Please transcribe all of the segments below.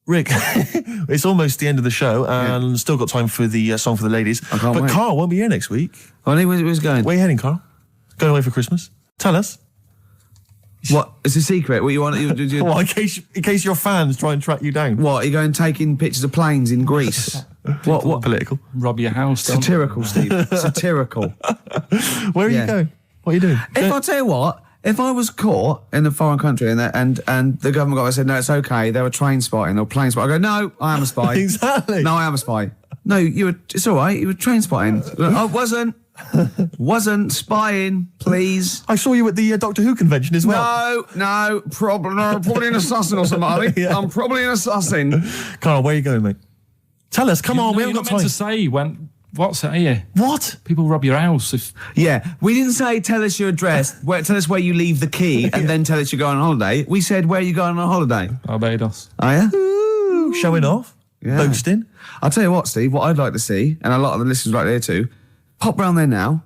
Rick, it's almost the end of the show, and still got time for the song for the ladies. I can't wait. Carl won't be here next week. Oh, where's going? Where are you heading, Carl? Going away for Christmas? Tell us. What? It's a secret. What you want? Well, in case your fans try and track you down. What? Are you going taking pictures of planes in Greece? What? Political? Rob your house. Satirical, Steve. Satirical. Where are you going? What are you doing? I'll tell you what. If I was caught in a foreign country and the government got said, no, it's okay, they were train spotting or plane spotting, I go, no, I am a spy. Exactly. No, I am a spy. No, it's all right, you were train spotting. I wasn't spying, please. I saw you at the Doctor Who convention as well. No, probably an assassin or something. Yeah. I'm probably an assassin. Carl, where are you going, mate? Tell us, come on, we haven't got time. To say when... What's that here? What? People rob your house if... Yeah, we didn't say tell us your address, tell us where you leave the key, and then tell us you're going on holiday. We said where you going on holiday. Barbados. Are you? Ooh, showing off. Yeah. Boasting. I'll tell you what, Steve, what I'd like to see, and a lot of the listeners right there too, pop round there now,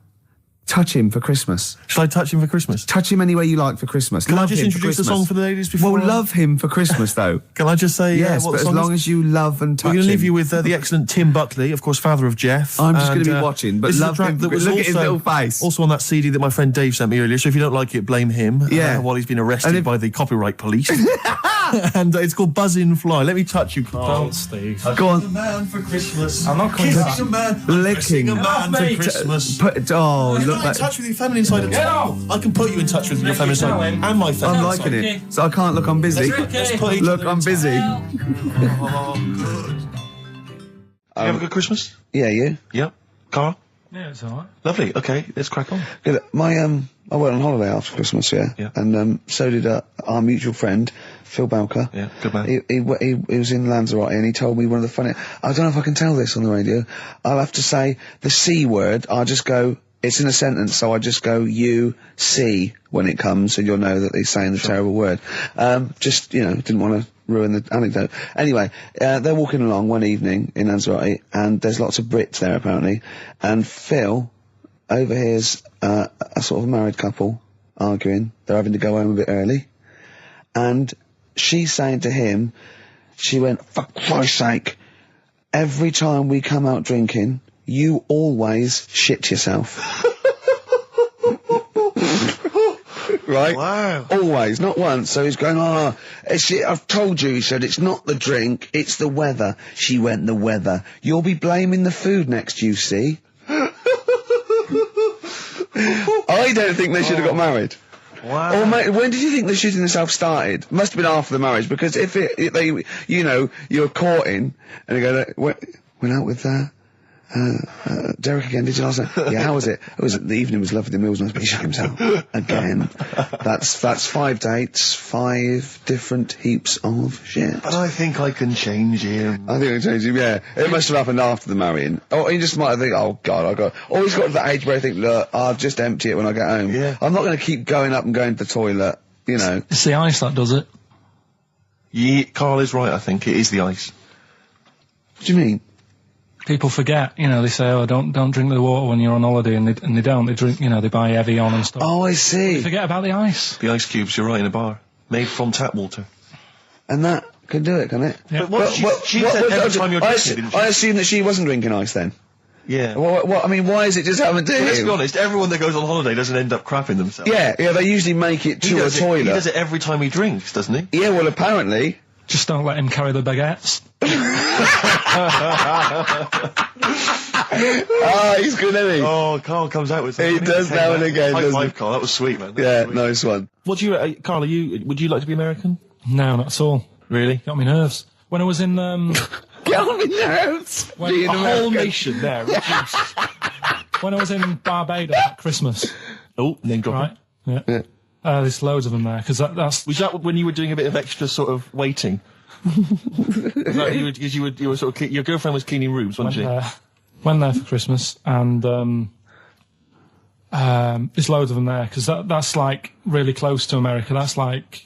touch him for Christmas. Shall I touch him for Christmas? Touch him any way you like for Christmas. Can I just introduce the song for the ladies before? Well, love him for Christmas, though. Can I just say yes, what but the song as long is? as you love and touch him. We're going to leave you with the excellent Tim Buckley, of course, father of Jeff. I'm just going to be watching, but love him. Look at his little face. Also on that CD that my friend Dave sent me earlier, so if you don't like it, blame him. While he's been arrested by the copyright police. And it's called Buzzin' Fly. Let me touch you, Carl. Don't, Steve. Go on. A man for Christmas. I'm not coming back. Kissing a man. Licking a man for Christmas. Look, You're not in touch with your feminine side at all. I can put you in touch with your feminine side and my feminine I'm liking it. So I can't look, I'm busy. Look, I'm busy. Oh, good. You have a good Christmas? Yeah, you? Yep. Carl? Yeah, it's all right. Lovely. Okay, let's crack on. Good. I went on holiday after Christmas, and so did our mutual friend Phil Balker. Yeah, good man. He was in Lanzarote and he told me one of the funny. I don't know if I can tell this on the radio. I'll have to say the C word. I'll just go. It's in a sentence, so I just go you see when it comes, and you'll know that he's saying the terrible word. Just didn't want to ruin the anecdote. Anyway, they're walking along one evening in Lanzarote, and there's lots of Brits there apparently, and Phil overhears a sort of married couple arguing. They're having to go home a bit early, and she's saying to him, she went, "For Christ's sake, every time we come out drinking, you always shit yourself." Right? Wow. Always, not once. So he's going, I've told you, he said, it's not the drink, it's the weather. She went, the weather. You'll be blaming the food next, you see. I don't think they should have got married. Wow. Or when did you think the shooting itself started? Must have been after the marriage, because if you're courting, and you go, went out with Derek again, did you last night? Yeah, how was it? The evening was lovely, the meal was nice, but he shot himself. Again. That's 5 dates, 5 different heaps of shit. But I think I can change him. I think I can change him, yeah. It must have happened after the marrying. Or he just might have think, oh God, or he's got to that age where I think, look, I'll just empty it when I get home. Yeah. I'm not going to keep going up and going to the toilet, It's the ice that does it. Yeah, Carl is right, I think. It is the ice. What do you mean? People forget, they say, oh, don't drink the water when you're on holiday, and they don't. They drink, they buy Evian and stuff. Oh, I see. They forget about the ice. The ice cubes, you're right, in a bar. Made from tap water. And that can do it, can it? Yeah. But she said every time you're drinking, didn't she? I assume that she wasn't drinking ice then. Yeah. I mean, why is it just happened to him? Let's be honest, everyone that goes on holiday doesn't end up crapping themselves. Yeah, they usually make it to a toilet. He does it every time he drinks, doesn't he? Yeah, well, apparently. Just don't let him carry the baguettes. He's good, isn't he? Oh, Carl comes out with something. He does now and again, High doesn't five, he? Carl. That was sweet, man. Yeah, sweet. nice one. What do you, Carl? Would you like to be American? No, not at all. Really? Got me nerves. When I was in, Get on my nerves. when Being a American. whole nation there reduced. When I was in Barbados at Christmas. Oh, name dropping. Right? Yeah. There's loads of them there, because that's... Was that when you were doing a bit of extra sort of waiting? Because you were sort of your girlfriend was cleaning rooms, wasn't she? Went there for Christmas, and there's loads of them there, because that's like really close to America. That's like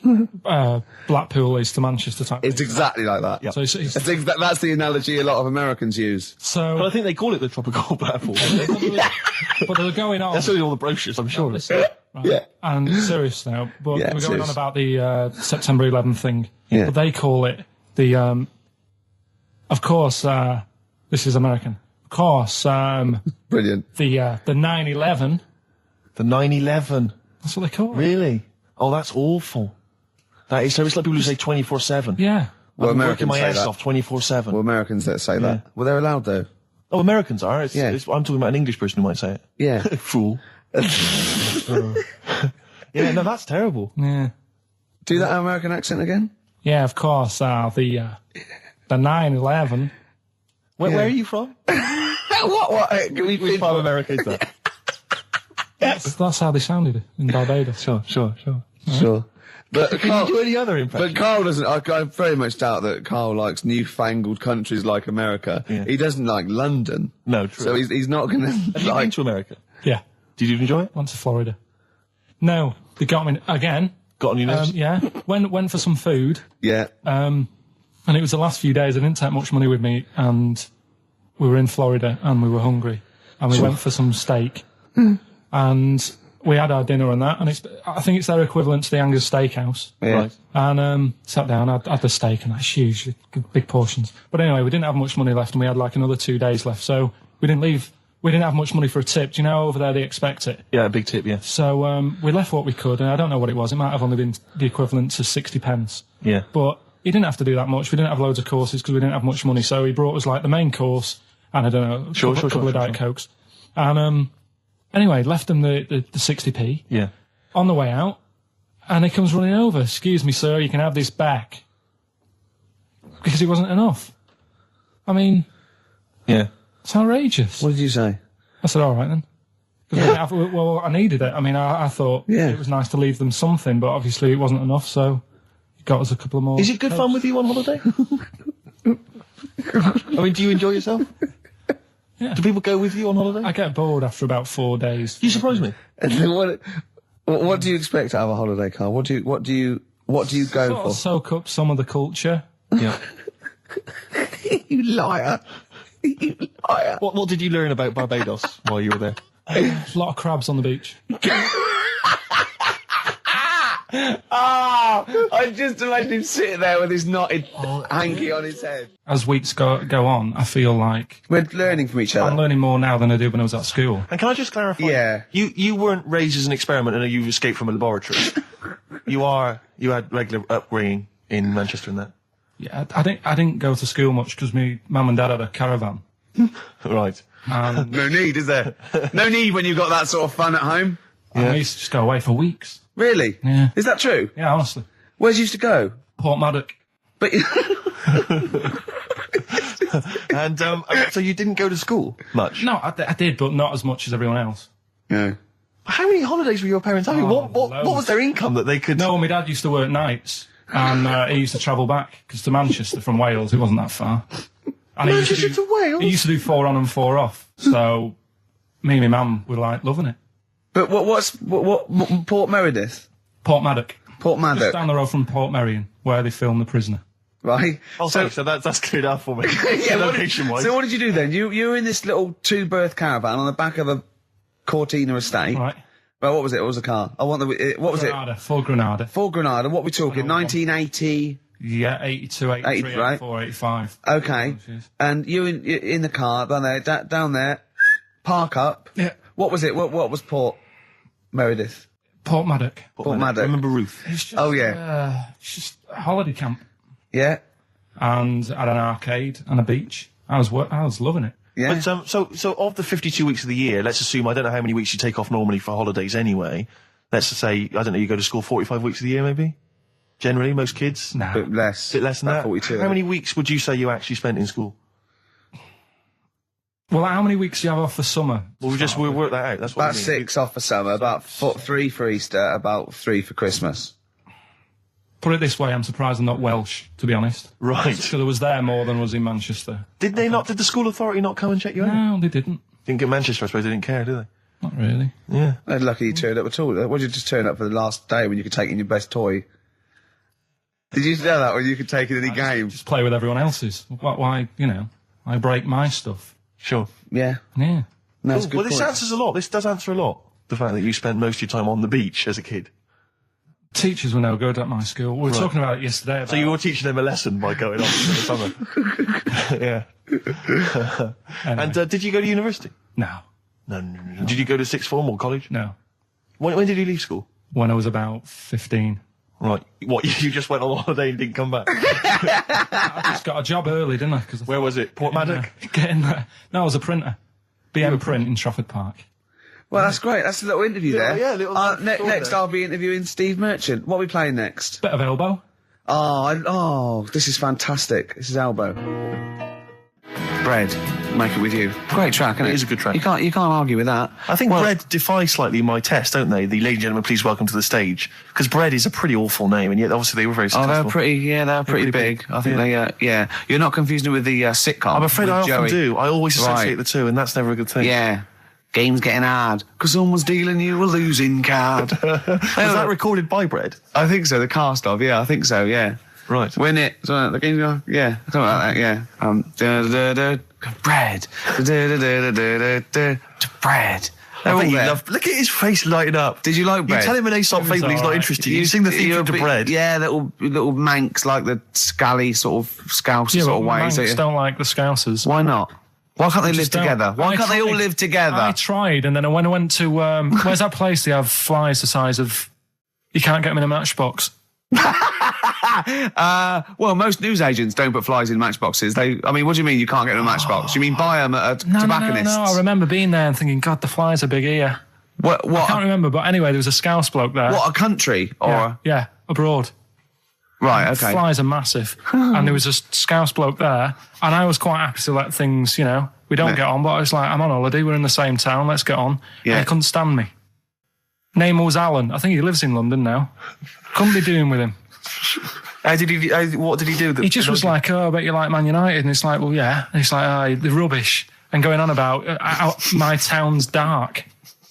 Blackpool is to Manchester type. It's exactly like that. Yep. So That's the analogy a lot of Americans use. So, But I think they call it the tropical Blackpool. but they were going on. That's only all the brochures, I'm sure. Right. Yeah. And serious now, but Yeah, we're going serious. on about the September 11th thing. Yeah. But they call it the Of course, this is American. Of course, Brilliant. the 9/11. The 9/11. That's what they call it. Really? Oh, that's awful. That is so. It's like people who say 24/7. Yeah. Well, I'm Americans working my say ass that. off 24/7. Well, Americans that say that. Well, they're allowed though. Oh, Americans are. Yeah. I'm talking about an English person who might say it. Yeah. Fool. Yeah, no, that's terrible. Yeah. Do that American accent again. Yeah, of course, the 9/11. Where are you from? What? Which part of America is that? That's how they sounded in Barbados. Sure. Sure. But Can you do any other impression? But Carl doesn't. I very much doubt that Carl likes newfangled countries like America. Yeah. He doesn't like London. No, true. So he's not going to Have you been like. to America? Yeah. Did you enjoy it? Went to Florida. No, they got me again. Got on your nose? Yeah. Went for some food. Yeah. And it was the last few days. I didn't take much money with me, and we were in Florida, and we were hungry, and we went for some steak, and we had our dinner and that, and I think it's their equivalent to the Angus Steakhouse. Yeah. Right. And sat down, had the steak, and that's huge, big portions. But anyway, we didn't have much money left, and we had like another 2 days left, so we didn't leave. We didn't have much money for a tip. Do you know over there they expect it? Yeah, a big tip, yeah. So we left what we could, and I don't know what it was. It might have only been the equivalent to 60 pence. Yeah. But he didn't have to do that much. We didn't have loads of courses because we didn't have much money. So he brought us like the main course and I don't know, a couple of Diet Cokes. And anyway, left him the 60p Yeah. on the way out, and he comes running over. "Excuse me, sir, you can have this back." Because it wasn't enough. I mean, Yeah. it's outrageous. What did you say? I said, all right then. 'Cause I didn't have- well, I needed it. I mean, I thought it was nice to leave them something, but obviously it wasn't enough, so he got us a couple of more. Is it good fun with you on holiday? I mean, do you enjoy yourself? Yeah. Do people go with you on holiday? I get bored after about 4 days. You surprise me. And then what do you expect out of a holiday, Carl? What do you go Sort for? of soak up some of the culture. Yeah. You liar. You liar. What did you learn about Barbados while you were there? A lot of crabs on the beach. I just imagine him sitting there with his knotted hanky on his head. As weeks go on, I feel like We're learning from each I'm other. learning more now than I did when I was at school. And can I just clarify? Yeah. You weren't raised as an experiment and you escaped from a laboratory. You had regular upbringing in Manchester and that. Yeah, I didn't go to school much because my mum and dad had a caravan. Right. And No need, is there? No need when you've got that sort of fun at home. I used to just go away for weeks. Really? Yeah. Is that true? Yeah, honestly. Where's you used to go? Port Maddock. But And so you didn't go to school much? No, I did, but not as much as everyone else. no. How many holidays were your parents having? Oh, What loads. was their income that they could... No, my dad used to work nights, and he used to travel back, because to Manchester from Wales, it wasn't that far. And he used Manchester to Wales? He used to do 4 on and 4 off, so me and my mum were like loving it. But what Port Meredith? Port Maddock. Port Just Maddock, down the road from Port Merion, where they filmed The Prisoner. right? Oh, so that's cleared up for me. Location-wise. So what did you do then? You were in this little 2-berth caravan on the back of a Cortina estate. Right. Well, what was it? What was the car? I want the. What was Granada, for Granada. it? For Granada. What we talking? 1980. Yeah, 82, 83, 80, right? 84, 85. Okay. Jeez. And you in the car down there, park up. Yeah. What was it? What was Port Meredith? Port Maddock. Port Maddock. Remember Ruth? It's just, Oh, yeah. it's just a holiday camp. Yeah. And had an arcade and a beach. I was loving it. Yeah. But so of the 52 weeks of the year, let's assume, I don't know how many weeks you take off normally for holidays anyway. Let's just say, I don't know, you go to school 45 weeks of the year maybe? Generally, most kids? Nah. Bit less. Bit less than About that? 42. How many weeks would you say you actually spent in school? Well, how many weeks do you have off for summer? We'll work that out. That's what About I mean. 6 off for summer, about 3 for Easter, about 3 for Christmas. Put it this way, I'm surprised I'm not Welsh, to be honest. Right. Because I was there more than was in Manchester. Did the school authority not come and check you out? No, they didn't. Didn't get Manchester, I suppose they didn't care, do they? Not really. Yeah. They're lucky you turned up at all. What did you just turn up for the last day when you could take in your best toy? Did you know that when you could take in any game? Just play with everyone else's. Why, I break my stuff. Sure. Yeah. Yeah. No, that's a good Well, this point. answers a lot. This does answer a lot. The fact that you spent most of your time on the beach as a kid. Teachers were no good at my school. We were talking about it yesterday. About So you were teaching them a lesson by going off for the summer. Yeah. Anyway. And did you go to university? No. No. Did you go to sixth form or college? No. When did you leave school? When I was about 15. Right. What, you just went on holiday and didn't come back? I just got a job early, didn't I? Where was it? Port Maddock? Get in there. No, I was a printer. BM Print in Trafford Park. Well, that's great. That's a little interview there. Yeah, little next, I'll be interviewing Steve Merchant. What are we playing next? Bit of elbow. Oh, this is fantastic. This is Elbow. Bread. Make it with you. Great track, isn't it? It is a good track. You can't argue with that. I think Bread defy slightly my test, don't they? The ladies and gentlemen, please welcome to the stage. Because Bread is a pretty awful name, and yet obviously they were very successful. Oh, they're pretty big. I think they. You're not confusing it with the sitcom. I'm afraid I with often Joey. do. I always associate Right. the two, and that's never a good thing. Yeah. Game's getting hard because someone's dealing you a losing card. Was that recorded by Bread? I think so. The cast of, I think so. Yeah. Right. Win it. So the game's going. Yeah. Something like that. Yeah. Bread. Bread. I bet you love. Look at his face lighting up. Did you like You Bread? tell him an Aesop fable, he's not alright. interested. You sing the theme to Bread. Yeah, little manx like the scally sort of scouse Yeah, sort but of ways. Manx don't like the Scousers. Why not? Why can't they live Just don't. together? Why I can't they all tried. live together? I tried, and then when I went to where's that place? They have flies the size of you can't get them in a matchbox. Well, most newsagents don't put flies in matchboxes. What do you mean you can't get them in a matchbox? You mean buy them at a tobacconist's? No. I remember being there and thinking, God, the flies are big here. What? I can't remember, but anyway, there was a Scouse bloke there. What, a country? Or Yeah, abroad. Right, okay. Flies are massive. And there was a Scouse bloke there, and I was quite happy to let things, we don't get on, but I was like, I'm on holiday, we're in the same town, let's get on. Yeah. And he couldn't stand me. Name was Alan. I think he lives in London now. Couldn't be doing with him. What did he do? He just was like, I bet you like Man United. And it's like, well, yeah. And he's like, they're rubbish. And going on about my town's dark.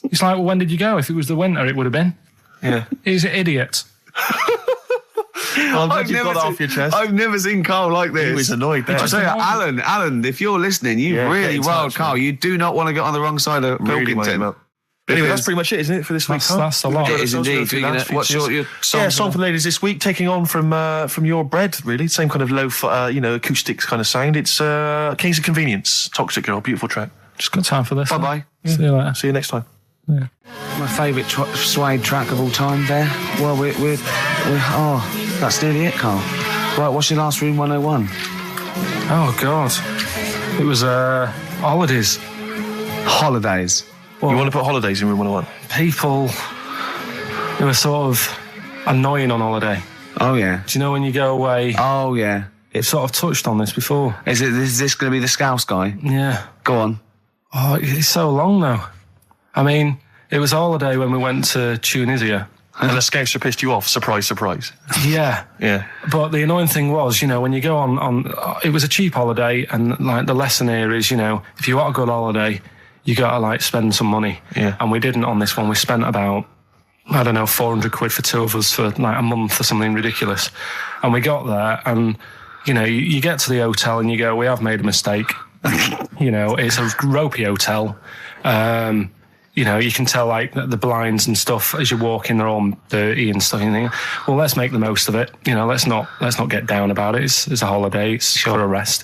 He's like, well, when did you go? If it was the winter, it would have been. Yeah. He's an idiot. I'm glad you got that off your chest. I've never seen Carl like this. He was annoyed there. I tell you, Alan, if you're listening, you Yeah, really get in wild touch, Carl. man. You do not want to get on the wrong side of Really wind him Pilkington. up. Anyway, that's pretty much it, isn't it, for this week? That's a lot. It is indeed. What's your song? Yeah, song for the ladies this week, taking on from your Bread, really. Same kind of low, acoustics kind of sound. It's Kings of Convenience, Toxic Girl, beautiful track. Just got time for this. Bye-bye. See you later. See you next time. Yeah. My favourite suede track of all time there. Well, we're that's nearly it, Carl. Right, what's your last Room 101? Oh, God. It was holidays. Holidays. Well, You want to put holidays in Room 101? people who are sort of annoying on holiday. Oh, yeah. Do you know when you go away? Oh, yeah. We've sort of touched on this before. Is this going to be the Scouse guy? Yeah. Go on. Oh, it's so long though. I mean, it was a holiday when we went to Tunisia. And the Scouser pissed you off, surprise, surprise. Yeah. Yeah. But the annoying thing was, when you go on, it was a cheap holiday, and like the lesson here is, if you want a good holiday, you got to spend some money. Yeah. And we didn't on this one. We spent about, I don't know, 400 quid for two of us for a month or something ridiculous. And we got there and, you get to the hotel and you go, we have made a mistake. It's a ropey hotel. You can tell the blinds and stuff as you walk in, they're all dirty and stuff. And you think, well, let's make the most of it. Let's not get down about it. It's a holiday. It's for a rest.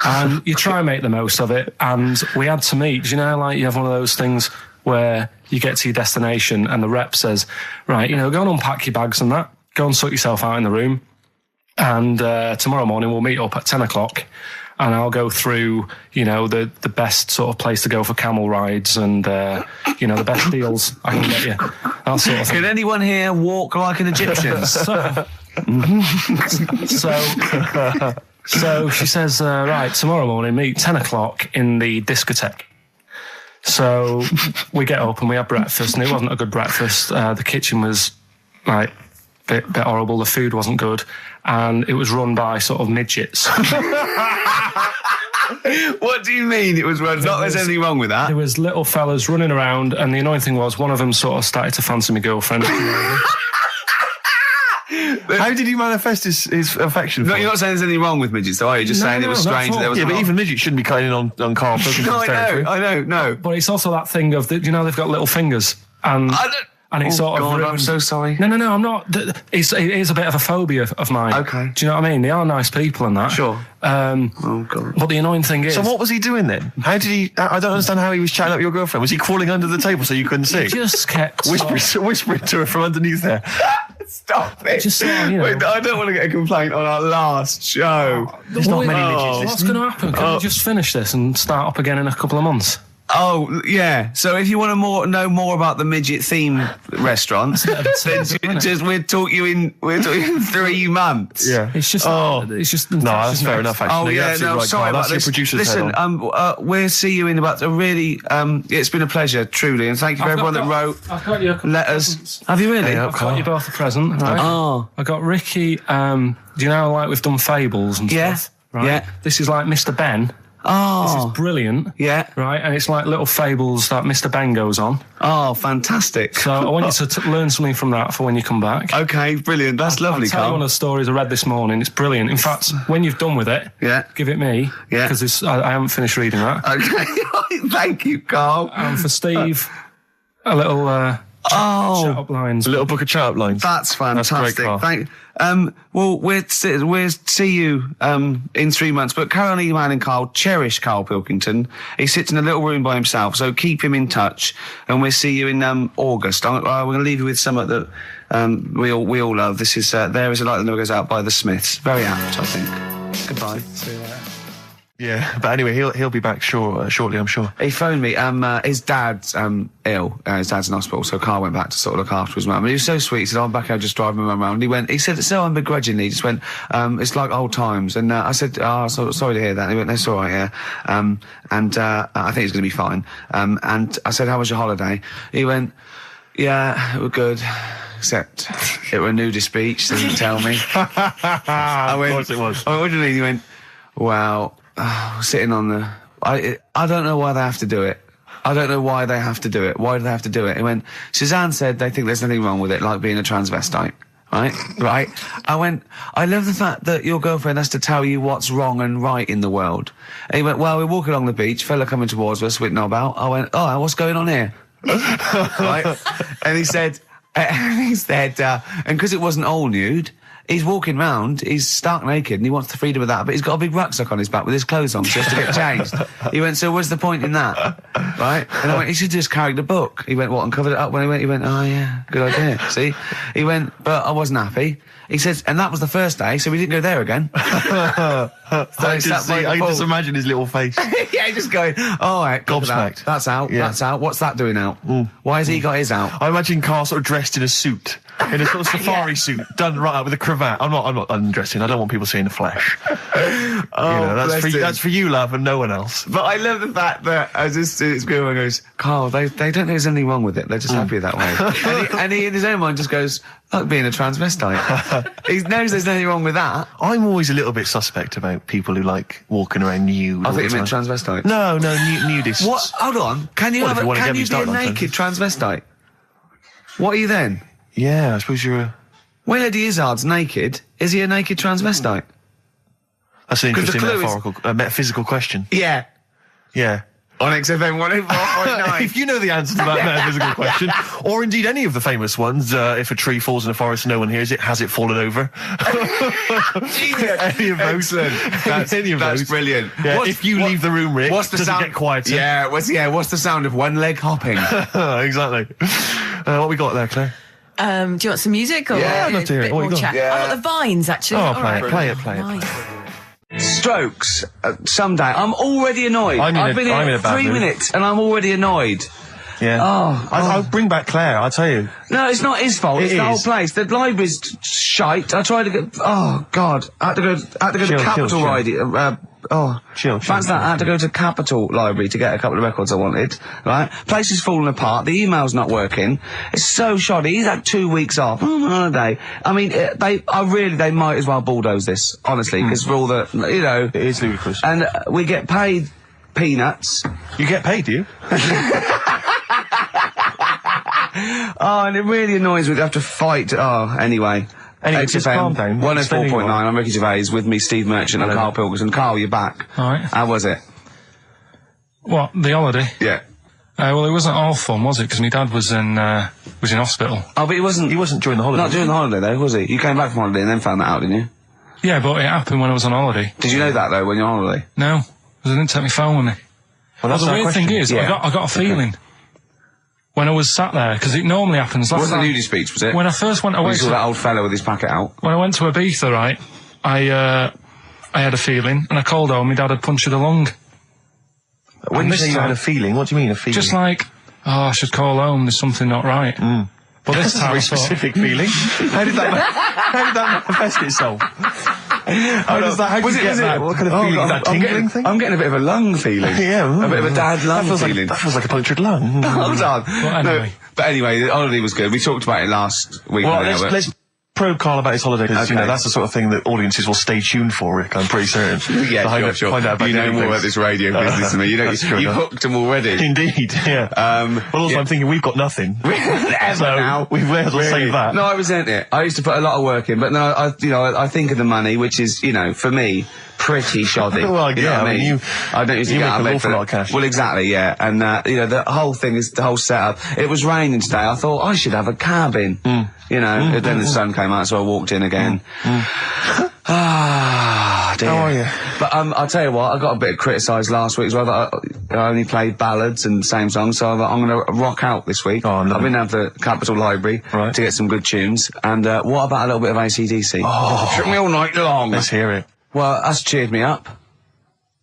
And you try and make the most of it. And we had to meet. You have one of those things where you get to your destination and the rep says, right, go and unpack your bags and that. Go and sort yourself out in the room. And tomorrow morning we'll meet up at 10 o'clock. And I'll go through, the best sort of place to go for camel rides and, the best deals I can get you. That sort of thing. Can anyone here walk like an Egyptian? So she says, right, tomorrow morning, meet 10 o'clock in the discotheque. So we get up and we have breakfast, and it wasn't a good breakfast. The kitchen was, bit horrible. The food wasn't good. And it was run by sort of midgets. What do you mean it was run? There's anything wrong with that. There was little fellas running around, and the annoying thing was one of them sort of started to fancy my girlfriend. How did he manifest his affection for No, you're not saying there's anything wrong with midgets, though, are you? Just saying it was strange that there was... Yeah, but even midgets shouldn't be cutting in on Karl Pilkington's territory. I know. But it's also that thing of, they've got little fingers. And And it sort of God, ruined... I'm so sorry. No, I'm not. It is a bit of a phobia of mine. Okay. Do you know what I mean? They are nice people and that. Sure. Oh, God. But the annoying thing is... So what was he doing then? How did he... I don't understand how he was chatting up your girlfriend. Was he crawling under the table so you couldn't see? He just kept... Whispering to her from underneath there. Stop it. Just, you know... Wait, I don't want to get a complaint on our last show. There's not many midgets What's listening. going to happen? Can we just finish this and start up again in a couple of months? Oh, yeah. So if you want to know more about the midget theme restaurant, then we'll talk you in 3 months. Yeah. It's just... It's just... No, that's fair enough, actually. Oh, You're yeah, absolutely no, right, sorry Carl. about That's your this. producer's head Listen, on. we'll see you in about a really... it's been a pleasure, truly, and thank you for everyone that wrote I've got you letters. Have you really? Yeah. I've got you both a present, right? Oh. I got Ricky, do you know, like we've done fables and Yeah. stuff, right? Yeah. This is like Mr. Ben. Oh. This is brilliant. Yeah. Right, and it's like little fables that Mr. Ben goes on. Oh, fantastic. So I want you to learn something from that for when you come back. Okay, brilliant. That's lovely, I'll tell you one Carl. of the stories I read this morning. It's brilliant. In fact, when you've done with it, Yeah. give it me. Yeah. Because I haven't finished reading that. Okay, thank you, Carl. And for Steve, a little shut up lines. A little book of chat-up lines. That's fantastic. great, Carl. Well, we'll see you in 3 months. But carry on emailing Carl. Cherish Karl Pilkington. He sits in a little room by himself, so keep him in touch. And we'll see you in August. We're going to leave you with something that we all love. This is There Is a Light That Never Goes Out by the Smiths. Very apt, I think. Goodbye. See you later. Yeah, but anyway, he'll be back shortly, I'm sure. He phoned me. His dad's ill. His dad's in hospital, so Carl went back to sort of look after his mum. And he was so sweet. He said, "I'm back here just driving my mum around." He said, so unbegrudgingly, he just went, "It's like old times." And I said, sorry to hear that. And he went, "That's all right, yeah." I think he's going to be fine. And I said, "How was your holiday?" He went, "Yeah, it was good. Except it was a nudist beach, so he didn't tell me." Of course it was. I went, "What do you mean?" He went, "Well, sitting on the... I don't know why they have to do it. I don't know why they have to do it. Why do they have to do it?" He went, "Suzanne said they think there's nothing wrong with it, like being a transvestite." Right? I went, "I love the fact that your girlfriend has to tell you what's wrong and right in the world." And he went, "Well, we're walking along the beach, fella coming towards us with knob out." I went, "Oh, what's going on here?" Right? And he said, and because it wasn't all nude, he's walking round, he's stark naked, and he wants the freedom of that, but he's got a big rucksack on his back with his clothes on, so he has to get changed. He went, "So what's the point in that?" Right? And I went, "He should just carry the book." He went, "What, and covered it up?" When he went, "Oh yeah, good idea." See? He went, "But I wasn't happy." He says, and that was the first day, so we didn't go there again. I can just imagine his little face. Yeah, just going, "Oh, right, Gobsmacked. That's out, Yeah. that's out. What's that doing out? Why has he got his out?" I imagine Carl sort of dressed in a suit, in a sort of safari suit, done right up with a cravat. I'm not undressing. I don't want people seeing the flesh. That's for you, love, and no one else. But I love the fact that it's good when he goes, "Carl, they don't think there's anything wrong with it. They're just happy that way." and he in his own mind just goes, "Like being a transvestite." He knows there's nothing wrong with that. I'm always a little bit suspect about people who like walking around nude. I all think you the meant time. transvestite. No, nudists. What? Hold on. Can you Well, if you wanna get me be a started on naked transvestite? What are you then? Yeah, I suppose you're a... When Eddie Izzard's naked, is he a naked transvestite? That's an 'Cause the interesting clue is- metaphysical question. Yeah. Yeah. On XFM 104.9. If you know the answer to that metaphysical question, or indeed any of the famous ones, if a tree falls in a forest and no one hears it, has it fallen over? Any of those. Excellent. Any of That's those. brilliant. Yeah, if you leave the room, Rick, what's the does sound? it get quieter? Yeah, what's the sound of one leg hopping? Exactly. What we got there, Claire? Do you want some music or Yeah, I'd love to hear a it. bit What you more got? chat? Yeah. I've got the vines actually. Oh, All play right. it, play it, play it. Nice. Strokes. Someday. I'm already annoyed. I've been I'm in here a bad 3 mood. minutes and I'm already annoyed. Yeah. I'll bring back Claire, I'll tell you. No, it's not his fault. It It's the whole is. place. The library's shite. I tried to get... Oh, God. I had to go to Capital chill. Library. Chill, Fancy that. I had to go to Capital Library to get a couple of records I wanted. Right? Place is falling apart. The email's not working. It's so shoddy. He's had 2 weeks off. On holiday. I mean, they might as well bulldoze this, honestly, because for all the, you know... It is ludicrous. And we get paid peanuts. You get paid, do you? Oh, and it really annoys me to have to fight. Oh, anyway. Anyway, just calm down. 104.9, I'm Ricky Gervais, with me, Steve Merchant and Karl Pilkington. Karl, you're back. All right. How was it? What, the holiday? Yeah. Well, it wasn't all fun, was it? Because my dad was in hospital. Oh, but he wasn't during the holiday. Not during the holiday, though, was he? You came back from holiday and then found that out, didn't you? Yeah, but it happened when I was on holiday. Did you know that, though, when you're on holiday? No, because I didn't take my phone with me. Well, that's the weird thing is, I got a feeling when I was sat there, because it normally happens. It wasn't a nudist speech, was it? When I first went away, you saw that old fellow with his packet out. When I went to Ibiza, right, I had a feeling, and I called home. My dad had punctured a lung. When you say you had a feeling, what do you mean a feeling? Just like, I should call home. There's something not right. But this time, very specific feeling. How did that manifest itself? How did you get that? What kind of feeling? Is that tingling thing? I'm getting a bit of a lung feeling. Yeah. A bit of a dad lung feeling. That feels like a punctured lung. Hold on. Well, anyway. No, but anyway, the holiday was good. We talked about it last week. Well, let's probe Karl about his holiday, because, that's the sort of thing that audiences will stay tuned for, Rick, I'm pretty certain. Yeah, sure. Find out about you know more about this radio business than me. You know, you hooked them already. Indeed, yeah. Well, also, I'm thinking we've got nothing. So, now. we may as well save that. No, I resent it. I used to put a lot of work in, but no, I think of the money, which is, for me, pretty shoddy. Well, you know what I mean? I don't usually get out of bed for lot of cash. Well, exactly, yeah. And, the whole thing is, the whole setup. It was raining today. I thought, I should have a cabin. And then the sun came out, so I walked in again. Ah, dear. How are you? But, I'll tell you what, I got a bit criticised last week as well, that I only played ballads and same songs, so I'm going to rock out this week. Oh, I've been down to the Capitol Library to get some good tunes. And, what about a little bit of AC/DC? Oh. Took me all night long. Let's hear it. Well, that's cheered me up.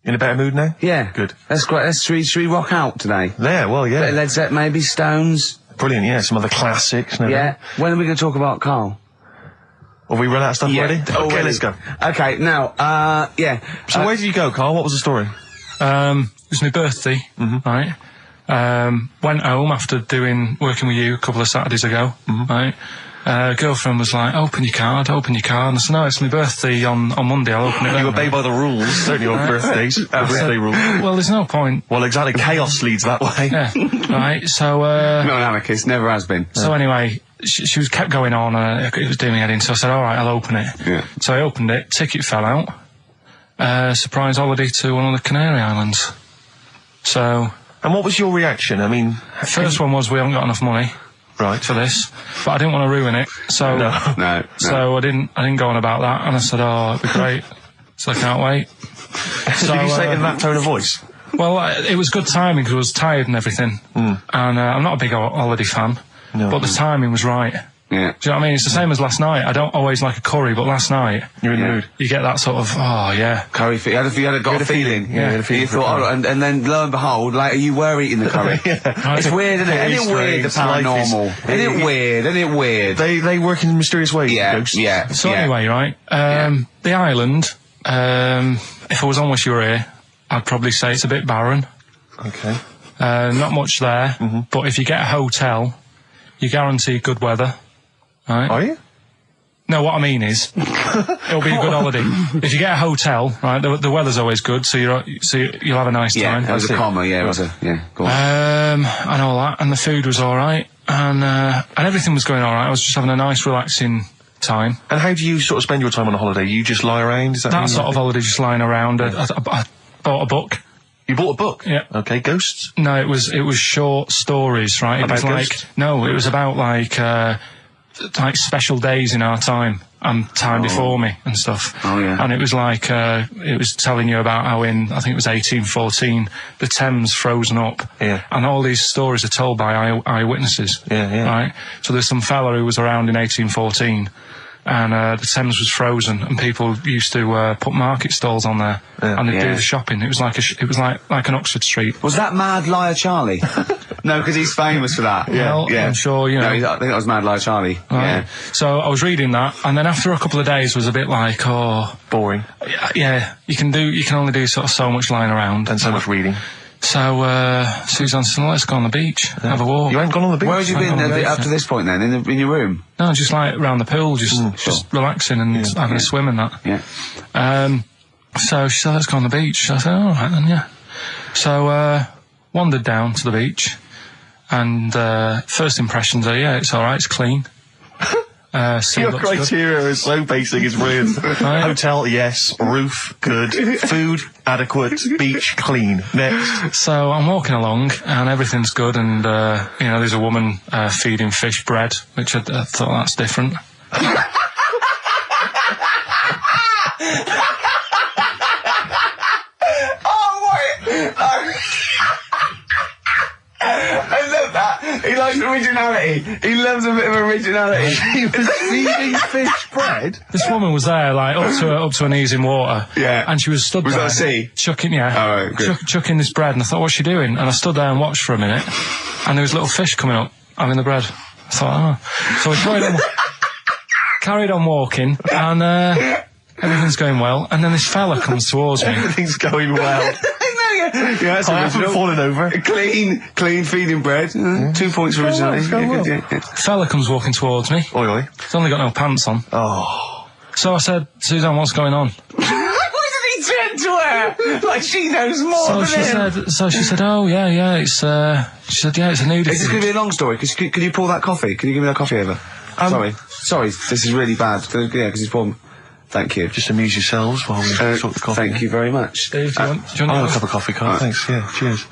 In a better mood now? Yeah. Good. That's great. Should we rock out today? Yeah, well, yeah. Bit of Led Zeppelin, maybe Stones. Brilliant, yeah. Some other classics. Yeah. When are we going to talk about Karl? Have we run out of stuff already? Okay, Already. let's go. Okay, now, yeah. So where did you go, Karl? What was the story? It was my birthday, right? Went home after working with you a couple of Saturdays ago, right? Girlfriend was like, open your card. And I said, no, it's my birthday on Monday, I'll open it then. You obey by the rules, certainly on birthdays. Birthday rules. Well, there's no point. Well, exactly. Chaos leads that way. Yeah, right, so, Not an anarchist, never has been. So anyway, she was kept going on, it was doing me head in, so I said, alright, I'll open it. Yeah. So I opened it, ticket fell out. Surprise holiday to one of the Canary Islands. So... And what was your reaction? I mean... First one was, we haven't got enough money. Right. For this, but I didn't want to ruin it, so No. So I didn't go on about that, and I said, "Oh, it'd be great." So I can't wait. So, did you say it in that tone of voice? Well, it was good timing because I was tired and everything, and I'm not a big holiday fan, but the timing was right. Yeah. Do you know what I mean? It's the same as last night. I don't always like a curry, but last night you're in the mood. You get that sort of curry. You had a feeling. Yeah. You thought, and then lo and behold, later you were eating the curry. It's weird, isn't it? Isn't it weird, the paranormal? Isn't it weird? They work in mysterious ways. Ghosts. Yeah. So anyway, right? The island. If I was on Wish You Were Here, I'd probably say it's a bit barren. Okay. Not much there, but if you get a hotel, you guarantee good weather. Right. Are you? No, what I mean is, it'll be a good holiday. If you get a hotel, right, the weather's always good, so you'll have a nice time. Yeah, it was a comma, Go on. And all that, and the food was alright, and everything was going alright. I was just having a nice, relaxing time. And how do you sort of spend your time on a holiday? You just lie around? Is that sort of holiday, just lying around. I bought a book. You bought a book? Yeah. Okay, ghosts? No, it was short stories, right? About it was ghosts? it was about like special days in our time and time before me and stuff. Oh, yeah. And it was like, it was telling you about how I think it was 1814, the Thames frozen up. Yeah. And all these stories are told by eyewitnesses. Yeah. Right? So there's some fella who was around in 1814 and the Thames was frozen and people used to put market stalls on there and they'd do the shopping. It was like an Oxford Street. Was that Mad Liar Charlie? No, because he's famous for that. Well, I'm sure, No, I think that was Mad Liar Charlie. Right. Yeah. So I was reading that, and then after a couple of days was a bit like, boring. Yeah, you can only do sort of so much lying around. And so much reading. So, Suzanne said, let's go on the beach, have a walk. You ain't gone on the beach? Where had you been up to this point then? In your room? No, just like around the pool, just relaxing and having a swim and that. Yeah. So she said, let's go on the beach. I said, alright then, yeah. So, wandered down to the beach, and, first impressions are, it's alright, it's clean. Sea Your looks good. criteria is so basic, it's brilliant. Hotel, yes. Roof, good. Food, adequate. Beach, clean. Next. So I'm walking along and everything's good, and there's a woman feeding fish bread, which I thought that's different. I love that. He likes originality. He loves a bit of originality. He was feeding fish bread? This woman was there, like, up to her knees in water. Yeah. And she was stood Was there. that a sea? Chucking, yeah. Oh, right, good. Chucking this bread, and I thought, what's she doing? And I stood there and watched for a minute, and there was little fish coming up, having the bread. I thought, oh. So we carried on walking, and everything's going well, and then this fella comes towards me. Everything's going well. Yeah, that's I haven't original. fallen over. Clean feeding bread. 2 points for originality. Yeah. Fella comes walking towards me. Oi, oi. He's only got no pants on. Oh. So I said, Suzanne, what's going on? Why did he turn to her? Like she knows more So than him. she said, oh, yeah, it's, she said, yeah, it's a nudist. Is this going to be a long story? Could you pour that coffee? Can you give me that coffee over? Sorry, this is really bad. Yeah, because he's poured... Thank you. Just amuse yourselves while we sort the coffee. Thank you very much. Dave, do you want I'll have a cup of coffee, Carl. Thanks, yeah, cheers.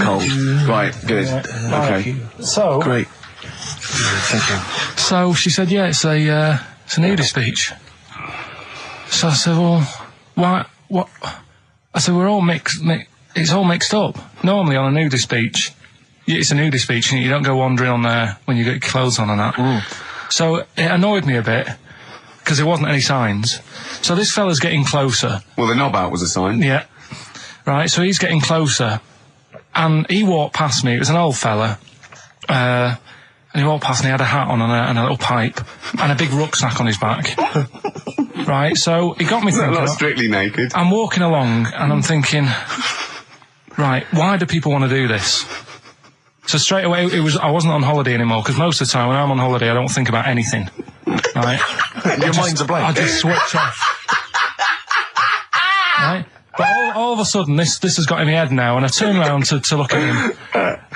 Cold. Right, good. Okay. So, Great. Thank you. So she said, yeah, it's a nudist beach. So I said, well, why, what? I said, we're all it's all mixed up. Normally on a nudist beach, it's a nudist beach and you don't go wandering on there when you get your clothes on and that. So it annoyed me a bit, because there wasn't any signs. So this fella's getting closer. Well, the knob out was a sign. Yeah. Right, so he's getting closer. And he walked past me. It was an old fella. And he walked past and he had a hat on and a little pipe. And a big rucksack on his back. Right, so he got me thinking. Not strictly naked. I'm walking along and I'm thinking, right, why do people want to do this? So straight away, I wasn't on holiday anymore, because most of the time when I'm on holiday, I don't think about anything. Right? Your mind's a blank. I just switch off. Right? But all of a sudden, this has got in my head now, and I turn around to look at him,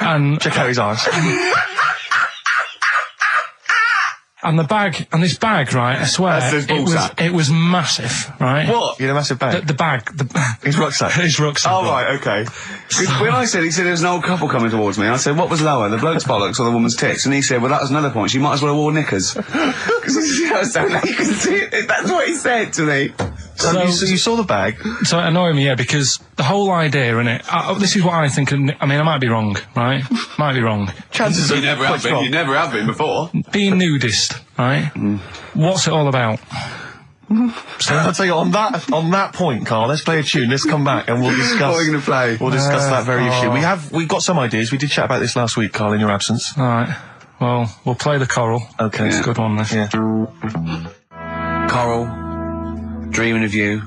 and Check out his eyes. and this bag, right? I swear, That's his ball sack. it was massive, right? What? You had a massive bag. The bag, His rucksack. his rucksack. Oh, right, okay. When he said there was an old couple coming towards me, I said, what was lower, the bloke's bollocks or the woman's tits? And he said, well, that was another point. She might as well have worn knickers. Because you can see it. That's what he said to me. So you saw the bag. So it annoyed me, yeah, because the whole idea, innit, this is what I think, I mean, I might be wrong, right? Might be wrong. Chances You are never have quite been. You never have been before. Being nudist, right? What's it all about? So I'll tell you, on that point, Carl, let's play a tune, let's come back and we'll discuss... What are we going to play? We'll discuss that very issue. We've got some ideas. We did chat about this last week, Carl, in your absence. Alright, well, we'll play the choral. Okay. It's a good one, this. Yeah. Coral, Dreaming of You,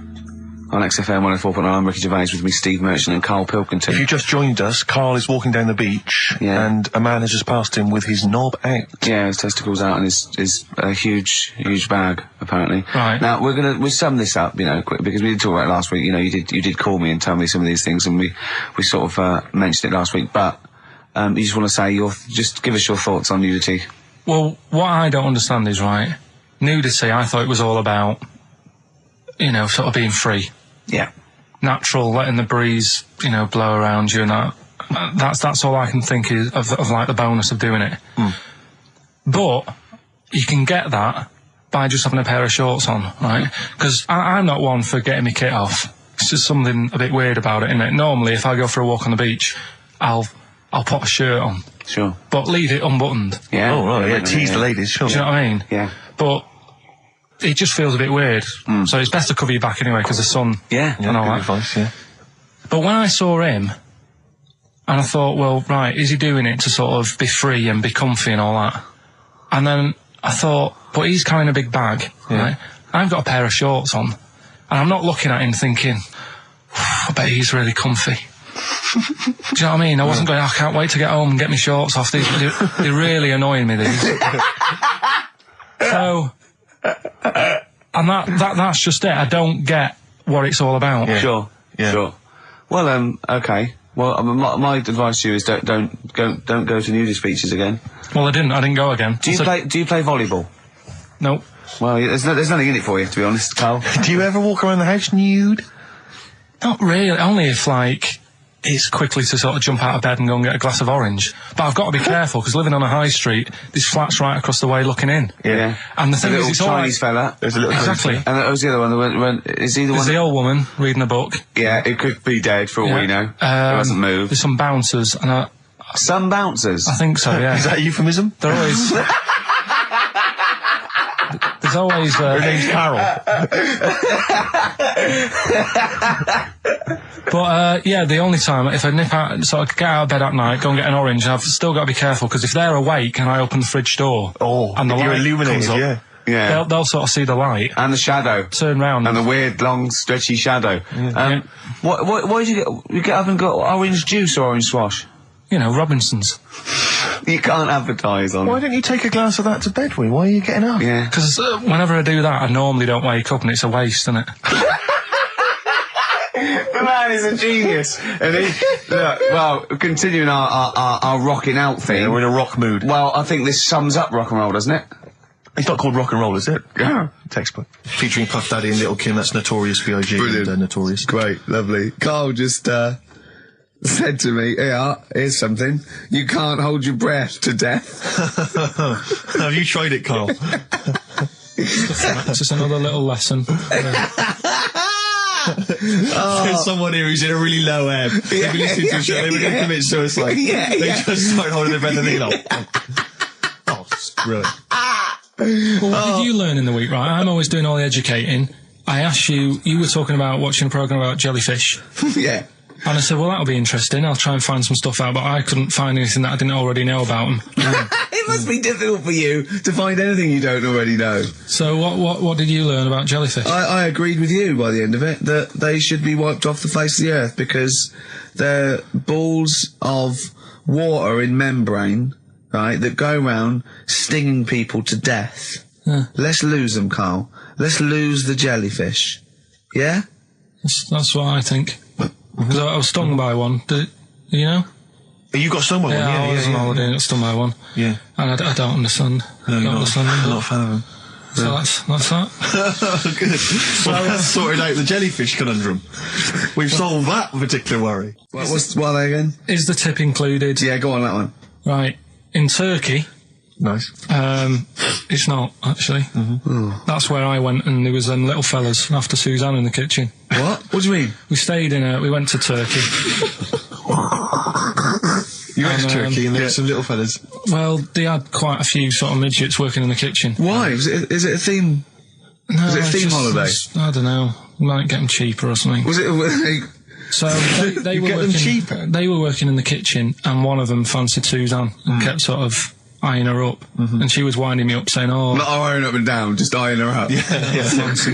on XFM 104.9. I'm Ricky Gervais, with me Steve Merchant and Karl Pilkington. If you just joined us, Carl is walking down the beach, and a man has just passed him with his knob out. Yeah, his testicles out and his huge bag, apparently. Right. Now, we'll sum this up, quick, because we did talk about it last week. You did call me and tell me some of these things, and we sort of mentioned it last week, but you just want to say just give us your thoughts on nudity. Well, what I don't understand is, right, nudity, I thought it was all about, sort of being free. Yeah. Natural, letting the breeze, blow around you and that. That's all I can think is of like the bonus of doing it. But you can get that by just having a pair of shorts on, right? Because I'm not one for getting my kit off. It's just something a bit weird about it, isn't it? Normally, if I go for a walk on the beach, I'll put a shirt on. Sure. But leave it unbuttoned. Yeah. Oh, right, yeah, tease the ladies, sure. Do you know what I mean? Yeah. But it just feels a bit weird. So it's best to cover your back anyway, because the sun and all good that. advice, yeah. But when I saw him, and I thought, well, right, is he doing it to sort of be free and be comfy and all that? And then I thought, but he's carrying a big bag, right? I've got a pair of shorts on, and I'm not looking at him thinking, I bet he's really comfy. Do you know what I mean? I wasn't going, I can't wait to get home and get my shorts off. They're really annoying me, these. So, and that's just it. I don't get what it's all about. Yeah. Sure. Yeah. Sure. Well, okay. Well, my advice to you is don't go to nudist beaches again. Well, I didn't go again. Do you play volleyball? No. Well, there's nothing in it for you, to be honest, Carl. Do you ever walk around the house nude? Not really. Only if, like, it's quickly to sort of jump out of bed and go and get a glass of orange. But I've got to be careful, because living on a high street, there's flats right across the way looking in. Yeah. And the thing is, it's Chinese fella. There's a little Exactly. And that was the other one. Is he the There's one? the old woman reading a book. Yeah, it could be dead for all we know. It hasn't moved. There's some bouncers, and Some bouncers. I think so, yeah. Is that a euphemism? They're always... There's always... Her name's Carol. But, yeah, the only time, if I nip out, so I get out of bed at night, go and get an orange, I've still got to be careful, because if they're awake and I open the fridge door... and the you're light illuminated, comes up, yeah. Yeah. they'll sort of see the light, And the shadow. turn round... And the weird, long, stretchy shadow. Why did you get up and got orange juice or orange swash? You know, Robinson's. You can't advertise on. Why don't you take a glass of that to bed with? Why are you getting up? Yeah. Because whenever I do that, I normally don't wake up, and it's a waste, isn't it? The man is a genius. And well, continuing our rocking out thing. Yeah, we're in a rock mood. Well, I think this sums up rock and roll, doesn't it? It's not called rock and roll, is it? Yeah. Textbook. Featuring Puff Daddy and Little Kim, that's Notorious B.I.G. Brilliant. and Notorious. Great, lovely. Carl just said to me, here's something. You can't hold your breath to death. Have you tried it, Carl? It's just another little lesson. There's someone here who's in a really low ebb. They've been listening to the show, they were going to commit suicide. They just started holding their breath and they're like... Oh, screw it. Well, what did you learn in the week, right? I'm always doing all the educating. I asked you were talking about watching a programme about jellyfish. Yeah. And I said, well, that'll be interesting. I'll try and find some stuff out, but I couldn't find anything that I didn't already know about them. It must be difficult for you to find anything you don't already know. So what did you learn about jellyfish? I agreed with you by the end of it that they should be wiped off the face of the earth because they're balls of water in membrane, right, that go around stinging people to death. Yeah. Let's lose them, Carl. Let's lose the jellyfish. Yeah? That's what I think. Because I was stung by one. You know? You got stung by one? Yeah, I was on holiday and got stung by one. Yeah. And I don't understand. No, I you're don't understand not, them. I'm not a fan of them. So that's that. Oh, good. Well, that's sorted out the jellyfish conundrum. We've solved that particular worry. What are they again? Is the tip included? Yeah, go on that one. Right. In Turkey, Nice. it's not, actually. That's where I went, and there was them little fellas after Suzanne in the kitchen. What? What do you mean? We went to Turkey. You went to And, Turkey and there were some little fellas. Well, they had quite a few sort of midgets working in the kitchen. Why? Is it a theme? No, Was it a it's theme holiday? I don't know. Might get them cheaper or something. Was it... So they You were get them working, cheaper? They were working in the kitchen, and one of them fancied Suzanne and kept sort of eyeing her up, and she was winding me up saying, "Oh, Not iron up and down, just eyeing her up. fancy."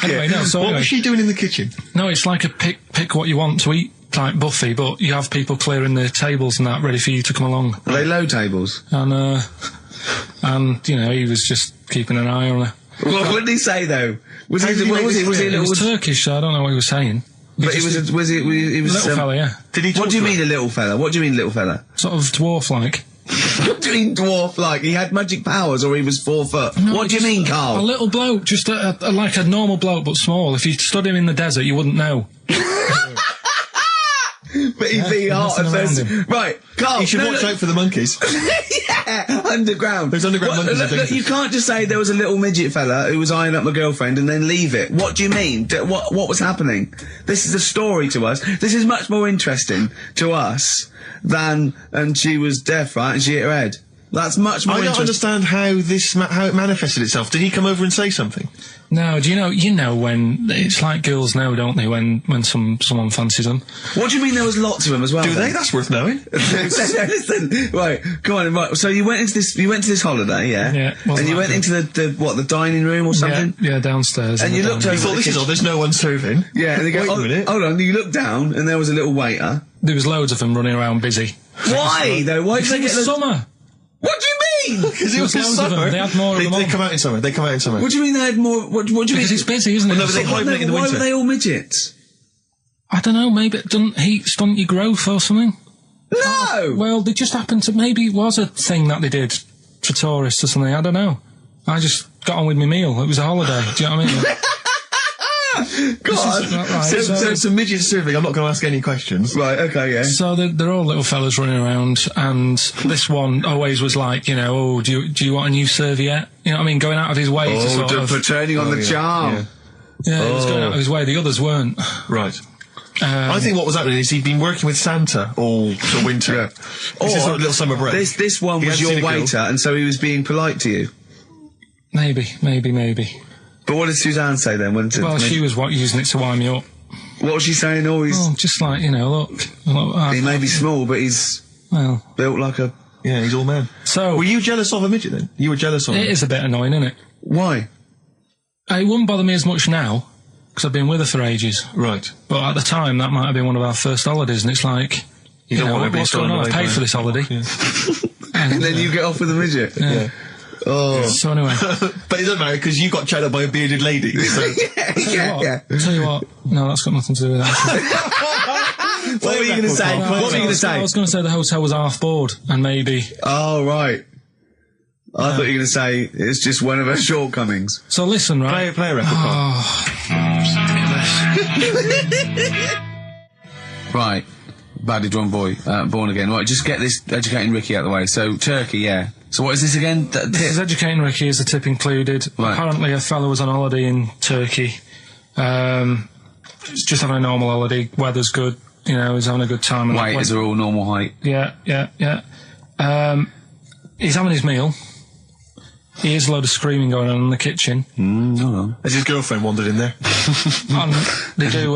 Anyway, no. So What anyway, was she doing in the kitchen? no, it's like a pick what you want to eat type buffet, but you have people clearing the tables and that ready for you to come along. Are they low tables? And you know, he was just keeping an eye on her. What did he say though? Was How he? did he What make was this he? Was he? clear? It was Turkish, so I don't know what he was saying. But he was. He was. Little fella, yeah, Did he talk What do you to her? mean a little fella? What do you mean little fella? sort of dwarf-like. What do you mean dwarf like? He had magic powers or he was 4 foot? No, What do you just mean, A Carl? little bloke, just like a normal bloke, but small. If you stood him in the desert, you wouldn't know. But he'd be hot and nothing around says, right, Carl. You should watch out for the monkeys. Yeah, underground. Those underground monkeys are Look, dangerous. you can't just say there was a little midget fella who was eyeing up my girlfriend and then leave it. What do you mean? What was happening? This is a story to us. This is much more interesting to us than, and she was deaf, right, and she hit her head. That's much more I don't interesting. understand how it manifested itself. Did he come over and say something? No, do you know when it's like girls know, don't they? When someone fancies them. What do you mean there was lots of them as well? Do then? they? That's worth knowing. Listen, right, come on, right. So you went to this holiday, yeah? Yeah, wasn't And you that went good? into the dining room or something? Yeah, downstairs. And in you the looked dining You over room. thought, this is odd, there's no one serving. Yeah, and they go, Wait a oh, minute. hold on, you looked down and there was a little waiter. There was loads of them running around busy. Why, though? Why did Because they it get was the... summer. What do you mean? Because it was There was loads of them. summer. They had more of them They on. come out in summer. They come out in summer. What do you mean they had more... What do you mean? Because it's busy, isn't it? Well, no, but they Summer. hibernate in the Why winter. were they all midgets? I don't know, maybe it doesn't heat stunt your growth or something. No! Well, they just happened to, maybe it was a thing that they did for tourists or something, I don't know. I just got on with my meal. It was a holiday, do you know what I mean? God. So midget surfing, I'm not going to ask any questions. Right, okay, yeah. So they're all little fellas running around, and this one always was like, you know, oh, do you want a new serviette? You know what I mean? Going out of his way to sort of... for turning on the charm. Yeah, he was going out of his way. The others weren't. Right. I think what was happening is he'd been working with Santa all sort of winter. Yeah. This is sort of little summer break. This one He was hadn't seen your a girl. waiter, and so he was being polite to you. Maybe. But what did Suzanne say then? Well, she was using it to wind me up. What was she saying? Oh, he's... Oh, just like, you know, look he may be small, but he's well, built like a... Yeah, he's all man. so Were you jealous of a midget then? You were jealous of it him? is a bit annoying, isn't it? Why? It wouldn't bother me as much now, because I've been with her for ages. Right. But at the time, that might have been one of our first holidays, and it's like, you don't know, want to be what's going on? I stolen away paid by for this holiday. Yeah. And then you get off with a midget? Yeah. Oh. So anyway, But it doesn't matter, because you got chatted up by a bearded lady. So. yeah. tell you what, no, that's got nothing to do with that. What were you going to say? What were you going to say? I was going to say the hotel was half board, and maybe. Oh, right. I thought you were going to say it's just one of her shortcomings. So listen, right? Play a record. Right. Badly drawn boy, born again. Right, just get this educating Ricky out of the way. So, Turkey, yeah. So what is this again? This is educating Ricky. Is the tip included? Right. Apparently, a fellow was on holiday in Turkey. He's just having a normal holiday. Weather's good. You know, he's having a good time. And Waiters are all normal height. Yeah. He's having his meal. He hears a load of screaming going on in the kitchen. Hold on. Has his girlfriend wandered in there? And they do,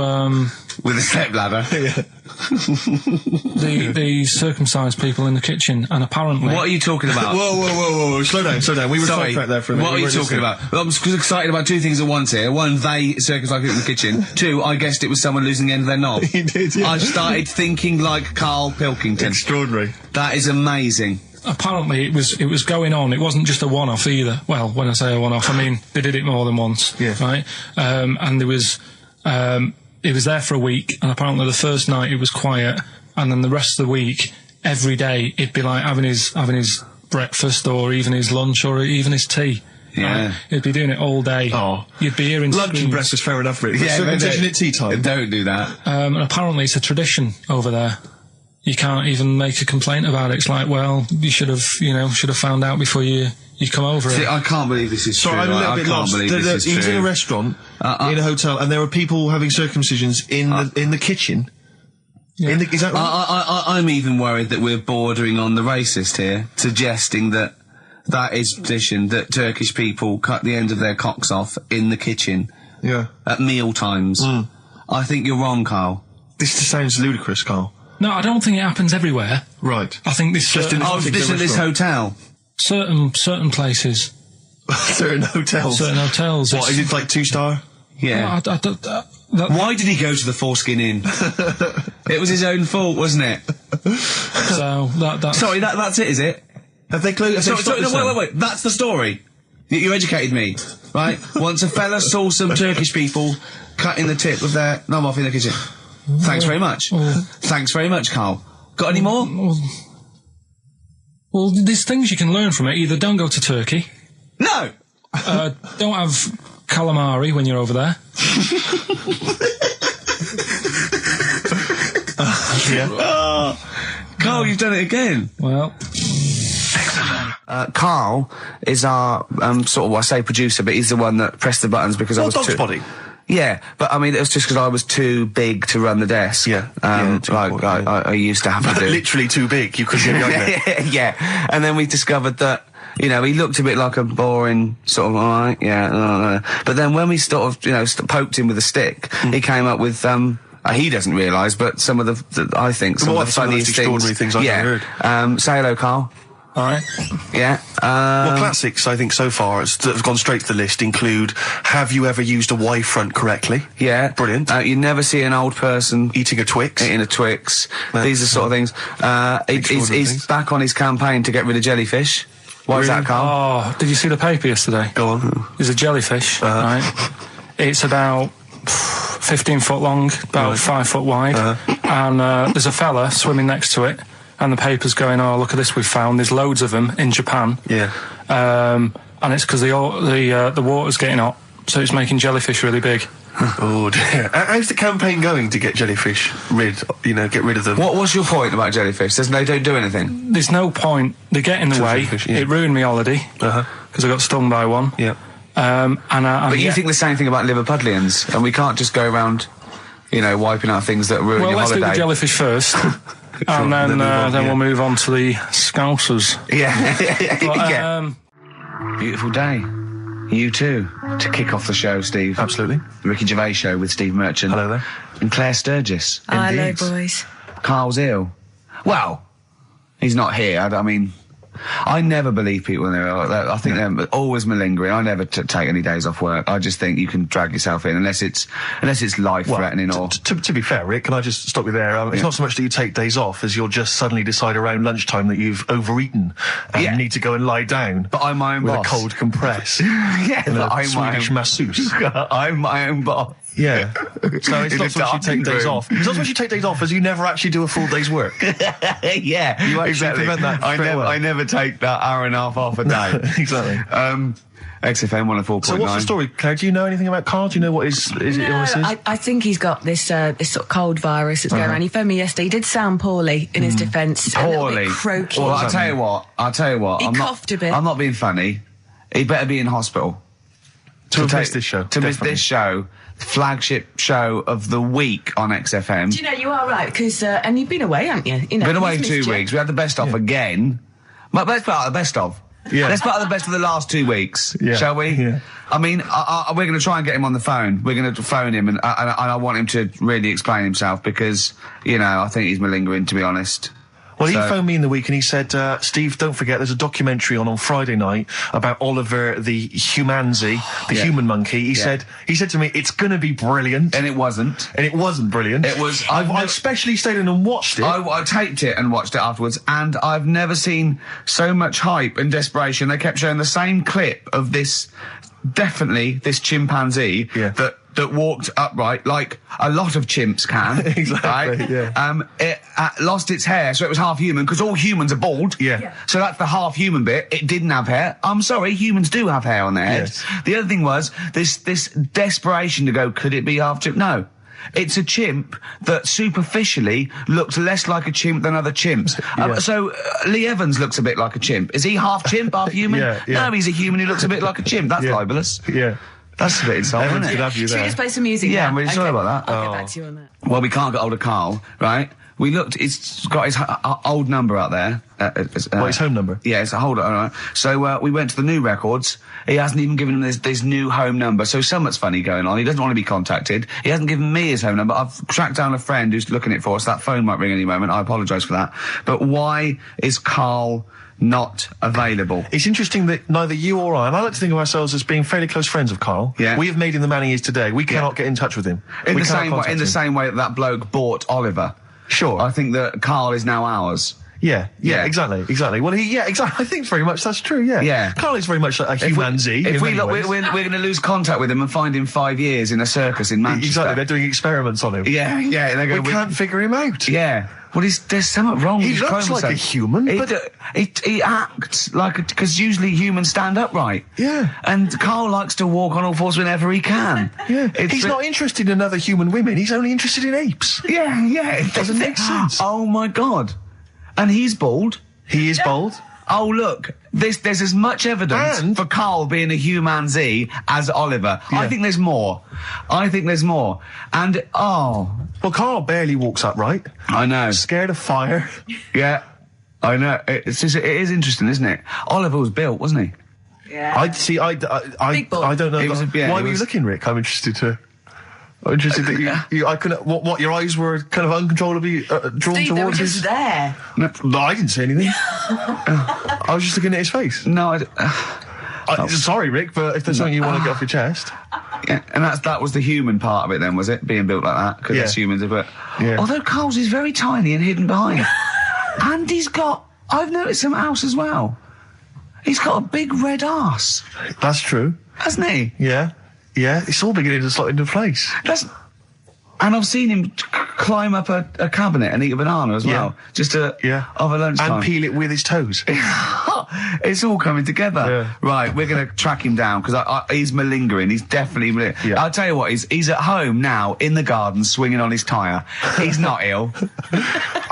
With a step ladder. Yeah. the circumcised people in the kitchen, and apparently... What are you talking about? Whoa. Slow down. We were Sorry, sidetracked there for a minute. what are you talking about? I'm excited about two things at once here. One, they circumcised people in the kitchen. Two, I guessed it was someone losing the end of their knob. He did, yeah. I started thinking like Karl Pilkington. Extraordinary. That is amazing. Apparently it was going on. It wasn't just a one-off either. Well, when I say a one-off, I mean they did it more than once. Yeah. Right? And there was... it was there for a week, and apparently the first night it was quiet, and then the rest of the week, every day, it'd be like having his breakfast, or even his lunch, or even his tea. Yeah. Right? He'd be doing it all day. Oh. You'd be hearing Lunch and screams. breakfast, fair enough, really. Yeah, Circumcision at tea time. Don't do that. And apparently it's a tradition over there. You can't even make a complaint about it. It's like, well, you should have found out before you come over See, it. I can't believe this is Sorry, true. I'm a little I bit can't lost. believe this is He was true. in a restaurant, in a hotel, and there were people having circumcisions in the kitchen. Yeah. Is that right? I'm even worried that we're bordering on the racist here, suggesting that is tradition, that Turkish people cut the end of their cocks off in the kitchen Yeah. at meal times. I think you're wrong, Carl. This just sounds ludicrous, Carl. No, I don't think it happens everywhere. Right. I think this Just in Oh, particular this at this restaurant. hotel. certain places, Certain hotels. certain hotels. What, is it like 2-star? Yeah. Why did he go to the Foreskin Inn? It was his own fault, wasn't it? So that's Sorry, that's it, is it? Have they closed? Sorry, no, wait. That's the story. You educated me, right? Once a fella saw some Turkish people cutting the tip of their knob off in the kitchen. Thanks very much. Thanks very much, Carl. Got any more? Well, there's things you can learn from it. Either don't go to Turkey, No! don't have calamari when you're over there. Carl, you've done it again. Well, Carl is our, sort of, I say producer, but he's the one that pressed the buttons because I was Dog's too... body. Yeah, but I mean, it was just because I was too big to run the desk. Yeah. Too like important, I used to have to do. Literally too big. You couldn't get behind there. Yeah, and then we discovered that, you know, he looked a bit like a boring sort of, alright, yeah, but then when we sort of, you know, poked him with a stick, he came up with, he doesn't realise, but some of the I think, some Well, of the some of the most funniest extraordinary things I've ever heard. Say hello, Carl. alright. Yeah. Well, classics, I think, so far, that have gone straight to the list include, have you ever used a Y front correctly? Yeah. Brilliant. You never see an old person Eating a Twix? eating a Twix. That's, These are sort of things. extraordinary He's things. back on his campaign to get rid of jellyfish. Why is that, Carl? Oh, did you see the paper yesterday? Go on. There's a jellyfish, right? It's about 15 foot long, about 5 foot wide, and there's a fella swimming next to it, and the paper's going, "Oh, look at this, we've found there's loads of them in Japan." Yeah. And it's because the water's getting hot, so it's making jellyfish really big. Oh dear. How's the campaign going to get jellyfish get rid of them? What was your point about jellyfish? They don't do anything. There's no point. They get in the way. Jellyfish, yeah. It ruined me holiday because I got stung by one. Yeah. But you think the same thing about Liverpudlians, and we can't just go around, wiping out things that ruin Well, your let's do holiday. the jellyfish first, and then we'll move on to the Scousers. Yeah. But, yeah. Beautiful day. You too. To kick off the show, Steve. Absolutely. The Ricky Gervais Show with Steve Merchant. Hello there. And Claire Sturgis. Hello, Indeed. boys. Carl's ill. Well, he's not here. I mean, I never believe people when they're ill. I think they're always malingering. I never take any days off work. I just think you can drag yourself in unless it's life-threatening or... To be fair, Rick, can I just stop you there? It's not so much that you take days off as you'll just suddenly decide around lunchtime that you've overeaten and need to go and lie down. But I'm my own with boss. a cold compress. Yeah, and but a I'm my Swedish own... masseuse. I'm my own boss. Yeah. So it's In not a so much you take days room. off. It's not so much you take days off as you never actually do a full day's work. Yeah, You actually exactly. prevent that straight away. I never take that hour and a half off a day. Exactly. XFM 104.9. So what's the story, Claire? Do you know anything about Karl? Do you know what his illness is? I think he's got this this sort of cold virus that's going around. He phoned me yesterday. He did sound poorly in his defence. A little Poorly. bit croaky. Well, I'll tell you what. He coughed a bit. I'm not being funny. He better be in hospital. To miss this show. To miss definitely. this show. Flagship show of the week on XFM. Do you know, you are right, because, and you've been away, haven't you? Been away he's 2 missed you. weeks. We had the best of again. But let's part of the best of. Yeah. Let's part of the best of the last 2 weeks, Yeah. shall we? Yeah. I mean, we're going to try and get him on the phone. We're going to phone him, and I want him to really explain himself because, I think he's malingering, to be honest. Well, he So- phoned me in the week and he said, Steve, don't forget, there's a documentary on Friday night about Oliver the humanzee, the human monkey. He said to me, it's going to be brilliant. And it wasn't. And it wasn't brilliant. It was- I especially stayed in and watched it. I taped it and watched it afterwards, and I've never seen so much hype and desperation. They kept showing the same clip of this chimpanzee that walked upright like a lot of chimps can. Exactly, right? yeah. It lost its hair, so it was half human, because all humans are bald. Yeah. So that's the half human bit. It didn't have hair. I'm sorry, humans do have hair on their heads. Yes. The other thing was this desperation to go, could it be half chimp? No. It's a chimp that superficially looked less like a chimp than other chimps. So Lee Evans looks a bit like a chimp. Is he half chimp, half human? Yeah. No, he's a human who looks a bit like a chimp. That's libelous. Yeah. That's a bit insulting, Evans isn't could it? have you Should we there. just play some music Yeah, now? I'm really sorry about that. I'll get back to you on that. Well, we can't get hold of Karl, right? We looked, it's got his old number out there. His home number? Yeah, it's a hold on. Right. So we went to the new records. He hasn't even given him this new home number. So something's funny going on. He doesn't want to be contacted. He hasn't given me his home number. I've tracked down a friend who's looking at it for us. That phone might ring any moment. I apologise for that. But why is Karl not available? It's interesting that neither you or I, and I like to think of ourselves as being fairly close friends of Karl. Yeah. We have made him the man he is today. We cannot get in touch with him. In We the cannot same way, contact in the him. same way that bloke bought Oliver. Sure. I think that Karl is now ours. Yeah, Yeah. exactly. Well, exactly. I think very much that's true. Yeah, Yeah. Karl is very much like a humanzee. If in we many look, ways. we're going to lose contact with him and find him 5 years in a circus in Manchester. Exactly, they're doing experiments on him. Yeah. They're We going. can't figure him out. Yeah. Well, there's something wrong with He his looks like chromosome. a human, but He acts like because usually humans stand upright. Yeah. And Karl likes to walk on all fours whenever he can. yeah, It's he's not interested in other human women. He's only interested in apes. Yeah. It doesn't make sense. Oh my God. And he's bald. He is bald. Oh look, there's as much evidence And- for Karl being a humanzee as Oliver. Yeah. I think there's more. And Well, Karl barely walks upright. I know. Scared of fire. Yeah, I know. It is interesting, isn't it? Oliver was built, wasn't he? Yeah. I see. I Big ball. don't know. It was Why it were you was- looking, Rick? I'm interested that you I couldn't. What? Your eyes were kind of uncontrollably drawn Steve, they were towards just his. there. No, I didn't say anything. I was just looking at his face. No, Sorry, Rick, but if there's something you want to get off your chest. yeah, and that was the human part of it then, was it? Being built like that, because Yeah. that's humans, but... Yeah. Although Karl's is very tiny and hidden behind. And I've noticed something else as well. He's got a big red arse, That's true. hasn't he? Yeah. Yeah, it's all beginning to slot into place. And I've seen him climb up a cabinet and eat a banana as well. Just over lunchtime. And peel it with his toes. It's all coming together. Yeah. Right, we're going to track him down because he's malingering. He's definitely malingering. Yeah. I'll tell you what, he's at home now in the garden swinging on his tyre. He's not ill.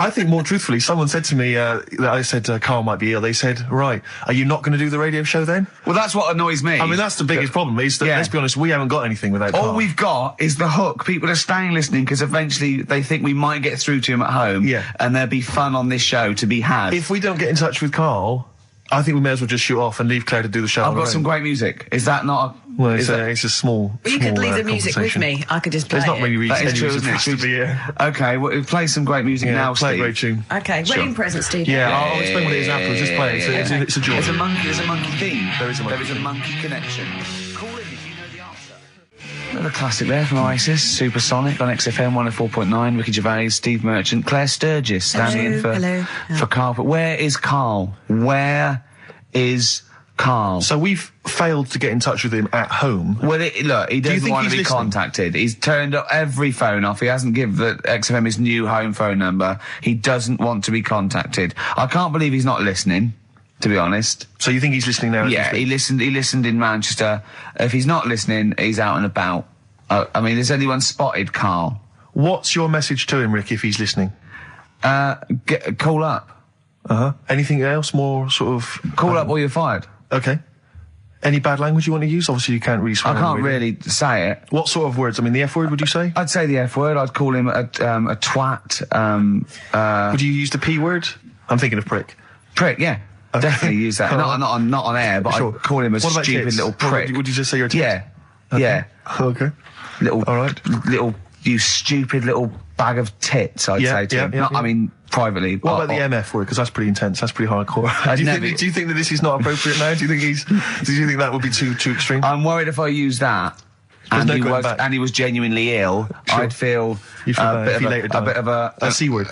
I think more truthfully, someone said to me that I said Carl might be ill. They said, right, are you not going to do the radio show then? Well, that's what annoys me. I mean, that's the biggest problem is that, let's be honest, we haven't got anything without Carl. All we've got is the hook. People are staying listening because eventually they think we might get through to him at home. Yeah. And there'll be fun on this show to be had. If we don't get in touch with Carl, I think we may as well just shoot off and leave Claire to do the show. I've got some great music. Is that not Well, it's a small. Well, you could leave the music with me. I could just play There's not many reasons. That is true, isn't it? Okay, well, play some great music now, play Steve. a great tune. Okay, wedding present, Steve. Yeah, I'll explain what it is afterwards. Just play it. It's a joy. There's a monkey theme. There is a monkey. There is a monkey connection. Call in if you know the answer. Another classic there from Oasis, Supersonic on XFM 104.9. Ricky Gervais, Steve Merchant, Claire Sturgis standing in for Carl. But where is Carl? Where is Carl? So we've failed to get in touch with him at home. Well, look, he doesn't want to be contacted. He's turned up every phone off. He hasn't given the XFM his new home phone number. He doesn't want to be contacted. I can't believe he's not listening, to be honest. So you think he's listening now? Yeah, he listened in Manchester. If he's not listening, he's out and about. I mean, has anyone spotted Carl? What's your message to him, Rick, if he's listening? Call up. Anything else more sort of... Call up or you're fired. Okay. Any bad language you want to use? Obviously, you can't really swear. I can't really say it. What sort of words? I mean, the F word, would you say? I'd say the F word. I'd call him a twat. Would you use the P word? I'm thinking of prick. Prick, yeah. Okay. Definitely use that. not on air, but I'd call him a stupid little prick. Would you just say you're a tit? Yeah. Okay. Yeah. Okay. All right. You stupid little bag of tits, I'd say to him. I mean, privately. What about the MF word? Because that's pretty intense. That's pretty hardcore. Do you think that this is not appropriate now? Do you think that would be too extreme? I'm worried if I use that and he was genuinely ill, sure. I'd feel a bit of a C word.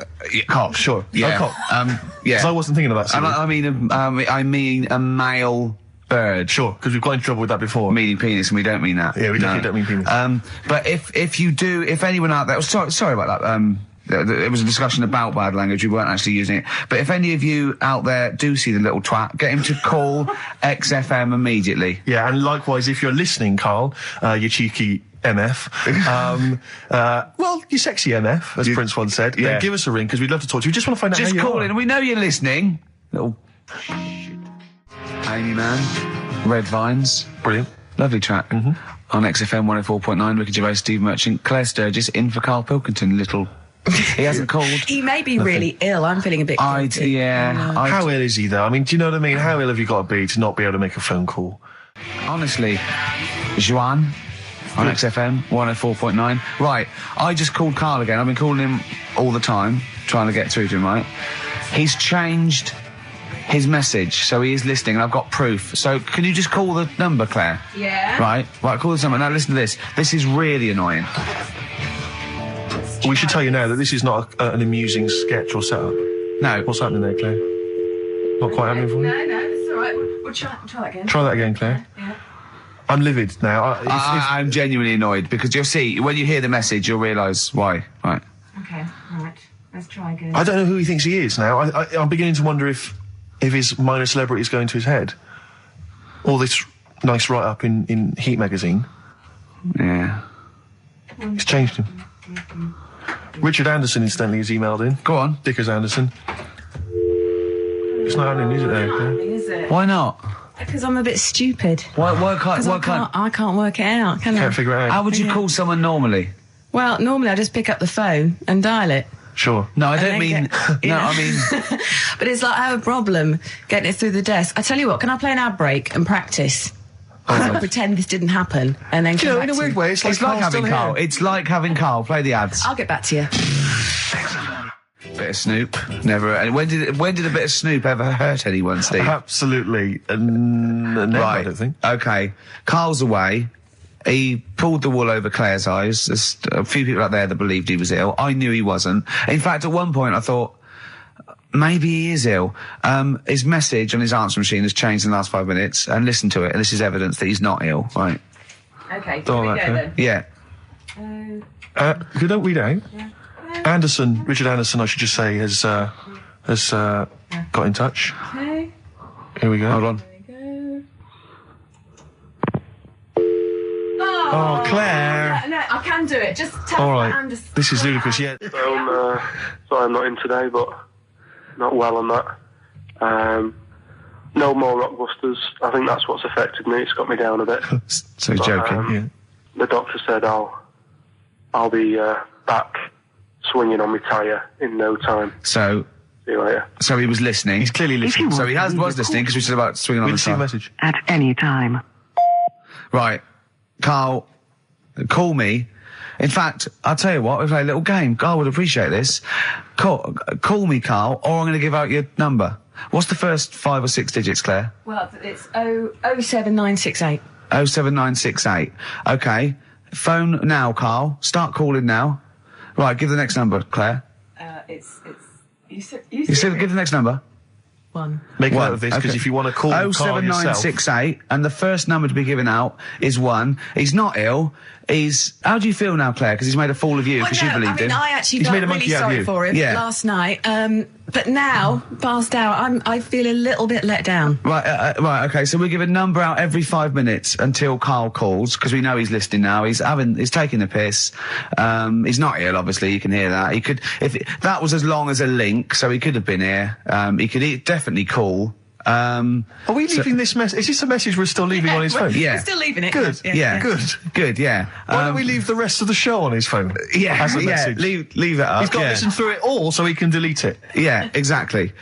Cock, sure. Yeah. Cock. Yeah. Because I wasn't thinking of that. I mean a male bird. Sure, because we've got in trouble with that before. Meaning penis, and we don't mean that. Yeah, we definitely don't mean penis. But if anyone out there, sorry about that. There was a discussion about bad language. We weren't actually using it. But if any of you out there do see the little twat, get him to call XFM immediately. Yeah, and likewise, if you're listening, Carl, you cheeky MF, well, you sexy MF, as Prince once said, then give us a ring, because we'd love to talk to you. We just want to find out how you are. Just call in, and we know you're listening. Little Amy Man, Red Vines. Brilliant. Lovely track. On XFM 104.9, Ricky Gervais, Steve Merchant, Claire Sturgis, in for Karl Pilkington, little... He hasn't called. He may be really ill. I'm feeling a bit guilty. How ill is he, though? I mean, do you know what I mean? How ill have you got to be to not be able to make a phone call? Honestly, Juan on XFM 104.9. Right, I just called Carl again. I've been calling him all the time, trying to get through to him, right? He's changed his message, so he is listening, and I've got proof. So can you just call the number, Claire? Yeah. Right, call this number. Now listen to this. This is really annoying. We should tell you now that this is not an amusing sketch or setup. No. What's happening there, Claire? Not quite happening for you? No, it's all right. We'll try that again. Try that again, Claire. Yeah. I'm livid now. I'm genuinely annoyed, because you'll see, when you hear the message, you'll realise why. Right. Okay, right. Let's try again. I don't know who he thinks he is now. I'm beginning to wonder if his minor celebrity is going to his head. All this nice write-up in Heat magazine. Yeah. It's changed him. Richard Anderson, incidentally, has emailed in. Go on. Dickers Anderson. It's not happening, is it, there? Is it? Why not? Because I'm a bit stupid. Why I can't work it out, can I? Can't figure it out. How would you call someone normally? Well, normally I just pick up the phone and dial it. Sure. No, I don't mean... I mean... But it's like I have a problem getting it through the desk. I tell you what, can I play an ad break and practice? I'll pretend this didn't happen and then come back in a weird way, it's like having Carl. It's like having Carl. Play the ads. I'll get back to you. Bit of Snoop. Never. And when did a bit of Snoop ever hurt anyone, Steve? Absolutely. Never, right. I don't think. Okay. Carl's away. He pulled the wool over Claire's eyes. There's a few people out there that believed he was ill. I knew he wasn't. In fact, at one point I thought, maybe he is ill. His message on his answer machine has changed in the last 5 minutes, and listen to it, and this is evidence that he's not ill, right? Okay, Oh, here we okay. go then. Yeah. If you don't read out, Richard Anderson, I should just say, has got in touch. Okay. Here we go. Hold on. There we go. Oh, Claire. No, I can do it. Just tell All us right. Anderson. This is ludicrous, yeah. Sorry I'm not in today, but not well on that. No more Rockbusters. I think that's what's affected me. It's got me down a bit. So he's joking. Yeah. The doctor said I'll be back swinging on my tyre in no time. So See you later. he was listening. He's clearly listening. So he was listening because we said about swinging on We'll the see a side. message. At any time. Right. Carl, call me. In fact, I'll tell you what, we'll play a little game. Carl would appreciate this. Call me, Carl, or I'm going to give out your number. What's the first 5 or 6 digits, Claire? Well, it's 07968. 07968. Okay. Phone now, Carl. Start calling now. Right, give the next number, Claire. You said Give the next number. 1. Make a One. note of this, because Okay. if you want to call Carl yourself... 07968, and the first number to be given out is 1. He's not ill. How do you feel now, Claire? Because he's made a fool of you, because you believed him. I actually He's felt made a really monkey out of sorry you. for him Yeah. last night. But now, passed out, I feel a little bit let down. Right, okay, so we give a number out every 5 minutes until Carl calls, because we know he's listening now. He's taking the piss. He's not ill, obviously, you can hear that. That was as long as a link, so he could have been here. He could definitely call. Are we leaving this message? Is this a message we're still leaving on his phone? Yeah. We're still leaving it. Good. Yeah. Good, yeah. Why don't we leave the rest of the show on his phone? As a message? Leave it up. He's got to yeah. listen through it all so he can delete it. Yeah, exactly.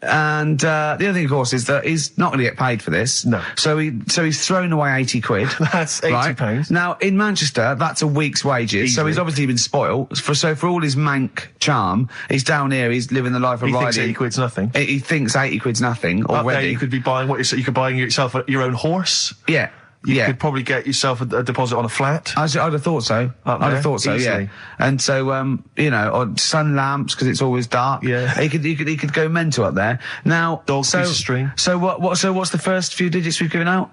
And the other thing, of course, is that he's not going to get paid for this. No. So he's thrown away 80 quid. That's 80 right? pounds. Now, in Manchester, that's a week's wages. So Easily. he's obviously been spoilt. For all his mank charm, he's down here, he's living the life of He riding. thinks 80 quid's nothing. He thinks 80 quid's nothing Up there, already. you could be buying you could buy yourself your own horse. Yeah. You yeah. could probably get yourself a deposit on a flat. I'd have thought so. Up I'd there, have thought so, easily. yeah. And so, or sun lamps because it's always dark. Yeah. He could go mental up there. Now, Dog piece of string. So what's the first few digits we've given out?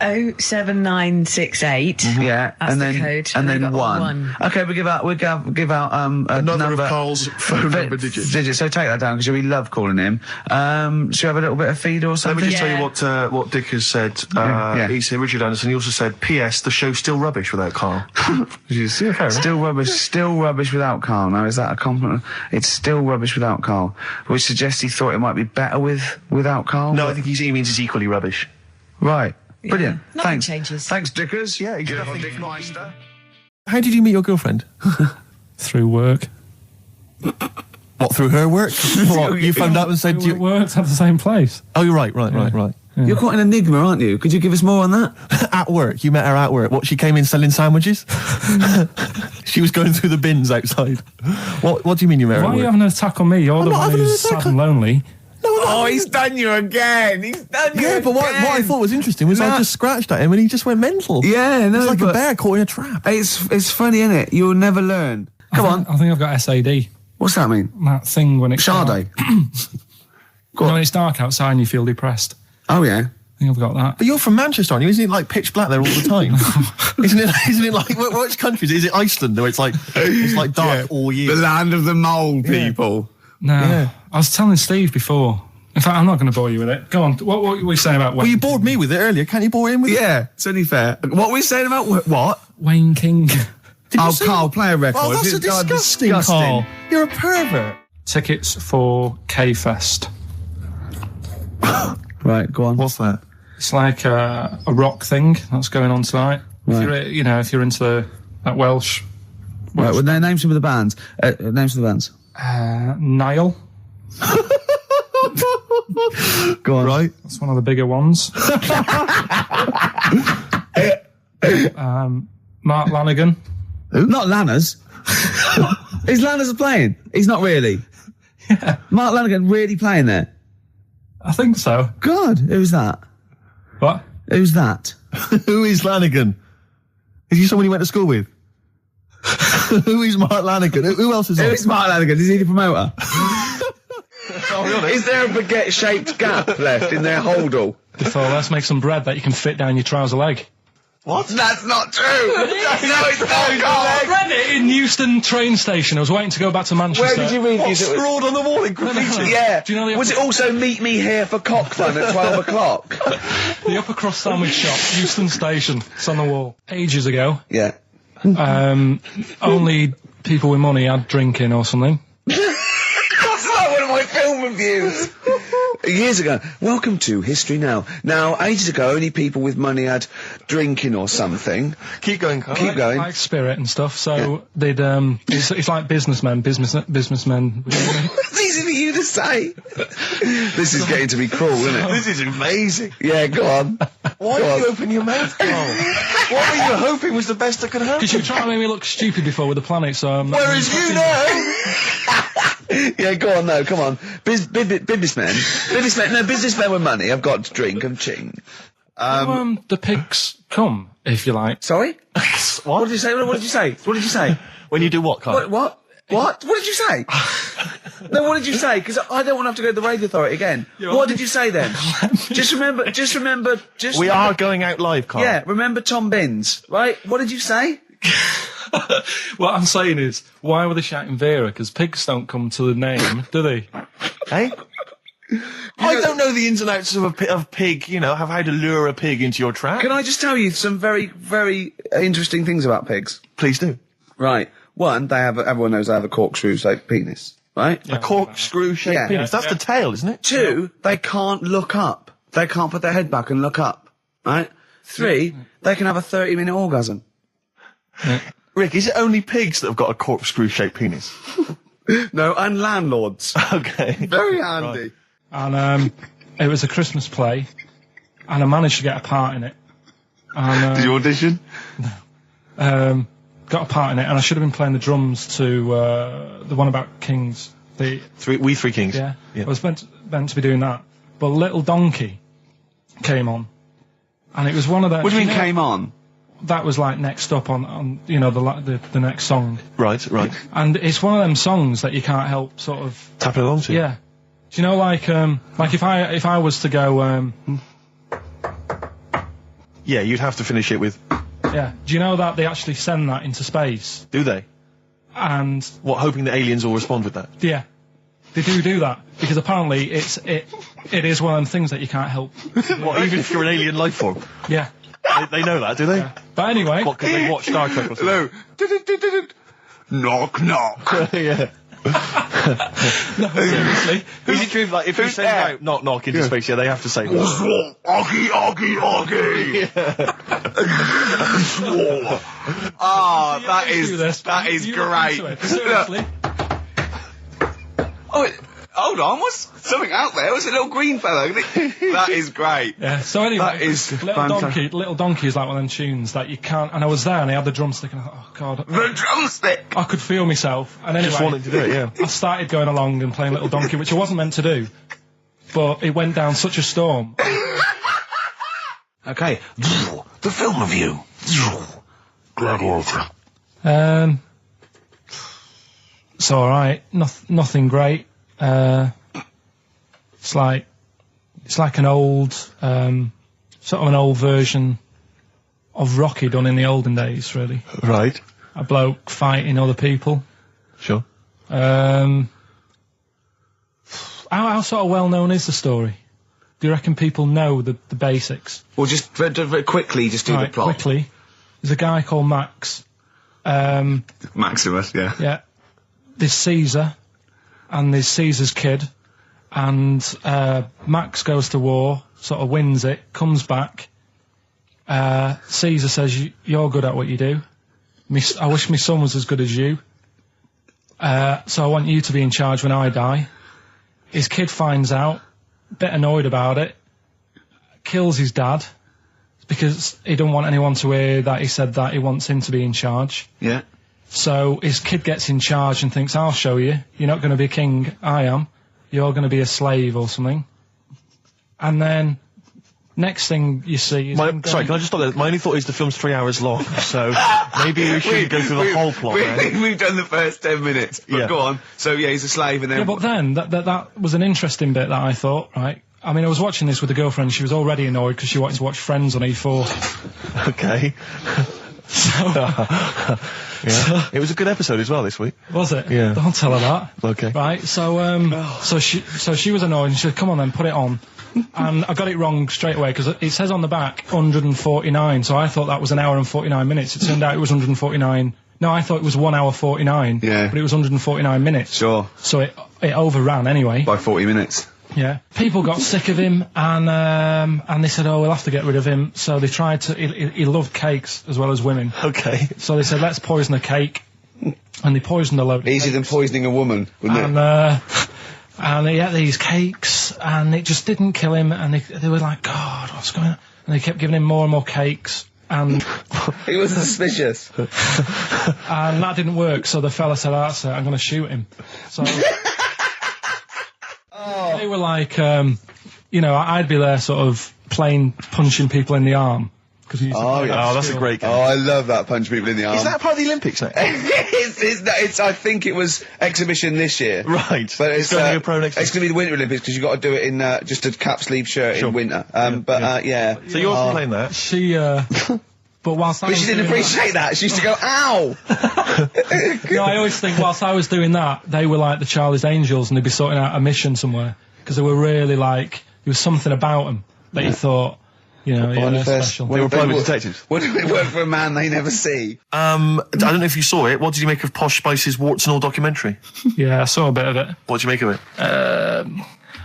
07968. Yeah, That's and the then code. and then we've got 1. Okay, we give out a Another number of Carl's phone number digits. So take that down because we love calling him. Should we have a little bit of feed or Let something? me just Yeah. tell you what Dick has said. Yeah. He said, Richard Anderson, he also said, P.S. the show's still rubbish without Carl. Yeah, fair enough. Still rubbish without Carl. Now, is that a compliment? It's still rubbish without Carl, which suggests he thought it might be better without Carl. No, I think he means it's equally rubbish. Right. Brilliant. Nothing Thanks. changes. Thanks, Dickers. Yeah, Good nothing- old Dick Meister. How did you meet your girlfriend? Through work. What, through her work? What, you phoned up and said... We worked at the same place. Oh, you're right. You're quite an enigma, aren't you? Could you give us more on that? At work. You met her at work. What, she came in selling sandwiches? She was going through the bins outside. What do you mean you met her Why at are you work? having an attack on me? You're the not one having an who's attack sad on- and lonely. Oh, he's done you again. Yeah, but what I thought was interesting was I just scratched at him and he just went mental. Yeah, no, It's like a but bear caught in a trap. It's funny, isn't it? You'll never learn. Come on. I think I've got SAD. What's that mean? That thing when it's Sade. dark. When it's dark outside and you feel depressed. Oh yeah. I think I've got that. But you're from Manchester, aren't you? Isn't it like pitch black there all the time? Isn't it like which countries? Is it Iceland where it's like dark all year? The land of the mole people. No. Yeah. I was telling Steve before. In fact, I'm not going to bore you with it. Go on. What were we saying about Wayne? Well, you bored me with it earlier. Can't you bore him with it? Yeah, it's only fair. What were we saying about what? Wayne King. Did you Oh, say- Carl, play a record. Oh, that's It's disgusting, disgusting. Carl. You're a pervert. Tickets for K-Fest. Right, go on. What's that? It's like a rock thing that's going on tonight. Right. If you're into that Welsh. Right, well, name some of the bands. Names of the bands. Niall. Go on. Right. That's one of the bigger ones. Mark Lanigan. Who? Not Lanners. Is Lanners playing? He's not really. Yeah. Mark Lanigan really playing there? I think so. God, who's that? What? Who's that? Who is Lanigan? Is he someone you went to school with? Who is Mark Lanigan? Who else is on? Who's Mark Lanigan? Is he the promoter? Is there a baguette-shaped gap left in their holdall? So let's make some bread that you can fit down your trouser leg. What? That's not true! No, it's not, I Carl! read it in Euston train station. I was waiting to go back to Manchester. Where did you read What, these? scrawled on the wall in graffiti? Yeah. Do you know the Was it also meet me here for cock fun at 12 o'clock? The upper crust sandwich shop, Euston station. It's on the wall. Ages ago. Yeah. Only people with money had drinking or something. That's like one of my film reviews. Years ago. Welcome to History Now. Now, ages ago, only people with money had drinking or something. Keep going, Carl. Keep going. Like spirit and stuff. So they'd it's like businessmen. It's easy for you to say. This is getting to be cruel, isn't it? This is amazing. Yeah, go on. Why did you open your mouth, Carl? What were you hoping was the best that could happen? Because you were trying to make me look stupid before with the planet, so I'm not Whereas you know... Yeah, go on, no, come on. Businessmen. Businessmen with money. I've got to drink and ching. the pigs come, if you like. Sorry? What did you say? What did you say? What did you say? When you do what, Carl? What? What did you say? No, what did you say? Because I don't want to have to go to the radio authority again. What did you say then? Just remember. We are going out live, Carl. Yeah, remember Tom Binns, right? What did you say? What I'm saying is, why were they shouting Vera? Because pigs don't come to the name, do they? Hey? I don't know the ins and outs of pig, you know, how to lure a pig into your trap. Can I just tell you some very, very interesting things about pigs? Please do. Right. One, everyone knows they have a corkscrew-shaped penis, right? A corkscrew-shaped Yeah. penis. That's the tail, isn't it? Two, they can't look up. They can't put their head back and look up, right? Three, they can have a 30-minute orgasm. Rick, is it only pigs that have got a corkscrew-shaped penis? No, and landlords. Okay. Very handy. And it was a Christmas play, and I managed to get a part in it. And, Did you audition? got a part in it, and I should have been playing the drums to the one about kings. We Three Kings. I was meant to be doing that, but Little Donkey came on, and it was one of the. What do you mean came on? That was like next up on you know the next song. Right. And it's one of them songs that you can't help sort of Tapping along to. Yeah. Do you know like if I was to go Yeah, you'd have to finish it with. yeah. Do you know that they actually send that into space? Do they? And What, hoping that aliens will respond with that? yeah. They do that because apparently it is one of them things that you can't help. What, even if you're an alien life form? Yeah. They know that, do they? But anyway, What, because they watch Star Trek or something? Hello. Knock, knock. Yeah. no, seriously. Is it true, like, if you send out knock knock into space, yeah, they have to say Oggy, oggy, oggy. Ah, that Do this. is You look great. into it. Seriously. Oh, hold on, what's something out there? Was it a little green fellow? That is great. Yeah. So anyway, That is Little Donkey is like one of them tunes that you can't. And I was there, and I had the drumstick, and I thought, oh god, The drumstick. I could feel myself. And anyway, Just wanted to do it, yeah. I started going along and playing Little Donkey, which I wasn't meant to do, but it went down such a storm. Okay, the film review. Gladiator. It's all right. Nothing great. It's like an old, sort of an old version of Rocky done in the olden days, really. Right. A bloke fighting other people. Sure. How sort of well known is the story? Do you reckon people know the basics? Well, just very quickly, just do the Right, plot. quickly. There's a guy called Max. Maximus, yeah. Yeah. There's Caesar, and there's Caesar's kid, and Max goes to war, sort of wins it, comes back. Caesar says, "You're good at what you do. I wish my son was as good as you. So I want you to be in charge when I die." His kid finds out, a bit annoyed about it, kills his dad, because he don't want anyone to hear that he said that he wants him to be in charge. Yeah. So his kid gets in charge and thinks, I'll show you. You're not going to be king, I am. You're going to be a slave or something. And then, next thing you see is... Sorry, can I just stop there? My only thought is the film's 3 hours long, so maybe we shouldn't go through the whole plot, right? We've done the first 10 minutes, but Yeah. go on. So, yeah, he's a slave and then... Yeah, but then, that was an interesting bit that I thought, right? I mean, I was watching this with a girlfriend. She was already annoyed because she wanted to watch Friends on E4. Okay. Yeah. It was a good episode as well this week. Was it? Yeah. Don't tell her that. Okay. Right. So she was annoyed and she said, "Come on then, put it on." And I got it wrong straight away because it says on the back 149. So I thought that was an hour and 49 minutes. It turned out it was 149. No, I thought it was 1 hour 49. Yeah. But it was 149 minutes. Sure. So it overran anyway. By 40 minutes. Yeah. People got sick of him and they said, "Oh, we'll have to get rid of him." So they tried to. He loved cakes as well as women. Okay. So they said, "Let's poison a cake," and they poisoned a load. Easier than poisoning a woman, wouldn't it? And he ate these cakes, and it just didn't kill him. And they were like, "God, what's going on?" And they kept giving him more and more cakes, and He was suspicious. and that didn't work. So the fella said, "That's it, I'm going to shoot him." So they were like, I'd be there, sort of punching people in the arm. Oh, that's a great game. Oh, I love that, punch people in the arm. Is that part of the Olympics now? it's I think it was exhibition this year. Right. But it's going to be a pro next year. It's going to be the Winter Olympics because you've got to do it in just a cap sleeve shirt in winter. Yeah. So you're playing that? She, but whilst I was She didn't doing appreciate that. She used to go, ow! No, I always think whilst I was doing that, they were like the Charlie's Angels and they'd be sorting out a mission somewhere. Because they were really like, there was something about them that you thought, they're special. They were private detectives. What did it work for a man they never see? I don't know if you saw it. What did you make of Posh Spice's Warts and All documentary? Yeah, I saw a bit of it. What did you make of it?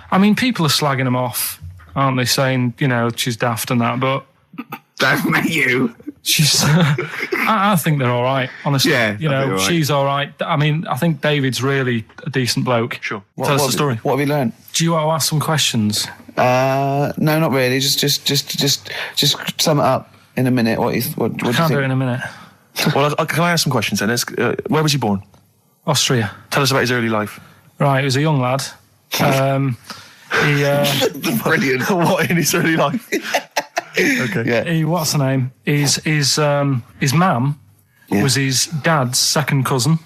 I mean, people are slagging them off, aren't they? Saying, she's daft and that, but... Don't you? She's... I think they're all right, honestly. Yeah, all right. She's all right. I mean, I think David's really a decent bloke. Sure. Tell us the story. What have you learned? Do you want to ask some questions? No, not really. Just sum it up in a minute. What do you Can't think? do it in a minute. Well, can I ask some questions then? Where was he born? Austria. Tell us about his early life. Right, he was a young lad. Brilliant. What in his early life? Okay. Yeah. What's the name? His mum was his dad's second cousin,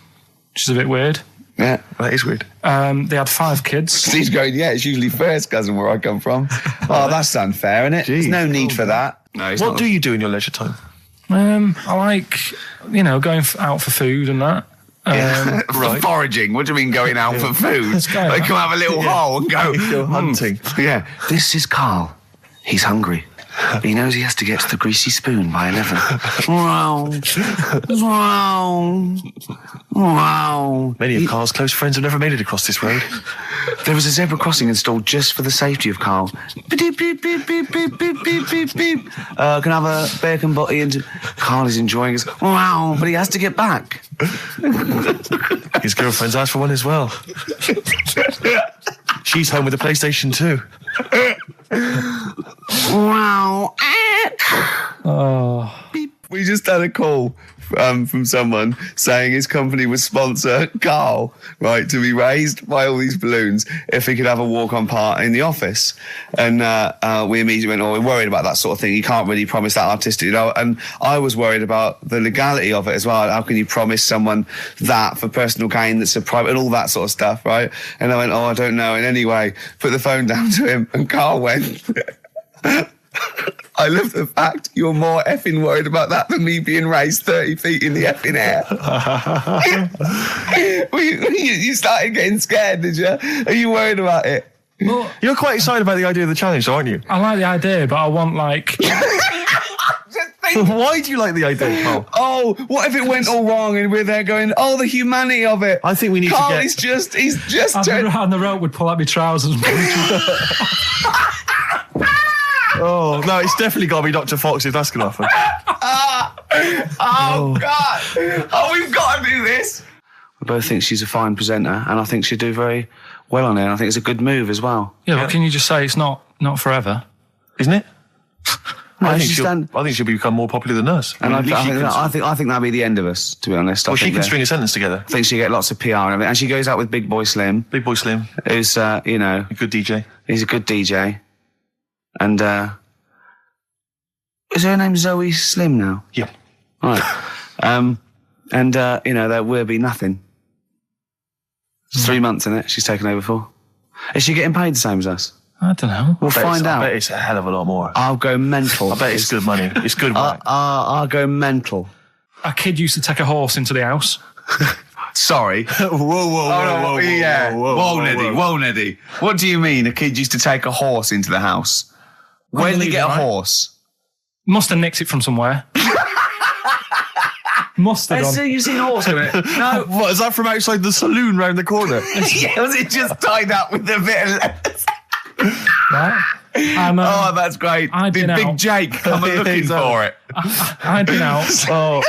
which is a bit weird. Yeah. That is weird. They had 5 kids. Steve's going, yeah, it's usually first cousin where I come from. Oh, that's unfair, isn't it? There's no need for that. No, What do you do in your leisure time? I like, going out for food and that. For foraging? What do you mean going out for food? Let's go. They come have a little hole and go Go hunting. Yeah. This is Karl. He's hungry. He knows he has to get to the greasy spoon by 11. Wow. Many of Karl's close friends have never made it across this road. There was a zebra crossing installed just for the safety of Karl. Beep, beep, beep, beep, beep, beep, beep, beep, beep. Can I have a bacon butty? And Karl is enjoying his... Wow, but he has to get back. His girlfriend's asked for one as well. She's home with a PlayStation 2. Wow. We just had a call from someone saying his company would sponsor Karl, right, to be raised by all these balloons if he could have a walk-on part in the office. And we immediately went, we're worried about that sort of thing. You can't really promise that artistic, And I was worried about the legality of it as well. How can you promise someone that for personal gain that's a private and all that sort of stuff, right? And I went, I don't know. And anyway, put the phone down to him and Karl went... I love the fact you're more effing worried about that than me being raised 30 feet in the effing air. You started getting scared, did you? Are you worried about it? Well, You're quite excited about the idea of the challenge, aren't you? I like the idea, but I want, like... Why do you like the idea, Karl? Oh, what if it went all wrong and we're there going, the humanity of it. I think we need Karl to get... he's just And the rope would pull out my trousers and Oh, no, it's definitely got to be Dr. Fox if that's going to happen. God. We've got to do this. I both think she's a fine presenter, and I think she'd do very well on it. And I think it's a good move as well. Yeah, but can you just say it's not forever? Isn't it? No, I think she'll become more popular than us. And I think that'll be the end of us, to be honest. Well, she can string a sentence together. I think she'll get lots of PR and everything. And she goes out with Big Boy Slim. Big Boy Slim. Who's, A good DJ. He's a good DJ. And, is her name Zoe Slim now? Yeah. Right. There will be nothing. It's 3 months in it she's taken over for. Is she getting paid the same as us? I don't know. We'll find I out. bet it's a hell of a lot more. I'll go mental. I bet it's good money. It's good money. I'll go mental. A kid used to take a horse into the house. Sorry. whoa, Yeah. whoa, Neddy. What do you mean a kid used to take a horse into the house? Where did he get a horse? Must have nicked it from somewhere. Must have done. You've seen a horse in it? No. What, is that from outside the saloon round the corner? Yeah, was it just tied up with a bit of lettuce? Right? And, Oh, that's great. I'd Big been out. Jake coming looking Exactly. for it. I'd been out. Oh.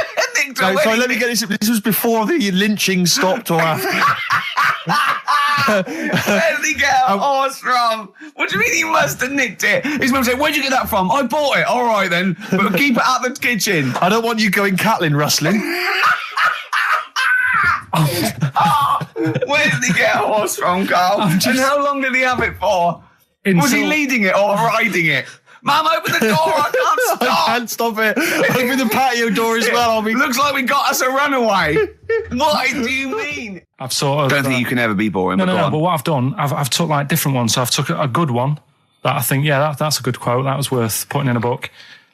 So let me get this. This was before the lynching stopped or after? Where did he get a horse from? What do you mean he must have nicked it? His mum said, where'd you get that from? I bought it. All right then, but keep it out the kitchen. I don't want you going cattling rustling. Where did he get a horse from, Carl? And how long did he have it for? Was he leading it or riding it? Mum, open the door, I can't stop. I can't stop it. Open the patio door as well. I'll be... Looks like we got us a runaway. What do you mean? I've sort of. Don't think you can ever be boring. No, but no, go no. on. But what I've done, I've took like different ones. So I've took a good one that I think, yeah, that's a good quote. That was worth putting in a book.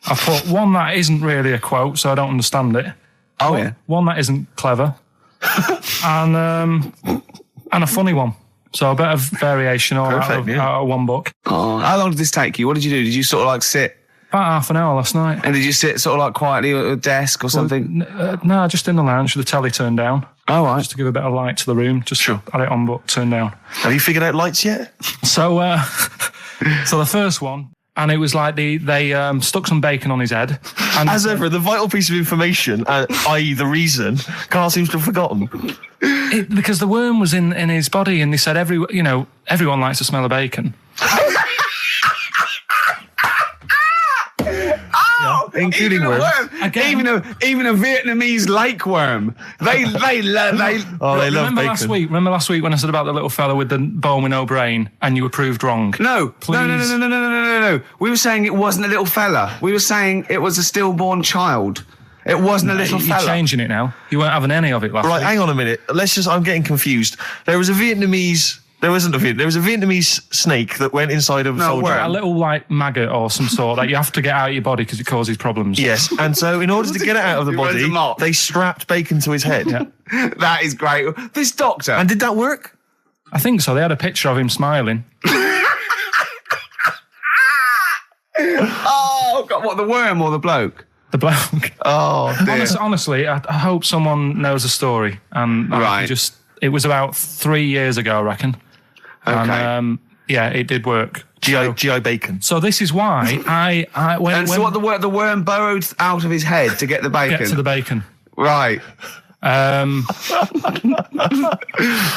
I've put one that isn't really a quote, so I don't understand it. Oh yeah. One that isn't clever, and a funny one. So a bit of variation all out of one book. Oh, how long did this take you? What did you do? Did you sort of like sit? About half an hour last night. And did you sit sort of like quietly at a desk or something? No, just in the lounge with the telly turned down. Oh, right. Just to give a bit of light to the room. Just had it on, but turned down. Have you figured out lights yet? So, so the first one, and it was like they stuck some bacon on his head. And As ever, the vital piece of information, i.e. the reason, Carl seems to have forgotten. because the worm was in his body, and they said everyone likes the smell of bacon. Including worms. Again. Even a Vietnamese lake worm. They love Remember bacon. last week when I said about the little fella with the bone with no brain, and you were proved wrong? No. Please. No. We were saying it wasn't a little fella. We were saying it was a stillborn child. It wasn't a little You're fella. changing it now. You weren't having any of it last Right, week. hang on a minute. I'm getting confused. There was a Vietnamese snake that went inside of a soldier. worm. A little like maggot or some sort that you have to get out of your body because it causes problems. Yes, and so in order to get it out of the He runs body, amok. they strapped bacon to his head. Yeah. That is great. This doctor. And did that work? I think so. They had a picture of him smiling. Oh, God, what, the worm or the bloke? The bloke. Oh, dear. Honestly, I hope someone knows the story. And Right. it was about 3 years ago, I reckon. Okay. And yeah, it did work. GI bacon. So this is why when So what, the worm burrowed out of his head to get the bacon? get to the bacon. Right.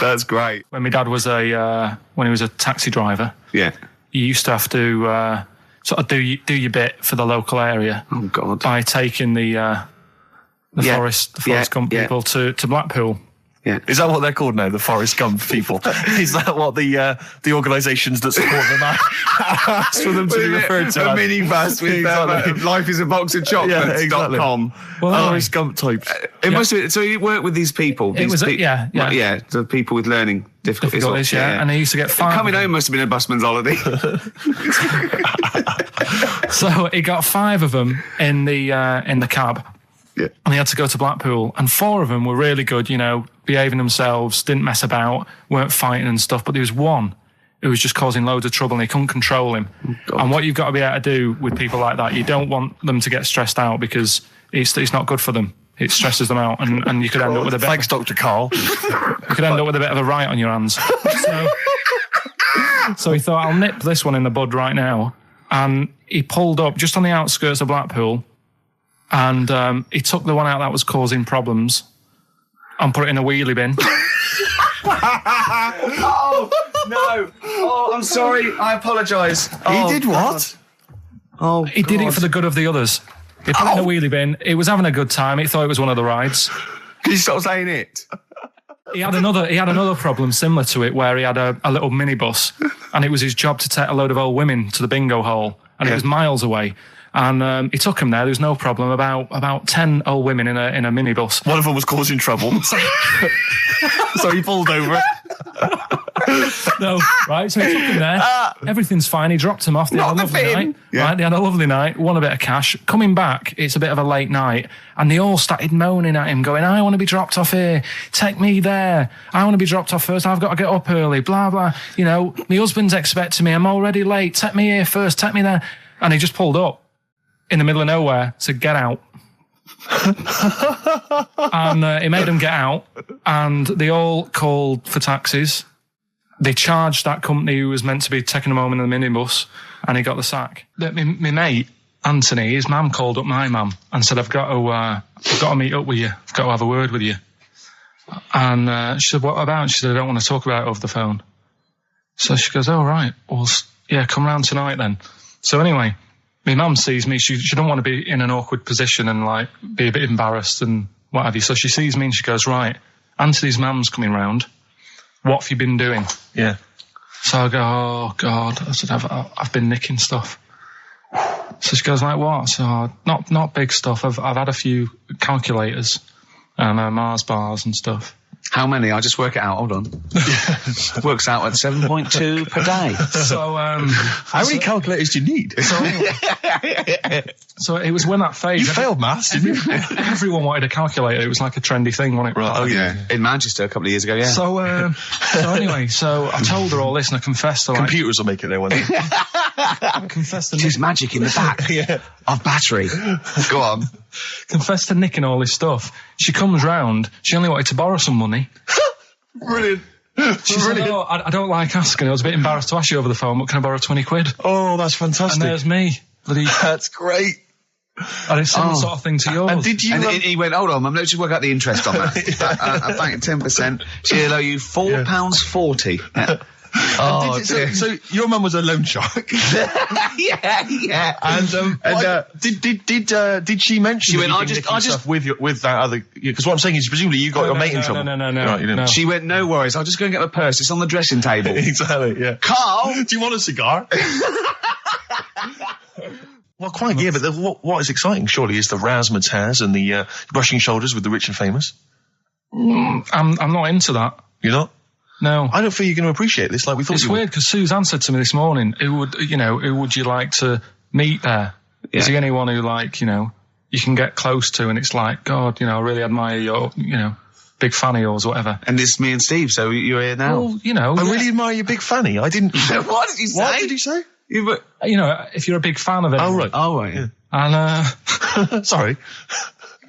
That's great. When my dad was when he was a taxi driver, Yeah. you used to have to sort of do your bit for the local area Oh, God. by taking the Forest Gump people to Blackpool. Yeah. Is that what they're called now? The Forrest Gump people? Is that what the organisations that support them asked for them to be referred to? A minibus with Exactly. life is a box of chocolates.com. Well, Forrest Gump types. It must have been, so you worked with these people. It was, the people with learning difficulties. and he used to get five. Coming home must have been a busman's holiday. So he got 5 of them in the cab. Yeah. And he had to go to Blackpool, and 4 of them were really good, behaving themselves, didn't mess about, weren't fighting and stuff. But there was one who was just causing loads of trouble, and he couldn't control him. Oh, and what you've got to be able to do with people like that, you don't want them to get stressed out because it's not good for them. It stresses them out, and you could end up with a bit. Thanks, Dr. Carl. You could end up with a bit of a riot on your hands. So he thought, I'll nip this one in the bud right now, and he pulled up just on the outskirts of Blackpool. And he took the one out that was causing problems and put it in a wheelie bin. Oh, no. Oh, I'm sorry. I apologise. He did what? Oh, He did it for the good of the others. He put it in a wheelie bin. He was having a good time. He thought it was one of the rides. Can you stop saying it? He had another problem similar to it where he had a little minibus, and it was his job to take a load of old women to the bingo hall, and it was miles away. And he took him there. There was no problem. About 10 old women in a minibus. One of them was causing trouble. So he pulled over it. No, right, so he took him there. Everything's fine. He dropped him off. They had a lovely night. Yeah. Right, they had a lovely night, won a bit of cash. Coming back, it's a bit of a late night, and they all started moaning at him, going, I want to be dropped off here. Take me there. I want to be dropped off first. I've got to get up early, blah, blah. You know, my husband's expecting me. I'm already late. Take me here first. Take me there. And he just pulled up in the middle of nowhere, said, get out. And he made them get out, and they all called for taxis. They charged that company who was meant to be taking him home in the minibus, and he got the sack. My mate, Anthony, his mum called up my mum and said, I've got to meet up with you. I've got to have a word with you. And she said, what about? She said, I don't want to talk about it over the phone. So she goes, oh, right. Well, yeah, come round tonight then. So anyway, my mum sees me. She don't want to be in an awkward position and, like, be a bit embarrassed and what have you. So she sees me and she goes, right, Anthony's mum's coming round. What have you been doing? Yeah. So I go, oh, God. I said, I've been nicking stuff. So she goes, like, what? So, not big stuff. I've had a few calculators and Mars bars and stuff. How many? I'll just work it out. Hold on. Works out at 7.2 per day. So, how many calculators do you need? So it was when that phase. You failed maths, didn't you? Everyone wanted a calculator. It was like a trendy thing, wasn't it? Right. Oh, yeah. In Manchester a couple of years ago, yeah. So anyway, so I told her all this and I confessed to, like, computers will make it there one day. I confessed to There's magic in the back of battery. Go on. Confessed to nicking all this stuff. She comes round. She only wanted to borrow some money. Brilliant. She said, oh, I don't like asking. I was a bit embarrassed to ask you over the phone, but can I borrow 20 quid? Oh, that's fantastic. And there's me. That's great. And it's similar sort of thing to yours. And did you? And he went, hold on, Mum, let's just work out the interest on that. I bank 10%. She'll owe you £4.40. Yeah. Oh, so your mum was a loan shark. yeah. And did she mention? She went, I just with that other, because what I'm saying is presumably you got your mate in trouble. No. Right, you didn't. She went, no worries, I'll just go and get my purse. It's on the dressing table. Exactly. Yeah. Carl, do you want a cigar? Well, quite, yeah, but what is exciting, surely, is the razzmatazz and the brushing shoulders with the rich and famous. I'm not into that. You're not? No. I don't feel you're going to appreciate this like we thought it's you would. It's weird, because Suzanne said to me this morning, who would you like to meet there? Yeah. Is there anyone who, like, you can get close to and it's like, God, I really admire your, big fan of yours or whatever. And it's me and Steve, so you're here now. Well, I really admire your big fanny. I didn't... What did you say? What did you say? If you're a big fan of it. Oh, right. Oh, right, yeah. And, sorry.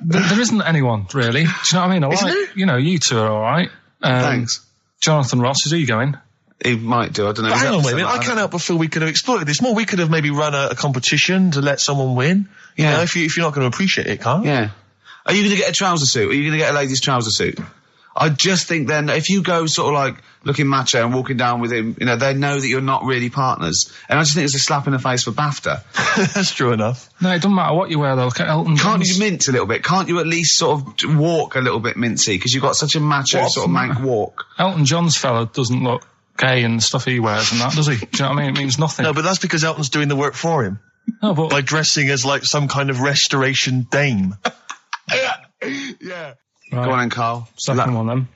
There isn't anyone, really. Do you know what I mean? You two are all right. Thanks. Jonathan Ross, is he going? He might do, I don't know. But hang on, wait a minute. I can't help but feel we could have exploited this more. We could have maybe run a competition to let someone win. Yeah. If you're not going to appreciate it, Carl. Yeah. Are you going to get a trouser suit? Are you going to get a ladies' trouser suit? I just think then, if you go sort of like looking macho and walking down with him, they know that you're not really partners. And I just think it's a slap in the face for BAFTA. That's true enough. No, it doesn't matter what you wear, though. Look at Elton John. Can't you mince a little bit? Can't you at least sort of walk a little bit mincy? Because you've got such a macho sort of mank walk. Elton John's fella doesn't look gay and the stuff he wears and that, does he? Do you know what I mean? It means nothing. No, but that's because Elton's doing the work for him. No, but... by dressing as like some kind of restoration dame. Yeah. Right. Go on then, Carl. Second one then.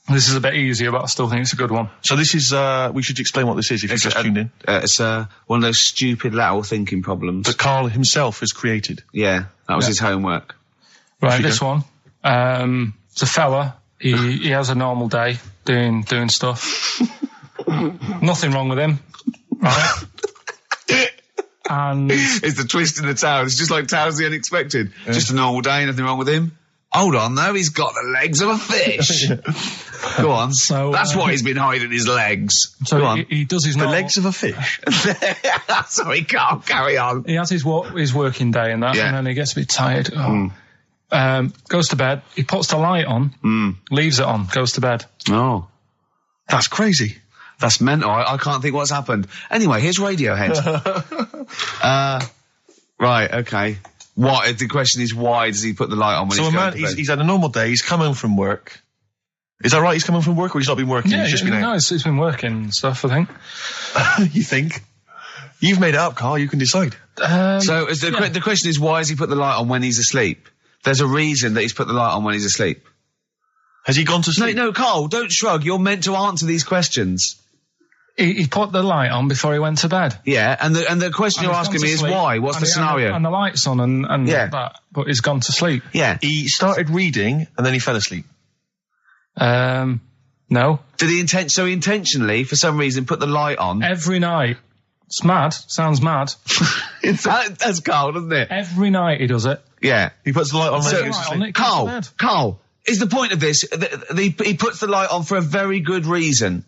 This is a bit easier, but I still think it's a good one. So this is, we should explain what this is if you just tuned in. It's one of those stupid lateral thinking problems. That Carl himself has created. Yeah, that was his homework. Right, this one. It's a fella. He has a normal day doing stuff. Nothing wrong with him. Right? And it's the twist in the tale. It's just like Tales of the Unexpected. Yeah. Just a normal day, nothing wrong with him. Hold on, though, he's got the legs of a fish. Go on. So that's why he's been hiding his legs. So Go on. He does his normal... The legs of a fish. Sorry, can't carry on. He has his working day and that, and then he gets a bit tired. Goes to bed. He puts the light on, leaves it on, goes to bed. Oh. That's crazy. That's mental. I can't think what's happened. Anyway, here's Radiohead. Right, okay. What? The question is, why does he put the light on when he's going to bed? He's had a normal day. He's come home from work. Is that right? He's come home from work, or he's not been working? Yeah, he's just been out? No, he's been working and stuff, I think. You think? You've made it up, Carl. You can decide. So the question is, why has he put the light on when he's asleep? There's a reason that he's put the light on when he's asleep. Has he gone to sleep? No, Carl, don't shrug. You're meant to answer these questions. He put the light on before he went to bed. Yeah, and the question And you're he's asking gone me to is sleep, why? What's the scenario? And the light's on and Yeah. that, but he's gone to sleep. Yeah. He started reading and then he fell asleep. No. Did he intentionally, for some reason, put the light on? Every night. It's mad. Sounds mad. That's Carl, doesn't it? Every night he does it. Yeah. He puts the light on when he goes to Light sleep. on, it goes to bed. Carl, is the point of this, he puts the light on for a very good reason.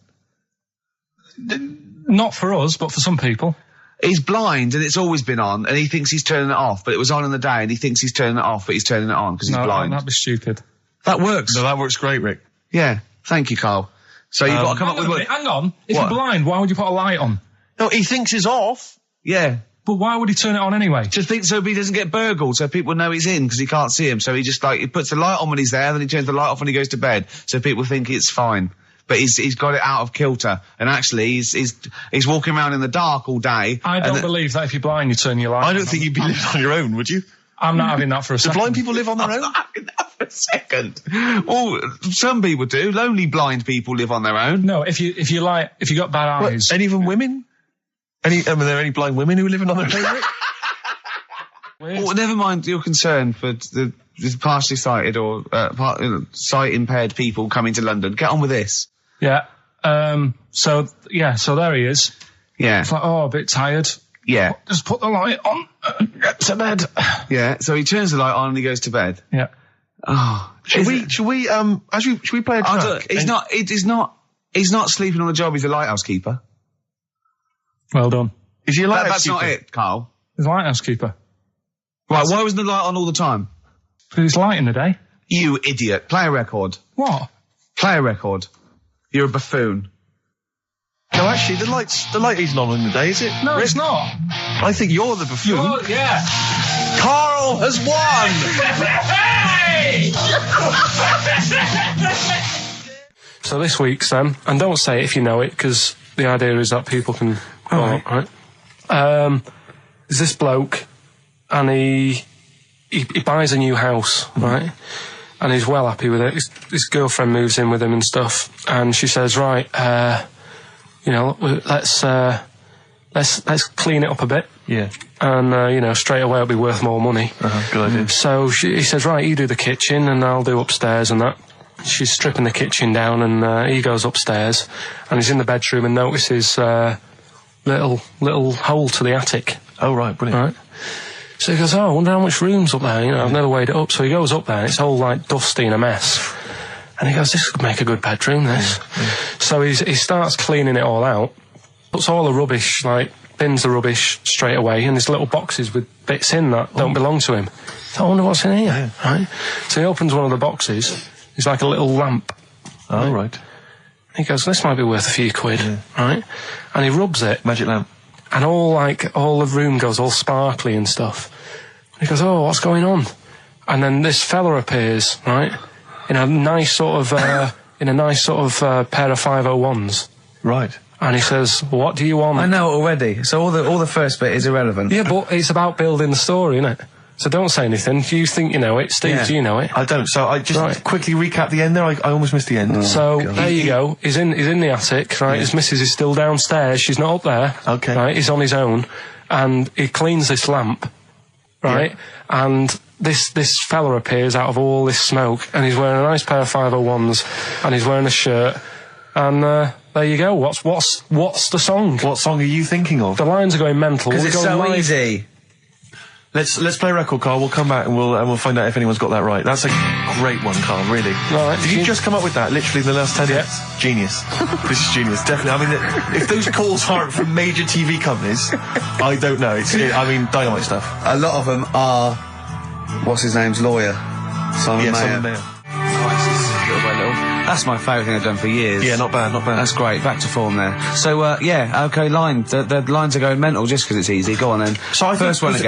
Not for us, but for some people. He's blind and it's always been on and he thinks he's turning it off, but it was on in the day and he thinks he's turning it off, but he's turning it on because he's blind. That'd be stupid. That works. No, that works great, Rick. Yeah. Thank you, Carl. So you've got to come up with what... Hang on. If What? you're blind, why would you put a light on? No, he thinks it's off. Yeah. But why would he turn it on anyway? Just think so he doesn't get burgled, so people know he's in because he can't see him. So he just he puts the light on when he's there, then he turns the light off when he goes to bed, so people think it's fine. But he's got it out of kilter, and actually he's walking around in the dark all day. I don't believe that if you're blind, you turn your light on. I don't think you'd be living on your own, would you? I'm not having that for a Do second. blind people live on their own? For a second. Well, some people do. Lonely blind people live on their own. No, if you got bad eyes. Any even women? Are there any blind women who are living on their own? Well, never mind your concern for the partially sighted or sight impaired people coming to London. Get on with this. Yeah. So there he is. Yeah. It's like, a bit tired. Yeah. Just put the light on. Get to bed. Yeah. So he turns the light on and he goes to bed. Yeah. Oh. Should we play a track? He's not sleeping on the job. He's a lighthouse keeper. Well done. Is he a lighthouse That's not keeper? it, Carl. He's a lighthouse keeper. Right. Why wasn't the light on all the time? Because it's light in the day. You idiot. Play a record. What? Play a record. You're a buffoon. No, actually, the light isn't on in the day, is it? No, Rick? it's not. I think you're the buffoon. Yeah. Carl has won! So this week's and don't say it if you know it, because the idea is that people can. Right. There's this bloke, and he buys a new house, right? And he's well happy with it. His girlfriend moves in with him and stuff, and she says, "Right, let's clean it up a bit." Yeah. And straight away it'll be worth more money. Good idea. So he says, "Right, you do the kitchen, and I'll do upstairs and that." She's stripping the kitchen down, and he goes upstairs, and he's in the bedroom and notices little hole to the attic. Oh, right, brilliant. Right. So he goes, I wonder how much room's up there. I've never weighed it up. So he goes up there, and it's all like dusty and a mess. And he goes, this could make a good bedroom, this. Yeah. So he starts cleaning it all out, puts all the rubbish, bins the rubbish straight away, and there's little boxes with bits in that don't belong to him. So I wonder what's in here, right? So he opens one of the boxes. It's like a little lamp. Oh, right. He goes, this might be worth a few quid, right? And he rubs it. Magic lamp. And all the room goes all sparkly and stuff. And he goes, oh, what's going on? And then this fella appears, right? In a nice sort of pair of 501s. Right. And he says, what do you want? I know already. So all the first bit is irrelevant. Yeah, but it's about building the story, isn't it? So don't say anything. You think you know it. Steve, do you know it? I don't. So I just quickly recap the end there. I almost missed the end. So there you go. He's in the attic, right? His missus is still downstairs. She's not up there. Okay. Right? He's on his own. And he cleans this lamp, right? Yeah. And this fella appears out of all this smoke, and he's wearing a nice pair of 501s, and he's wearing a shirt. And there you go. What's the song? What song are you thinking of? The lines are going mental. Because it's so easy. Let's play a record, Carl. We'll come back and we'll find out if anyone's got that right. That's a great one, Carl, really. Right, Did you just come up with that literally in the last 10 minutes? Genius. This is genius, definitely. I mean, if those calls aren't from major TV companies, I don't know. Dynamite stuff. A lot of them are, what's his name's lawyer? Simon Mayer. Simon Mayer. That's my favourite thing I've done for years. Yeah, not bad. That's great. Back to form there. So, okay, line. The lines are going mental just because it's easy. Go on then. So first one to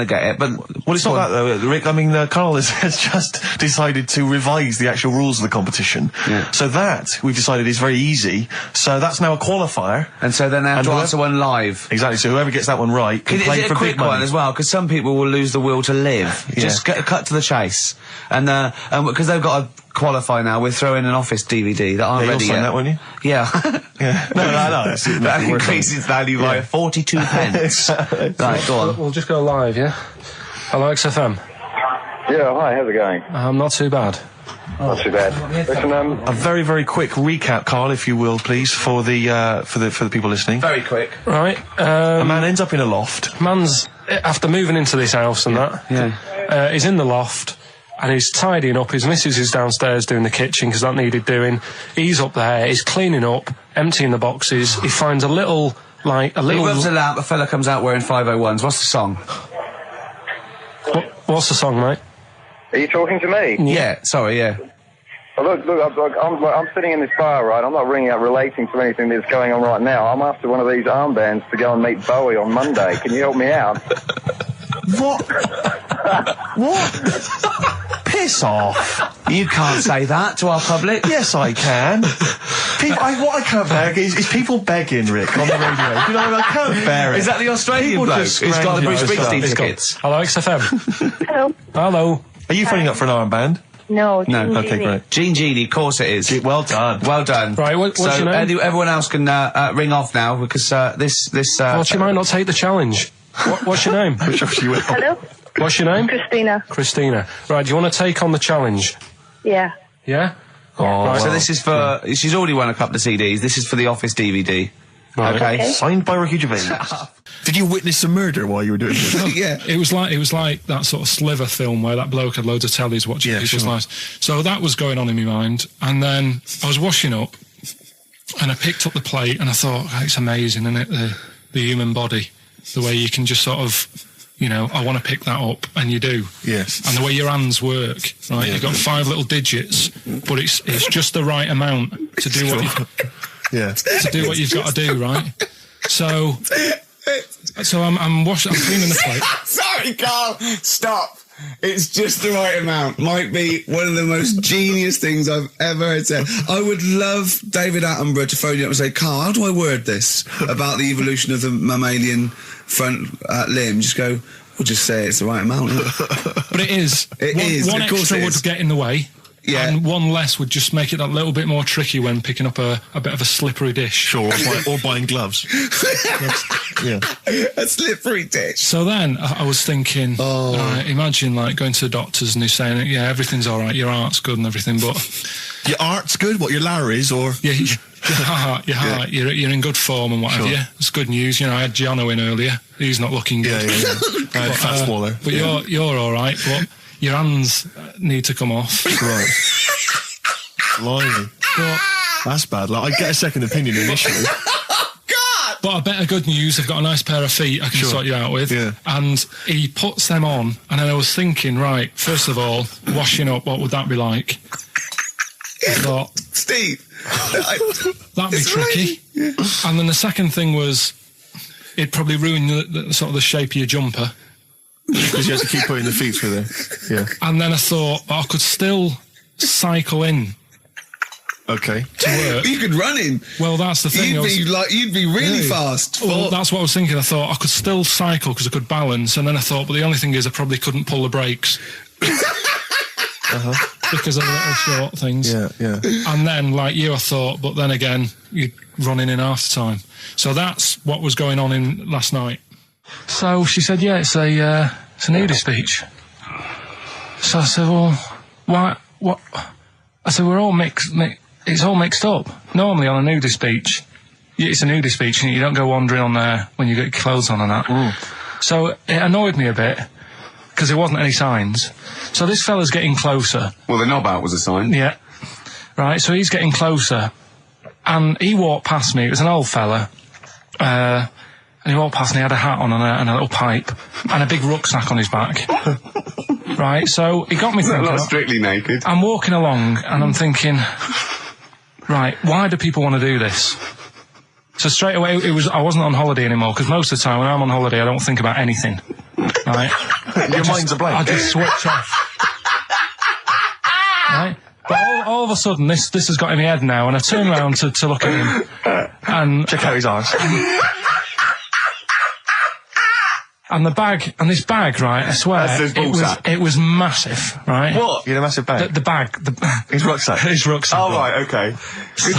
get it, but... Well, it's not that, though, Rick. I mean, Carl has just decided to revise the actual rules of the competition. Yeah. So that, we've decided, is very easy. So that's now a qualifier. And so then they have to answer one live. Exactly. So whoever gets that one right can play for big money. Is it a quick one as well? Because some people will lose the will to live. Yeah. Just cut to the chase. And because they've got to qualify now. We're throwing an Office DVD that aren't ready you'll sign yet. that, won't you? Yeah. Yeah. No. That increases value by 42 pence. Right, go on. We'll just go live, yeah? Hello, XFM. Yeah, hi, how's it going? Not too bad. Not too bad. Listen, A very, very quick recap, Carl, if you will, please, for the people listening. Very quick. Right, A man ends up in a loft. man's, after moving into this house and that, he's in the loft, and he's tidying up. His missus is downstairs doing the kitchen, because that needed doing. He's up there, he's cleaning up, emptying the boxes. He finds a little... He rubs a lamp, a fella comes out wearing 501s. What's the song? What's the song, mate? are you talking to me? Yeah, sorry, yeah. Well, look, I'm sitting in this bar, right? I'm not ringing up relating to anything that's going on right now. I'm after one of these armbands to go and meet Bowie on Monday. Can you help me out? What? What? Piss off. You can't say that to our public. Yes, I can. What I can't bear is people begging, Rick, on the radio. You know, I can't bear it. Is that the Australian People bloke just who's got the Bruce scrounging Springsteen over tickets? Hello, XFM. Hello. Hello. Are you phoning up for an armband? No. No, Okay, great. Gene Genie, of course it is. Well done. Well done. Right, what's so your name? Everyone else can ring off now, because this. Well, she might not take the challenge. What's your name? I'm sure she will. Hello. What's your name? Christina. Christina. Right, do you want to take on the challenge? Yeah. Yeah? Right, so this is for. She's already won a couple of CDs. This is for the Office DVD. Right. Okay. Signed by Ricky Gervais. Did you witness a murder while you were doing this? Yeah, it was like that sort of Sliver film where that bloke had loads of tellies watching. Yeah, It was sure. nice. So that was going on in my mind, and then I was washing up, and I picked up the plate, and I thought, oh, it's amazing, isn't it? The human body, the way you can just sort of, you know, I want to pick that up, and you do. Yes. And the way your hands work, right? Yeah. You've got 5 little digits, but it's just the right amount to do what you've got to do, right? So I'm washing, I'm cleaning the plate. Sorry, Carl. Stop. It's just the right amount. Might be one of the most genius things I've ever heard said. I would love David Attenborough to phone you up and say, Carl, how do I word this about the evolution of the mammalian front limb? Just go, we'll just say it's the right amount. But it is. It is, One of course extra it would is. get in the way. Yeah. And one less would just make it that little bit more tricky when picking up a bit of a slippery dish. Sure, or buying gloves. Yeah. A slippery dish. So then I was thinking, imagine like going to the doctors and he's saying, yeah, everything's all right, your heart's good and everything, but Your art's good, what, your Larry's, or... yeah, your heart, you're in good form and whatever. Sure. Yeah, it's good news. You know, I had Gianno in earlier. He's not looking good. Yeah. I had fat smaller. But you're all right. But your hands need to come off. Right. Blimey. But That's bad. Like, I get a second opinion initially. But I better good news, I've got a nice pair of feet I can Sure. sort you out with. Yeah. And he puts them on, and then I was thinking, right, first of all, washing up, what would that be like? I thought, Steve. that'd be tricky. And then the second thing was, it'd probably ruin the sort of the shape of your jumper. Because you have to keep putting the feet through there. Yeah. And then I thought, I could still cycle in Okay. to work. You could run in. Well, that's the thing. You'd be really fast. Well, that's what I was thinking. I thought I could still cycle because I could balance, and then I thought, but the only thing is I probably couldn't pull the brakes. Because of the little short things. Yeah. And then, like you, I thought, but then again, you'd run in half the time. So that's what was going on in last night. So she said, yeah, it's a nudist beach. So I said, well, why, what? I said, we're all it's all mixed up. Normally on a nudist beach, it's a nudist beach and you don't go wandering on there when you get your clothes on and that. So it annoyed me a bit because there wasn't any signs. So this fella's getting closer. Well, the knob out was a sign. Yeah. Right, so he's getting closer. And he walked past me. It was an old fella. And he walked past and he had a hat on and a little pipe and a big rucksack on his back. Right, so he got me thinking. Not strictly naked. I'm walking along and I'm thinking, right, why do people want to do this? So straight away, I wasn't on holiday anymore, because most of the time when I'm on holiday, I don't think about anything. Right? Your mind's a blank. I just switch off. Right? But all of a sudden, this has got in my head now, and I turn around to look at him, and Check out his arse. And this bag, right, I swear, it was massive, right? What? You had a massive bag? The bag. His rucksack? His rucksack. Oh, right, okay.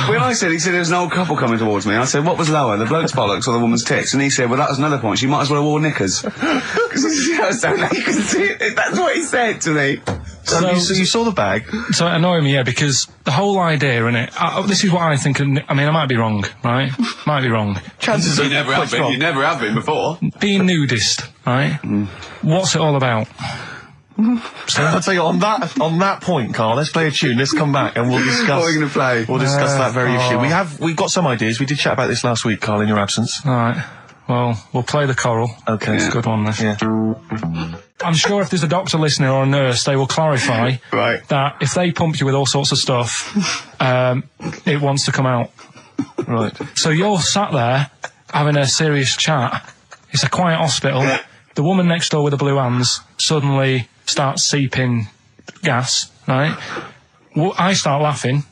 When he said there was an old couple coming towards me, I said, what was lower, the bloke's bollocks or the woman's tits? And he said, well, that was another point, she might as well have worn knickers. Because that's what he said to me. So you saw the bag? So it annoyed me, yeah, because the whole idea in it, this is what I think, I mean, I might be wrong, right? Might be wrong. Chances you never have been. You never have been before. Being nudist, right? What's it all about? So I'll tell you, on that point, Carl, let's play a tune, let's come back and we'll discuss... What are we going to play? We'll discuss that very issue. We've got some ideas, we did chat about this last week, Carl, in your absence. Alright, well, we'll play the choral. Okay. It's a good one, this. Yeah. I'm sure if there's a doctor listening or a nurse, they will clarify that if they pump you with all sorts of stuff, it wants to come out. Right. So you're sat there having a serious chat. It's a quiet hospital. The woman next door with the blue hands suddenly starts seeping gas, right? Well, I start laughing.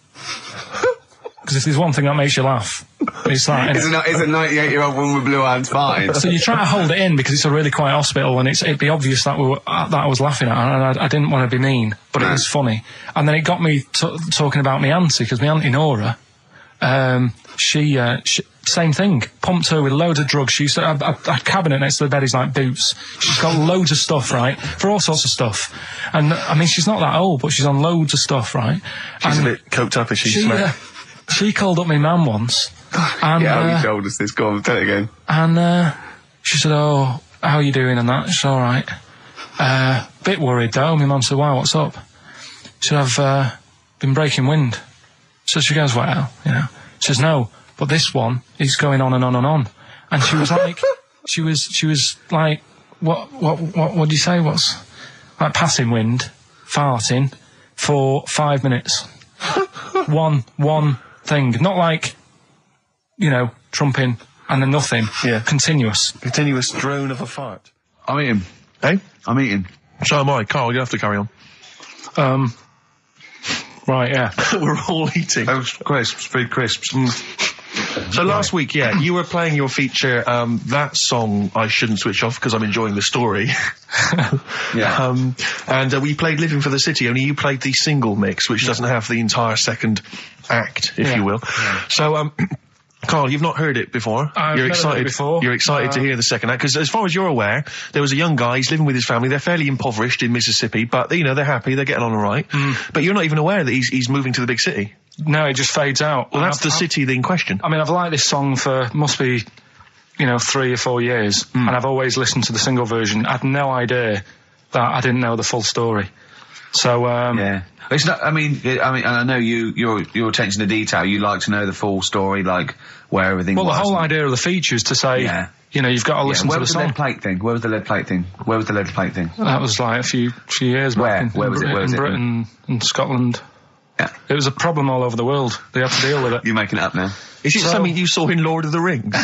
Because if there's one thing that makes you laugh, it's that. It's a 98-year-old woman with blue hands fine. So you try to hold it in because it's a really quiet hospital and it'd be obvious that that I was laughing at her, and I didn't want to be mean, but it was funny. And then it got me talking about my auntie, because my auntie Nora, she same thing, pumped her with loads of drugs. She used to have a cabinet next to the bed is like boots. She's got loads of stuff, right, for all sorts of stuff. And I mean, she's not that old, but she's on loads of stuff, right? She's a bit coked up, is she? She called up my mum once. And, yeah, you told us this. Go on, tell it again. And she said, "Oh, how are you doing?" And that. It's all right. Bit worried though. My mum said, "Why? What's up?" She said, "I've been breaking wind." So she goes, "Well, you know." She says, "No, but this one is going on and on and on." And she was like, she was like, what do you say? What's like passing wind, farting for 5 minutes. one thing, not like, you know, trumping and then nothing. Yeah. Continuous drone of a fart. I'm eating. Hey? I'm eating. So am I. Carl, you have to carry on. Right, yeah. We're all eating. Those crisps, food crisps. So last week, yeah, you were playing your feature, that song, I Shouldn't Switch Off, because I'm enjoying the story. Yeah. And we played Living for the City, only you played the single mix, which doesn't have the entire second act, if you will. Yeah. So, Carl, you've not heard it before. You're excited. Before. You're excited to hear the second act, because as far as you're aware, there was a young guy, he's living with his family, they're fairly impoverished in Mississippi, but, you know, they're happy, they're getting on all right. But you're not even aware that he's moving to the big city. No, it just fades out. Well, that's the city in question. I mean, I've liked this song for, must be, you know, 3 or 4 years, and I've always listened to the single version. I had no idea that I didn't know the full story. So, yeah. It's not, I mean, I know your attention to detail, you like to know the full story, like, where everything was. Well, the whole idea of the feature is to say, you know, you've got to listen to the song. Where was the lead plate thing? Where was the lead plate thing? That was like a few years back. Where was it? In Britain and Scotland. Yeah. It was a problem all over the world. They had to deal with it. You're making it up now. Is it something you saw in Lord of the Rings?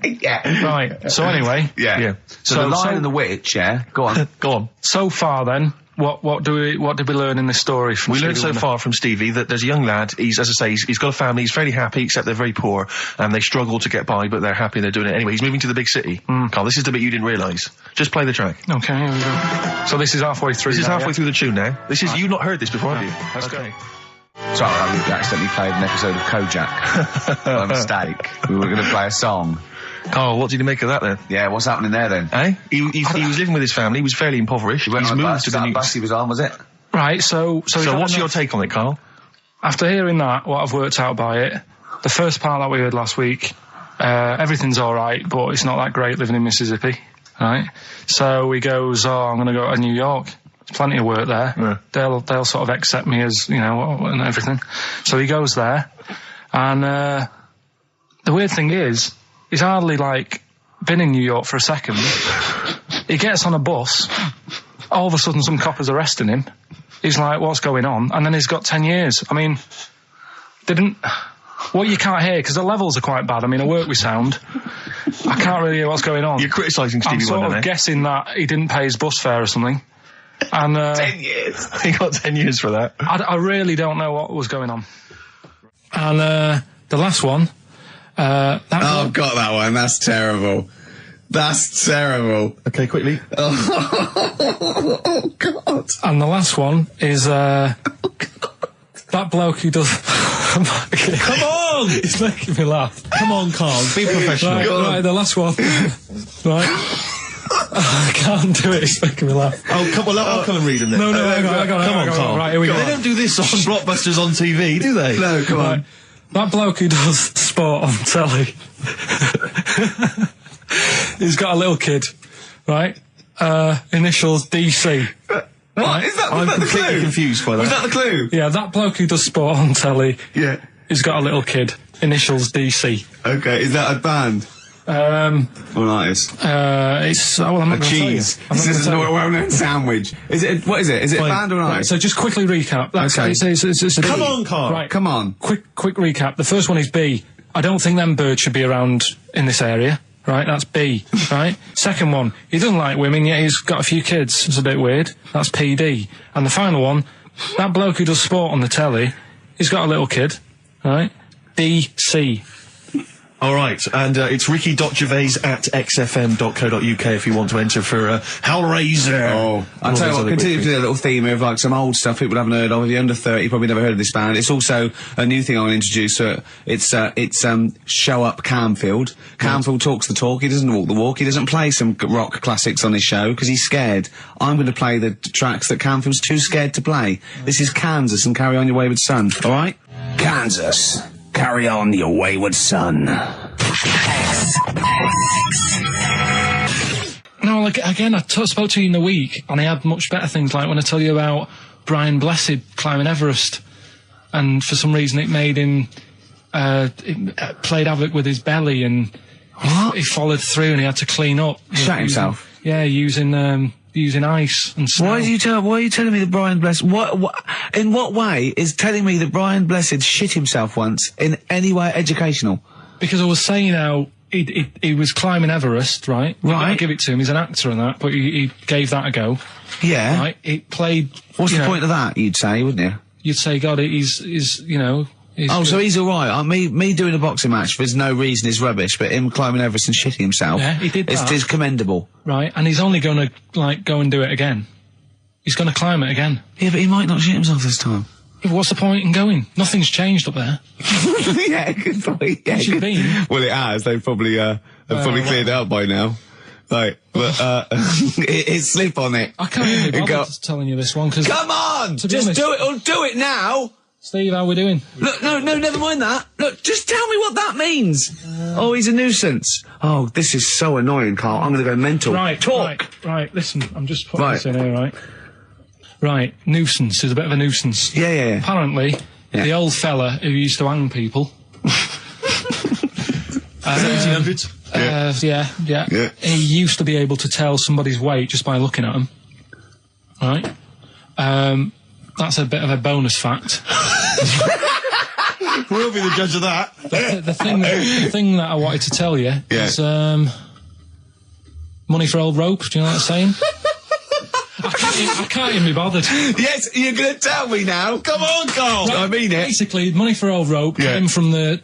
Yeah. Right. So anyway. Yeah. So the Lion and the Witch, yeah? Go on. Go on. So far then, what did we learn in this story from Stevie? We learned so far from Stevie that there's a young lad, as I say, he's got a family, he's fairly happy, except they're very poor, and they struggle to get by, but they're happy and they're doing it anyway. He's moving to the big city. Carl, this is the bit you didn't realise. Just play the track. Okay, here we go. So this is halfway through. This is halfway through the tune now. This is, you've not heard this before, have you? Let's go. Sorry, I accidentally played an episode of Kojak. By mistake. We were going to play a song. Carl, what did you make of that then? Yeah, what's happening there then? Eh? He was living with his family, he was fairly impoverished. He's moved to the new... bus he was on, was it? Right, so what's your take on it, Carl? After hearing that, what I've worked out by it, the first part that we heard last week, everything's alright, but it's not that great living in Mississippi, right? So he goes, I'm going to go to New York. There's plenty of work there. Yeah. They'll sort of accept me as, you know, and everything. So he goes there, and the weird thing is, he's hardly, like, been in New York for a second. He gets on a bus, all of a sudden some copper's arresting him. He's like, what's going on? And then he's got 10 years. I mean, what you can't hear, because the levels are quite bad. I mean, I work with sound. I can't really hear what's going on. You're criticising Stevie Wonder, I'm sort of guessing that he didn't pay his bus fare or something. And 10 years. He got 10 years for that. I really don't know what was going on. And the last one, I've got that one. That's terrible. That's terrible. Okay, quickly. Oh, God. And the last one is, that bloke who does... Come on! It's making me laugh. Come on, Carl, be professional. Right, the last one. Right. I can't do it, it's making me laugh. Oh, come on, I'll come and read them then. No, hang on, Come on, Carl. Right, here we go. They don't do this on Blockbusters on TV, do they? No, come on. That bloke who does sport on telly. He's got a little kid, right? Initials DC. What? Is that I'm the completely clue? confused by that. Was that the clue? Yeah, that bloke who does sport on telly. Yeah. He's got a little kid. Initials DC. Okay, is that a band? Or an artist? It's I'm not gonna cheese. Tell you. This is a well-known sandwich. Is it? What is it? Is it a band or an Right, artist? so just quickly recap. That's, Okay. It's a Come B. on, Carl. Right, Come on. Quick recap. The first one is B. I don't think them birds should be around in this area. Right, that's B. Right. Second one, he doesn't like women, yet he's got a few kids. It's a bit weird. That's PD. And the final one, that bloke who does sport on the telly, he's got a little kid. Right. DC. All right, and it's ricky.gervais@xfm.co.uk if you want to enter for Hellraiser. Oh, I'll tell you what, continue with the little theme of like some old stuff people haven't heard of. If you're under 30, you probably never heard of this band. It's also a new thing I want to introduce. It's Show Up Camfield. Camfield talks the talk, he doesn't walk the walk, he doesn't play some rock classics on his show because he's scared. I'm going to play the tracks that Camfield's too scared to play. This is Kansas and Carry On Your Wayward Son, alright? Kansas. Carry on your wayward son. No, like, again, I spoke to you in the week, and I had much better things, like when I tell you about Brian Blessed climbing Everest, and for some reason it made him, it played havoc with his belly, and he followed through, and he had to clean up. Shut himself? Yeah, using ice and snow. Why are you telling me that Brian Blessed, in what way is telling me that Brian Blessed shit himself once in any way educational? Because I was saying how he was climbing Everest, right? Right. I give it to him, he's an actor and that, but he gave that a go. Yeah. Right? It played... What's the point of that, you'd say, wouldn't you? You'd say, God, he's you know... Oh, so he's alright. Me doing a boxing match for no reason is rubbish, but him climbing Everest and shitting himself... Yeah, he did that. It's commendable. Right, and he's only gonna, like, go and do it again. He's gonna climb it again. Yeah, but he might not shit himself this time. Yeah, what's the point in going? Nothing's changed up there. Yeah, good point. Yeah, Where's it been? Well, it has. They've probably cleared it up by now. Like, but, it's slip on it. I can't even be bothered telling you this one, because... Come on! To be Just honest, do it, or do it now! Steve, how we doing? Look, no, never mind that. Look, just tell me what that means. Oh, he's a nuisance. Oh, this is so annoying, Carl. I'm gonna go mental. Right, talk. Right, listen, I'm just putting this in here, right? Right, nuisance is a bit of a nuisance. Yeah. Apparently, the old fella who used to hang people... 1700s? Yeah. He used to be able to tell somebody's weight just by looking at them. Right? That's a bit of a bonus fact. We'll be the judge of that. The thing that I wanted to tell you is money for old rope. Do you know what I'm saying? I can't even be bothered. Yes, you're going to tell me now. Come on, Carl. Right, I mean it. Basically, money for old rope came from the...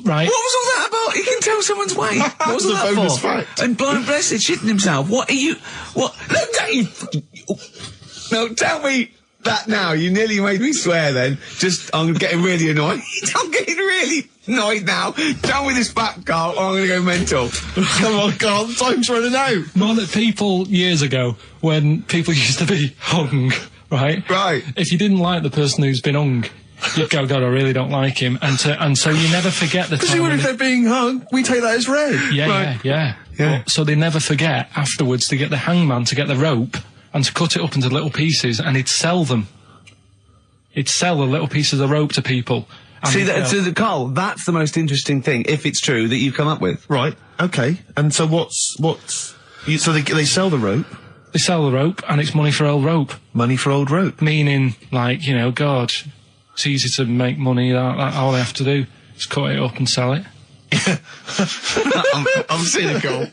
Right. What was all that about? You can tell someone's weight. What was all that bonus for? fact. And Brian Blessed shitting himself. What are you... What? Look at you... No, tell me that now. You nearly made me swear then. I'm getting really annoyed. I'm getting really annoyed now. Tell me this back, Carl, or I'm going to go mental. Come on, Carl, time's running out. More that people, years ago, when people used to be hung, right? Right. If you didn't like the person who's been hung, you'd go, God, I really don't like him. And so you never forget the time. Because if they're being hung, we take that as read. Yeah. So they never forget afterwards to get the hangman to get the rope and to cut it up into little pieces, and he'd sell them. He'd sell the little pieces of rope to people. See, Carl, that's the most interesting thing, if it's true, that you've come up with. Right, okay. And so so they sell the rope? They sell the rope, and it's money for old rope. Money for old rope? Meaning, like, you know, God, it's easy to make money, all they have to do is cut it up and sell it. I'm cynical.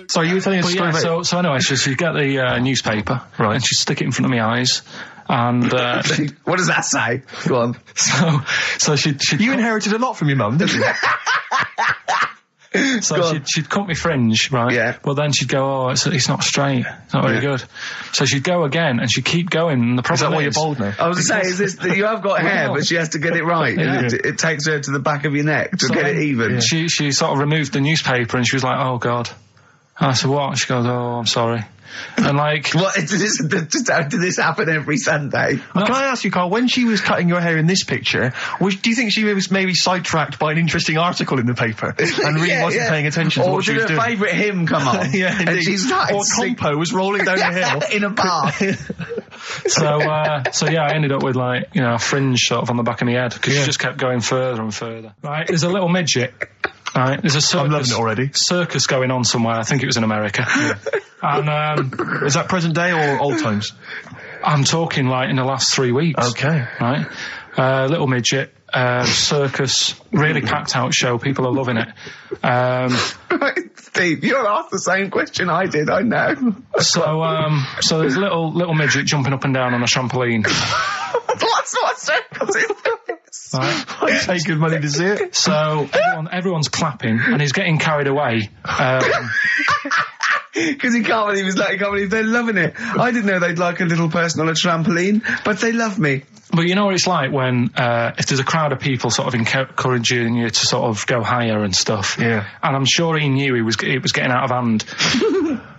Sorry, you were telling us a story about... So anyway, she'd get the newspaper, right, and she'd stick it in front of my eyes, and... what does that say? Go on. So she'd... You inherited a lot from your mum, didn't you? So she'd cut me fringe, right? Yeah. Well, then she'd go, it's not straight. It's not very good. So she'd go again, and she'd keep going. And the problem Is that why you're bald now? I was to say, is this that you have got hair, but she has to get it right. Yeah. It takes her to the back of your neck to get it even. She sort of removed the newspaper, and she was like, "Oh God." And I said, "What?" She goes, "Oh, I'm sorry." And like, What did this happen every Sunday? Can I ask you, Carl, when she was cutting your hair in this picture, do you think she was maybe sidetracked by an interesting article in the paper and really wasn't paying attention to what she was doing? Or did her favourite hymn come on? Yeah, and she started or Compo was rolling down the hill. in a bath. so yeah, I ended up with like, a fringe sort of on the back of my head because she just kept going further and further. Right, there's a little midget. Right, there's a circus. I'm loving it already. Circus going on somewhere. I think it was in America. And is that present day or old times? I'm talking like in the last 3 weeks. Okay. Right, little midget. Circus, really packed out show. People are loving it. Steve, you'll ask the same question I did. I know. So there's a little midget jumping up and down on a trampoline. That's what circus is. Right. I pay good money to see it. So everyone's clapping, and he's getting carried away. Because he can't believe they're loving it. I didn't know they'd like a little person on a trampoline, but they love me. But you know what it's like when, if there's a crowd of people sort of encouraging you to sort of go higher and stuff. Yeah. And I'm sure he knew it was getting out of hand.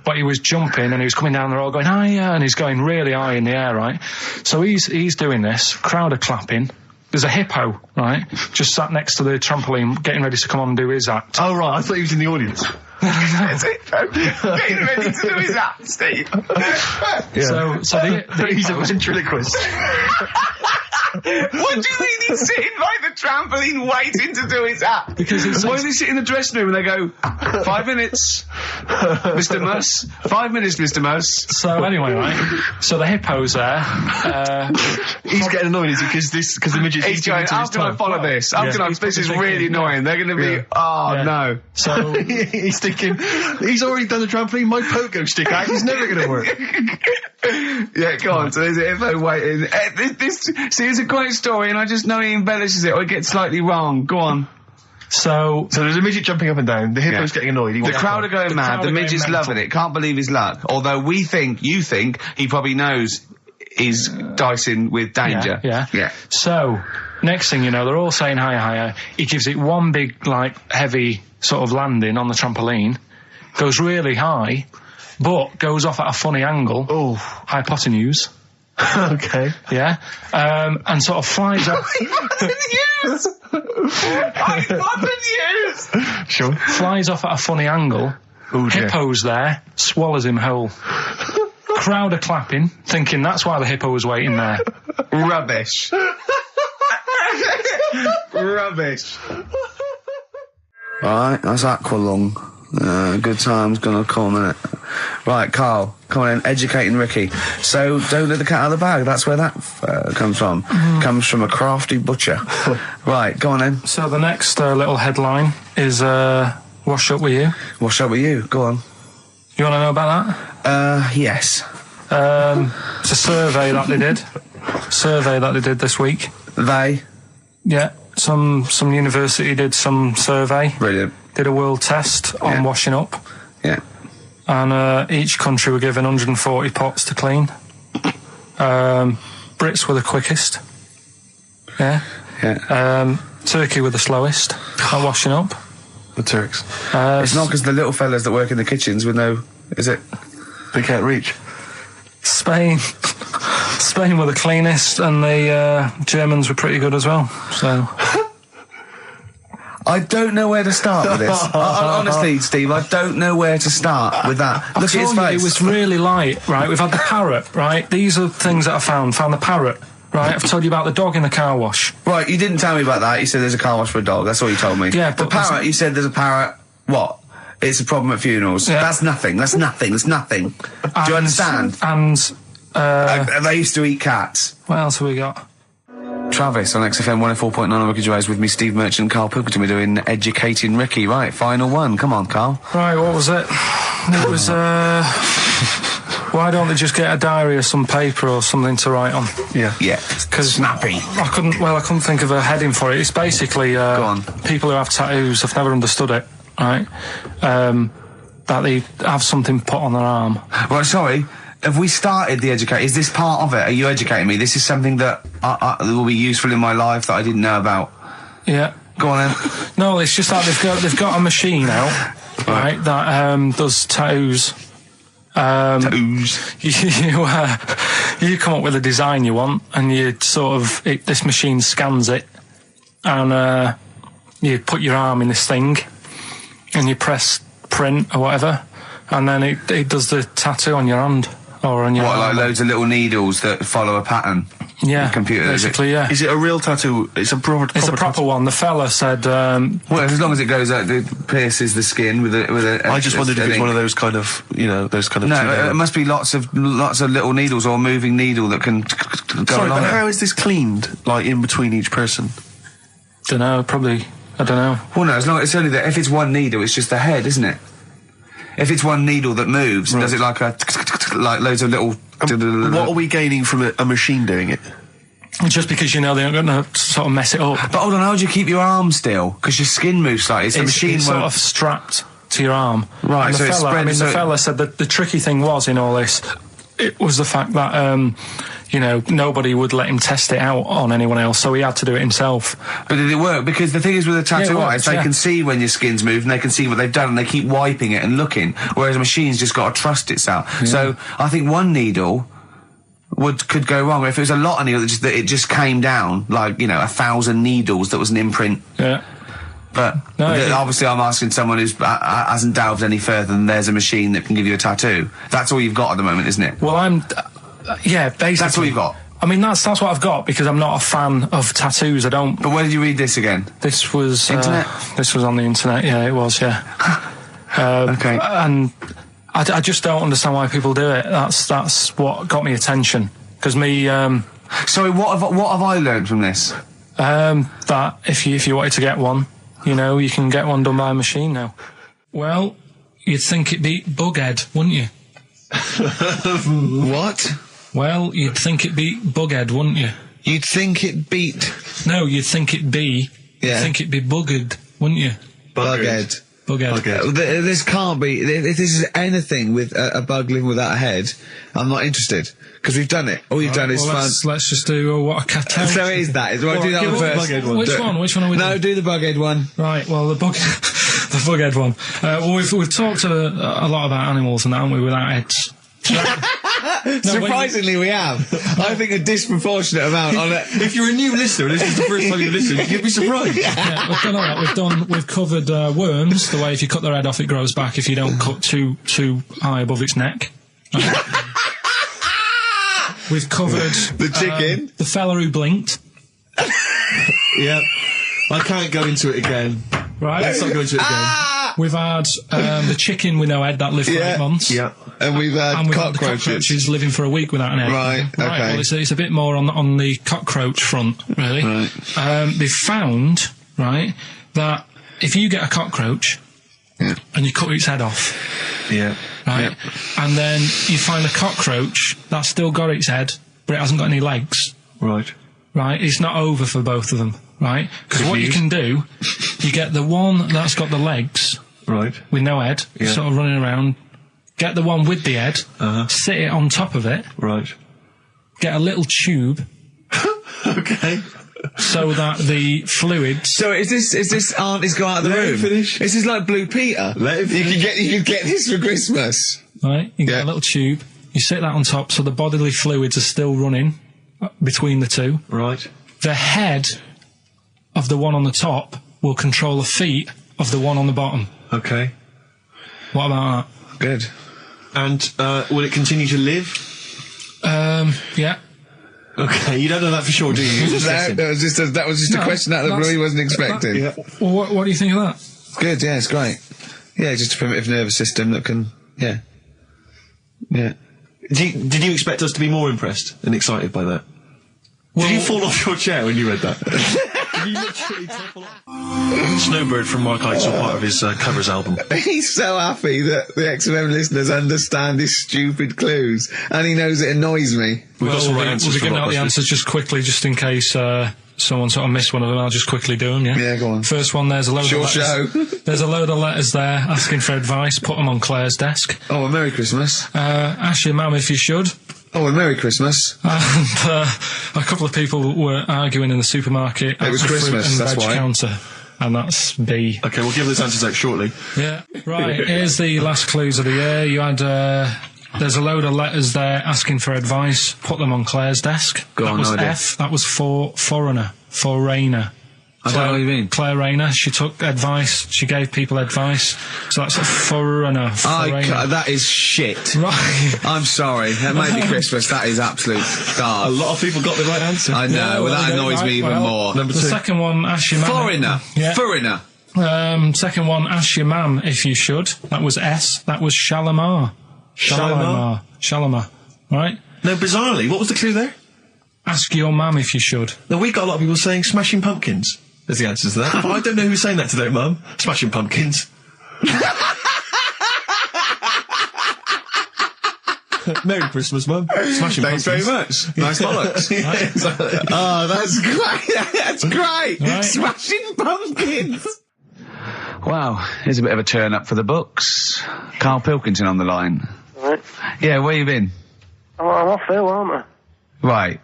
But he was jumping and he was coming down the road going, higher, and he's going really high in the air, right? So he's doing this, crowd are clapping. There's a hippo, right, just sat next to the trampoline getting ready to come on and do his act. Oh, right, I thought he was in the audience. Getting ready to do his act, Steve. Yeah. So he's a ventriloquist. What do you mean he's sitting by the trampoline waiting to do his act? Because why does he sit in the dressing room and they go, 5 minutes, Mr. Muss, 5 minutes, Mr. Muss. So anyway, right, so the hippo's there. He's getting annoyed, is he? Because the midget's He's going, how can I follow this? This is really annoying. They're going to be, no. So he's thinking, he's already done the trampoline, my pogo stick act is never going to work. Yeah, go on. So there's a hippo waiting. See, it's a great story, and I just know he embellishes it, or it gets slightly wrong. Go on. So there's a midget jumping up and down. The hippo's getting annoyed. The crowd are going mad. The midget's loving it. Can't believe his luck. Although you think he probably knows he's dicing with danger. Yeah. So next thing you know, they're all saying higher. He gives it one big, like, heavy sort of landing on the trampoline. Goes really high, but goes off at a funny angle. Oh, hypotenuse. Okay. Yeah. And sort of flies off. Hypotenuse! Sure. Flies off at a funny angle. Oh, dear. Hippo's there, swallows him whole. Crowd are clapping, thinking that's why the hippo was waiting there. Rubbish. Rubbish. Alright, that's Aqualung. Good time's gonna come, innit? Right, Carl, come on in, educating Ricky. So, don't let the cat out of the bag, that's where that comes from. Comes from a crafty butcher. Right, go on then. So the next little headline is, Wash Up With You. Wash Up With You, go on. You want to know about that? Yes. It's a survey that they did. This week. They? Yeah, some university did some survey. Brilliant. Did a world test on washing up. Yeah. And each country were given 140 pots to clean. Brits were the quickest. Yeah. Yeah. Turkey were the slowest at washing up. The Turks. It's not because the little fellas that work in the kitchens with no... Is it? They can't reach. Spain were the cleanest, and the Germans were pretty good as well. So... I don't know where to start with this. Honestly, Steve, I don't know where to start with that. Look at his face. It was really light, right? We've had the parrot, right? These are things that I found. Found the parrot, right? I've told you about the dog in the car wash. Right, you didn't tell me about that. You said there's a car wash for a dog. That's all you told me. Yeah, the parrot, you said there's a parrot. What? It's a problem at funerals. Yeah. That's nothing. Do you understand? And they used to eat cats. What else have we got? Travis on XFM 104.9 on Ricky Gervais with me, Steve Merchant, Karl Pilkington. We're doing Educating Ricky. Right, final one. Come on, Karl. Right, what was it? It was, why don't they just get a diary or some paper or something to write on? Yeah. Because snappy. I couldn't think of a heading for it. It's basically, Go on. People who have tattoos have never understood it. right, that they have something put on their arm. Right, sorry. Have we started the educate? Is this part of it? Are you educating me? This is something that will be useful in my life that I didn't know about. Yeah. Go on then. No, it's just that they've got a machine out, right, that does tattoos. Tattoos. You come up with a design you want, and you sort of this machine scans it, and you put your arm in this thing, and you press print or whatever, and then it does the tattoo on your hand or on your arm. Like loads of little needles that follow a pattern? Yeah, the computer, basically, yeah. Is it a real tattoo? It's a proper tattoo one. The fella said... well, as long as it goes out, it pierces the skin with a I just wondered if it's one of those kind of, those kind of... No, it must be lots of little needles or a moving needle that can go along it. How is this cleaned, like, in between each person? Dunno, probably... I don't know. Well, no, as long as it's only that... If it's one needle, it's just the head, isn't it? If it's one needle that moves, does it like like loads of little... What are we gaining from a machine doing it? Just because they're not going to sort of mess it up. But hold on, how do you keep your arm still? Because your skin moves slightly. It's sort of strapped to your arm. Right, and so it's spread... the fella said that the tricky thing was in all this, it was the fact that, nobody would let him test it out on anyone else, so he had to do it himself. But did it work? Because the thing is with a tattoo artist, they can see when your skin's moved and they can see what they've done and they keep wiping it and looking, whereas a machine's just got to trust itself. Yeah. So I think one needle could go wrong. If it was a lot of needles that it just came down, like, 1,000 needles that was an imprint. Yeah. But obviously I'm asking someone who hasn't delved any further than there's a machine that can give you a tattoo. That's all you've got at the moment, isn't it? Well, yeah, basically. That's all you've got? I mean, that's what I've got, because I'm not a fan of tattoos. I don't... But where did you read this again? This was... Internet? This was on the internet, yeah, it was, yeah. Okay. And I just don't understand why people do it. That's what got me attention. Because me... Sorry, what have I learned from this? That if you wanted to get one, you can get one done by a machine now. Well, you'd think it'd be Bughead, wouldn't you? What? Well, you'd think it'd be Bughead, wouldn't you? You'd think it beat... No, you'd think it'd be... Yeah. You'd think it'd be Buggered, wouldn't you? Bughead. Bughead. This can't be... If this is anything with a bug living without a head, I'm not interested. Because we've done it. All you've done is fun. Let's just do what a cat out. So is that. Do I do that one first? Which one are we doing? No, do the Bughead one. Right, well, the Bughead one. Well, we've talked a lot about animals and that, haven't we, without heads. Surprisingly, we have. I think a disproportionate amount on it. If you're a new listener, and this is the first time you've listened, you'd be surprised. Yeah, we've done all that. We've covered worms. The way if you cut their head off, it grows back. If you don't cut too high above its neck. We've covered the chicken, the fella who blinked. Yeah, I can't go into it again. Right, let's not go into it again. We've had the chicken with no head that lived for 8 months. Yeah. And we've had cockroaches living for a week without an egg. Right, okay. Well, it's a bit more on the cockroach front, really. Right. They've found, right, that if you get a cockroach and you cut its head off, right, and then you find a cockroach that's still got its head, but it hasn't got any legs. Right. Right, it's not over for both of them, right? Because what you can do, you get the one that's got the legs, right, with no head, sort of running around. Get the one with the head, sit it on top of it, right. Get a little tube, okay, so that the fluids. So is this aunt is go out of the room? Let him finish. This is like Blue Peter. Let him finish. You can get this for Christmas. Right, you get a little tube. You sit that on top, so the bodily fluids are still running between the two. Right. The head of the one on the top will control the feet of the one on the bottom. Okay. What about that? Good. And will it continue to live? Yeah. Okay, you don't know that for sure, do you? That was just a question out of the blue he wasn't expecting. Well, what do you think of that? Good, yeah, it's great. Yeah, just a primitive nervous system that can, yeah. Did you expect us to be more impressed and excited by that? Did you fall off your chair when you read that? Did you literally topple off? Snowbird from Mark Eitzel, part of his covers album. He's so happy that the XFM listeners understand his stupid clues, and he knows it annoys me. We've got some right answers. We'll be from getting out the answers just quickly, just in case someone sort of missed one of them, I'll just quickly do them, yeah? Yeah, go on. First one, there's a load Short of letters. show. There's a load of letters there asking for advice. Put them on Claire's desk. Oh, a Merry Christmas. Ask your mum if you should. Oh, a Merry Christmas. And a couple of people were arguing in the supermarket. It was at the Christmas, fruit and that's veg why. counter. And that's B. Okay, we'll give those answers out shortly. Yeah. Right, here's the last clues of the year. You had, there's a load of letters there asking for advice. Put them on Claire's desk. Go that on, was no idea. F. That was for foreigner. For Rayner. I don't know what you mean. Claire Rayner. She took advice. She gave people advice. So that's a foreigner. That is shit. Right. I'm sorry. That may be Christmas. That is absolute A garbage. lot of people got the right answer. I know. Well, that annoys me even more. Number The 2. second one, ask your mum. Foreigner. Yeah. Foreigner. Second one, ask your mum if you should. That was S. That was Shalimar. Shalimar? Shalimar. Right? No, bizarrely, what was the clue there? Ask your mum if you should. No, we got a lot of people saying Smashing Pumpkins. There's the answer to that. But I don't know who's saying that today, Mum. Smashing Pumpkins. Merry Christmas, Mum. Smashing Thanks Pumpkins. very much. Nice bollocks. Yeah, exactly. Oh, that's great. That's great. Right. Smashing Pumpkins. Wow, here's a bit of a turn up for the books. Karl Pilkington on the line. Right. Yeah, where you been? I'm off ill, aren't I? Right.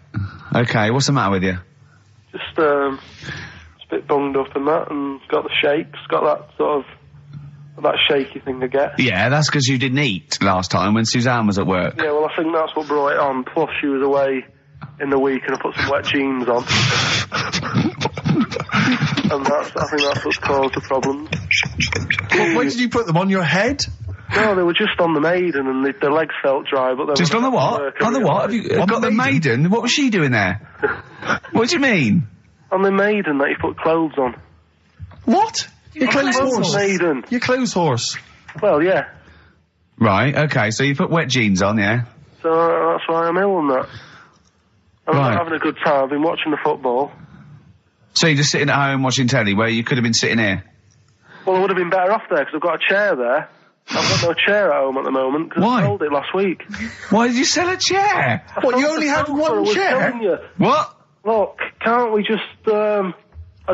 Okay, what's the matter with you? Just a bit bunged up and that, and got the shakes, got that sort of, that shaky thing to get. Yeah, that's because you didn't eat last time when Suzanne was at work. Yeah, well, I think that's what brought it on. Plus, she was away in the week, and I put some wet jeans on. And I think that's what's caused the problem. Well, when did you put them on your head? No, they were just on the Maiden, and the legs felt dry, but they Just were on the what? On the what? Have you got the maiden? What was she doing there? What do you mean? On the Maiden that you put clothes on. What? Your clothes horse. Maiden. Your clothes horse. Well, yeah. Right, okay, so you put wet jeans on, yeah? So that's why I'm ill and that. I'm Right. not having a good time. I've been watching the football. So you're just sitting at home watching telly where you could have been sitting here? Well, I would have been better off there because I've got a chair there. I've got no chair at home at the moment because Why? I sold it last week. Why did you sell a chair? What, you only had I one was chair? telling you. What? Look, can't we just, I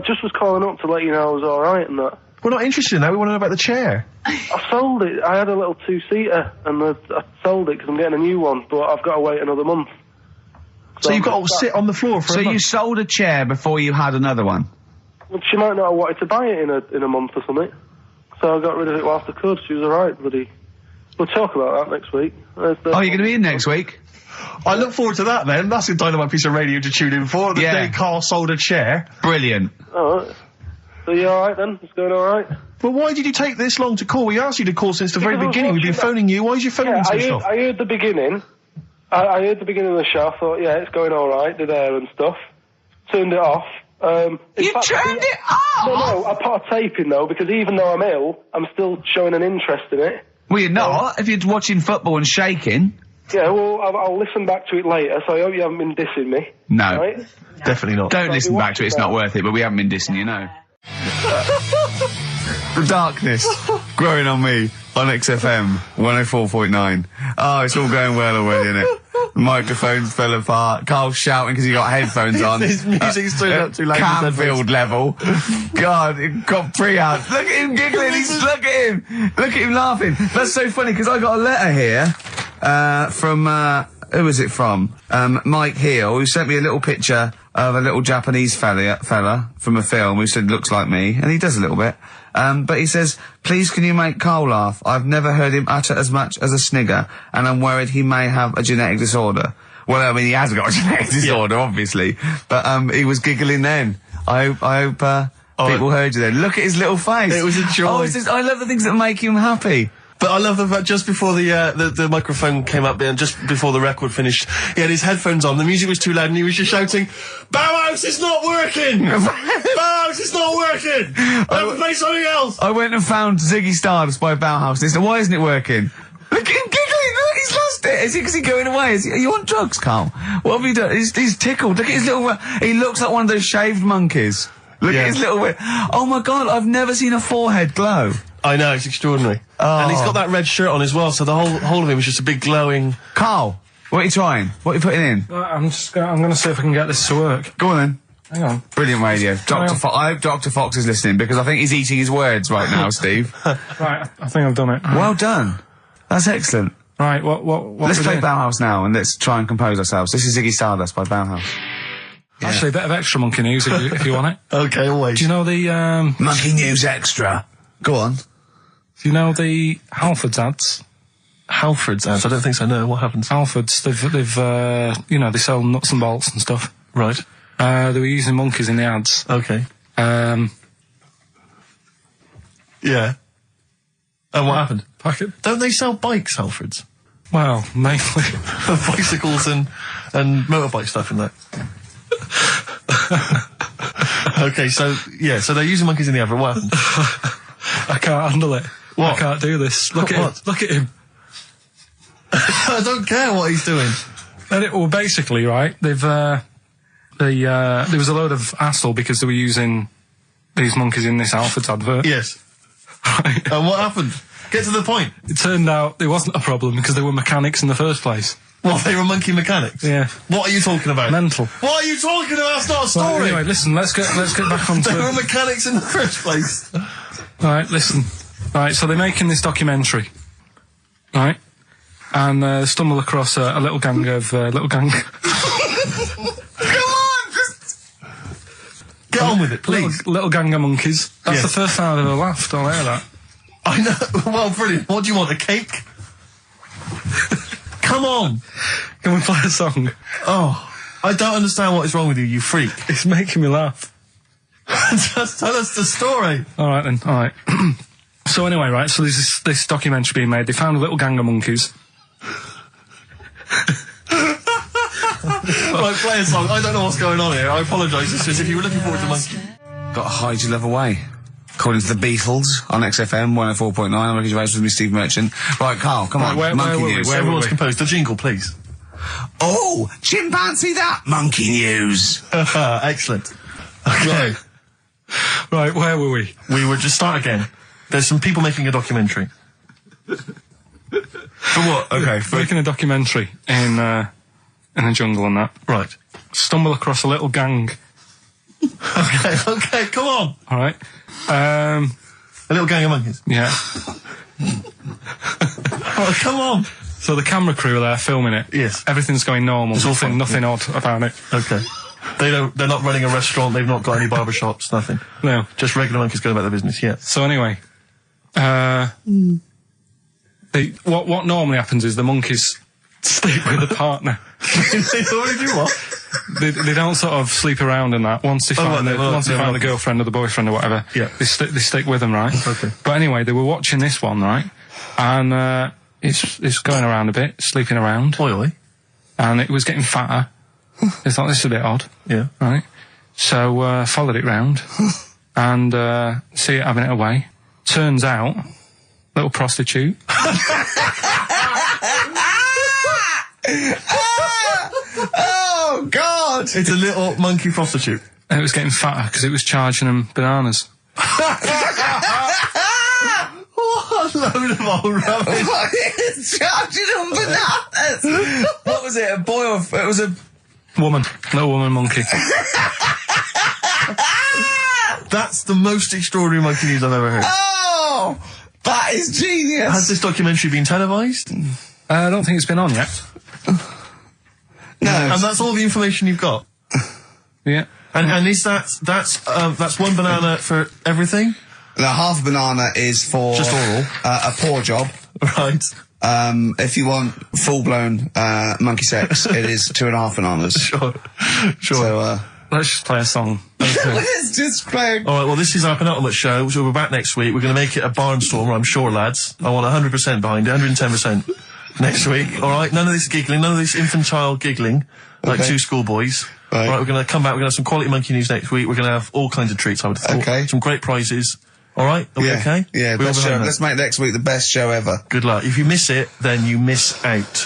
just was calling up to let you know I was alright and that. We're not interested in that, we want to know about the chair. I sold it. I had a little two-seater and I sold it because I'm getting a new one, but I've got to wait another month. So you've got to sit on the floor for So a month. you sold a chair before you had another one? Well, she might not have wanted to buy it in a month or something. So I got rid of it whilst I could. She was alright, buddy. We'll talk about that next week. Oh, you're going to be in next week? I look forward to that then. That's a dynamite piece of radio to tune in for. The Yeah. day Carl sold a chair. Brilliant. Alright. So you alright then? It's going alright? Well, why did you take this long to call? We asked you to call since the very Because I was beginning. We've been watching phoning you. Why is your phone Yeah, switched off? I heard the beginning. I heard the beginning of the show. I thought, yeah, it's going alright, did air and stuff. Turned it off. In You fact, turned it off? No, I put a tape in though, because even though I'm ill, I'm still showing an interest in it. Well, you're not. If you're watching football and shaking. Yeah, well, I'll listen back to it later, so I hope you haven't been dissing me. No. Right? Definitely not. Don't listen be back to it, it's not worth it, but we haven't been dissing you, no. The darkness growing on me on XFM 104.9. Oh, it's all going well already, isn't it? The microphones fell apart. Carl's shouting because he got headphones on. His music's turned up too loud. Canfield level. God, it got pre-out. Look at him giggling. Look at him. Look at him laughing. That's so funny because I got a letter here from who was it from? Mike Heel, who sent me a little picture of a little Japanese fella from a film who said looks like me, and he does a little bit. But he says, please can you make Carl laugh? I've never heard him utter as much as a snigger, and I'm worried he may have a genetic disorder. Well, I mean, he has got a genetic disorder, obviously. But, he was giggling then. I hope, people heard you then. Look at his little face. It was a joy. Oh, I love the things that make him happy. But I love the fact just before the microphone came up and just before the record finished, he had his headphones on, the music was too loud and he was just shouting, Bauhaus is not working! Bauhaus is not working! Play something else! I went and found Ziggy Stardust by Bauhaus and he said, why isn't it working? Look at him giggling, look, he's lost it! Is he going away? Are you on drugs, Carl? What have you done? He's tickled, look at his little, he looks like one of those shaved monkeys. Look at his little, oh my god, I've never seen a forehead glow. I know, it's extraordinary. Oh. And he's got that red shirt on as well, so the whole of him is just a big glowing... Carl, what are you trying? What are you putting in? I'm going to see if I can get this to work. Go on then. Hang on. Brilliant radio. I hope Dr. Fox is listening, because I think he's eating his words right now, Steve. Right, I think I've done it. Well done. That's excellent. Right, what Let's play doing? Bauhaus now, and let's try and compose ourselves. This is Ziggy Stardust by Bauhaus. Yeah. Actually, a bit of extra monkey news if you want it. Okay, always. Do you know the, Monkey News Extra. Go on. do you know the Halfords ads? Halford's ads? I don't think so, no. What happens? Halfords, they've you know, they sell nuts and bolts and stuff. Right. They were using monkeys in the ads. Okay. Um, Yeah. And what happened? packet. Don't they sell bikes, Halfords? Well, mainly. Bicycles and motorbike stuff and that. Okay, so they're using monkeys in the advert. What happened? I can't handle it. What? I can't do this. Look at him. What? Look at him. I don't care what he's doing. Well, basically, right, they've, there was a load of hassle because they were using these monkeys in this Halfords advert. Yes. Right. And what happened? Get to the point. It turned out there wasn't a problem because they were mechanics in the first place. Well, they were monkey mechanics. Yeah. What are you talking about? Mental. What are you talking about? That's not a story. Right, anyway, listen, let's get back onto They were it. mechanics in the first place. Right, listen. Right, so they're making this documentary. Right? And stumble across a little gang of, Come on! Get on with it, please. Little gang of monkeys. That's Yes. the first time I've ever laughed. I'll hear that. I know. Well, brilliant. What do you want, a cake? Come on. Can we play a song? Oh, I don't understand what is wrong with you, you freak. It's making me laugh. Just tell us the story. All right then. All right. So anyway, right. So there's this documentary being made. They found a little gang of monkeys. Right, play a song. I don't know what's going on here. I apologise. It's just if you were looking forward to monkey. Got to hide your love away. According to the Beatles on XFM 104.9. I'm Ricky Gervais with me, Steve Merchant. Right, Carl, come on. where monkey were we? news. Where Everyone's we? composed. The jingle, please. Oh, chimpanzee that monkey news. Excellent. Okay. Right, where were we? We would just start again. There's some people making a documentary. For what? Okay. Making a documentary in the jungle and that. Right. Stumble across a little gang. Okay, come on. All right. A little gang of monkeys. Yeah. Oh, come on. So the camera crew are there filming it. Yes. Everything's going normal. It's all fine. Nothing odd about it. Okay. They're not running a restaurant, they've not got any barber shops, nothing. No. Just regular monkeys going about their business, yeah. So anyway, what normally happens is the monkeys sleep with the partner. They already do what? They don't sort of sleep around and that. Once they find the the girlfriend or the boyfriend or whatever, Yeah. they stick with them, right? Okay. But anyway, they were watching this one, right? And it's going around a bit, sleeping around, Oi, oi. and it was getting fatter. They thought this is a bit odd, Yeah. right? So followed it round and see it having it away. Turns out, little prostitute. Oh, God! It's a little monkey prostitute. And it was getting fatter because it was charging them bananas. What a load of old rubbish. It's charging them bananas! What was it, a boy or... It was a... Woman. Little woman monkey. That's the most extraordinary monkey news I've ever heard. Oh! That is genius! Has this documentary been televised? I don't think it's been on yet. No. And that's all the information you've got? Yeah. And is that's one banana for everything? Now, half a banana is for... Just oral. A poor job. Right. If you want full-blown monkey sex, it is 2.5 bananas. Sure. So, Let's just play a song. let's just play... All right, well, this is our penultimate show, so we're back next week. We're going to make it a barnstormer, I'm sure, lads. I want 100% behind it, 110% next week. All right, none of this giggling, none of this infantile giggling, like two schoolboys. Right. All right, we're going to come back, we're going to have some quality monkey news next week. We're going to have all kinds of treats, I would have thought. Okay. Some great prizes. All right, are we okay? Yeah, We all best show. behind that? Let's make next week the best show ever. Good luck. If you miss it, then you miss out.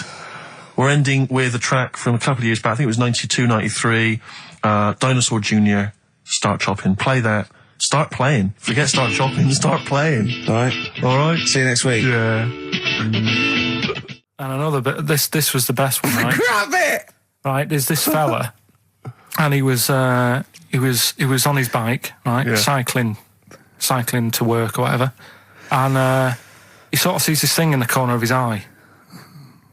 We're ending with a track from a couple of years back. I think it was 92, 93. Dinosaur Jr. Start Chopping. Play that. Start playing. Forget Start Chopping. Start playing. All right. All right. See you next week. Yeah. And another bit. This was the best one, right? Grab it! Right. There's this fella. and he was on his bike, right, cycling to work or whatever, and he sort of sees this thing in the corner of his eye.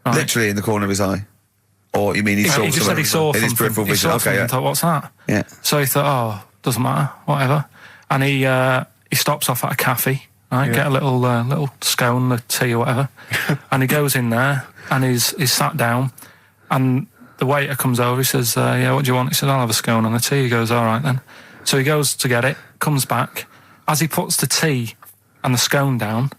Right? Literally in the corner of his eye. Or you mean he saw He just said he saw in his something. peripheral He vision? saw Okay, something yeah. and thought, what's that? Yeah. So he thought, oh, doesn't matter, whatever. And he stops off at a cafe, right? Get a little scone, a tea or whatever. And he goes in there and he's sat down, and the waiter comes over. He says, yeah, what do you want? He says, I'll have a scone and a tea. He goes, all right then. So he goes to get it, comes back. As he puts the tea and the scone down,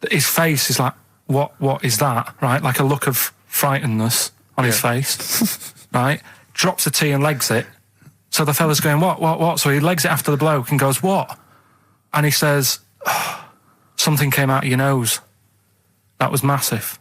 his face is like, what is that? Right? Like a look of frightenedness on his face. Right? Drops the tea and legs it. So the fella's going, what? So he legs it after the bloke and goes, what? And he says, oh, something came out of your nose. That was massive.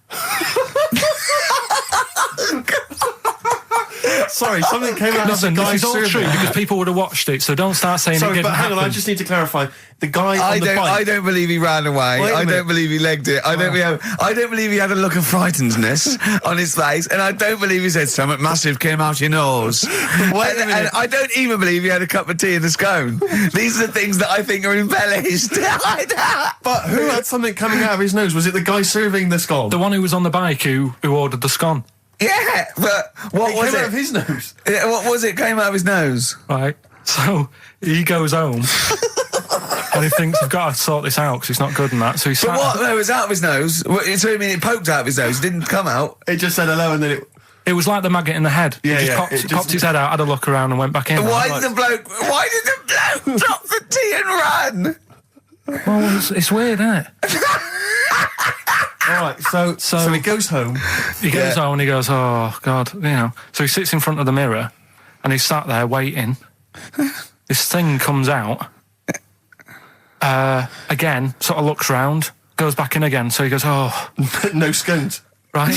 Sorry, something came out of the guy's This is all true because people would have watched it, so don't start saying it Sorry, didn't but hang on, I happen. just need to clarify. The guy on the bike... I don't believe he ran away. Wait a I minute. don't believe he legged it. I don't believe he had a look of frightenedness on his face, and I don't believe he said something massive came out your nose. Wait a minute. And I don't even believe he had a cup of tea and a scone. These are the things that I think are embellished. But who had something coming out of his nose? Was it the guy serving the scone? The one who was on the bike who ordered the scone. Yeah, but what was came out it? of his nose. Yeah, what was it? Came out of his nose. Right. So he goes home and he thinks, I've got to sort this out because it's not good and that. So he But sat. what? No, it was out of his nose. So you mean it poked out of his nose? It didn't come out. It just said hello and then it... It was like the maggot in the head. Yeah, he yeah, just it just- popped his head out, had a look around and went back in. Why Like, did the bloke drop the tea and run? well, it's weird, isn't it? All right, so he goes home. He goes home and he goes, oh, God, you know. So he sits in front of the mirror and he's sat there waiting. This thing comes out. Again, sort of looks round, goes back in again. So he goes, oh, No scones. right.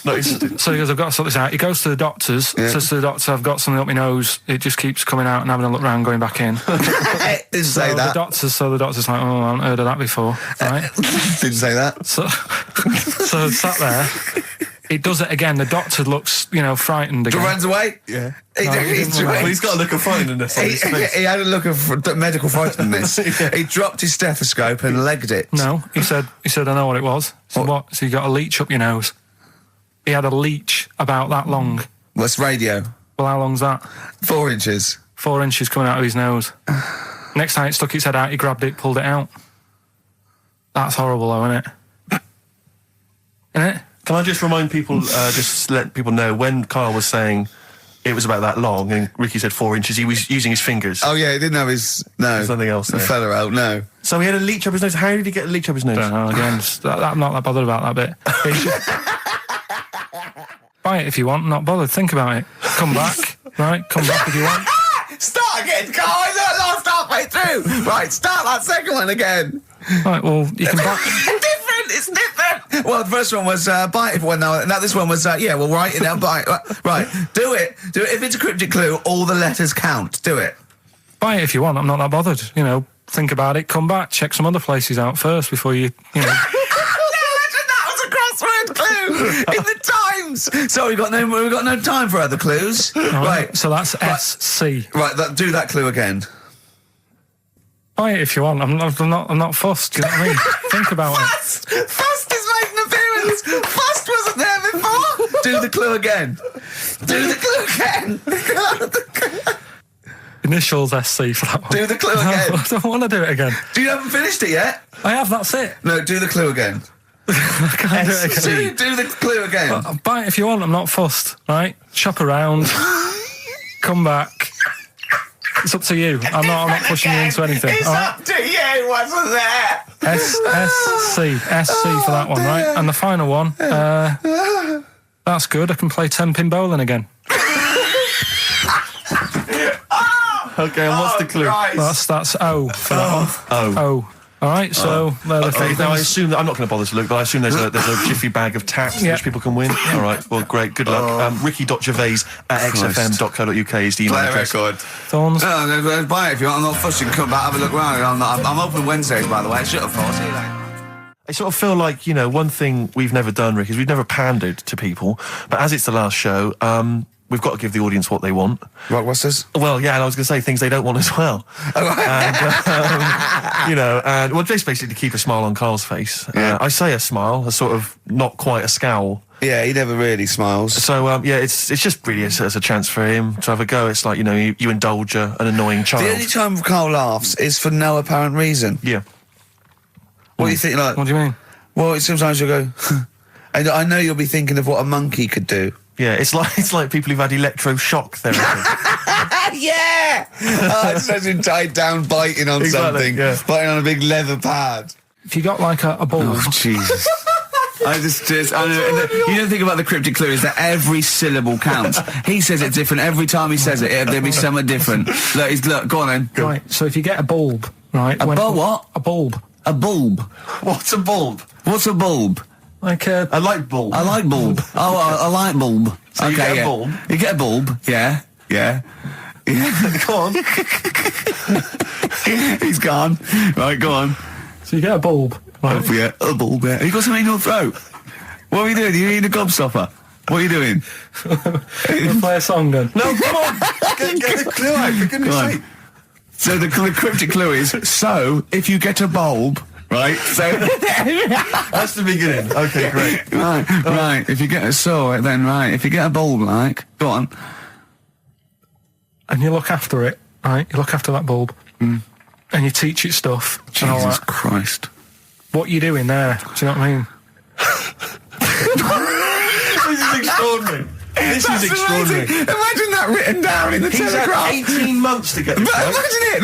No, he just- So he goes, I've got to sort this out. He goes to the doctor's, says to the doctor, I've got something up my nose. It just keeps coming out and having a look round, going back in. Didn't say that. The doctor's like, oh, I haven't heard of that before, right? Didn't say that. So sat there. It does it again. The doctor looks, frightened again. Runs away. Yeah. He Well, he's got a look of frightenedness on his face. he had a look of medical frightenedness. He dropped his stethoscope and legged it. No, he said, I know what it was. He said, what? So you got a leech up your nose. He had a leech about that long. What's radio? Well, how long's that? 4 inches. 4 inches coming out of his nose. Next time it stuck its head out, he grabbed it, pulled it out. That's horrible though, isn't it? Isn't it? Can I just remind people, just let people know, when Karl was saying it was about that long and Ricky said 4 inches, he was using his fingers. Oh yeah, he didn't have his There's nothing else there. Fella out. No. So he had a leech up his nose. How did he get a leech up his nose? Don't know, again, I'm not that bothered about that bit. Buy it if you want, I'm not bothered. Think about it. Come back, right? Come back if you want. Start again, Carl. I lost halfway through. Right, start that second one again. Right, well, you can buy... It's different. Well, the first one was buy it. Well, no, this one was well, write it down. Buy it. Right, do it. If it's a cryptic clue, all the letters count. Do it. Buy it if you want, I'm not that bothered. Think about it, come back, check some other places out first before you That was a crossword clue in the Times. So we've got no time for other clues. Right. So that's SC. Right, do that clue again. Buy it if you want. I'm not fussed. Do you know what I mean? Think about it. Fust is making an appearance. Fust wasn't there before. Do the clue again. Do the clue again. Initials SC for that one. Do the clue again. No, I don't want to do it again. You haven't finished it yet? I have. That's it. No, do the clue again. I can't do it again. Do the clue again. Buy it if you want. I'm not fussed. Right? Shop around. Come back. It's up to you. I'm not pushing you into anything. It's up to you. Wasn't there? SC for that one, right? And the final one. That's good. I can play 10-pin bowling again. Okay, and what's the clue? Christ. That's O for that one. O. All right, so they're the three Now I things. assume that I'm not going to bother to look, but I assume there's a jiffy bag of tats Yeah. which people can win. All right, well, great, good luck. Ricky.gervais at xfm.co.uk is the email Play a address. record. Thorns. No, buy it if you want. I'm not fussing. Come back, have a look around. I'm open Wednesdays, by the way. Shut up, for. See you later. I sort of feel like, one thing we've never done, Rick, is we've never pandered to people, but as it's the last show, we've got to give the audience what they want. Blockbusters? Well, yeah, and I was going to say things they don't want as well. And, you know, and well, just basically to keep a smile on Carl's face. I say a smile, a sort of not quite a scowl. Yeah, he never really smiles. So, yeah, it's just really as a chance for him to have a go. It's like, you know, you indulge an annoying child. The only time Carl laughs is for no apparent reason. Yeah. What do you think, like... What do you mean? Well, sometimes you'll go... and I know you'll be thinking of what a monkey could do. Yeah, it's like people who've had electroshock therapy. Yeah! Oh, it's such a tied down biting on something. Yeah. Biting on a big leather pad. If you got like a bulb... Oh, Jesus. I know, you don't think about the cryptic clue is that every syllable counts. He says it different every time he says it. There'll be something different. Look, go on then. Right, so if you get a bulb, right... what? A bulb. A bulb. What's a bulb? What's a bulb? Like a... A light bulb. A light bulb. Oh, a light bulb. So you get a bulb? You get a bulb, yeah. Go on. He's gone. Right, go on. So you get a bulb, right? Oh, yeah, a bulb, yeah. You got something in your throat? What are you doing? You eating a gobstopper? What are you doing? We'll play a song then. No, come on! Get the clue out, for goodness sake. So the cryptic clue is, so, if you get a bulb, right, so... That's the beginning. Okay, great. Right, if you get if you get a bulb, like, go on. And you look after it, right? You look after that bulb. And you teach it stuff. And all Jesus that. Christ. What you doing there? Do you know what I mean? This is extraordinary. This is extraordinary. Imagine that written down in the He's Telegraph. had 18 months to get this But right. imagine it.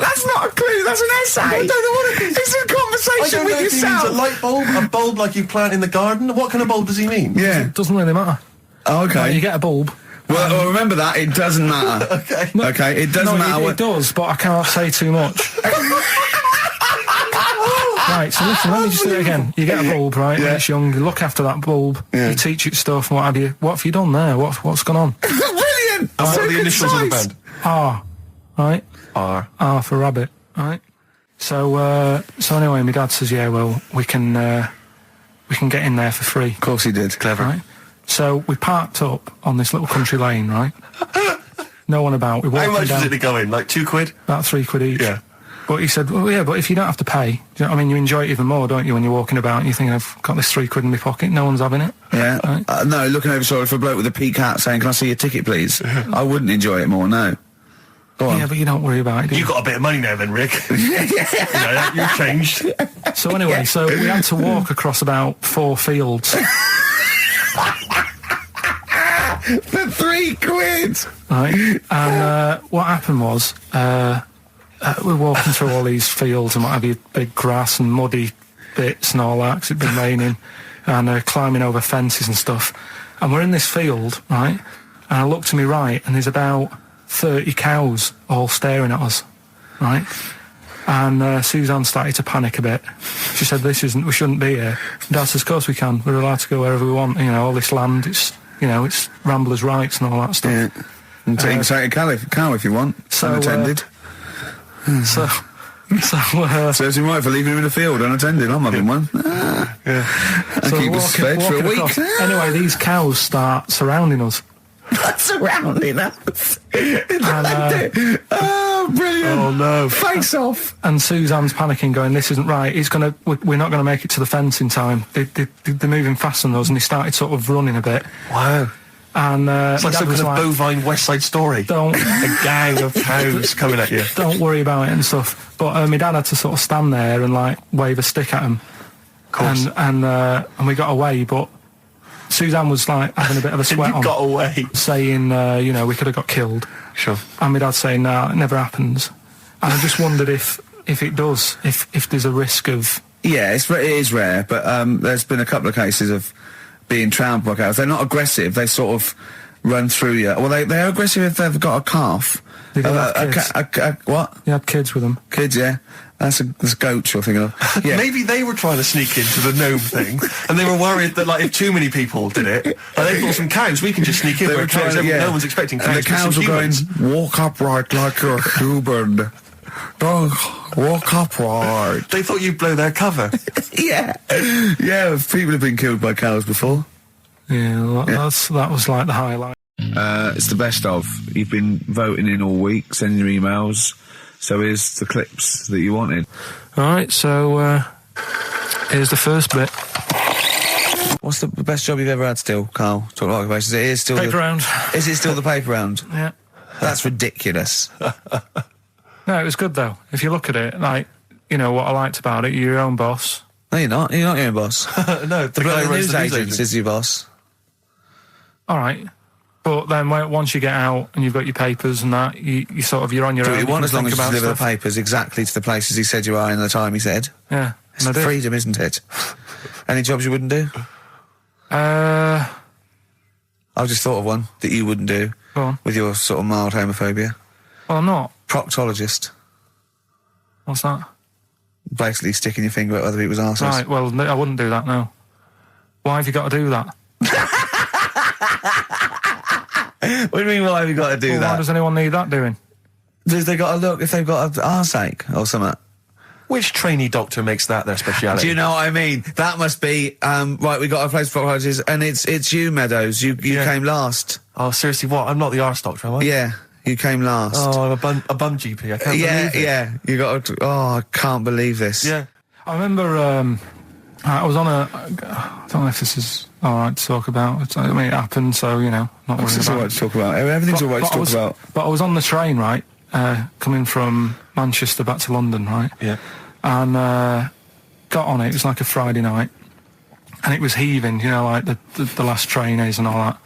That's not a clue. That's an essay. I don't know what it is. It's a conversation I don't with know if he yourself. means a light bulb, a bulb like you plant in the garden. What kind of bulb does he mean? Yeah. It doesn't really matter. Oh, okay. Right, you get a bulb. Well, remember that. It doesn't matter. Okay. Okay. It doesn't matter. It does, but I can't say too much. Right, so listen, let me just do it again. You get a bulb, right, when it's young, you look after that bulb, you teach it stuff and what have you. What have you done there? What's gone on? Brilliant! And what are the initials of the band? R, right? R for rabbit, right? So anyway, my dad says, yeah, well, we can get in there for free. Of course he did. Clever. Right? So we parked up on this little country lane, right? No one about. We walked How much down, did it go in? Like £2? about £3 each. Yeah. But he said, well, yeah, but if you don't have to pay, do you know what I mean? You enjoy it even more, don't you, when you're walking about and you think, I've got this £3 in my pocket, no one's having it. Yeah. Right? No, looking over shoulder for a bloke with a peak hat saying, can I see your ticket, please? I wouldn't enjoy it more, no. Go on. Yeah, but you don't worry about it, do you? You got a bit of money now then, Rick. You know, you've changed. So anyway, so we had to walk across about 4 fields. For £3! Right? And what happened was, we're walking through all these fields and what have you, big grass and muddy bits and all that, 'cause it'd been raining, and climbing over fences and stuff. And we're in this field, right? And I look to my right, and there's about 30 cows all staring at us, right? And Suzanne started to panic a bit. She said, we shouldn't be here. Dad says, of course we can. We're allowed to go wherever we want. You know, all this land, it's ramblers' rights and all that stuff. Yeah. And take a cow if you want. So, unattended. Serves him right for leaving him in the field unattended. I'm having one. I keep us fed for a week. Across. Anyway, these cows start surrounding us. Surrounding us. And, brilliant. Oh no. Face off. and Suzanne's panicking, going, this isn't right. We're not going to make it to the fence in time. They're moving faster than us, and they started sort of running a bit. Wow. And It's like some kind of bovine West Side Story. Don't A gang of cows coming at you. don't worry about it and stuff. But my dad had to sort of stand there and like wave a stick at him. Of course. And we got away, but Suzanne was like having a bit of a sweat You on, got away. saying, we could have got killed. Sure. And my dad saying, no, it never happens. And I just wondered if it does, if there's a risk of... Yeah, it is rare, but there's been a couple of cases of being trampled by cows. They're not aggressive. They sort of run through you. Well, they're aggressive if they've got a calf. They did have kids. What? They had kids with them. Kids, yeah. That's goats you're thinking of. Yeah. Maybe they were trying to sneak into the gnome thing, and they were worried that, like, if too many people did it, like, they thought some cows, we can just sneak in. They were trying to, No one's expecting cows. And the cows were going, walk upright like you're human. Don't walk upright. They thought you'd blow their cover. Yeah. Yeah, people have been killed by cows before. Yeah, that was like the highlight. It's the best of. You've been voting in all week, sending your emails. So here's the clips that you wanted. Alright, so, here's the first bit. What's the best job you've ever had still, Carl? Talk about occupations. It is still Paper round. Is it still the paper round? Yeah. That's ridiculous. No, it was good though. If you look at it, like, you know, what I liked about it, you're your own boss. No, you're not. You're not your own boss. No, the guy who runs news the news agent agent. is your boss. Alright. But then once you get out and you've got your papers and that, you sort of, you're on your Do own. what you want can as long think as you about deliver the stuff. papers exactly to the places he said you are in the time he said. Yeah. It's and I did. freedom, isn't it? Any jobs you wouldn't do? Go I've just thought of one that you wouldn't do on. with your sort of mild homophobia. Well, I'm not. Proctologist. What's that? Basically sticking your finger at other people's arses. Right, well, I wouldn't do that, no. Why have you got to do that? What do you mean, why have you got to do Well, that? why does anyone need that doing? Have they got to look if they've got an arseache or something? Which trainee doctor makes that their speciality? Do you know what I mean? That must be, right, we got a place for proctologists, and it's you, Meadows. You came last. Oh, seriously, what? I'm not the arse doctor, am I? Yeah, you came last. Oh, I'm a bum GP. I can't believe it. Yeah, you got to, oh, I can't believe this. Yeah. I remember, I was on I don't know if this is alright to talk about. I mean, it happened, so, you know, not worried It's about all right it. to talk about. Everything's all right to talk about. But I was on the train, right, coming from Manchester back to London, right? Yeah. And got on it. It was like a Friday night, and it was heaving, you know, like the last train is and all that,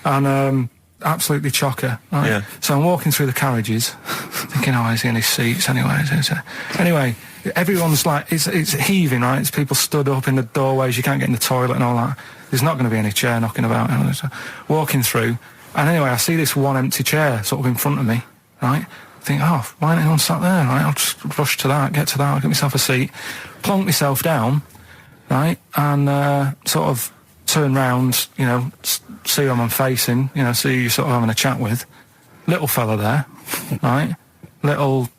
and absolutely chocker. Right? Yeah. So I'm walking through the carriages, thinking, oh, is he in his seats anyway? Anyway, everyone's like, it's heaving, right? It's people stood up in the doorways. You can't get in the toilet and all that. There's not going to be any chair knocking about. You know, so walking through, and anyway, I see this one empty chair sort of in front of me, right? I think, oh, why ain't anyone sat there, right? I'll just rush to that, get to that, I'll get myself a seat, plonk myself down, right? And sort of turn round, you know, see who I'm facing, you know, see who you're sort of having a chat with. Little fella there, right? Little,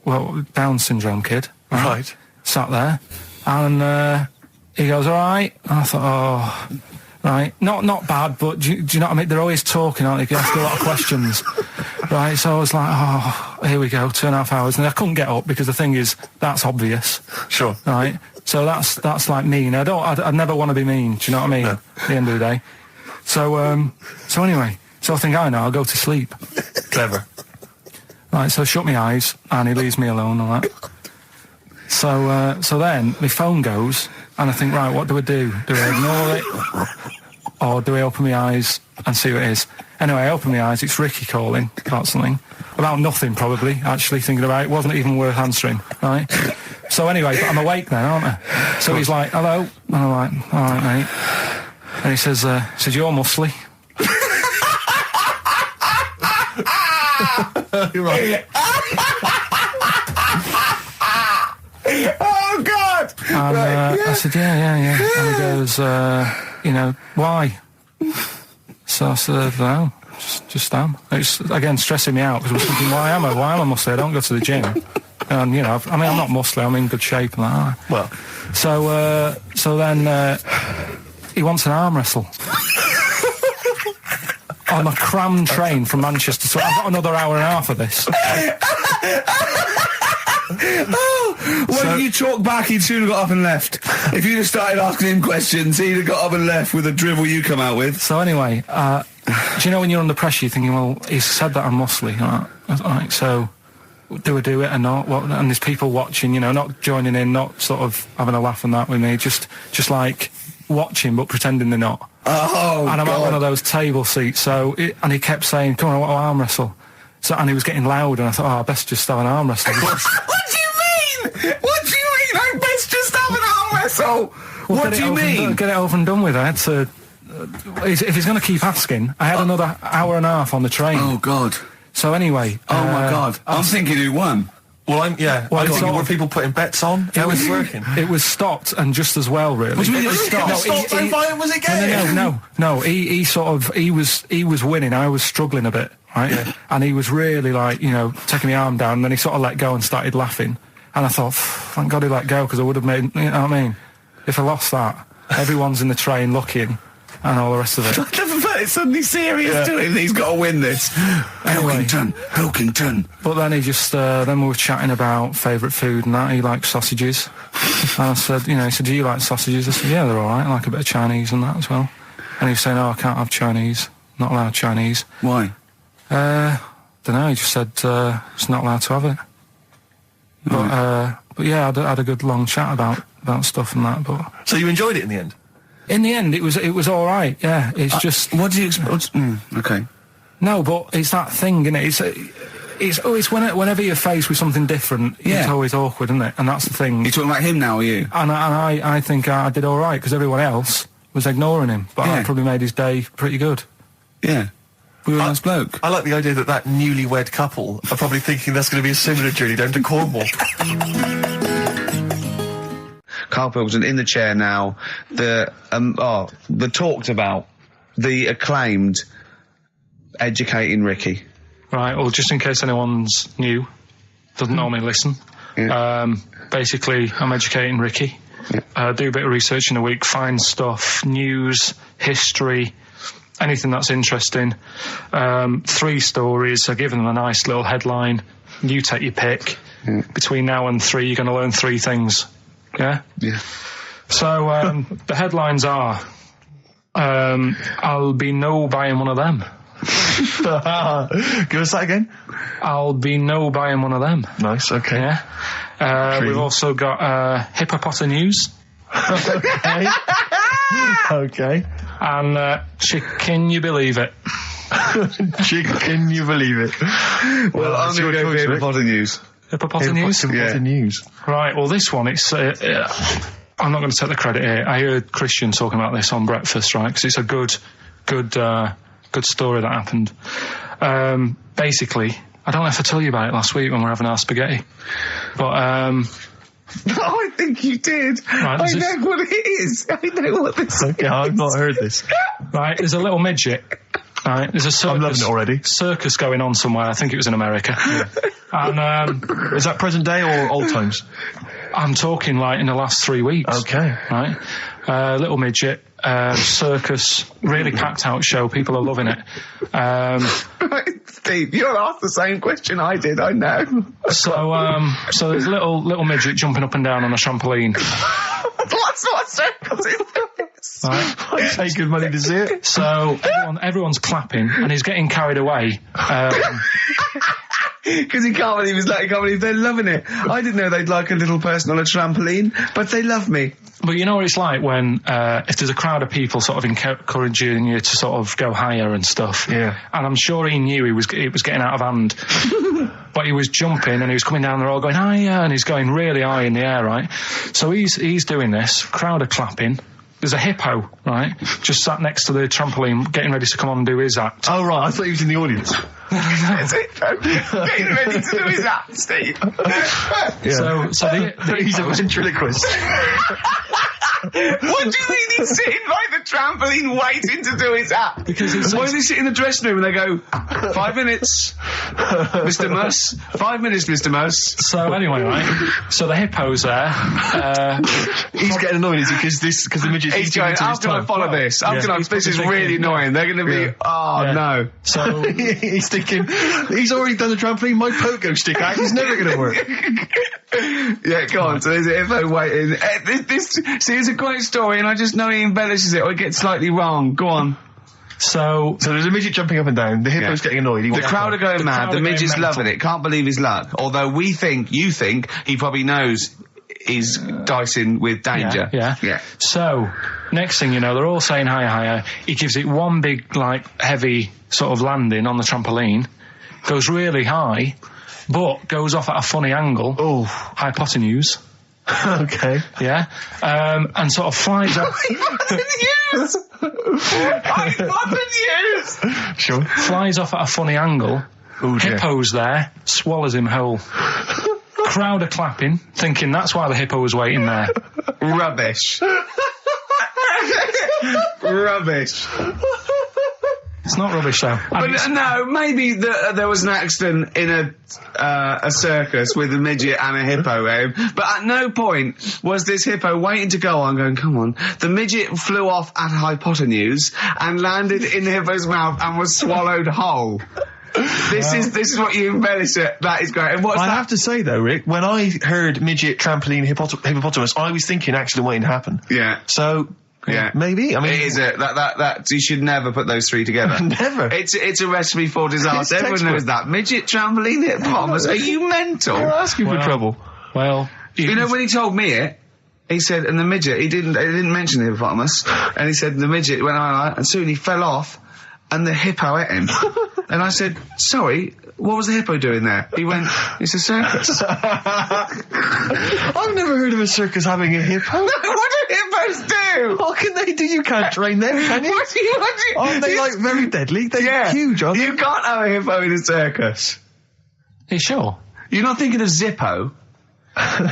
well, Down syndrome kid. Right. Sat there, and he goes, all right. And I thought, oh, right, not bad, but do you know what I mean? They're always talking, aren't they? You ask a lot of questions. Right, so I was like, oh, here we go, 2.5 hours. And I couldn't get up because the thing is, that's obvious. Sure. Right? So that's like mean. I'd never want to be mean, do you know what I mean? No. At the end of the day. So anyway, so I think I know, I'll go to sleep. Clever. Right, so I shut my eyes, and he leaves me alone and that. So then, my phone goes, and I think, right, what do I do? Do I ignore it? Or do I open my eyes and see what it is? Anyway, I open my eyes, it's Ricky calling about something. About nothing, probably, actually, thinking about it. It wasn't even worth answering, right? So anyway, but I'm awake then, aren't I? So he's like, hello? And I'm like, all right, mate. And he says, you're muscly. Right. Oh, God! And I said, yeah. And he goes, you know, why? So I said, no, just am. It's, again, stressing me out, because I was thinking, why am I muscly? I don't go to the gym. And, you know, I mean, I'm not muscly, I'm in good shape and that. Well. So then he wants an arm wrestle. On a crammed train from Manchester, so I've got another hour and a half of this. When you talk back, he'd soon have got up and left. If you'd have started asking him questions, he'd have got up and left with the drivel you come out with. So anyway, do you know when you're under pressure, you're thinking, well, he's said that I'm muscly, right? So do I do it or not? And there's people watching, you know, not joining in, not sort of having a laugh and that with me, just like watching but pretending they're not. Oh, and I'm God. at one of those table seats, and he kept saying, come on, I want to arm wrestle. So, and he was getting loud, and I thought, oh, I best just have an arm wrestle. What do you mean? What do you mean? I best just have an arm wrestle. Well, what do you mean? Get it over and done with. I had to. If he's going to keep asking, I had another hour and a half on the train. Oh, God. So anyway. Oh, my God. I'm thinking who won. Well, I'm thinking, were people putting bets on? How was it working? It was stopped, and just as well, really. What do you mean it was stopped? Stopped, so violent was it getting? No. He was winning. I was struggling a bit, right? Yeah. And he was really like, you know, taking my arm down, and then he sort of let go and started laughing. And I thought, thank God he let go, because I would have made, you know what I mean? If I lost that, everyone's in the train looking, and all the rest of it. I never met It's suddenly serious to him. He's got to win this. Pilkington. But then he just, then we were chatting about favourite food and that. He likes sausages. And I said, he said, do you like sausages? I said, yeah, they're alright. I like a bit of Chinese and that as well. And he was saying, I can't have Chinese. Not allowed Chinese. Why? Don't know, he just said, it's not allowed to have it. But yeah, I had a good long chat about stuff and that, but... So you enjoyed it in the end? In the end, it was alright, yeah. It's just... What do you expect? Okay. No, but it's that thing, isn't it? It's whenever you're faced with something different, it's always awkward, isn't it? And that's the thing. You're talking about him now, are you? And I think I did alright, because everyone else was ignoring him. But I probably made his day pretty good. Yeah. We were a nice bloke. I like the idea that newlywed couple are probably thinking that's going to be a similar journey down to Cornwall. Karl Pilkington in the chair now. The talked about, the acclaimed Educating Ricky. Right, well, just in case anyone's new, doesn't normally listen. Yeah. Basically, I'm educating Ricky. Yeah. Do a bit of research in a week, find stuff, news, history, anything that's interesting. 3 stories, I give them a nice little headline. You take your pick. Yeah. Between now and 3, you're going to learn 3 things. Yeah? Yeah. So, the headlines are, I'll be no buying one of them. Give us that again. I'll be no buying one of them. Nice, okay. Yeah. We've also got, hippopotamus. Okay. Okay. And, can you believe it? Can you believe it? Well, I'm going to go for hippopotamus. Hippopotamus? Right, well, this one, it's... I'm not going to take the credit here. I heard Christian talking about this on breakfast, right? Because it's a good story that happened. Basically, I don't know if I told you about it last week when we were having our spaghetti, but I think you did. Right, I know what it is. I know what this is. Okay, I've not heard this. Right, there's a little midget. Right, there's a circus. I'm loving it already. Circus going on somewhere. I think it was in America. Yeah. And is that present day or old times? I'm talking like in the last 3 weeks. Okay. Right, little midget. Circus, really packed out show. People are loving it. Steve, you'll ask the same question I did. I know. So there's a little midget jumping up and down on a trampoline. That's what circus is. Right. I pay good money to see it. So everyone's clapping and he's getting carried away. Because he can't believe they're loving it. I didn't know they'd like a little person on a trampoline, but they love me. But you know what it's like when, if there's a crowd of people sort of encouraging you to sort of go higher and stuff. Yeah. And I'm sure he knew it was getting out of hand. But he was jumping and he was coming down, they're all going higher, and he's going really high in the air, right? So he's doing this, crowd are clapping. There's a hippo, right, just sat next to the trampoline, getting ready to come on and do his act. Oh, right, I thought he was in the audience. It's a hippo getting ready to do his act, Steve. Yeah. So he's a ventriloquist. What do you mean he's sitting by the trampoline waiting to do his act? Because why does he sit in the dressing room and they go, 5 minutes, Mr. Muss, 5 minutes, Mr. Muss. So anyway, right, so the hippo's there. He's getting annoyed, is he? Because the midget's... He's going, how can I follow this? This is really annoying. They're going to be, no. So he's thinking, he's already done the trampoline, my pogo stick act is never going to work. Yeah, go on. So there's a hippo waiting. See, it's a great story, and I just know he embellishes it or it gets slightly wrong. Go on. So there's a midget jumping up and down. The hippo's getting annoyed. The crowd are going mad. The midget's loving it. Can't believe his luck. Although you think he probably knows he's dicing with danger. Yeah. So next thing you know, they're all saying higher. He gives it one big, heavy sort of landing on the trampoline. Goes really high, but goes off at a funny angle. Oh, hypotenuse. Okay. Yeah. And sort of flies up. Hypotenuse! Sure. Flies off at a funny angle. Ooh, Hippo's there, swallows him whole. Crowd are clapping, thinking that's why the hippo was waiting there. Rubbish. Rubbish. It's not rubbish, though. But no, maybe there was an accident in a circus with a midget and a hippo, but at no point was this hippo waiting to go on, going, come on. The midget flew off at hypotenuse and landed in the hippo's mouth and was swallowed whole. This is what you embellish it. That is great. And what's that? I have to say though, Rick, when I heard midget, trampoline, hippopotamus, I was thinking accident waiting to happen. Yeah. So. Yeah, maybe. I mean, it is that you should never put those three together. Never. It's a recipe for disaster. Everyone knows that. Midget, trampoline, hippopotamus. Are you mental? You're asking for trouble. Well, you know when he told me it, he said, and the midget, he didn't mention the hippopotamus, and he said the midget went on, and soon he fell off, and the hippo ate him. And I said, sorry, what was the hippo doing there? He went, it's a circus. I've never heard of a circus having a hippo. What do hippos do? What can they do? You can't train them, can you? What do you Aren't they, like, very deadly? They're huge, aren't they? You can't have a hippo in a circus. Are you sure? You're not thinking of Zippo?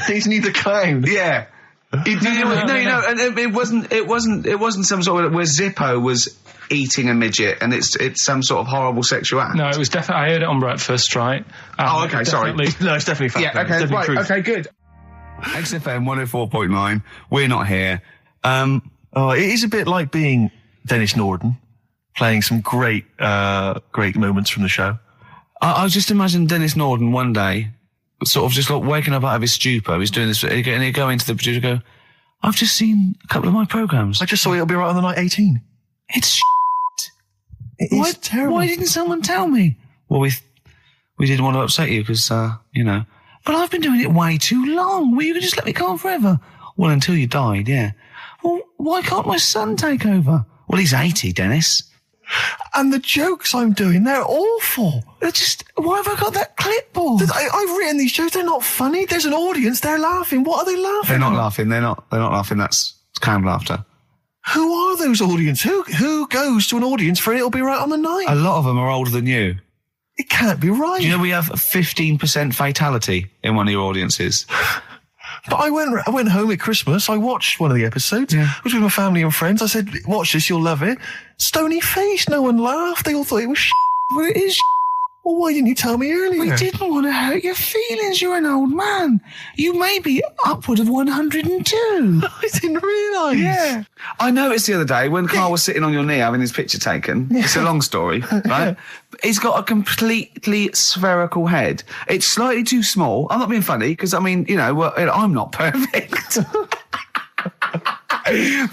He's neither clown. Yeah. No, and it wasn't some sort of where Zippo was eating a midget and it's some sort of horrible sexual act. No, it was definitely. I heard it on breakfast, right? Okay, sorry. No, it's definitely fact. Yeah, okay, right, truth. okay, good. XFM 104.9. We're not here. It is a bit like being Dennis Norden, playing some great moments from the show. I was just imagining Dennis Norden one day, sort of just like waking up out of his stupor. He's doing this, and he'd go into the producer and go, I've just seen a couple of my programmes. I just saw It'll Be Right on the Night 18. It's shit. It is terrible. Why didn't someone tell me? Well, we didn't want to upset you because, but I've been doing it way too long. Well, you could just let me go on forever. Well, until you died, yeah. Well, why can't my son take over? Well, he's 80, Dennis. And the jokes I'm doing, they're awful. Why have I got that clipboard? I've written these jokes, they're not funny. There's an audience, they're laughing. What are they laughing They're not at? laughing, they're not laughing, that's canned laughter. Who are those audience? Who goes to an audience for It'll Be Right on the Night? A lot of them are older than you. It can't be right. Do you know we have 15% fatality in one of your audiences? But I went home at Christmas, I watched one of the episodes. Yeah. I was with my family and friends. I said, watch this, you'll love it. Stony face, no one laughed. They all thought it was shit. Well, it is shit. Well, why didn't you tell me earlier? We didn't want to hurt your feelings. You're an old man. You may be upward of 102. I didn't realise. Yeah. I noticed the other day when Karl was sitting on your knee having his picture taken. Yeah. It's a long story, right? He's got a completely spherical head. It's slightly too small. I'm not being funny because, I'm not perfect.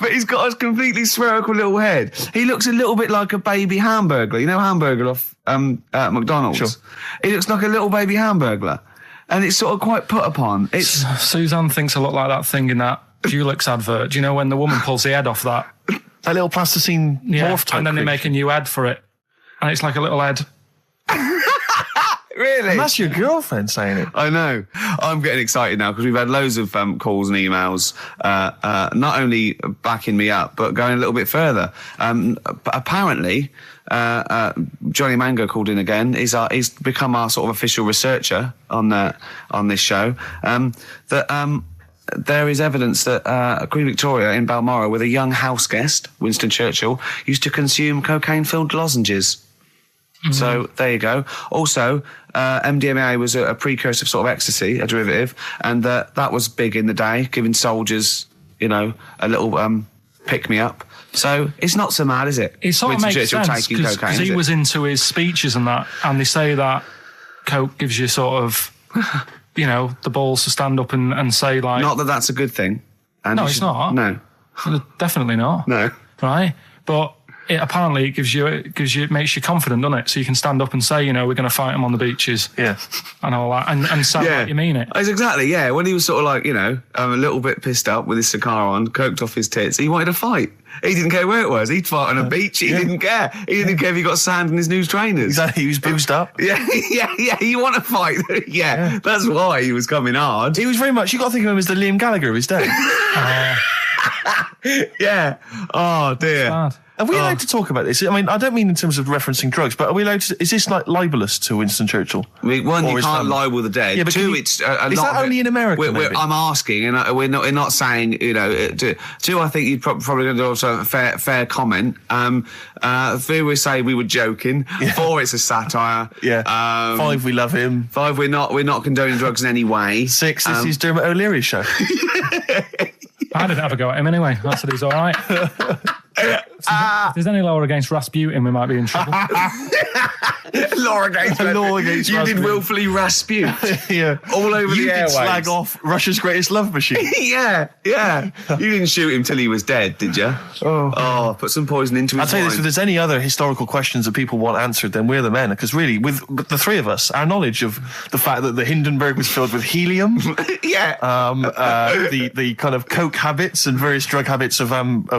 But he's got a completely spherical little head. He looks a little bit like a baby hamburger. You know hamburger off McDonald's? Sure. He looks like a little baby hamburger. And it's sort of quite put upon. Suzanne thinks a lot like that thing in that Dulux advert. Do you know when the woman pulls the head off that? That little plasticine morph type and then creature. They make a new head for it. And it's like a little head. Really? And that's your girlfriend saying it. I know. I'm getting excited now because we've had loads of calls and emails, not only backing me up, but going a little bit further. Apparently, Johnny Mango called in again. He's become our sort of official researcher on this show. There is evidence that Queen Victoria in Balmoral, with a young house guest, Winston Churchill, used to consume cocaine-filled lozenges. So there you go. Also, MDMA was a precursor of sort of ecstasy, a derivative, and that was big in the day, giving soldiers, a little pick-me-up. So it's not so mad, is it? It sort of makes sense because he was into his speeches and that, and they say that coke gives you sort of, the balls to stand up and say like. Not that that's a good thing. And no, it's not. No, definitely not. No, right, but. Apparently, it makes you confident, doesn't it? So you can stand up and say, we're going to fight them on the beaches. Yeah. And all that. And sound like you mean it. It's exactly, yeah. When he was sort of like, a little bit pissed up with his cigar on, coked off his tits, he wanted to fight. He didn't care where it was. He'd fight on a beach. He didn't care. He didn't care if he got sand in his new trainers. Exactly. He was boozed up. Yeah. You want to fight. Yeah. That's why he was coming hard. He was very much, you got to think of him as the Liam Gallagher of his day. Yeah. Oh, dear. Are we allowed to talk about this? I mean, I don't mean in terms of referencing drugs, but are we allowed to... Is this, like, libelous to Winston Churchill? One, you can't libel the dead. Yeah, but two, is that only in America, maybe? I'm asking, and we're not saying, you know... Two, I think you'd probably going to also a fair comment. Three, we say we were joking. Yeah. 4, it's a satire. Yeah. 5, we love him. 5, we're not condoning drugs in any way. 6, this is Dermot O'Leary's show. I didn't have a go at him anyway. I said he's all right. If there's any law against Rasputin, we might be in trouble. Law against Rasputin. You did willfully Rasputin. Yeah. All over the airwaves. You did slag off Russia's greatest love machine. Yeah. You didn't shoot him till he was dead, did you? Oh, put some poison into his I'll tell you this, if there's any other historical questions that people want answered, then we're the men. Because really, with the three of us, our knowledge of the fact that the Hindenburg was filled with helium, the kind of coke habits and various drug habits of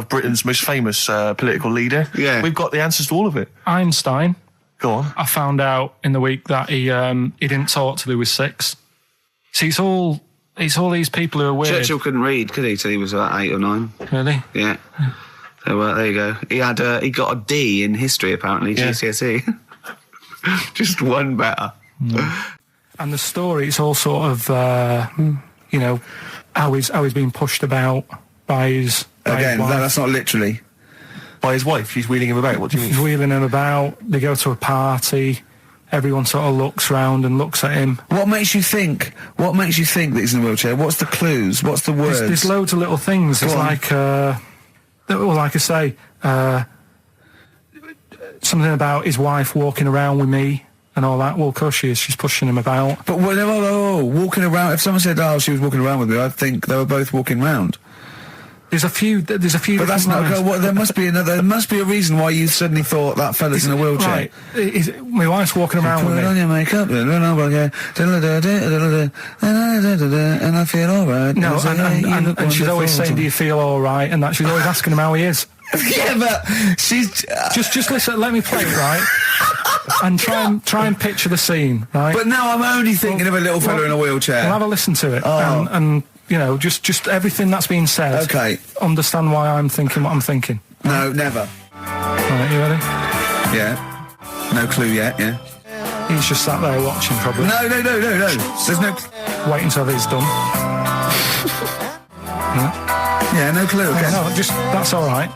Britain's most famous political leader, we've got the answers to all of it. Einstein. Go on. I found out in the week that he didn't talk till he was 6. See, it's all these people who are weird. Churchill couldn't read, could he, till he was about 8 or 9? Really? Yeah. So there you go. He got a D in history apparently, GCSE. Just one better. And the story, it's all sort of you know, how he's being pushed about by his wife. That's not literally. By his wife, she's wheeling him about. What do you mean? She's wheeling him about. They go to a party. Everyone sort of looks round and looks at him. What makes you think that he's in a wheelchair? What's the clues? What's the words? There's loads of little things. It's like, like I say, something about his wife walking around with me and all that. Well, of course she is. She's pushing him about. But walking around. If someone said, "Oh, she was walking around with me," I'd think they were both walking round. There's a few. But that's not. There must be another. There must be a reason why you suddenly thought that fella's in a wheelchair. Right. My wife's walking around with me. Put on your makeup, and I feel all right. No, and she's always saying, "Do you feel all right?" And that she's always asking him how he is. Yeah, but she's just listen. Let me play it, right? And try and picture the scene, right? But now I'm only thinking of a little fella in a wheelchair. Well, have a listen to it, and you know, just everything that's being said. Okay. Understand why I'm thinking what I'm thinking. No, never. Right, you ready? Yeah. No clue yet. Yeah. He's just sat there watching, probably. No. There's no. Wait until he's done. Yeah, no clue. Okay. No, that's all right.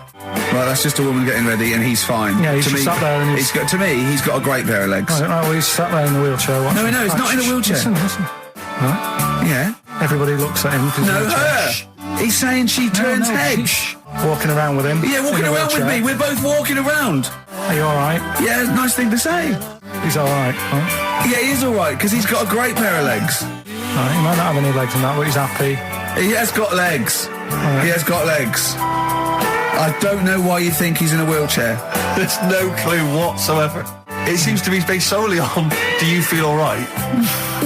Well, that's just a woman getting ready, and he's fine. Yeah, he's just sat there, and he's got a great pair of legs. Right, well, he's sat there in the wheelchair. No, he's not in a wheelchair. Listen. Right? Yeah. Everybody looks at him. No, her. He's saying she turns heads. Walking around with him. Yeah, walking around with me. We're both walking around. Are you all right? Yeah, nice thing to say. He's all right. Huh? Yeah, he is all right because he's got a great pair of legs. Right, he might not have any legs in that, but he's happy. He has got legs. Right. He has got legs. I don't know why you think he's in a wheelchair. There's no clue whatsoever. It seems to be based solely on, do you feel all right?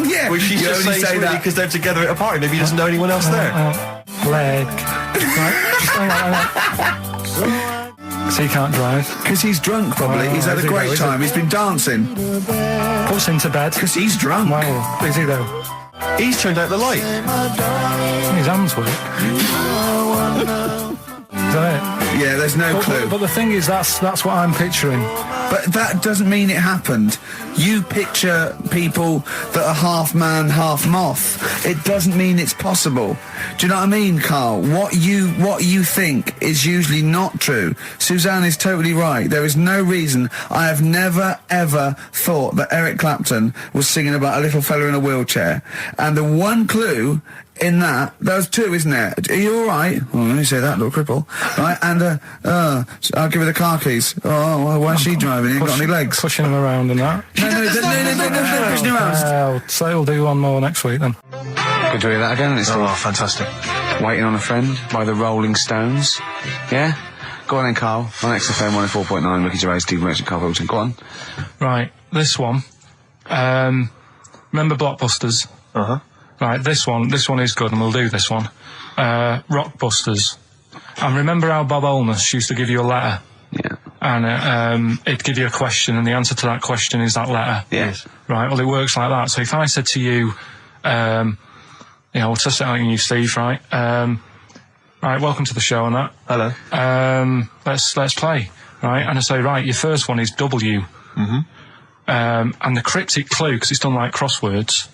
Yeah. Which she's just saying that because they're together at a party. Maybe he doesn't know anyone else there. Leg. Right? Just hang on. So he can't drive? Because he's drunk, probably. He's had a great time. He's been dancing. Puts him to bed. Because he's drunk. Well, is he though? He's turned out the light. His hands work. Is that it? Yeah, there's no clue. But the thing is, that's what I'm picturing. But that doesn't mean it happened. You picture people that are half man, half moth. It doesn't mean it's possible. Do you know what I mean, Carl? What you think is usually not true. Suzanne is totally right. There is no reason. I have never, ever thought that Eric Clapton was singing about a little fella in a wheelchair. And the one clue in that, there's two, isn't there? Are you all right? Well, let me say that, little cripple. Right, and I'll give her the car keys. Oh, well, why is she driving? He ain't got any legs. Pushing him around and that. No, pushing him around. So he'll do one more next week then. Good to hear that again, isn't it? Oh, fantastic. Waiting on a Friend by the Rolling Stones. Yeah? Go on then, Carl. On XFM 104.9, Ricky Gervais, Steve Merchant, Karl Pilkington. Go on. Right, this one. Remember Blockbusters? Uh-huh. Right, this one is good, and we'll do this one. Rockbusters. And remember how Bob Holness used to give you a letter? Yeah. And it'd give you a question, and the answer to that question is that letter. Yes. Right, well, it works like that. So if I said to you, we'll test it out on you, Steve, right? Right, welcome to the show and that. Hello. Let's play. Right, and I say, right, your first one is W. Mm-hmm. And the cryptic clue, because it's done like crosswords.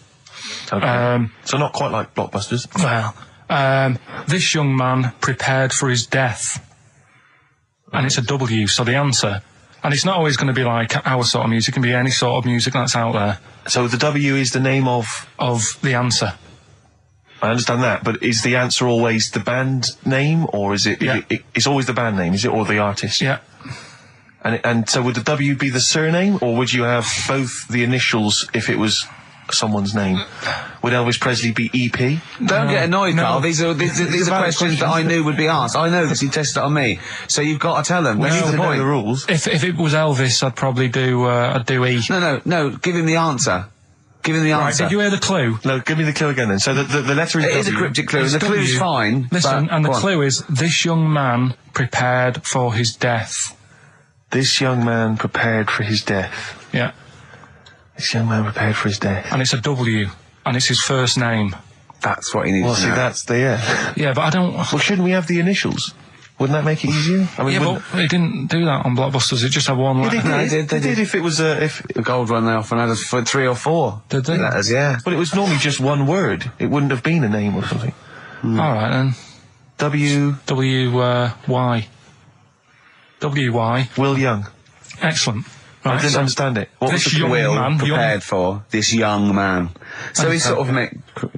Okay. So not quite like Blockbusters. Well, this young man prepared for his death. And it's a W, so the answer. And it's not always going to be like our sort of music, it can be any sort of music that's out there. So the W is the name of the answer. I understand that, but is the answer always the band name, or is it? Yeah. It's always the band name, is it, or the artist? Yeah. And so would the W be the surname, or would you have both the initials if it was someone's name? Would Elvis Presley be EP? Don't get annoyed, no. Carl. These are questions that I knew would be asked. I know because you tested it on me. So you've got to tell them. We need to know point. the rules. If it was Elvis, I'd probably do E. No. Give him the answer. Give him the Right, answer. did you hear the clue? No, give me the clue again then. So the letter is It W. is a cryptic clue, and It's the clue's W. fine. Listen, but- and the go on. clue is, this young man prepared for his death. This young man prepared for his death. Yeah. This young man prepared for his death. And it's a W. And it's his first name. That's what he needs Well, to see, know. that's the, yeah. Yeah, but I don't... Well, shouldn't we have the initials? Wouldn't that make it easier? I mean, Yeah, wouldn't- but they didn't do that on Blockbusters. It just had one letter. They did if it was if. The gold one they often had us for 3 or 4. Did they? Letters, yeah. But it was normally just one word. It wouldn't have been a name or something. All right, then. W. W-Y. W-Y. Will Young. Excellent. I Right, didn't so understand it. What was this the young Will man... prepared for this young man. So he's sort of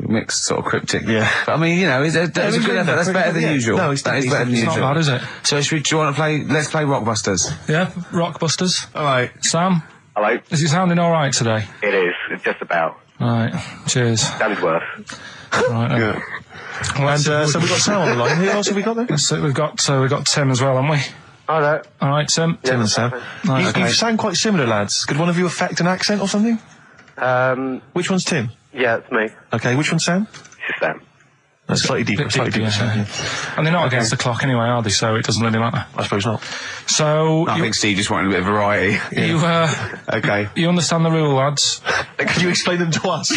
mixed sort of cryptic. Yeah. But I mean, you know, that's a good effort. That's better than Yeah. usual. No, it's that is better than It's not usual. bad, is it? So do you want to play? Let's play Rockbusters. Yeah, Rockbusters. All right. Sam, Hello? is it sounding all right today? It is. It's just about. Right, cheers. That is worth. Right, then. Yeah. And so we've got Sam on the line. Who else have we got there? So we've got Tim as well, haven't we? Hello. All right, Tim. Tim and Sam. Right, You sound quite similar, lads. Could one of you affect an accent or something? Which one's Tim? Yeah, it's me. Okay, which one's Sam? It's Sam. That's slightly deeper. Slightly deeper. Sam, yeah. And they're not against the clock anyway, are they? So it doesn't really matter. I suppose not. So I think Steve just wanted a bit of variety. Okay. you understand the rule, lads? Could you explain them to us?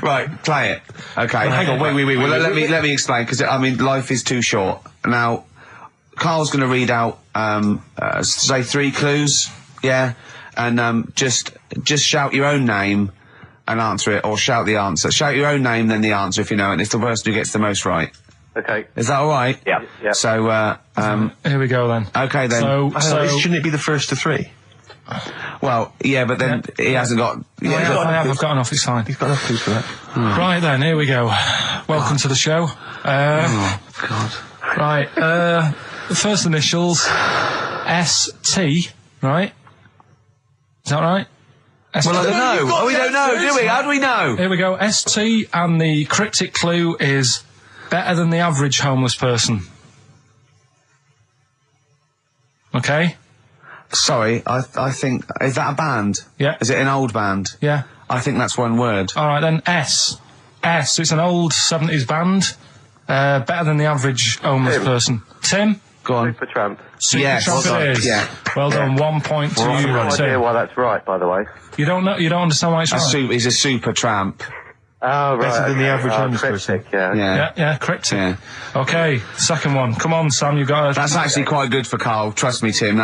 Right, play it. Okay. Hang on, wait. Well, let me explain, because I mean, life is too short. Now, Carl's going to read out, say 3 clues, yeah, and just shout your own name and answer it, or shout the answer. Shout your own name, then the answer if you know it, and it's the person who gets the most right. Okay. Is that all right? Yeah. Yeah. So, Here we go then. okay then. So Shouldn't it be the first to 3? Well, yeah, but then he hasn't got. I've got enough. It's fine. You've got enough clues for that. Right then, here we go. Welcome to the show. Oh God. Right, the first initials, S-T, right? Is that right? Well, I don't know. Oh, we don't know, do we? How do we know? Here we go, S-T, and the cryptic clue is better than the average homeless person. Okay? Sorry, I think, is that a band? Yeah. Is it an old band? Yeah. I think that's one word. Alright then, S. It's an old 70s band. Better than the average homeless person. Tim? Go on. Supertramp. Yes. Supertramp it is. Yeah. Well done, 1 point to I have no you, idea Tim. why that's right, by the way. You don't understand why it's right? He's a super tramp. Oh, right. Better than the average homeless cryptic, person. yeah. Yeah, cryptic. Yeah. Okay, second one. Come on, Sam, you got That's actually quite good for Carl. Trust me, Tim.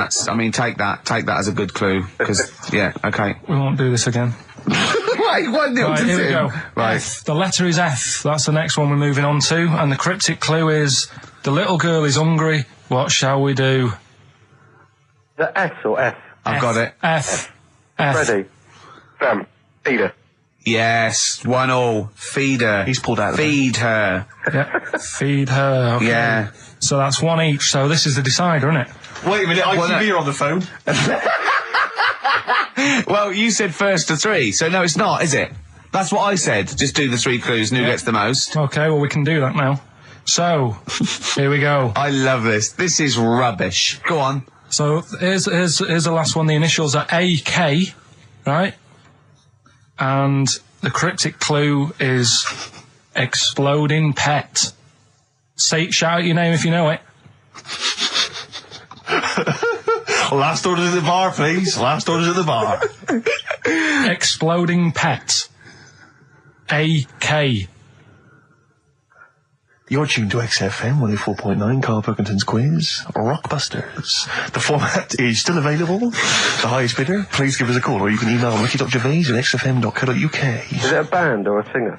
Take that as a good clue. Because, yeah, okay. We won't do this again. Right, 1-0 Right, to here we Tim. go. Right. F. The letter is F. That's the next one we're moving on to. And the cryptic clue is, the little girl is hungry. What shall we do? The S or F? I've got it. F. Ready. Sam. Peter. Yes, 1-1. Feed her. He's pulled out of the Feed her. Yeah. Feed her. Okay. Yeah. So that's 1 each. So this is the decider, isn't it? Wait a minute, ITV are on the phone. Well, you said first to 3, so no, it's not, is it? That's what I said. Just do the 3 clues and who gets the most. Okay, well, we can do that now. So, here we go. I love this. This is rubbish. Go on. So here's the last one. The initials are AK, right? And the cryptic clue is exploding pet. Shout out your name if you know it. Last orders at the bar, please. Last orders at the bar. Exploding pet. AK. You're tuned to XFM 104.9, Karl Pilkington's quiz, Rockbusters. The format is still available. The highest bidder, please give us a call, or you can email ricky.gervais@xfm.co.uk. Is it a band or a singer?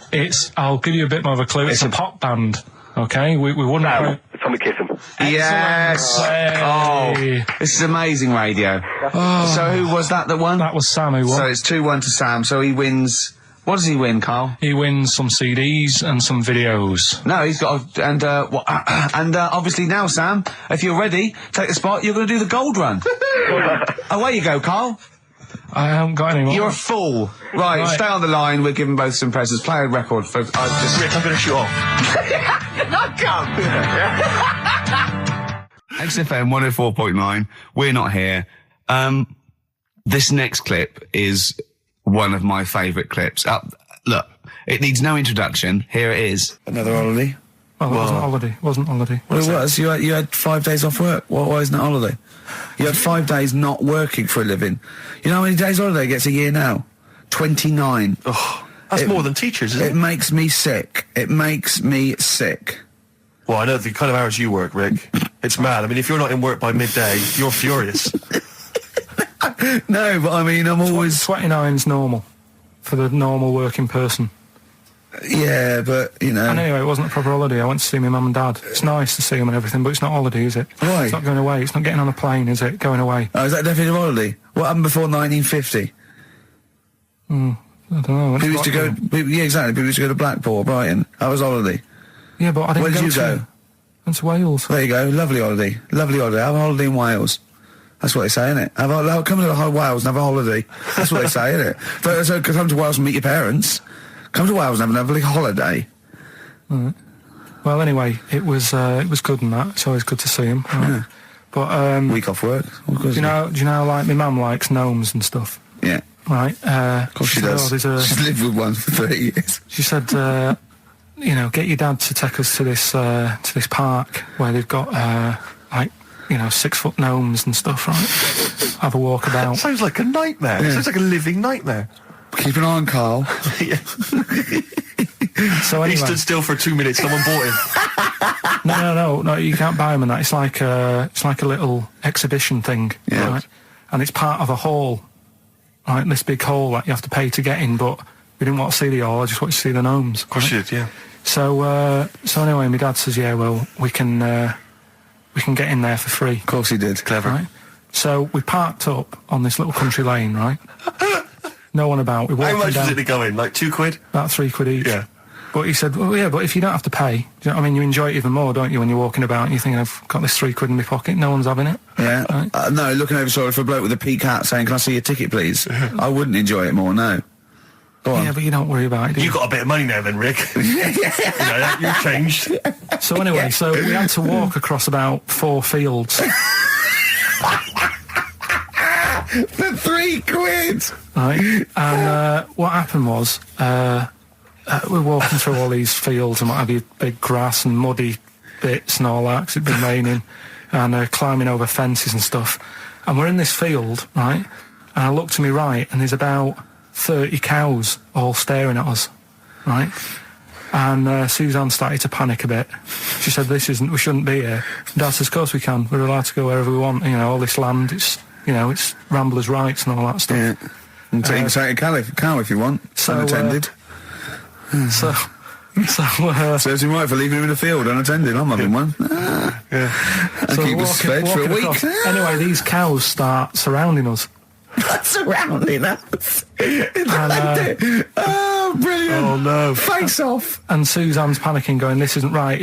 I'll give you a bit more of a clue. It's a pop band. Okay, we wouldn't. No, Tommy Kissam. Yes! Hey. Oh, this is amazing radio. So who was that won? That was Sam who won. So it's 2-1 to Sam, so he wins... What does he win, Karl? He wins some CDs and some videos. No, he's got... obviously now, Sam, if you're ready, take the spot, you're going to do the gold run. Away you go, Karl. I haven't got any more. You're a fool. Right, stay on the line, we're giving both some presents. Play a record for... Rick, I'm going to shoot off. I can't. XFM 104.9, we're not here. This next clip is one of my favourite clips. Look, it needs no introduction. Here it is. Another holiday? Well, it wasn't holiday. Well, it was. You had 5 days off work. Why isn't it holiday? You had 5 days not working for a living. You know how many days holiday gets a year now? 29. Oh, that's more than teachers, isn't it? It makes me sick. It makes me sick. Well, I know the kind of hours you work, Rick. It's mad. I mean, if you're not in work by midday, you're furious. No, but I mean, I'm always... 29's normal for the normal working person. Yeah, but, you know... And anyway, it wasn't a proper holiday. I went to see my mum and dad. It's nice to see them and everything, but it's not holiday, is it? Why? It's not going away. It's not getting on a plane, is it? Going away. Oh, is that definitely a holiday? What happened before 1950? I don't know. People used to go... Yeah, exactly. People used to go to Blackpool or Brighton. That was holiday. Yeah, but I didn't Where did you go? Went to Wales. There you go. Lovely holiday. Lovely holiday. Have a holiday in Wales. That's what they say, innit? Come to Wales and have a holiday. That's what they say, innit? So come to Wales and meet your parents. Come to Wales and have a lovely holiday. Right. Well, anyway, it was good and that. It's always good to see him. Right? Yeah. But week off work. Do you know like my mum likes gnomes and stuff? Yeah. Right. Of course she does. She's lived with one for 30 years. She said, get your dad to take us to this park where they've got 6-foot gnomes and stuff, right? Have a walk about. Sounds like a nightmare. Yeah. Sounds like a living nightmare. Keep an eye on Karl. Yeah. So anyway, he stood still for 2 minutes. Someone bought him. No. You can't buy them and that. It's like a little exhibition thing, yeah. Right? And it's part of a hall, right? This big hall that you have to pay to get in. But we didn't want to see the hall. I just wanted to see the gnomes. Of course you did, yeah. So anyway, my dad says, yeah, well, we can get in there for free. Of course he did. Clever. Right? So we parked up on this little country lane, right? No one about. We walked How much down, was it to go in? Like £2? about £3 each. Yeah. But he said, well, yeah, but if you don't have to pay, do you know what I mean? You enjoy it even more, don't you, when you're walking about and you think, I've got this £3 in my pocket, no one's having it. Yeah. Right? No, looking over sort of for a bloke with a peak hat saying, can I see your ticket, please? I wouldn't enjoy it more, no. Go on. Yeah, but you don't worry about it, do you? You got a bit of money now then, Rick. You've changed. So anyway, so we had to walk across about 4 fields. For £3! Right? And what happened was, we're walking through all these fields and what have you, big grass and muddy bits and all that, 'cause it'd been raining, and climbing over fences and stuff. And we're in this field, right? And I look to my right, and there's about 30 cows all staring at us, right? And Suzanne started to panic a bit. She said, we shouldn't be here. Dad says, of course we can. We're allowed to go wherever we want. You know, all this land, it's ramblers' rights and all that stuff. Yeah. And take a cow if you want. So, unattended. Serves him right for leaving him in the field unattended. I'm having one. Yeah. And So keep us fed for a week. across. Anyway, these cows start surrounding us. Surrounding us. And, oh, brilliant. Oh, no. Face off. And Suzanne's panicking, going, this isn't right.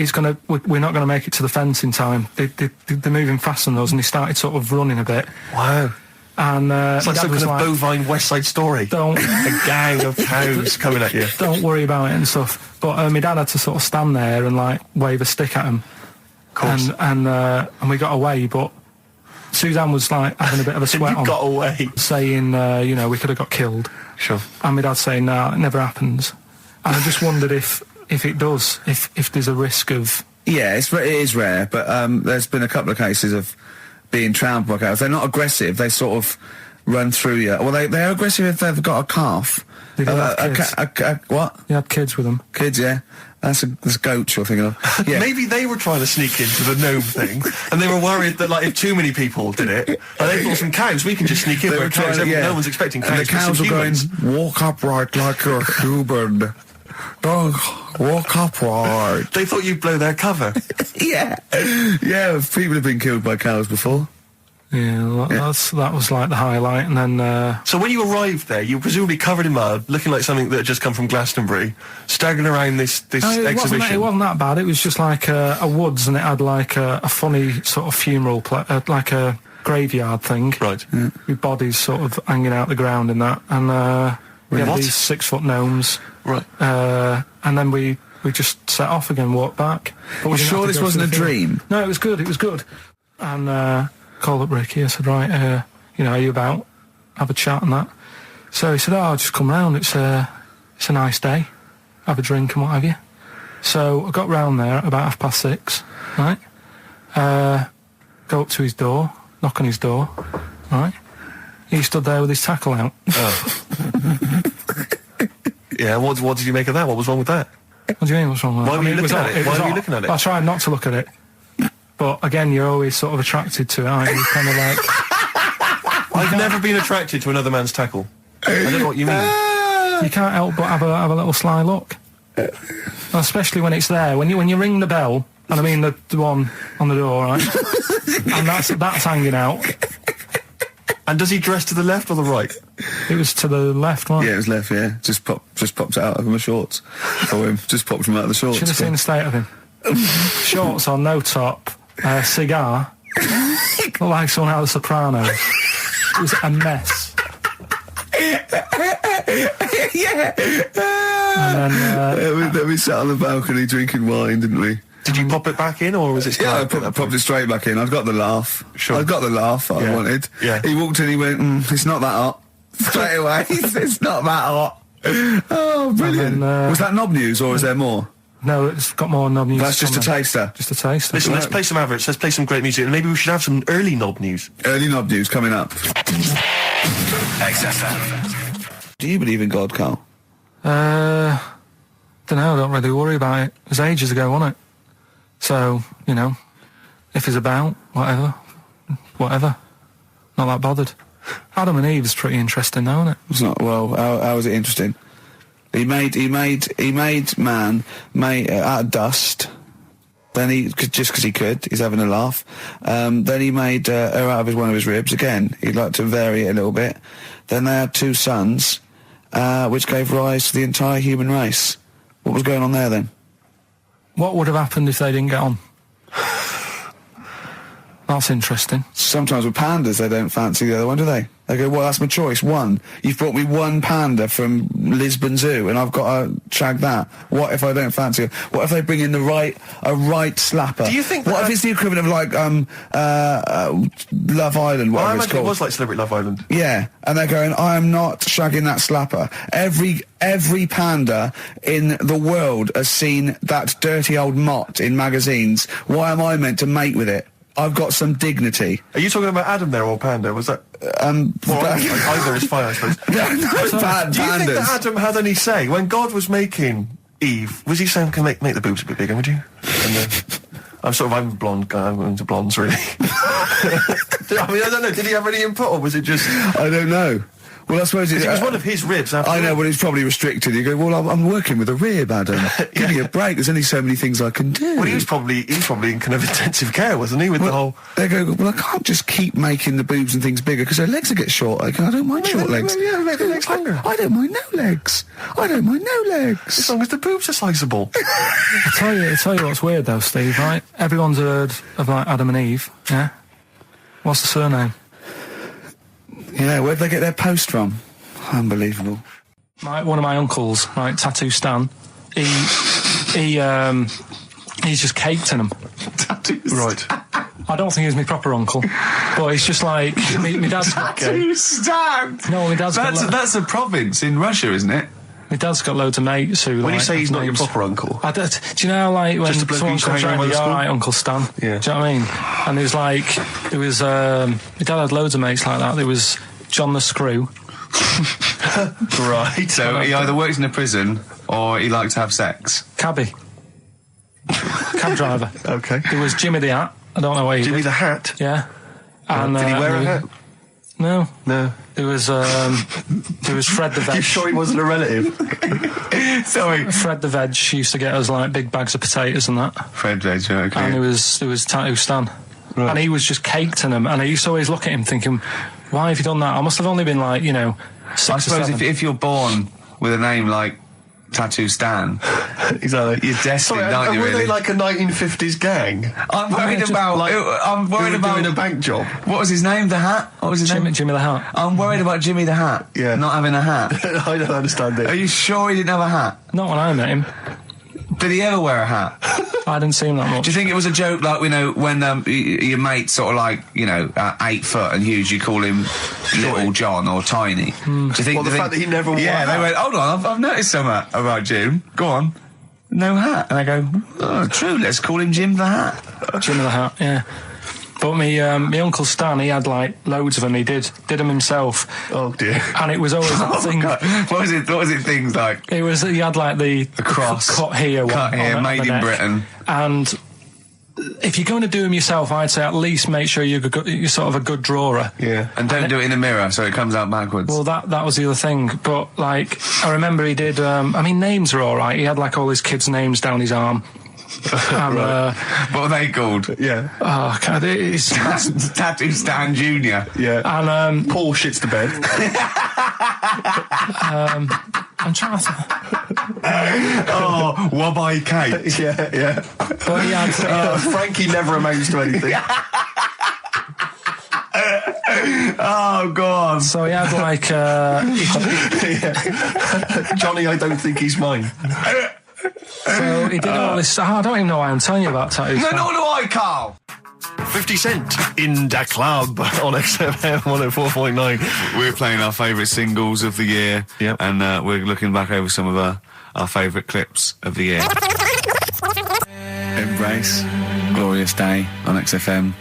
We're not going to make it to the fence in time. They're moving faster than us, and he started sort of running a bit. Wow. And It's like Dad some was kind of bovine West Side Story. Don't A gang of cows coming at you. don't worry about it and stuff. But my dad had to sort of stand there and like wave a stick at him. Of course. And we got away, but Suzanne was like having a bit of a sweat You on, got away. saying, we could have got killed. Sure. And my dad saying, nah, it never happens. And I just wondered if it does, if there's a risk of... Yeah, it is rare, but there's been a couple of cases of being trampled by cows. They're not aggressive. They sort of run through you. Well, they're aggressive if they've got a calf. Did they have kids? What? You had kids with them. Kids, yeah. That's goats you're thinking of. Yeah. Maybe they were trying to sneak into the gnome thing, and they were worried that, like, if too many people did it, like, they thought some cows, we can just sneak in. They were trying to, no one's expecting cows. And the cows were going, walk upright like you're human. Don't walk upright. They thought you'd blow their cover. Yeah. Yeah, people have been killed by cows before. Yeah, that was like the highlight, and then... So when you arrived there, you were presumably covered in mud, looking like something that had just come from Glastonbury, staggering around this exhibition. It wasn't that bad. It was just like a woods, and it had like a funny sort of funeral, like a graveyard thing. Right. Yeah. With bodies sort of hanging out the ground and that, and we had these 6-foot gnomes. Right. And then we just set off again, walked back. But we're sure this wasn't a dream? No, it was good. It was good. And called up Ricky. I said, right, are you about? Have a chat and that. So he said, I'll just come round. It's a nice day. Have a drink and what have you. So I got round there about 6:30, right? Go up to his door, knock on his door, right? He stood there with his tackle out. Oh. Yeah, what did you make of that? What was wrong with that? What do you mean, what's wrong with that? Why were you looking at it? Why were you looking at it? I tried not to look at it. But again, you're always sort of attracted to it, aren't you? Kind of like... I've never been attracted to another man's tackle. I don't know what you mean. You can't help but have a little sly look. Especially when it's there. When you ring the bell, and I mean the one on the door, right? And that's hanging out. And does he dress to the left or the right? It was to the left, right? Yeah, it was left, yeah. Just popped it out of my shorts for him. Just popped him out of the shorts. Should have seen the state of him. Shorts on, no top, cigar. Looked like someone out of The Sopranos. It was a mess. Yeah. And then... we sat on the balcony drinking wine, didn't we? Did you pop it back in, or was it... Yeah, I popped it straight back in. I've got the laugh. Sure. I've got the laugh I wanted. Yeah. He walked in, he went, it's not that hot. Straight away, it's not that hot. Oh, brilliant. Then, was that knob news, or is there more? No, it's got more knob news. That's just a taster. Just a taster. Listen, let's play some adverts, let's play some great music, and maybe we should have some early knob news. Early knob news coming up. XFM. Do you believe in God, Carl? Don't know, I don't really worry about it. It was ages ago, wasn't it? So, if he's about, whatever. Not that bothered. Adam and Eve is pretty interesting, though, isn't it? It's not. Well, how is it interesting? He made man out of dust. Then just because he could, he's having a laugh. Then he made her out of one of his ribs. Again, he'd like to vary it a little bit. Then they had 2 sons, which gave rise to the entire human race. What was going on there then? What would have happened if they didn't get on? That's interesting. Sometimes with pandas, they don't fancy the other one, do they? They go, well, that's my choice, one. You've brought me one panda from Lisbon Zoo, and I've got to shag that. What if I don't fancy it? What if they bring in a right slapper? Do you think what if it's the equivalent of, like, Love Island, whatever it's called? It was like Celebrity Love Island. Yeah, and they're going, I am not shagging that slapper. Every panda in the world has seen that dirty old mott in magazines. Why am I meant to mate with it? I've got some dignity. Are you talking about Adam there, or Panda? Was that... either is fine, I suppose. No, do you think that Adam had any say? When God was making Eve, was he saying, can make the boobs a bit bigger, would you? And then... I'm a blonde guy, I'm into blondes, really. I mean, I don't know, did he have any input, or was it just... I don't know. Well, I suppose it was one of his ribs. I know, but it's probably restricted. You go, well, I'm working with a rib, Adam. Give me a break. There's only so many things I can do. Well, he was probably in kind of intensive care, wasn't he? With the whole. They go, well, I can't just keep making the boobs and things bigger because their legs will get short. I don't mind short legs. Yeah, make the legs longer. I don't mind no legs. As long as the boobs are sizeable. I tell you what's weird though, Steve. Right? Everyone's heard of like Adam and Eve. Yeah. What's the surname? Yeah, where'd they get their post from? Unbelievable. One of my uncles, right, Tattoo Stan, he's just caked in them. Tattoo right. I don't think he's my proper uncle, but he's just like my dad's Tattoo Stan. No, my dad's that's a province in Russia, isn't it? My dad's got loads of mates who. When you say he's not your proper uncle, do you know, like when someone comes around, you're alright, Uncle Stan. Yeah. Do you know what I mean? And there was my dad had loads of mates like that. There was John the Screw. Right. So he either works in a prison or he likes to have sex. Cabby. cab driver. Okay. There was Jimmy the Hat. I don't know where he Jimmy did. the Hat? Yeah. And, Did he wear a hat? No. No. There was Fred the Veg. You sure he wasn't a relative? Sorry. Fred the Veg used to get us like big bags of potatoes and that. Fred Veg, okay. And there was Tattoo Stan. Right. And he was just caked in them. And I used to always look at him thinking, why have you done that? I must have only been like, 6 I or suppose 7. if you're born with a name like Tattoo Stan, Exactly. you're destined, aren't you, were really? they like a 1950s gang? I'm worried about... I'm worried Who were about... doing a bank job? What was his name? The Hat? What was his name? Jimmy the Hat. I'm worried about Jimmy the Hat. Yeah. Not having a hat. I don't understand Are it. you sure he didn't have a hat? Not when I met him. Did he ever wear a hat? I didn't see him that much. Do you think it was a joke, like, when your mate's sort of like, 8 foot and huge, you call him Little John or Tiny? Do you think... Well, the fact that he never wore a Yeah, they hat. went, hold on, I've noticed something about Jim. Go on. No hat. And I go, oh, true, let's call him Jim the Hat. Jimmy the Hat, yeah. But me Uncle Stan, he had like loads of them. He did them himself. Oh dear. And it was always that thing. God. What was it things like? He had like the cross. cut here, Cut one here, on made the in neck. Britain. And if you're going to do them yourself, I'd say at least make sure you're sort of a good drawer. Yeah. And don't do it in the mirror so it comes out backwards. Well, that was the other thing. But like, I remember he did. Names are all right. He had like all his kids' names down his arm. And, what are they called? Yeah. oh, God, it's Tattoo Stan Jr. Yeah. and Paul shits the bed. I'm trying to. Oh, Wabbai Kate. Yeah. But he had. Frankie never amounts to anything. Oh, God. So he had like. Johnny, I don't think he's mine. So he did all this. I don't even know why I'm telling you about tattoos. No, nor do I, Carl. 50 Cent in Da Club on XFM 104.9. We're playing our favourite singles of the year. Yep. And we're looking back over some of our favourite clips of the year. Embrace. Glorious Day on XFM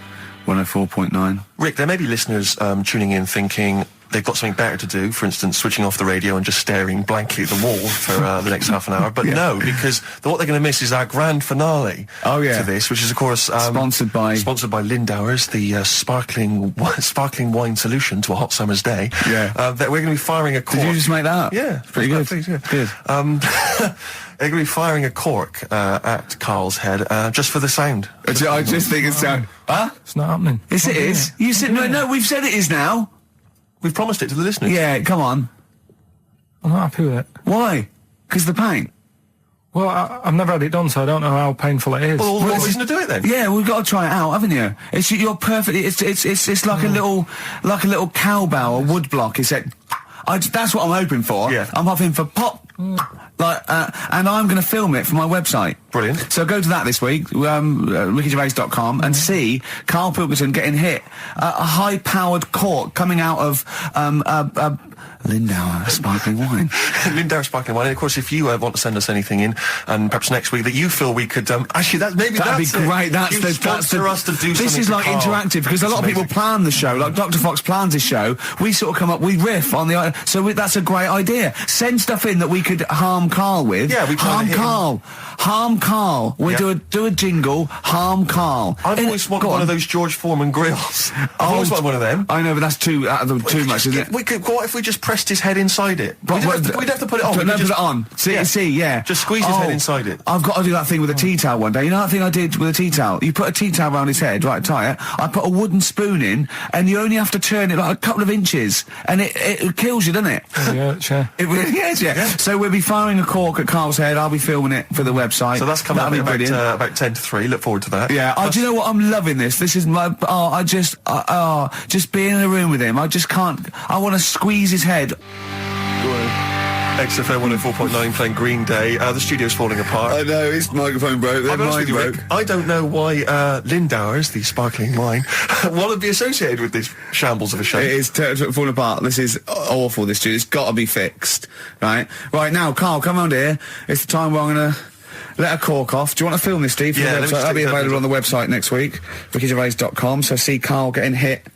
104.9. Rick, there may be listeners tuning in thinking they've got something better to do, for instance, switching off the radio and just staring blankly at the wall for the next half an hour. But no, because what they're going to miss is our grand finale to this, which is, of course... sponsored by Lindauer's, the sparkling wine solution to a hot summer's day. Yeah. That we're going to be firing a cork. Did you just make that up? Yeah. Pretty good. Good. They're going to be firing a cork at Carl's head just for the sound. I just think it's... Huh? It's not happening. Yes, it is. You said... No, we've said it is now. We've promised it to the listeners. Yeah, come on. I'm not happy with it. Why? Because the pain. Well, I've never had it done, so I don't know how painful it is. Well, what reason to do it then? Yeah, we've got to try it out, haven't you? You're perfect. It's like a little cowbell, a wood block. It's like, that's what I'm hoping for. Yeah. I'm hoping for pop. And I'm going to film it for my website. Brilliant. So go to that this week, rickygervais.com, and see Karl Pilkington getting hit. A high-powered cork coming out of Lindauer sparkling wine. Lindauer sparkling wine. And of course, if you want to send us anything in, and perhaps next week that you feel we could actually that'd be great. Sponsor us to do this something. Is like Carl. interactive because a lot of people plan the show. Like Dr. Fox plans his show. We sort of come up, we riff on the that's a great idea. Send stuff in that we could harm Carl with. Yeah, we harm Carl. We do a jingle. Harm Carl. I've always wanted one of those George Foreman grills. I've always wanted one of them. I know, but that's too much, isn't it? What if we just pressed his head inside it? We'd have to put it on. Put it on. See, yeah. Just squeeze his head inside it. I've got to do that thing with a tea towel one day. You know that thing I did with a tea towel? You put a tea towel around his head, right, tie it. I put a wooden spoon in, and you only have to turn it like a couple of inches, and it kills you, doesn't it? Yeah, sure. It really is, yeah. So we'll be firing a cork at Carl's head. I'll be filming it for the website. So that's coming up about 10 to 3. Look forward to that. Yeah. Do you know what? I'm loving this. This is my... just being in a room with him. I just can't... I want to squeeze his head. XFM 104.9 playing Green Day. The studio's falling apart. I know, his microphone broke. I'll be honest with you, Rick, I don't know why Lindauer's, the sparkling wine, want to be associated with this shambles of a show. It is falling apart. This is awful, this studio. It's got to be fixed. Right now, Carl, come round here. It's the time where I'm going to let a cork off. Do you want to film this, Steve? Yeah, that'll be available on the website next week, rickygervais.com. So see Carl getting hit.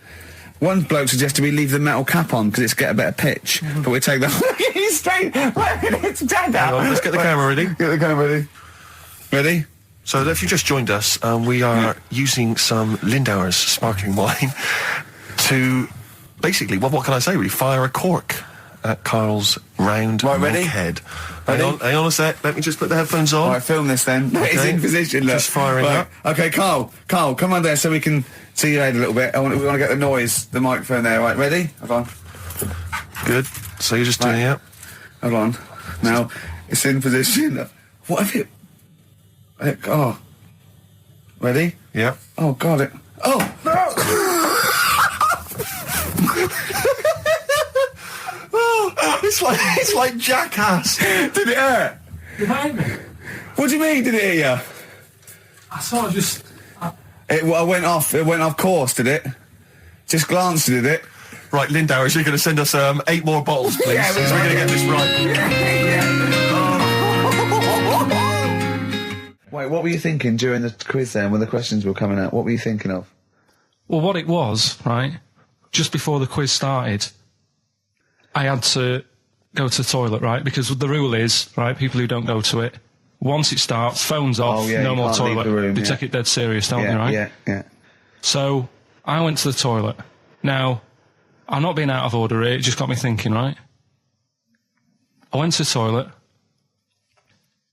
One bloke suggested we leave the metal cap on because it's get a better pitch, but we take that. He's straight. It's dead out. Let's get the camera ready. Get the camera ready. Ready? So if you just joined us, we are using some Lindauer's sparkling wine to basically, what can I say really, fire a cork at Karl's round ready? head. Ready? Hang on a sec, let me just put the headphones on. Alright, film this then. Okay. It's in position, look. Just firing up. Okay, Karl, come on there so we can see your head a little bit. We want to get the noise, the microphone there. Right, ready? Hold on. Good. So you're just doing it. Hold on. Now, it's in position. What have you... Oh. Ready? Yeah. Oh, got it. Oh! No! It's like Jackass. Did it hurt? Behind me. What do you mean, did it hit you? I sort of just... It went off course, did it? Just glanced, did it? Right, Lindauer, you're going to send us 8 more bottles, please. Yeah, we're going to get this right. Wait, what were you thinking during the quiz then, when the questions were coming out? What were you thinking of? Well, what it was, right, just before the quiz started, I had to go to the toilet, right, because the rule is, right, people who don't go to it, once it starts, phones off, no more toilet. They take it dead serious, don't they, right? Yeah. So, I went to the toilet. Now, I'm not being out of order here, it just got me thinking, right? I went to the toilet,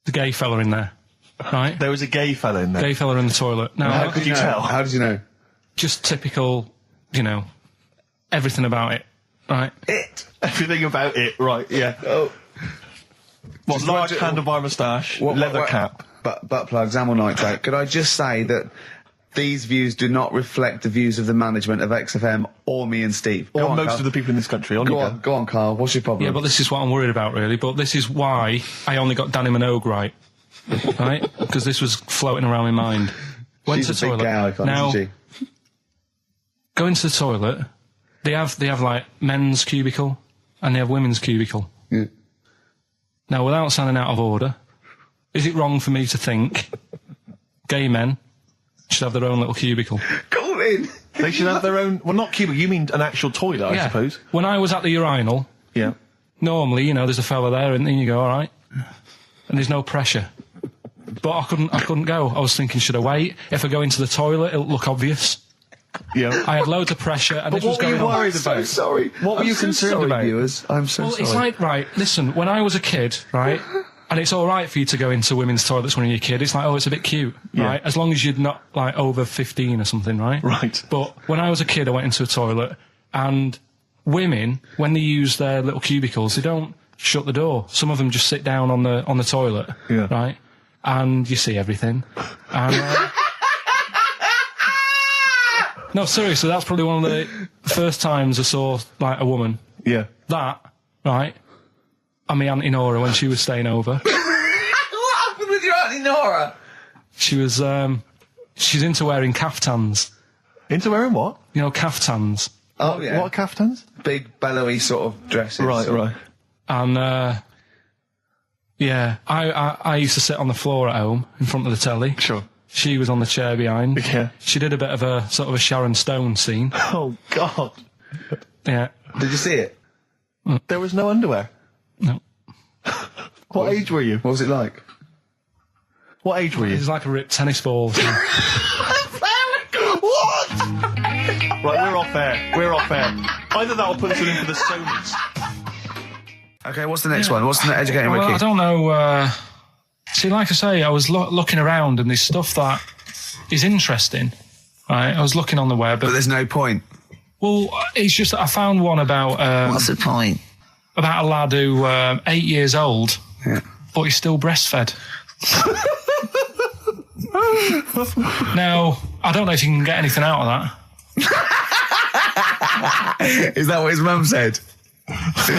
the gay fella in there, right? There was a gay fella in there. Gay fella in the toilet. Now, How could you tell? How did you know? just typical, everything about it, right? Everything about it, right, yeah. Oh. What, large handlebar moustache, leather cap. Butt plugs, amyl nitrate. Could I just say that these views do not reflect the views of the management of XFM or me and Steve. Or most of the people in this country. Go on, Karl. What's your problem? Yeah, but this is what I'm worried about, really. But this is why I only got Danny Minogue right. Right? Because this was floating around my mind. Went She's to the a big toilet. gay icon, now, isn't she? go into the toilet. They have like men's cubicle and they have women's cubicle. Yeah. Now, without sounding out of order, is it wrong for me to think gay men should have their own little cubicle? Go in. They should have their own... Well, not cubicle, you mean an actual toilet, I suppose. When I was at the urinal, Yeah. normally, there's a fella there and then you go, all right. And there's no pressure. But I couldn't go. I was thinking, should I wait? If I go into the toilet, it'll look obvious. Yeah. I had loads of pressure and But this was what were going you on. worried about? Sorry. What were you concerned about? Viewers? I'm so Well, sorry. it's like, right, listen, when I was a kid, right, and it's all right for you to go into women's toilets when you're a kid, it's like, oh, it's a bit cute, right, as long as you're not, like, over 15 or something, right? Right. But when I was a kid, I went into a toilet, and women, when they use their little cubicles, they don't shut the door. Some of them just sit down on the toilet, right, and you see everything. And, no, seriously, that's probably one of the first times I saw, like, a woman. Yeah. That, right, and my Auntie Nora when she was staying over. What happened with your Auntie Nora? She was, she's into wearing caftans. Into wearing what? Caftans. Oh, yeah. What caftans? Big, bellowy sort of dresses. Right. And, yeah, I used to sit on the floor at home in front of the telly. Sure. She was on the chair behind. Yeah. She did a bit of a sort of a Sharon Stone scene. Oh, God. Yeah. Did you see it? There was no underwear. No. What age were you? What was it like? What age were you? It was like a ripped tennis ball. What? Right, we're off air. Either that or put us in for the Sonys. Okay, what's the next one? What's the educating Well, Ricky? I don't know. See, like I say, I was looking around and there's stuff that is interesting. Right, I was looking on the web. But there's no point. Well, it's just that I found one about... What's the point? About a lad who 8 years old, Yeah. but he's still breastfed. Now, I don't know if you can get anything out of that. Is that what his mum said? So,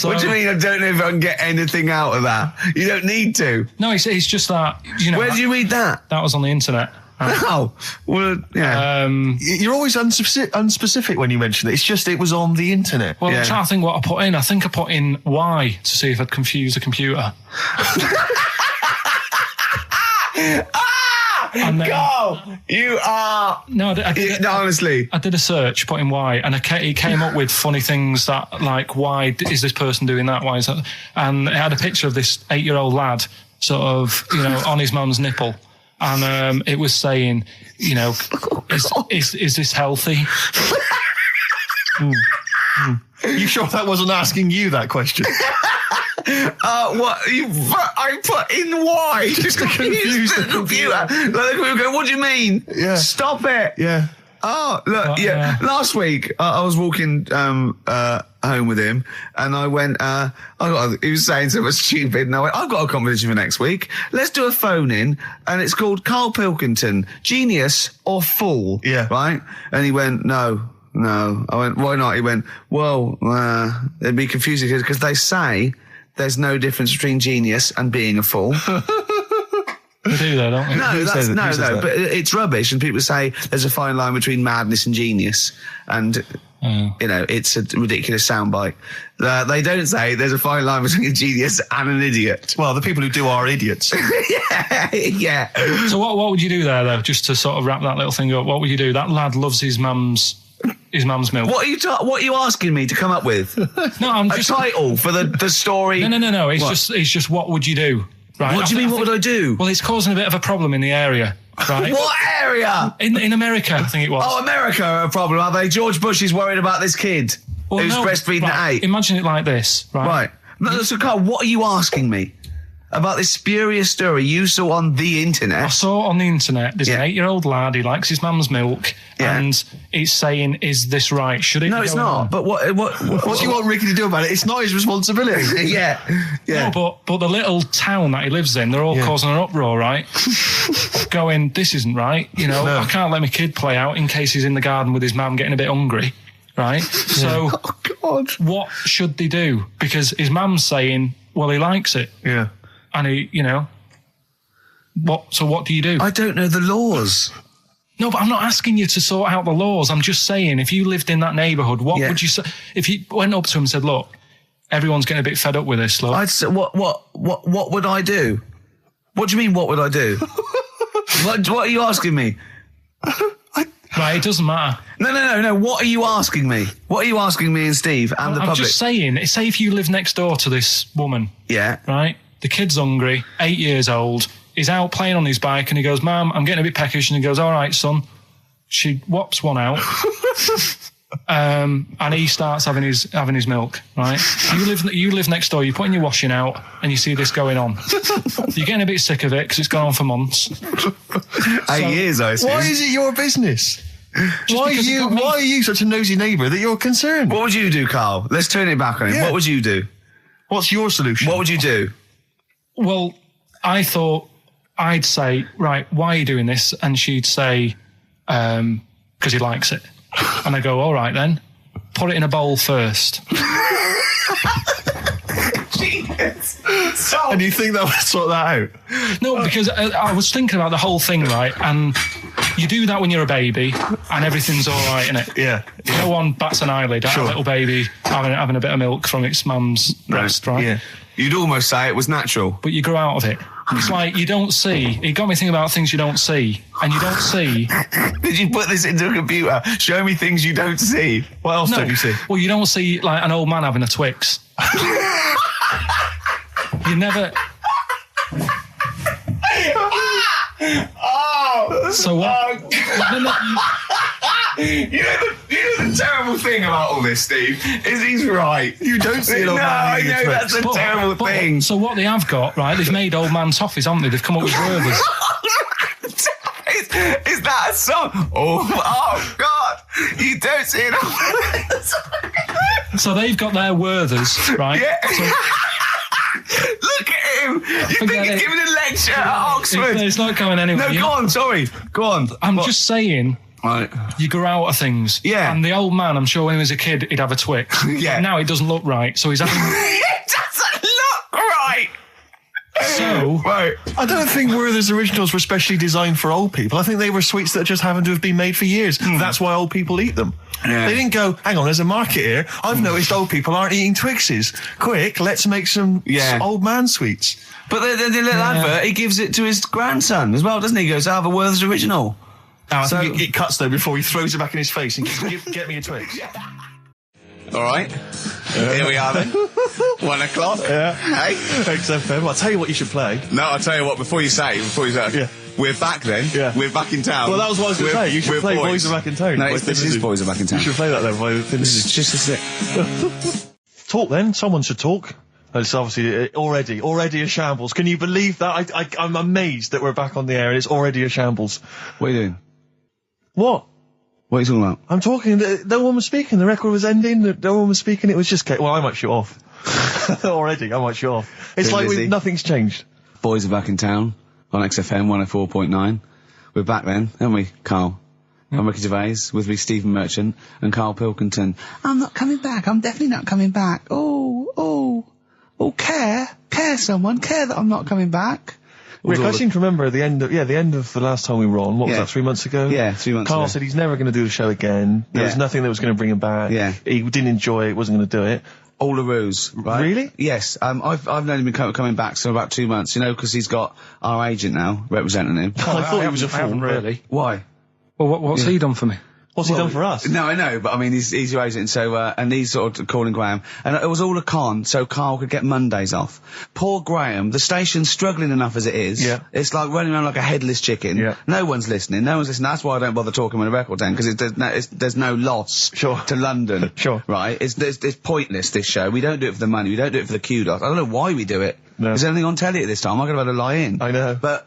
What do you mean I don't know if I can get anything out of that? You don't need to. No, it's just that, Where did you read that? that was on the internet. Oh, well, yeah. You're always unspecific when you mention it. It's just it was on the internet. Well, Yeah. I'm trying to think what I put in. I think I put in Y to see if I'd confuse a computer. And then, Carl, you are... No, honestly. I did a search, put in why, and it came up with funny things that, like, why is this person doing that? Why is that? And it had a picture of this 8-year-old lad, sort of, on his mum's nipple. And it was saying, is this healthy? You sure that wasn't asking you that question? What? I put in why? Just to confuse the computer. Like, the computer go, what do you mean? Yeah. Stop it. Yeah. Oh, look, yeah. Last week, I was walking home with him, and I went, he was saying something stupid, and I went, I've got a competition for next week. Let's do a phone-in, and it's called Karl Pilkington, Genius or Fool. Yeah. Right? And he went, No. I went, why not? He went, well, it'd be confusing because they say there's no difference between genius and being a fool. They do though, don't they? No, but it's rubbish, and people say there's a fine line between madness and genius, and it's a ridiculous soundbite. They don't say there's a fine line between a genius and an idiot. Well, the people who do are idiots. yeah. So what would you do there, though, just to sort of wrap that little thing up? What would you do? That lad loves his mum's milk. What are you asking me to come up with? No, I'm just a title for the story. No. It's just what would you do? Right? What do you mean? What would I do? Well, it's causing a bit of a problem in the area. Right? What area? In America, I think it was. Oh, America are a problem, are they? George Bush is worried about this kid who's breastfeeding at 8. Imagine it like this, right? Right. No, so Carl, what are you asking me? About this spurious story you saw on the internet. I saw it on the internet. There's an 8-year-old lad. He likes his mum's milk, and it's saying, "Is this right? Should it?" No, it's not. On? But what do you want Ricky to do about it? It's not his responsibility. yeah. No, but the little town that he lives in, they're all causing an uproar, right? Going, this isn't right. I can't let my kid play out in case he's in the garden with his mum getting a bit hungry, right? So, oh God, what should they do? Because his mum's saying, well, he likes it. Yeah. And he, what do you do? I don't know the laws. No, but I'm not asking you to sort out the laws. I'm just saying, if you lived in that neighbourhood, what would you say? If you went up to him and said, look, everyone's getting a bit fed up with this, look. I'd say, what would I do? What do you mean, what would I do? what are you asking me? Right, it doesn't matter. No. What are you asking me? What are you asking me and Steve and the public? I'm just saying, say if you live next door to this woman. Yeah. Right? The kid's hungry, 8 years old. He's out playing on his bike and he goes, Mum, I'm getting a bit peckish. And he goes, all right, son. She whops one out. And he starts having his milk, right? You live next door, you're putting your washing out and you see this going on. You're getting a bit sick of it because it's gone on for months. 8 years, I assume. Why is it your business? Why are you such a nosy neighbour that you're concerned? What would you do, Carl? Let's turn it back on him. Yeah. What would you do? What's your solution? What would you do? Well, I thought I'd say, right, why are you doing this? And she'd say, because he likes it. And I go, all right then, put it in a bowl first. And you think that would sort that out? No, because I was thinking about the whole thing, right? And you do that when you're a baby and everything's all right, innit? Yeah. No one bats an eyelid at a little baby having a bit of milk from its mum's breast, right? Yeah. You'd almost say it was natural. But you grow out of it. It's like you don't see. It got me thinking about things you don't see. And you don't see. Did you put this into a computer? Show me things you don't see. What else don't you see? Well, you don't see like an old man having a Twix. You never... So what? You know the terrible thing about all this, Steve, is he's right. You don't see an old man eating a Twix. That's a terrible thing. So what they have got, right, they've made old man toffees, haven't they? They've come up with Gervais. Is that a song? Oh God! You don't see it. So they've got their Werthers, right? Yeah. So, look at him! You think he's giving a lecture at Oxford? It's not going anywhere. No, go on. Sorry, go on. I'm just saying. Right. You grow out of things. Yeah. And the old man, I'm sure when he was a kid, he'd have a Twix. Yeah. Now it doesn't look right, so he's having... It doesn't look right! So, Right. I don't think Werther's originals were specially designed for old people. I think they were sweets that just happened to have been made for years. That's why old people eat them. Yeah. They didn't go, hang on, there's a market here. I've noticed old people aren't eating Twixes. Quick, let's make some old man sweets. But the little advert, he gives it to his grandson as well, doesn't he? He goes, I have a Werther's original. Oh, I think it cuts, though, before he throws it back in his face and goes, get me a Twix. All right. Here we are then. 1 o'clock. Yeah. Hey. XFM. I'll tell you what you should play. No, I'll tell you what, before you say, Yeah. we're back then. Yeah. We're back in town. Well, that was what I was going to say. You should play Boys Are Back in Town. No, this is Boys Are Back in Town. You should play that then. It's just a sec. Talk then. Someone should talk. It's obviously already a shambles. Can you believe that? I'm amazed that we're back on the air and it's already a shambles. What are you doing? What? What are you talking about? I'm talking. No one was speaking. The record was ending. No one was speaking. It was just. Well, I might shut off. Already, I might shut off. It's Been like busy. nothing's changed. Boys Are Back in Town on XFM 104.9. We're back then, aren't we, Carl? I'm Ricky Gervais, with me Stephen Merchant and Karl Pilkington. I'm not coming back. I'm definitely not coming back. Oh, care someone, care that I'm not coming back. Rick, I seem to remember the end of the last time we were on. What was Yeah. that, 3 months ago? Yeah, 3 months Carl ago. said he's never going to do the show again. There was nothing that was going to bring him back. Yeah. He didn't enjoy it, wasn't going to do it. All the ruse, right? Really? Yes. I've known him coming back for about 2 months, because he's got our agent now representing him. I thought he was a I haven't fool. really. Why? Well, what's he done for me? What's he done for us? No, I know, but I mean, he's your agent, so, and he's sort of calling Graham. And it was all a con, so Carl could get Mondays off. Poor Graham, the station's struggling enough as it is. Yeah. It's like running around like a headless chicken. Yeah. No one's listening. That's why I don't bother talking on a record then, because there's no loss to London. Sure. Right? It's pointless, this show. We don't do it for the money, we don't do it for the kudos. I don't know why we do it. No. Is there anything on telly at this time? I'm going to lie in. I know. But,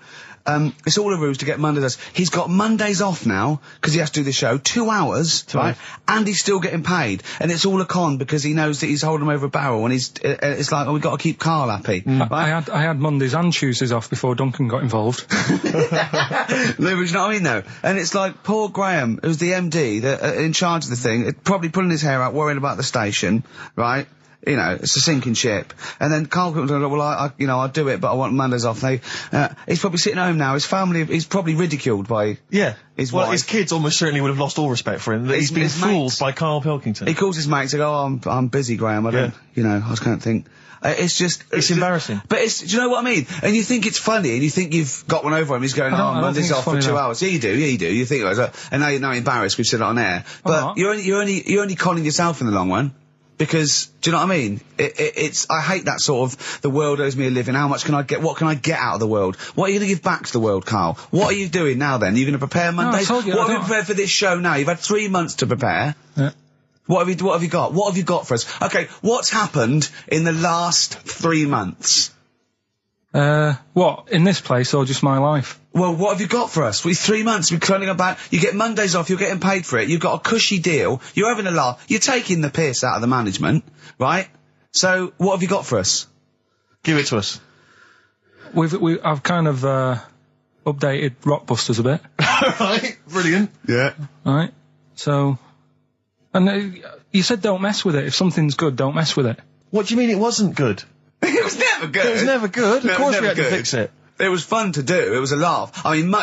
it's all a ruse to get Mondays. He's got Mondays off now, because he has to do the show, 2 hours, right? And he's still getting paid. And it's all a con, because he knows that he's holding him over a barrel, and it's like, we've got to keep Carl happy. Right? I had Mondays and Tuesdays off before Duncan got involved. No, but you know what I mean, though? And it's like, poor Graham, who's the MD, in charge of the thing, probably pulling his hair out, worrying about the station, right? It's a sinking ship. And then Karl Pilkington goes, well, I'll do it, but I want Mondays off. He's probably sitting home now. His family, he's probably ridiculed by his wife. His kids almost certainly would have lost all respect for him. He's been fooled by Karl Pilkington. He calls his mates and goes, I'm busy, Graham. I don't, I just can't think. It's just... It's embarrassing. But do you know what I mean? And you think it's funny, and you think you've got one over him. He's going, Monday's off for 2 hours. Yeah, you do. You think, and now you're embarrassed we've said it on air. But you're only conning yourself in the long run. Because, do you know what I mean? I hate that sort of, the world owes me a living, what can I get out of the world? What are you going to give back to the world, Carl? What are you doing now then? Are you going to prepare Mondays? What have you prepared for this show now? You've had 3 months to prepare. Yeah. What have you got? What have you got for us? Okay, what's happened in the last 3 months? What? In this place or just my life? Well, what have you got for us? With 3 months, we're cloning about. You get Mondays off, you're getting paid for it, you've got a cushy deal, you're having a laugh, you're taking the piss out of the management, right? So, what have you got for us? Give it to us. I've kind of, updated Rockbusters a bit. Right, brilliant. Yeah. Right? So, and you said don't mess with it. If something's good, don't mess with it. What do you mean it wasn't good? It was never good. It was never good. No, Of course we had good. to fix it. It was fun to do. It was a laugh. I mean,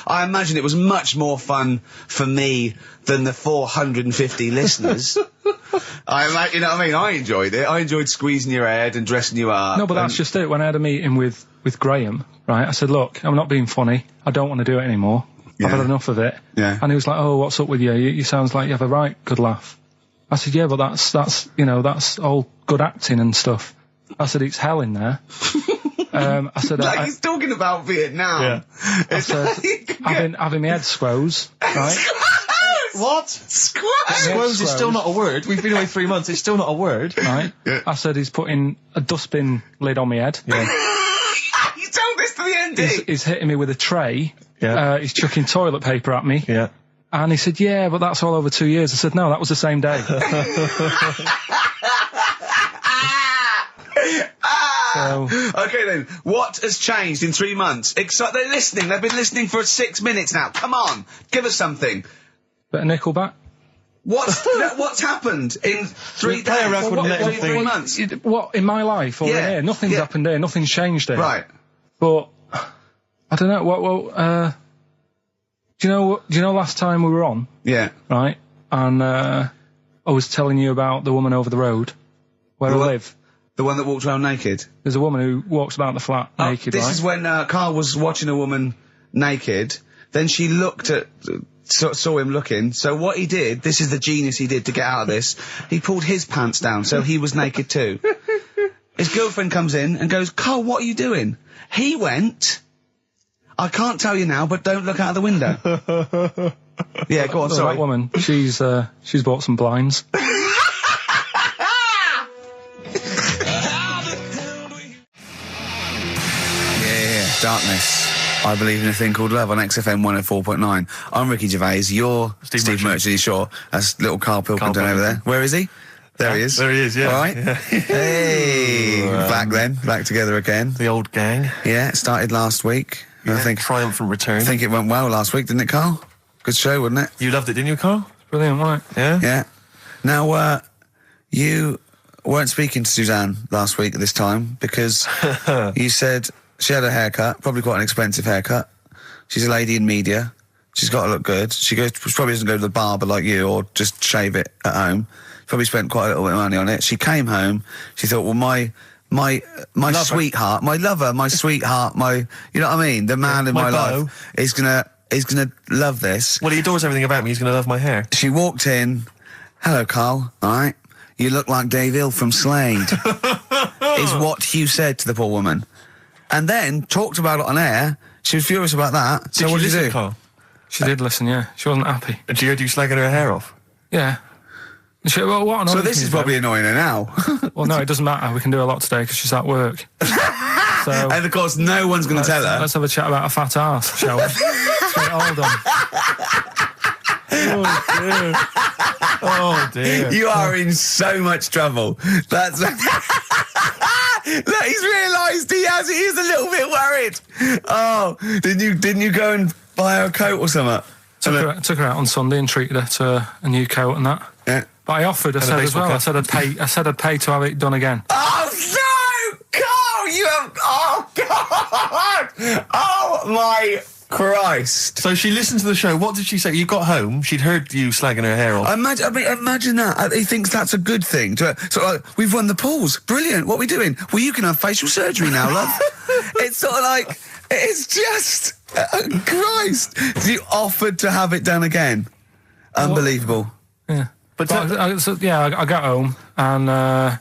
I imagine it was much more fun for me than the 450 listeners. You know what I mean? I enjoyed it. I enjoyed squeezing your head and dressing you up. No, but that's just it. When I had a meeting with Graham, right, I said, look, I'm not being funny. I don't want to do it anymore. Yeah. I've had enough of it. Yeah. And he was like, oh, what's up with you? You sounds like you have a right good laugh. I said, yeah, but that's all good acting and stuff. I said, it's hell in there. I said, like he's talking about Vietnam. Yeah. I said, having my head squoze, right? What? Squoze is still not a word. We've been away 3 months. It's still not a word. Right? Yeah. I said, he's putting a dustbin lid on my head. Yeah. You told this to the MD. He's hitting me with a tray. Yeah. He's chucking toilet paper at me. Yeah. And he said, yeah, but that's all over 2 years. I said, no, that was the same day. Okay then, what has changed in 3 months? They're listening, they've been listening for 6 minutes now. Come on, give us something. Bit of Nickelback. What's happened in 3 play a days? record and let him think. 3 months? What, in my life or Yeah, in here? Nothing's yeah. happened here, nothing's changed here. Right. But I don't know. Do you know last time we were on? Yeah. Right, and I was telling you about the woman over the road where I live. The one that walked around naked? There's a woman who walks about the flat naked, This right? is when Carl was watching a woman naked, then she looked at... saw him looking, so what he did, this is the genius he did to get out of this, he pulled his pants down, so he was naked too. His girlfriend comes in and goes, Carl, what are you doing? He went, I can't tell you now, but don't look out of the window. Yeah, go on, sorry. That woman, she's bought some blinds. Darkness. I believe in a thing called love on XFM 104.9. I'm Ricky Gervais. You're Steve Merchant. Sure. That's little Karl Pilkington over there. Where is he? There he is. There he is, yeah. All right. Yeah. Hey. Back together again. The old gang. Yeah, it started last week. Yeah, I think triumphant return. I think it went well last week, didn't it, Carl? Good show, wasn't it? You loved it, didn't you, Carl? Brilliant, right? Yeah? Yeah. Now, you weren't speaking to Suzanne last week at this time because you said she had a haircut, probably quite an expensive haircut. She's a lady in media. She's got to look good. She probably doesn't go to the barber like you or just shave it at home. She probably spent quite a little bit of money on it. She came home. She thought, well, my sweetheart, my lover, my sweetheart, you know what I mean? The man in my life is gonna love this. Well, he adores everything about me. He's gonna love my hair. She walked in. Hello, Carl. All right. You look like Dave Hill from Slade. Is what Hugh said to the poor woman. And then talked about it on air. She was furious about that. So what did you do? Carl? She did listen, yeah. She wasn't happy. And she heard you slagging her hair off? Yeah. She, well, what so this is probably annoying her now. Well, no, it doesn't matter. We can do a lot today because she's at work. So, and of course, no one's going to tell her. Let's have a chat about a fat arse, shall we? Let's get it all done. Oh, dear. Oh, dear. You are in so much trouble. That's... Look, he's realised he is a little bit worried. Oh, didn't you go and buy her a coat or something? Took her out on Sunday and treated her to a new coat and that. Yeah. But I offered, I said as well, I said I'd pay to have it done again. Oh no! Carl, you have... Oh, God! Oh, my... Christ. So she listened to the show. What did she say? You got home, she'd heard you slagging her hair off. Imagine that. He thinks that's a good thing. We've won the pools. Brilliant. What are we doing? Well, you can have facial surgery now, love. It's sort of like... It's just... Christ. You offered to have it done again. Unbelievable. Yeah. But I got home and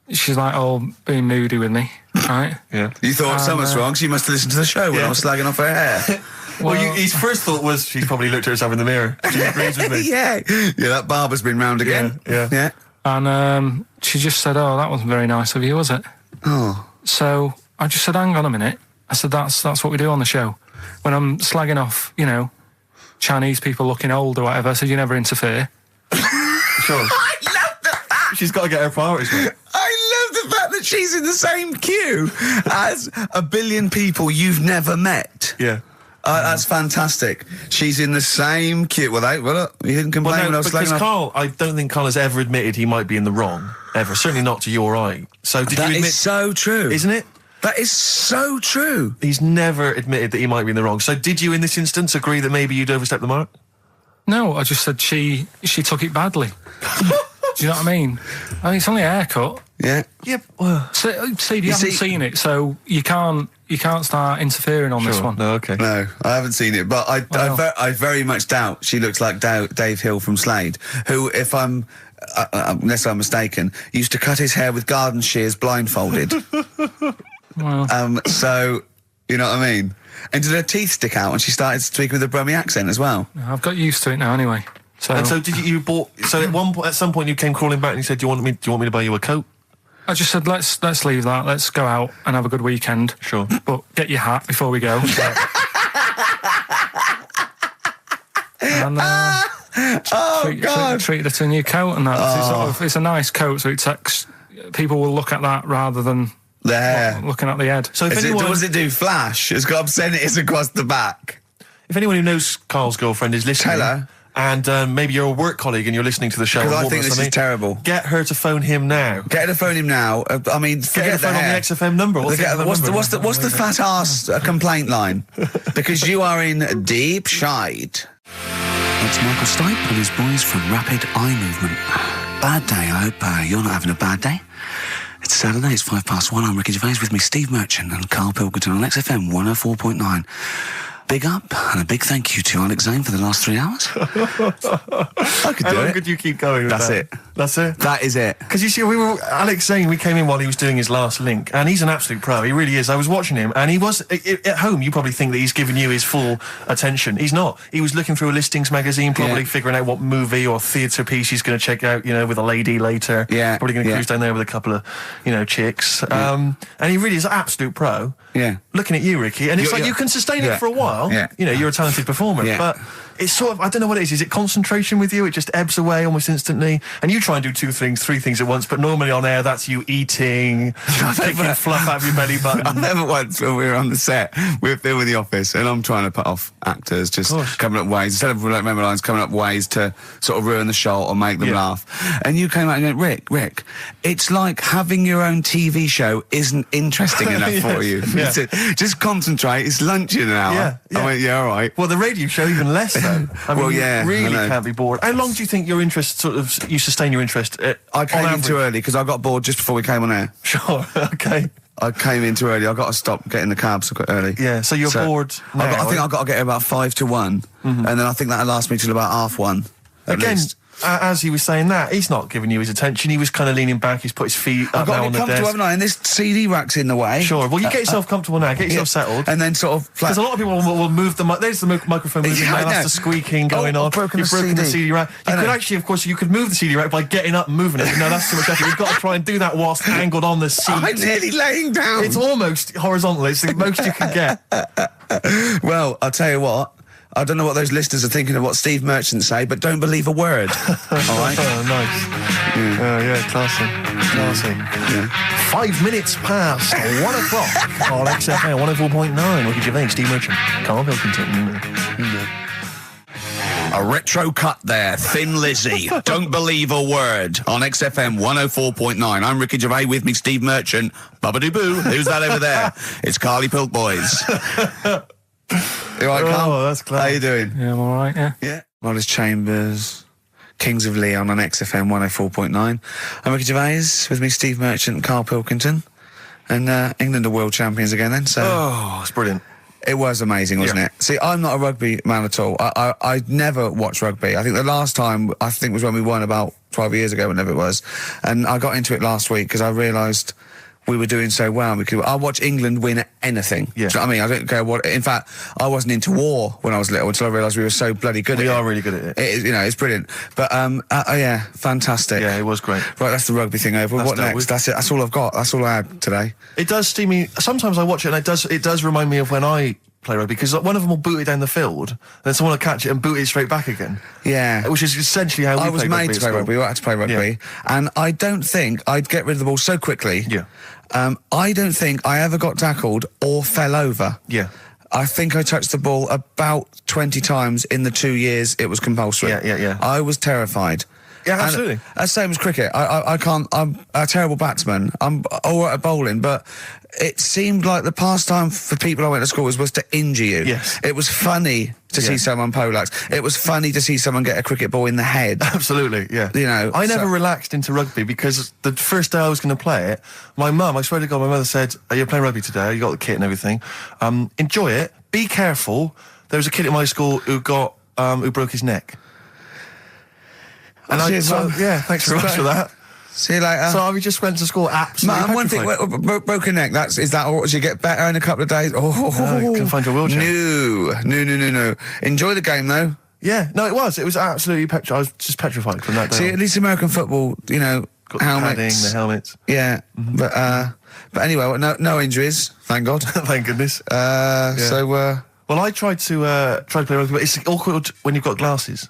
she's like all being moody with me, right? Yeah. You thought something's wrong, she must have listened to the show when I was slagging off her hair. Well, his first thought was she's probably looked at herself in the mirror. She agrees with me. Yeah, that barber's been round again. Yeah. And she just said, oh, that wasn't very nice of you, was it? Oh. So I just said, hang on a minute. I said, that's what we do on the show. When I'm slagging off, Chinese people looking old or whatever, I said, you never interfere. Sure. I love the fact... She's got to get her priorities right. I love the fact that she's in the same queue as a billion people you've never met. Yeah. That's fantastic. She's in the same queue. Well, you didn't complain when I was slagging off. Carl, I don't think Carl has ever admitted he might be in the wrong. Ever. Certainly not to your eye. So did you admit... That is so true. Isn't it? That is so true. He's never admitted that he might be in the wrong. So did you, in this instance, agree that maybe you'd overstepped the mark? No, I just said she took it badly. Do you know what I mean? It's only a haircut. Yeah. Yeah. Well, Steve, you haven't seen it, so you can't start interfering on this one. No, okay. No, I haven't seen it, but I very much doubt she looks like Dave Hill from Slade, who, if I'm, unless I'm mistaken, used to cut his hair with garden shears blindfolded. Well. So, you know what I mean? And did her teeth stick out when she started speaking with a Brummie accent as well? I've got used to it now anyway. So, and so did you bought? So at some point you came crawling back and you said, "Do you want me to buy you a coat?" I just said, "Let's leave that. Let's go out and have a good weekend." Sure, but get your hat before we go. And treated her to a new coat, and that it's a nice coat, so people will look at that rather than the hair, looking at the head. So does it do flash? It's got obscenities across the back. If anyone who knows Carl's girlfriend is listening, tell her. and maybe you're a work colleague and you're listening to the show. Because I or think this is something, terrible. Get her to phone him now. Get her to phone him now. I mean, Get her forget to phone on the XFM number. What's the fat ass complaint line? Because you are in deep shite. That's Michael Stipe and his boys from Rapid Eye Movement. Bad day. I hope you're not having a bad day. It's Saturday, it's 1:05. I'm Ricky Gervais, with me Steve Merchant and Karl Pilkington on XFM 104.9. Big up and a big thank you to Alex Zane for the last 3 hours. I could do it. How long could you keep going with That's that? it. That's it? That is it. Because you see, Alex Zane, we came in while he was doing his last link, and he's an absolute pro, he really is. I was watching him, and he was, at home, you probably think that he's giving you his full attention. He's not. He was looking through a listings magazine, probably figuring out what movie or theatre piece he's going to check out, with a lady later. Yeah. Probably going to cruise down there with a couple of, chicks. And he really is an absolute pro. Yeah. Looking at you, Ricky, and it's you can sustain it for a while. Yeah. You're a talented performer, but it's sort of, I don't know what it is. Is it concentration with you? It just ebbs away almost instantly. And you try and do 2 things, 3 things at once, but normally on air, that's you eating, picking fluff out of your belly button. I remember once when we were on the set, we were filming The Office, and I'm trying to put off actors, just coming up ways, instead of remember lines, coming up ways to sort of ruin the shot or make them laugh. And you came out and went, Rick, it's like having your own TV show isn't interesting enough for you. Yeah. Just concentrate, it's lunch in an hour. I went, all right. Well, the radio show even less so. I mean, you really I know. can't be bored. How long do you think your interest you sustain your interest? I came in too early because I got bored just before we came on air. Sure, okay. I came in too early. I got to stop getting the cabs quite early. Yeah, so you're bored now. I think I've got to get about 5 to 1, and then I think that'll last me till about 1:30. Again, as he was saying that, he's not giving you his attention. He was kind of leaning back. He's put his feet up now on the desk. Haven't I? And this CD rack's in the way. Sure. Well, you get yourself comfortable now. Get yourself settled. And then sort of... Because a lot of people will move the... There's the microphone moving now. That's the squeaking going on. You've broken the CD rack. You could actually, of course, you could move the CD rack by getting up and moving it. No, that's too much effort. You've got to try and do that whilst angled on the seat. I'm nearly laying down. It's almost horizontal. It's the most you can get. Well, I'll tell you what. I don't know what those listeners are thinking of what Steve Merchant say, but don't believe a word. All right? Oh, nice. Classy. Yeah. 5 minutes past 1 o'clock on XFM 104.9. Ricky Gervais, Steve Merchant, Karl Pilkington. A retro cut there, Thin Lizzy. Don't believe a word on XFM 104.9. I'm Ricky Gervais, with me Steve Merchant. Bubba-doo-boo. Who's that over there? It's Carly Pilk Boys. You all right, Carl? Oh, that's clever. How you doing? Yeah, I'm all right, yeah. Yeah. Wallace Chambers, Kings of Leon on XFM 104.9. I'm Ricky Gervais, with me Steve Merchant and Karl Pilkington. And England are world champions again then, so... Oh, it's brilliant. It was amazing, wasn't it? See, I'm not a rugby man at all. I never watched rugby. I think the last time, was when we won about 12 years ago, whenever it was. And I got into it last week because I realised we were doing so well. I'll watch England win anything. Yeah. Do you know what I mean? I don't care what... In fact, I wasn't into war when I was little until I realised we were so bloody good at it. We are really good at it. It's brilliant. But, yeah, fantastic. Yeah, it was great. Right, that's the rugby thing over. What next? That's it. That's all I've got. That's all I had today. It does steam me... Sometimes I watch it and it does remind me of when I play rugby, because one of them will boot it down the field, and then someone will catch it and boot it straight back again. Yeah. Which is essentially how we play rugby. I was made to play rugby. We had to play rugby. And I don't think I'd get rid of the ball so quickly. Yeah. I don't think I ever got tackled or fell over. Yeah. I think I touched the ball about 20 times in the 2 years it was compulsory. Yeah. I was terrified. Yeah, absolutely. That's same as cricket. I can't... I'm a terrible batsman. I'm all right at bowling, but it seemed like the pastime for people I went to school with was to injure you. Yes. It was funny to see someone poleaxe. It was funny to see someone get a cricket ball in the head. Absolutely, yeah. You know, I never relaxed into rugby because the first day I was going to play it, my mum, I swear to God, my mother said, "Are you playing rugby today? You got the kit and everything. Enjoy it. Be careful." There was a kid at my school who broke his neck. And cheers, thanks very much for that. See you later. So I just went to school absolutely one thing, broken neck, is that or you get better in a couple of days? You can find your wheelchair. No. Enjoy the game, though. Yeah, no, it was absolutely I was just petrified from that day. See, at least American football, got the padding, the helmets. Yeah, but anyway, no injuries, thank God. Thank goodness. So, well, I tried to play rugby, but it's awkward when you've got glasses.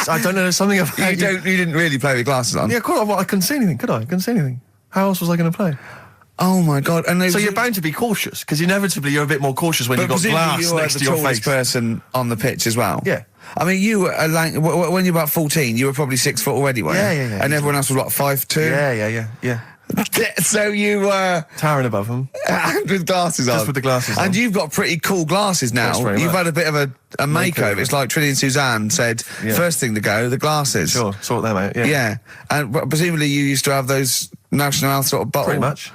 I don't know, there's something about you didn't really play with glasses on? Yeah, of course. Well, I couldn't see anything, could I? I couldn't see anything. How else was I going to play? Oh my God! And so you're bound to be cautious, because inevitably you're a bit more cautious when you've got glass next to your face. Person on the pitch as well. Yeah. I mean, you were when you were about 14, you were probably 6 foot already, weren't you? Yeah. And everyone else was, what, 5'2"? Yeah. So you were... Towering above them. And with glasses on. Just with the glasses on. And you've got pretty cool glasses now. Thanks very You've much. had a bit of a makeover. It's like Trinity and Suzanne said, first thing to go, the glasses. Sure, sort them out, yeah. Yeah. And presumably you used to have those National Health sort of bottle. Pretty much.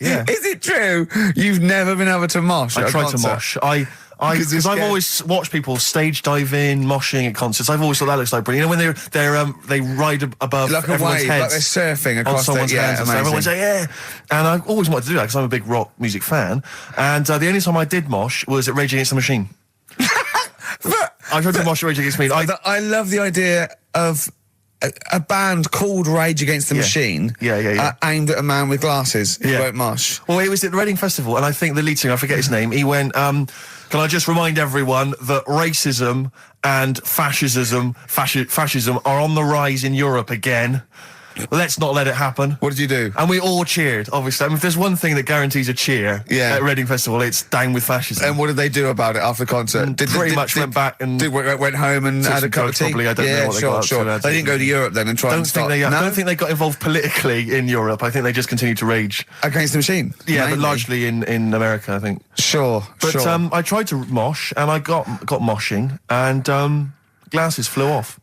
Yeah. Is it true you've never been able to mosh at I a tried to concert? mosh. Because I've always watched people stage dive in, moshing at concerts. I've always thought that looks like brilliant. You know, when they ride above Like a everyone's wave, heads, like they're surfing across someone's yeah, hands and stuff. Everyone's like, yeah. And I always wanted to do that because I'm a big rock music fan. And the only time I did mosh was at Rage Against the Machine. I tried to mosh at Rage Against the Machine. I love the idea of a band called Rage Against the Machine. Yeah. Aimed at a man with glasses who won't mosh. Well, it was at the Reading Festival, and I think the lead singer, I forget his name, he went, can I just remind everyone that racism and fascism are on the rise in Europe again. Let's not let it happen. What did you do? And we all cheered, obviously. I mean, if there's one thing that guarantees a cheer at Reading Festival, it's down with fascism. And what did they do about it after the concert? Pretty much went back and... went home and had a cup of tea? Probably, I don't know what they got up to. They didn't go to Europe then and try and start... I don't think they got involved politically in Europe. I think they just continued to rage. Against the Machine? Yeah, mainly. but largely in America, I think. Sure. I tried to mosh, and I got moshing, and glasses flew off.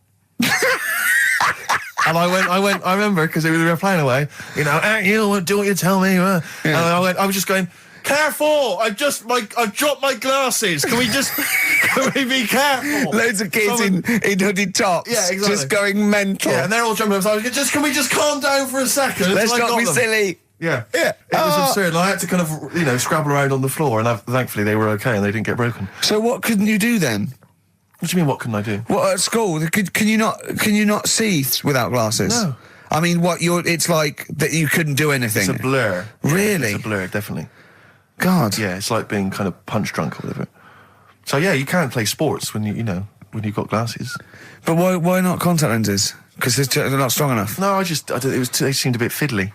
And I remember, because we were playing away, you know, do what you tell me. And I was just going, careful! I've dropped my glasses. Can we be careful? Loads of kids in hooded tops. Yeah, exactly. Just going mental. Yeah, and they're all jumping up. So I was going, can we just calm down for a second? Let's not be silly. Yeah. It was absurd. And I had to kind of, scrabble around on the floor, and thankfully they were okay and they didn't get broken. So what couldn't you do then? What do you mean, what couldn't I do? What, at school? Can you not see without glasses? No. I mean, it's like that you couldn't do anything. It's a blur. Really? It's a blur, definitely. God. Yeah, it's like being kind of punch drunk or whatever. So yeah, you can't play sports when when you've got glasses. But why not contact lenses? Because they're not strong enough. No, they seemed a bit fiddly.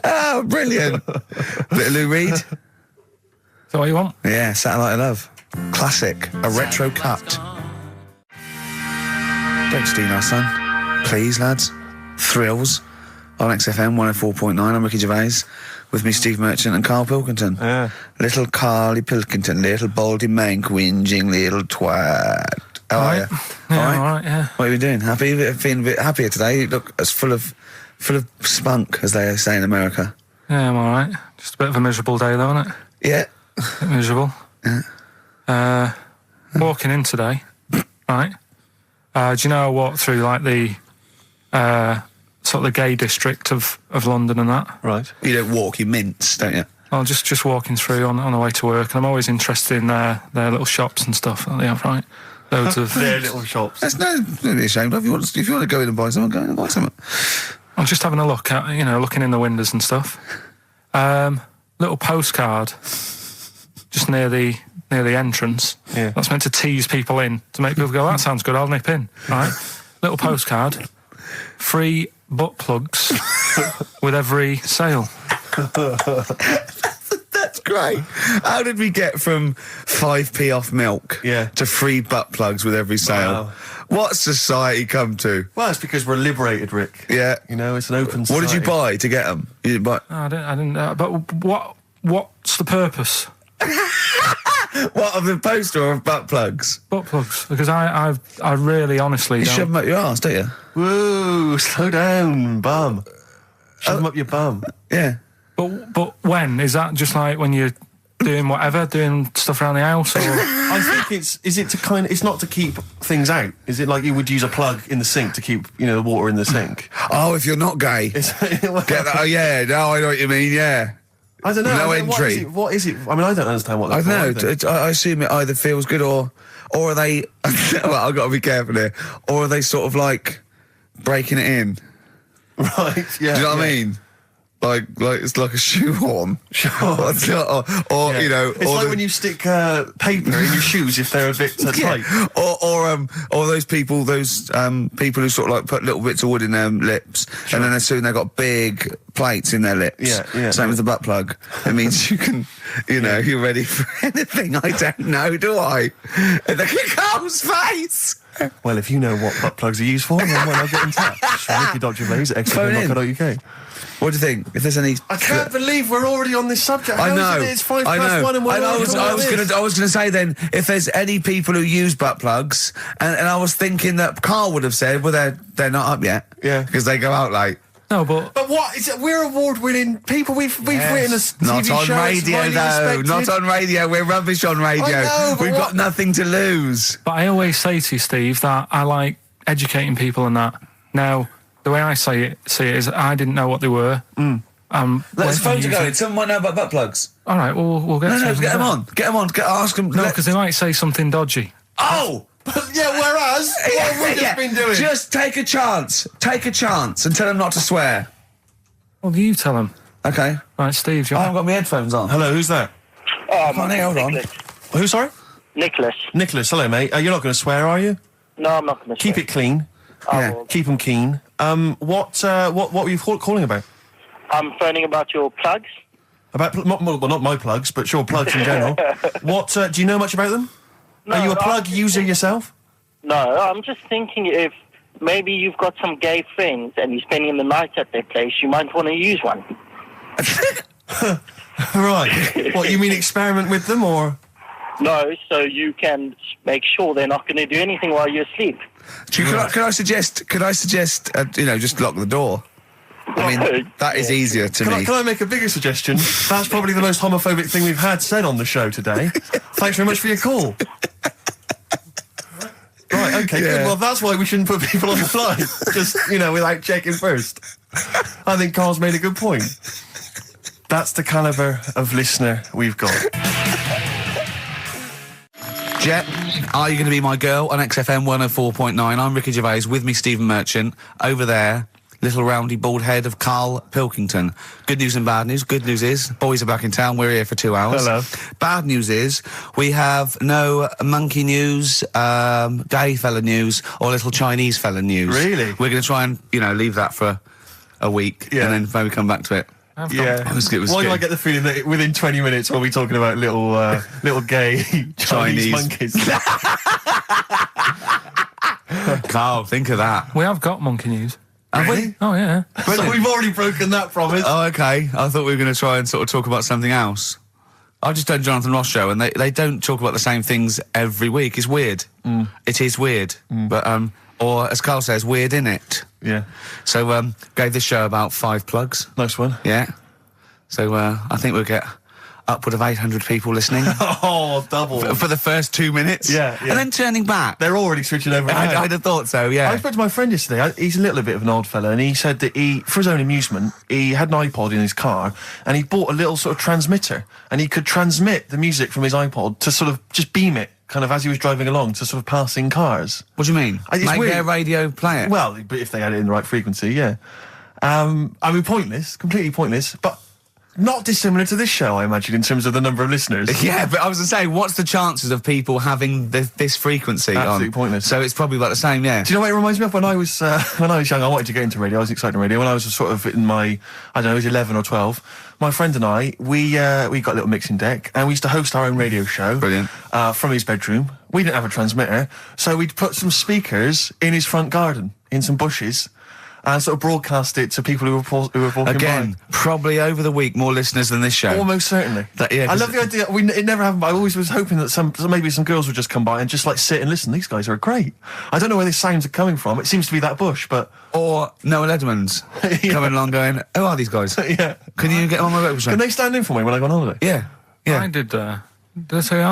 Oh, brilliant. Bit of Lou Reed. Is that what you want? Yeah, Satellite of Love. Classic. A retro cut. Don't steal our son. Please, lads. Thrills. On XFM 104.9, I'm Ricky Gervais. With me, Steve Merchant and Karl Pilkington. Yeah. Little Carly Pilkington, little baldy mank, whinging little twat. How are you? Yeah, all right, yeah. What are you doing? Happy? Feeling a bit happier today? You look as full of spunk, as they say in America. Yeah, I'm all right. Just a bit of a miserable day, though, isn't it? Yeah. A bit miserable. Yeah. Walking in today, right? Do you know I walked through, like, the sort of the gay district of London and that? Right. You don't walk, you mince, don't you? Well, just walking through on the way to work, and I'm always interested in their little shops and stuff that they have, right? Loads of their little shops. That's no be ashamed of. If you want to go in and buy something, go in and buy something. I'm just having a look at, looking in the windows and stuff. Little postcard just near the entrance. Yeah. That's meant to tease people in, to make people go, that sounds good, I'll nip in. Right? Little postcard. Free butt plugs with every sale. That's great. How did we get from 5p off milk to free butt plugs with every sale? Wow. What society come to? Well, it's because we're liberated, Rick. Yeah. It's an open society. What did you buy to get them? You didn't buy... No, I didn't. But what's the purpose? What, of the poster or of butt plugs? Butt plugs, because I really honestly You don't... shove them up your arse, don't you? Whoa, slow down, bum. Shove them up your bum. Yeah. But when? Is that just like when you're doing whatever, doing stuff around the house? Or? I think it's not to keep things out. Is it like you would use a plug in the sink to keep, the water in the sink? Oh, if you're not gay. Get that? Oh, yeah. No, I know what you mean, yeah. I don't know. No entry. What is it? I mean, I don't understand what I that's don't know. I assume it either feels good or are they... well, I've got to be careful here. Or are they sort of like breaking it in? Right, yeah. Do you know what I mean? like it's like a shoehorn, or Yeah. you know, It's or like when you stick paper in your shoes if they're a bit tight. or those people who sort of like put little bits of wood in their lips, and then as soon they've got big plates in their lips. Yeah. Same as the butt plug. It means you can, you know, you're ready for anything. I don't know, do I? Look at Carl's face. Well, if you know what butt plugs are used for, then why not get in touch? Nicky.Gervais at XFM.co.uk. What do you think? If there's any, I can't believe we're already on this subject. I know. It's 1:05 and we're I already was talking about going to say then, if there's any people who use butt plugs, and I was thinking that Carl would have said, well, they're not up yet, because they go out late. No, but what is it? We're award-winning people. We've written a TV not on show. radio though. Not on radio. We're rubbish on radio. I know, but We've got nothing to lose. But I always say to you, Steve, that I like educating people and that. Now, the way I see it is I didn't know what they were. Let's phone to go. Someone might know about butt plugs. All right, we'll get. No, get them on. Get them on. Ask them. No, because they might say something dodgy. Oh. Yeah, whereas what have we just been doing? Just take a chance. Take a chance and tell them not to swear. Well, you tell them. Okay. Right, Steve. I haven't got my headphones on. Hello, who's that? Hold on. Who, sorry? Nicholas. Nicholas, hello, mate. You're not going to swear, are you? No, I'm not going to Keep it clean. Yeah. Keep them keen. What were you calling about? I'm phoning about your plugs. About not my plugs, but sure, plugs in general. What do you know much about them? No, Are you a plug user yourself? No, I'm just thinking if maybe you've got some gay friends and you're spending the night at their place, you might want to use one. Right. What, you mean experiment with them, or? No, so you can make sure they're not going to do anything while you're asleep. Could I suggest, just lock the door? I mean, that is easier to me. Can I make a bigger suggestion? That's probably the most homophobic thing we've had said on the show today. Thanks very much for your call. Right, okay, good. Well, that's why we shouldn't put people on the fly. Just, without checking first. I think Carl's made a good point. That's the calibre of listener we've got. Jet, are you going to be my girl on XFM 104.9? I'm Ricky Gervais, with me Stephen Merchant. Over there, little roundy bald head of Karl Pilkington. Good news and bad news. Good news is, boys are back in town, we're here for 2 hours. Hello. Bad news is, we have no monkey news, gay fella news, or little Chinese fella news. Really? We're going to try and, leave that for a week, and then maybe come back to it. Yeah. Why do I get the feeling that within 20 minutes we'll be talking about little gay Chinese monkeys? Carl, think of that. We have got monkey news. Have we? Oh, yeah. So we've already broken that promise. Oh, okay. I thought we were going to try and sort of talk about something else. I've just done Jonathan Ross show, and they don't talk about the same things every week. It's weird. It is weird. But, or as Carl says, weird innit? Yeah. So, gave this show about 5 plugs. Nice one. Yeah. So, I think we'll get upward of 800 people listening. Oh, double. For the first 2 minutes. Yeah. And then turning back. They're already switching over. I'd have thought so, yeah. I spoke to my friend yesterday. He's a little bit of an old fella, and he said that for his own amusement, he had an iPod in his car, and he bought a little sort of transmitter, and he could transmit the music from his iPod to sort of just beam it, kind of as he was driving along, to sort of passing cars. What do you mean? It's Make weird. their radio play it? Well, but if they had it in the right frequency, yeah. I mean, pointless, completely pointless, but not dissimilar to this show, I imagine, in terms of the number of listeners. Yeah, but I was going to say, what's the chances of people having this frequency Absolutely on? Pointless. So it's probably about the same, yeah. Do you know what it reminds me of? When I was young, I wanted to get into radio. I was excited in radio. When I was sort of in my, I don't know, I was 11 or 12, my friend and I, we got a little mixing deck, and we used to host our own radio show. Brilliant. From his bedroom. We didn't have a transmitter, so we'd put some speakers in his front garden, in some bushes, and sort of broadcast it to people who were walking Again, by. probably over the week more listeners than this show. Almost certainly. I love the idea. It never happened, but I always was hoping that maybe some girls would just come by and just sit and listen. These guys are great. I don't know where these sounds are coming from. It seems to be that bush, but or Noah Ledman's coming along going, who are these guys? Yeah. Can you get on my breakfast show? Can they stand in for me when I go on holiday? Yeah. Yeah. I did I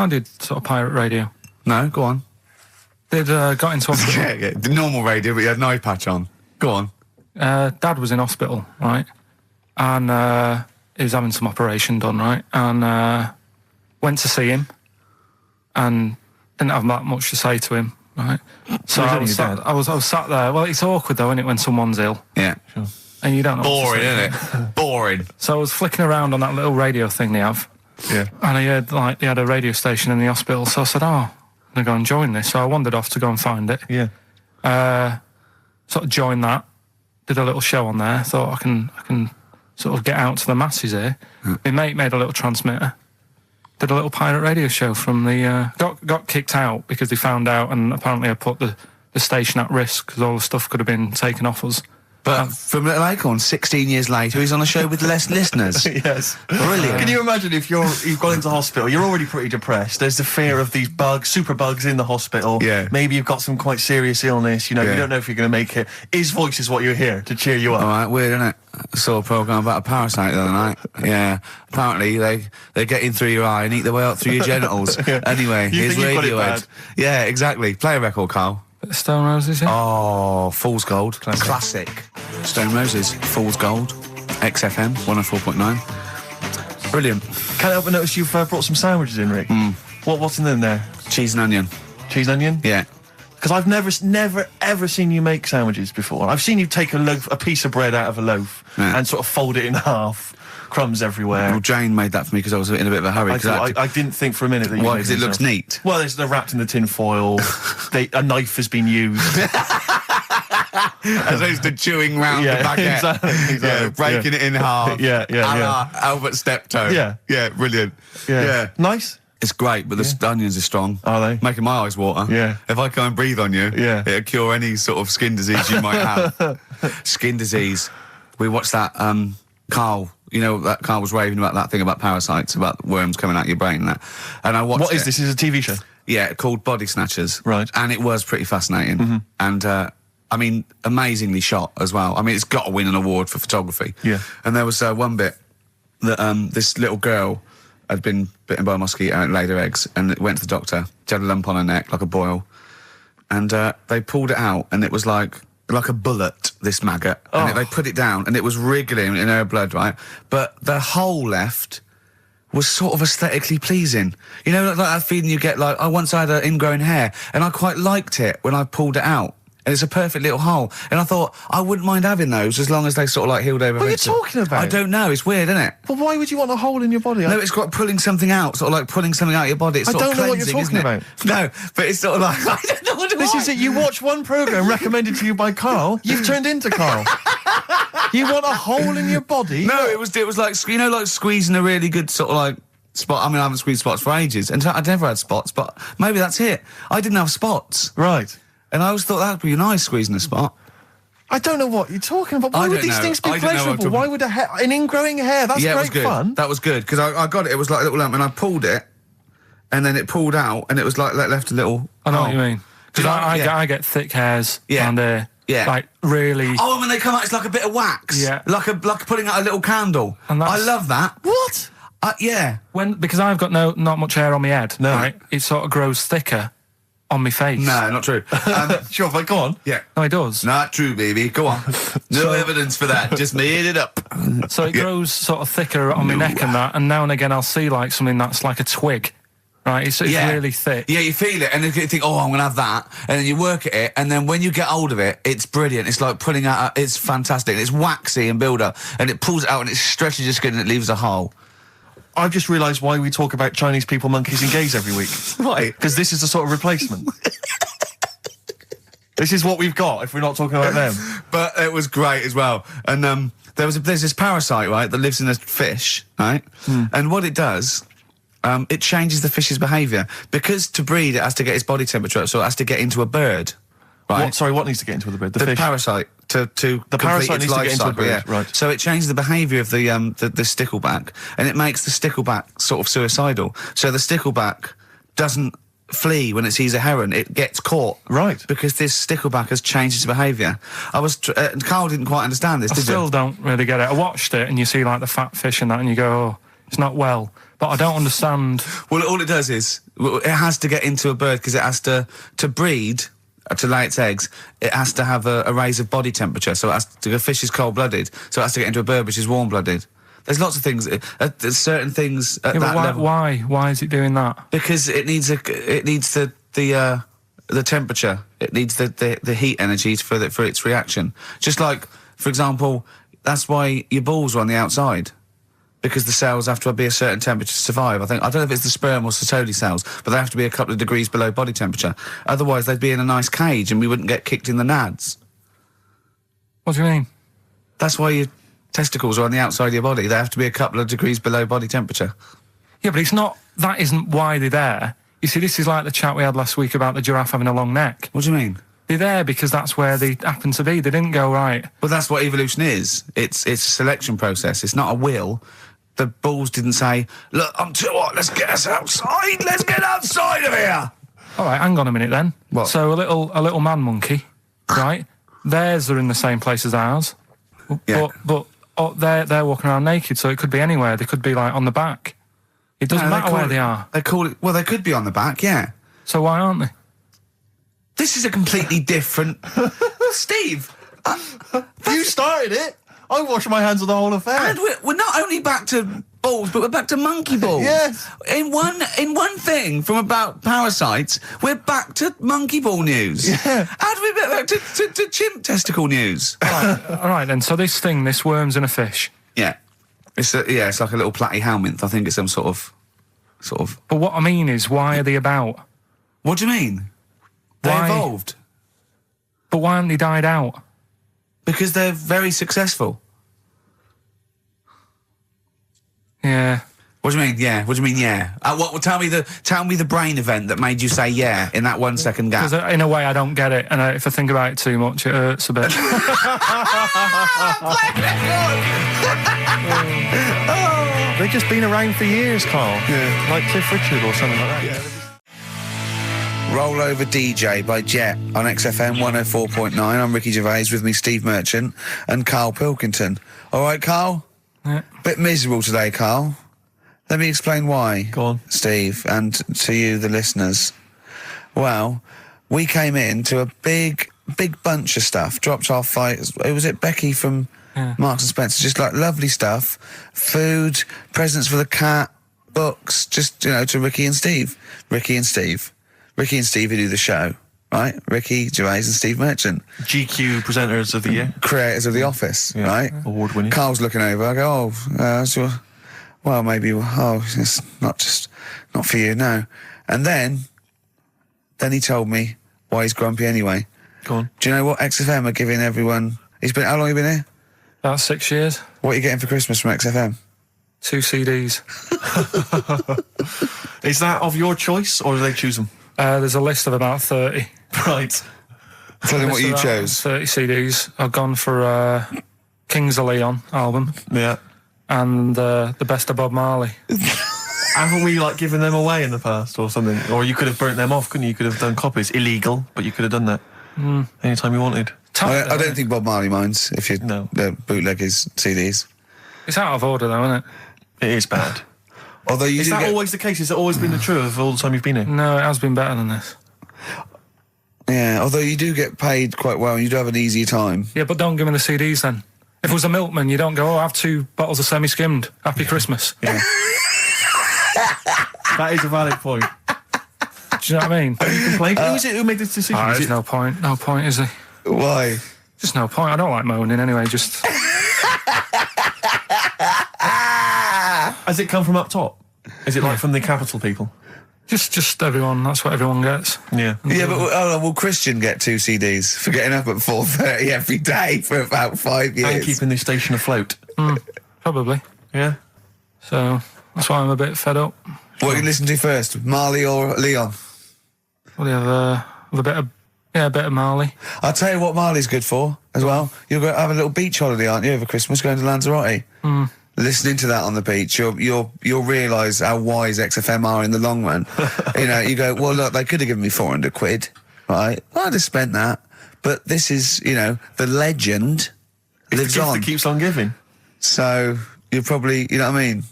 did sort of pirate radio. No, go on. Got into hospital. yeah, the normal radio, but you had an eye patch on. Go on. Dad was in hospital, right? And he was having some operation done, right? And went to see him and didn't have that much to say to him, right? So I was sat there. Well, it's awkward though, isn't it, when someone's ill? Yeah. And you don't know Boring, what to say. isn't it? Boring. boring. So I was flicking around on that little radio thing they have. Yeah. And I heard, like, they had a radio station in the hospital, so I said, oh, I'm going to go and join this. So I wandered off to go and find it. Yeah. Sort of joined that, did a little show on there, thought I can sort of get out to the masses here. My mate made a little transmitter, did a little pirate radio show from the... got kicked out because they found out, and apparently I put the station at risk because all the stuff could have been taken off us. But from Little Acorn, 16 years later, he's on a show with less listeners. Yes. Brilliant. Can you imagine if you've gone into hospital, you're already pretty depressed, there's the fear of these bugs, super bugs in the hospital. Yeah. Maybe you've got some quite serious illness, you know, Yeah. you don't know if you're going to make it. His voice is what you hear to cheer you up. All right, weird, isn't it? I saw a programme about a parasite the other night. Yeah. Apparently, they get in through your eye and eat their way out through your genitals. Anyway, You here's think you've got it Radiohead. bad? Yeah, exactly. Play a record, Carl. Bit of Stone Roses, yeah? Oh, Fool's Gold. Classic. Stone Roses, Fool's Gold. XFM, 104.9. Brilliant. Can't help but notice you've brought some sandwiches in, Rick. What's in them there? Cheese and onion. Cheese and onion? Yeah. Because I've never, ever seen you make sandwiches before. I've seen you take a piece of bread out of a loaf and sort of fold it in half, crumbs everywhere. Well, Jane made that for me because I was in a bit of a hurry. I didn't think for a minute that you Why? made Because it looks yourself. neat. Well, they're wrapped in the tin foil. A knife has been used. As opposed to chewing round the baguette. Exactly. Yeah, breaking it in half. Yeah. A la Albert Steptoe. Yeah. Yeah, brilliant. Yeah. Nice. It's great, but the onions are strong. Are they? Making my eyes water. Yeah. If I go and breathe on you, it'll cure any sort of skin disease you might have. Skin disease. We watched that, Carl, you know, that Carl was raving about that thing about parasites, about worms coming out your brain and that. And I watched What is this? Is it a TV show? Yeah, called Body Snatchers. Right. And it was pretty fascinating. And, I mean, amazingly shot as well. I mean, it's got to win an award for photography. Yeah. And there was one bit that this little girl had been bitten by a mosquito and laid her eggs, and it went to the doctor. She had a lump on her neck, like a boil. And they pulled it out, and it was like a bullet, this maggot. And they put it down, and it was wriggling in her blood, right? But the hole left was sort of aesthetically pleasing. You know, like that feeling you get, like, I once had an ingrown hair, and I quite liked it when I pulled it out. And it's a perfect little hole. And I thought, I wouldn't mind having those as long as they sort of like healed over. What are you talking about? I don't know, it's weird, isn't it? But why would you want a hole in your body? No, it's got pulling something out, sort of like pulling something out of your body. It's I sort don't of know what you're cleansing, talking isn't it? No, but it's sort of like, I don't know what This is it. You watch one programme recommended to you by Carl, you've turned into Carl. You want a hole in your body? No, it was like, you know, like squeezing a really good sort of like spot. I mean, I haven't squeezed spots for ages, and I'd never had spots, but maybe that's it. I didn't have spots. Right. And I always thought that'd be nice, squeezing a spot. I don't know what you're talking about. Why I would don't these know. things be I don't know what I'm pleasurable? talking- Why would an ingrowing hair? That's Yeah, it was great good. fun. That was good, because I got it. It was like a little lump, and I pulled it, and then it pulled out, and it was like left a little... I know what you mean. Because Yeah. I get thick hairs Yeah. and Yeah. like really... Oh, when they come out, it's like a bit of wax. Yeah. Like putting out a little candle. And I that's- love that. What? Yeah. Because I've got not much hair on my head, No. right? It sort of grows thicker on my face. No, not true. Sure, but go on. Yeah. No, it does. Not true, baby. Go on. No evidence for that. Just made it up. So it grows sort of thicker on my neck and that, and now and again I'll see like something that's like a twig, right? It's really thick. Yeah, you feel it, and then you think, oh, I'm going to have that. And then you work at it, and then when you get hold of it, it's brilliant. It's like pulling out, it's fantastic. It's waxy and build up, and it pulls it out, and it stretches your skin, and it leaves a hole. I've just realised why we talk about Chinese people, monkeys and gays every week. Why? Because this is the sort of replacement. This is what we've got if we're not talking about them. But it was great as well. And there's this parasite, right, that lives in a fish, right? And what it does, it changes the fish's behaviour. Because to breed, it has to get its body temperature up, so it has to get into a bird, right? What needs to get into the bird? The fish? Parasite. To The parasite needs to get into a bird, yeah. right. So it changes the behaviour of the stickleback, and it makes the stickleback sort of suicidal. So the stickleback doesn't flee when it sees a heron, it gets caught. Right. Because this stickleback has changed its behaviour. Carl didn't quite understand this, I did still you? don't really get it. I watched it and you see like the fat fish and that and you go, oh, it's not well. But I don't understand. Well, all it does is, it has to get into a bird because it has to breed, to lay its eggs, it has to have a raise of body temperature. So it has to, a fish is cold-blooded, so it has to get into a bird which is warm-blooded. There's lots of things, there's certain things at that level. Why is it doing that? Because it needs the temperature. It needs the heat energy for its reaction. Just like, for example, that's why your balls are on the outside. Because the cells have to be a certain temperature to survive. I don't know if it's the sperm or Sertoli cells, but they have to be a couple of degrees below body temperature. Otherwise, they'd be in a nice cage and we wouldn't get kicked in the nads. What do you mean? That's why your testicles are on the outside of your body. They have to be a couple of degrees below body temperature. Yeah, but it's not... That isn't why they're there. You see, this is like the chat we had last week about the giraffe having a long neck. What do you mean? They're there because that's where they happen to be. They didn't go, right... But that's what evolution is. It's a selection process. It's not a will. The balls didn't say, look, I'm too hot, let's get us outside, let's get outside of here! All right, hang on a minute then. What? So a little man monkey, right? Theirs are in the same place as ours. Yeah. But they're walking around naked, so it could be anywhere. They could be, like, on the back. It doesn't matter where they are. They call it... Well, they could be on the back, yeah. So why aren't they? This is a completely different... Steve! You started it! I wash my hands of the whole affair. And we're not only back to balls, but we're back to monkey balls. Yes. In one thing from about parasites, we're back to monkey ball news. Yeah. And we're back to chimp testicle news. All right then. So this worm's in a fish. Yeah. It's like a little platyhelminth. I think it's some sort of. But what I mean is, why are they about? What do you mean? They Why? evolved. But why haven't they died out? Because they're very successful. Yeah. What do you mean? Yeah. What do you mean? Yeah. Well, tell me the brain event that made you say yeah in that 1 second gap. Because in a way I don't get it, and if I think about it too much, it hurts a bit. They've just been around for years, Carl. Yeah. Like Cliff Richard or something like that. Yeah. Roll Over DJ by Jet on XFM 104.9. I'm Ricky Gervais, with me Steve Merchant and Karl Pilkington. All right, Karl? Yeah. Bit miserable today, Karl. Let me explain why. Go on. Steve, and to you, the listeners. Well, we came in to a big bunch of stuff. Dropped off was it Becky from Marks and Spencer? Just like lovely stuff. Food, presents for the cat, books, just, to Ricky and Steve who do the show, right? Ricky Gervais and Steve Merchant. GQ presenters of the year. Creators of The Office, right? Award winning. Carl's looking over, I go, maybe, it's not for you, no. And then he told me why he's grumpy anyway. Go on. Do you know what XFM are giving everyone? How long have you been here? About 6 years. What are you getting for Christmas from XFM? 2 CDs. Is that of your choice, or do they choose them? There's a list of about 30. Right. Tell them what you chose. 30 CDs. I've gone for Kings of Leon album. Yeah. And the best of Bob Marley. Haven't we, given them away in the past or something? Or you could have burnt them off, couldn't you? You could have done copies. Illegal, but you could have done that. Anytime you wanted. I don't think Bob Marley minds if you bootleg his CDs. It's out of order, though, isn't it? It is bad. Although is that always the case? Has it always been the truth of all the time you've been here? No, it has been better than this. Yeah, although you do get paid quite well and you do have an easier time. Yeah, but don't give me the CDs then. If it was a milkman, you don't go, I have 2 bottles of semi-skimmed. Happy Christmas. Yeah. That is a valid point. Do you know what I mean? Have you complained? Who is it who made this decision? There's no point. No point, is there? Why? Just no point. I don't like moaning anyway, just... Has it come from up top? Is it from the capital people? Just everyone. That's what everyone gets. Yeah. Yeah, but will Christian get 2 CDs for getting up at 4:30 every day for about 5 years? And keeping this station afloat. Probably. Yeah. So that's why I'm a bit fed up. What do you listen to first, Marley or Leon? Well, you have a bit of Marley. I'll tell you what Marley's good for as well. You'll go have a little beach holiday, aren't you, over Christmas, going to Lanzarote? Listening to that on the beach, you'll realise how wise XFM are in the long run. You go, well, look, they could have given me 400 quid, right? I'd have spent that. But this is, the legend lives the gift on. that keeps on giving. So you're probably, you know what I mean?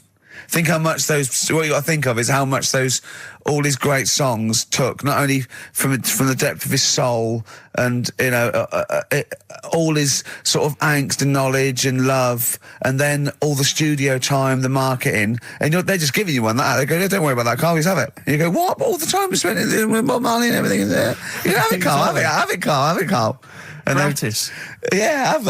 Think how much what you got to think of is how much all his great songs took, not only from the depth of his soul and, all his sort of angst and knowledge and love, and then all the studio time, the marketing, and they're just giving you one like that. They go, don't worry about that, Carl, just have it. And you go, what? All the time we spent with Bob Marley and everything. You go, have it, Carl, have it, Carl. And Gratis. Yeah, have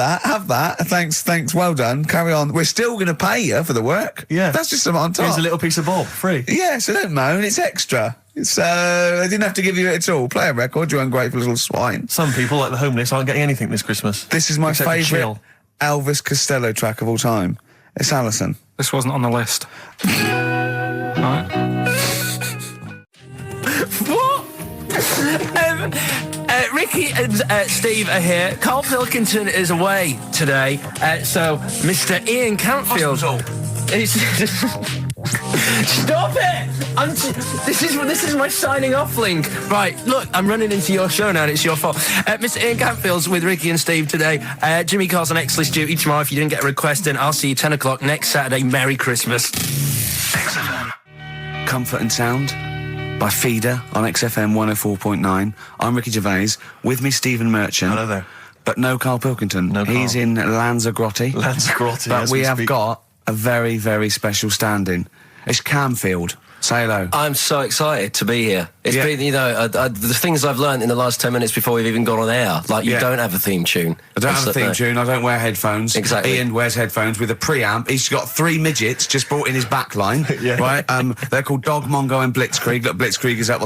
that. Thanks, well done. Carry on. We're still going to pay you for the work. Yeah. That's just some on top. Here's a little piece of bob, free. Yeah, so don't moan, it's extra. So, they didn't have to give you it at all. Play a record, you ungrateful little swine. Some people, like the homeless, aren't getting anything this Christmas. This is my Except to favourite chill. Elvis Costello track of all time. It's Alison. This wasn't on the list. Right. What? Ricky and Steve are here. Karl Pilkington is away today, so Mr. Ian Cantfield. Stop it! This is my signing off link. Right, look, I'm running into your show now and it's your fault. Mr. Ian Cantfield's with Ricky and Steve today. Jimmy Carr's on X-List duty tomorrow. If you didn't get a request in, I'll see you 10 o'clock next Saturday. Merry Christmas. XFM. Comfort and Sound by Feeder on XFM 104.9. I'm Ricky Gervais. With me, Stephen Merchant. Hello there. But no Karl Pilkington. No Karl. He's in Lanzarote. Lanzarote, But as we we have speak. got a very, very special stand-in. It's Camfield. Say hello. I'm so excited to be here. It's Yeah. been, the things I've learned in the last 10 minutes before we've even gone on air. Like, you Yeah. don't have a theme tune. I don't have a theme tune, I don't wear headphones. Exactly. Ian wears headphones with a preamp. He's got 3 midgets just brought in his back line. Yeah. Right? They're called Dog, Mongo and Blitzkrieg. Look, Blitzkrieg is up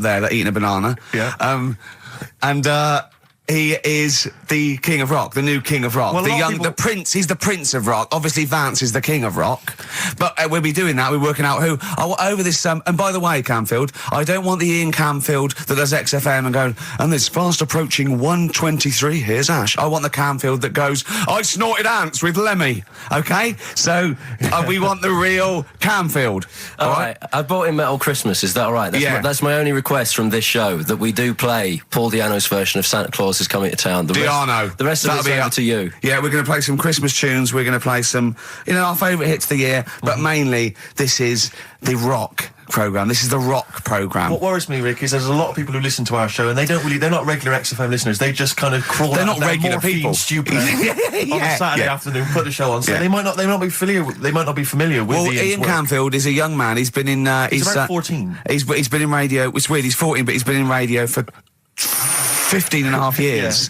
there, they're eating a banana. Yeah. He is the king of rock, the new king of rock. Well, the prince, he's the prince of rock. Obviously, Vance is the king of rock. But we'll be doing that, we're working out who. Over this, and by the way, Camfield, I don't want the Ian Camfield that does XFM and going, and there's fast approaching 1:23, here's Ash. I want the Camfield that goes, I snorted ants with Lemmy. Okay? So, we want the real Camfield. All right. I bought in Metal Christmas, is that all right? That's my only request from this show, that we do play Paul Di'Anno's version of Santa Claus is Coming to Town. The rest of it's over to you. Yeah, we're going to play some Christmas tunes. We're going to play some, our favourite hits of the year. But mainly, this is the rock programme. This is the rock programme. What worries me, Rick, is there's a lot of people who listen to our show and they're not regular XFM listeners. They just kind of crawl They're out not of their regular morphine people. stupid on a Saturday afternoon, put the show on. So they might not be familiar with Ian work. Camfield is a young man. He's been in He's about 14. He's been in radio. It's weird, he's 14, but he's been in radio for 15 and a half years.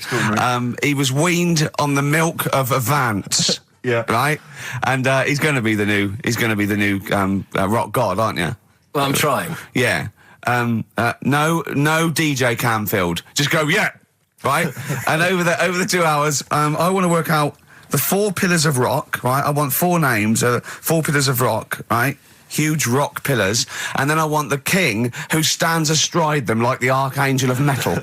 He was weaned on the milk of a Vance. Yeah. Right? And he's going to be the new rock god, aren't you? Well, I'm trying. Yeah. No DJ Camfield. Just go, yeah. Right? And over the 2 hours, I want to work out the 4 pillars of rock, right? I want 4 names, 4 pillars of rock, right? Huge rock pillars, and then I want the king who stands astride them like the archangel of metal.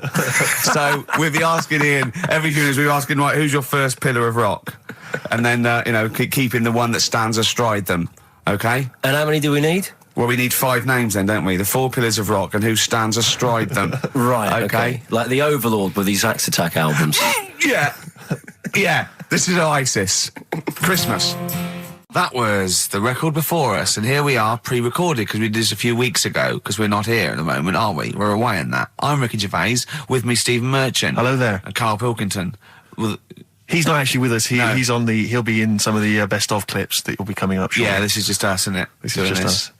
So we'll be asking Ian, every few minutes we'll be asking, right, who's your first pillar of rock? And then, keeping the one that stands astride them, okay? And how many do we need? Well, we need 5 names then, don't we? The 4 pillars of rock and who stands astride them. Right, okay. Like the Overlord with these Axe Attack albums. Yeah. Yeah. This is ISIS. Christmas. That was the record before us, and here we are, pre-recorded, because we did this a few weeks ago, because we're not here at the moment, are we? We're away in that. I'm Ricky Gervais, with me Stephen Merchant. Hello there. And Karl Pilkington. Well, he's not actually with us. He'll be in some of the best of clips that will be coming up shortly. Yeah, this is just us, isn't it? This is just us.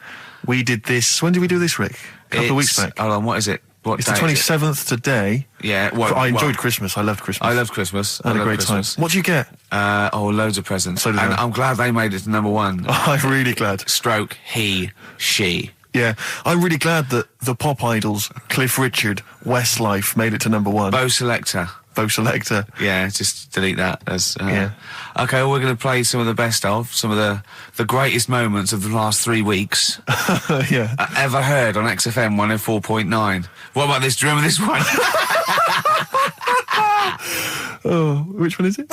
We did this, when did we do this, Rick? A couple of weeks back. Hold on, what is it? It's the 27th today. Yeah. I enjoyed Christmas. I loved Christmas. I loved Christmas. I had a great time. What'd you get? Loads of presents. So did and I. I'm glad they made it to number 1. Oh, I'm really glad. Stroke, he, she. Yeah, I'm really glad that the pop idols, Cliff Richard, Westlife, made it to number 1. Bo Selector. Yeah, just delete that. Yeah. Okay, well, we're going to play some of the best of, some of the greatest moments of the last 3 weeks. Yeah. Ever heard on XFM 104.9. What about this? Do you remember this one? Oh, which one is it?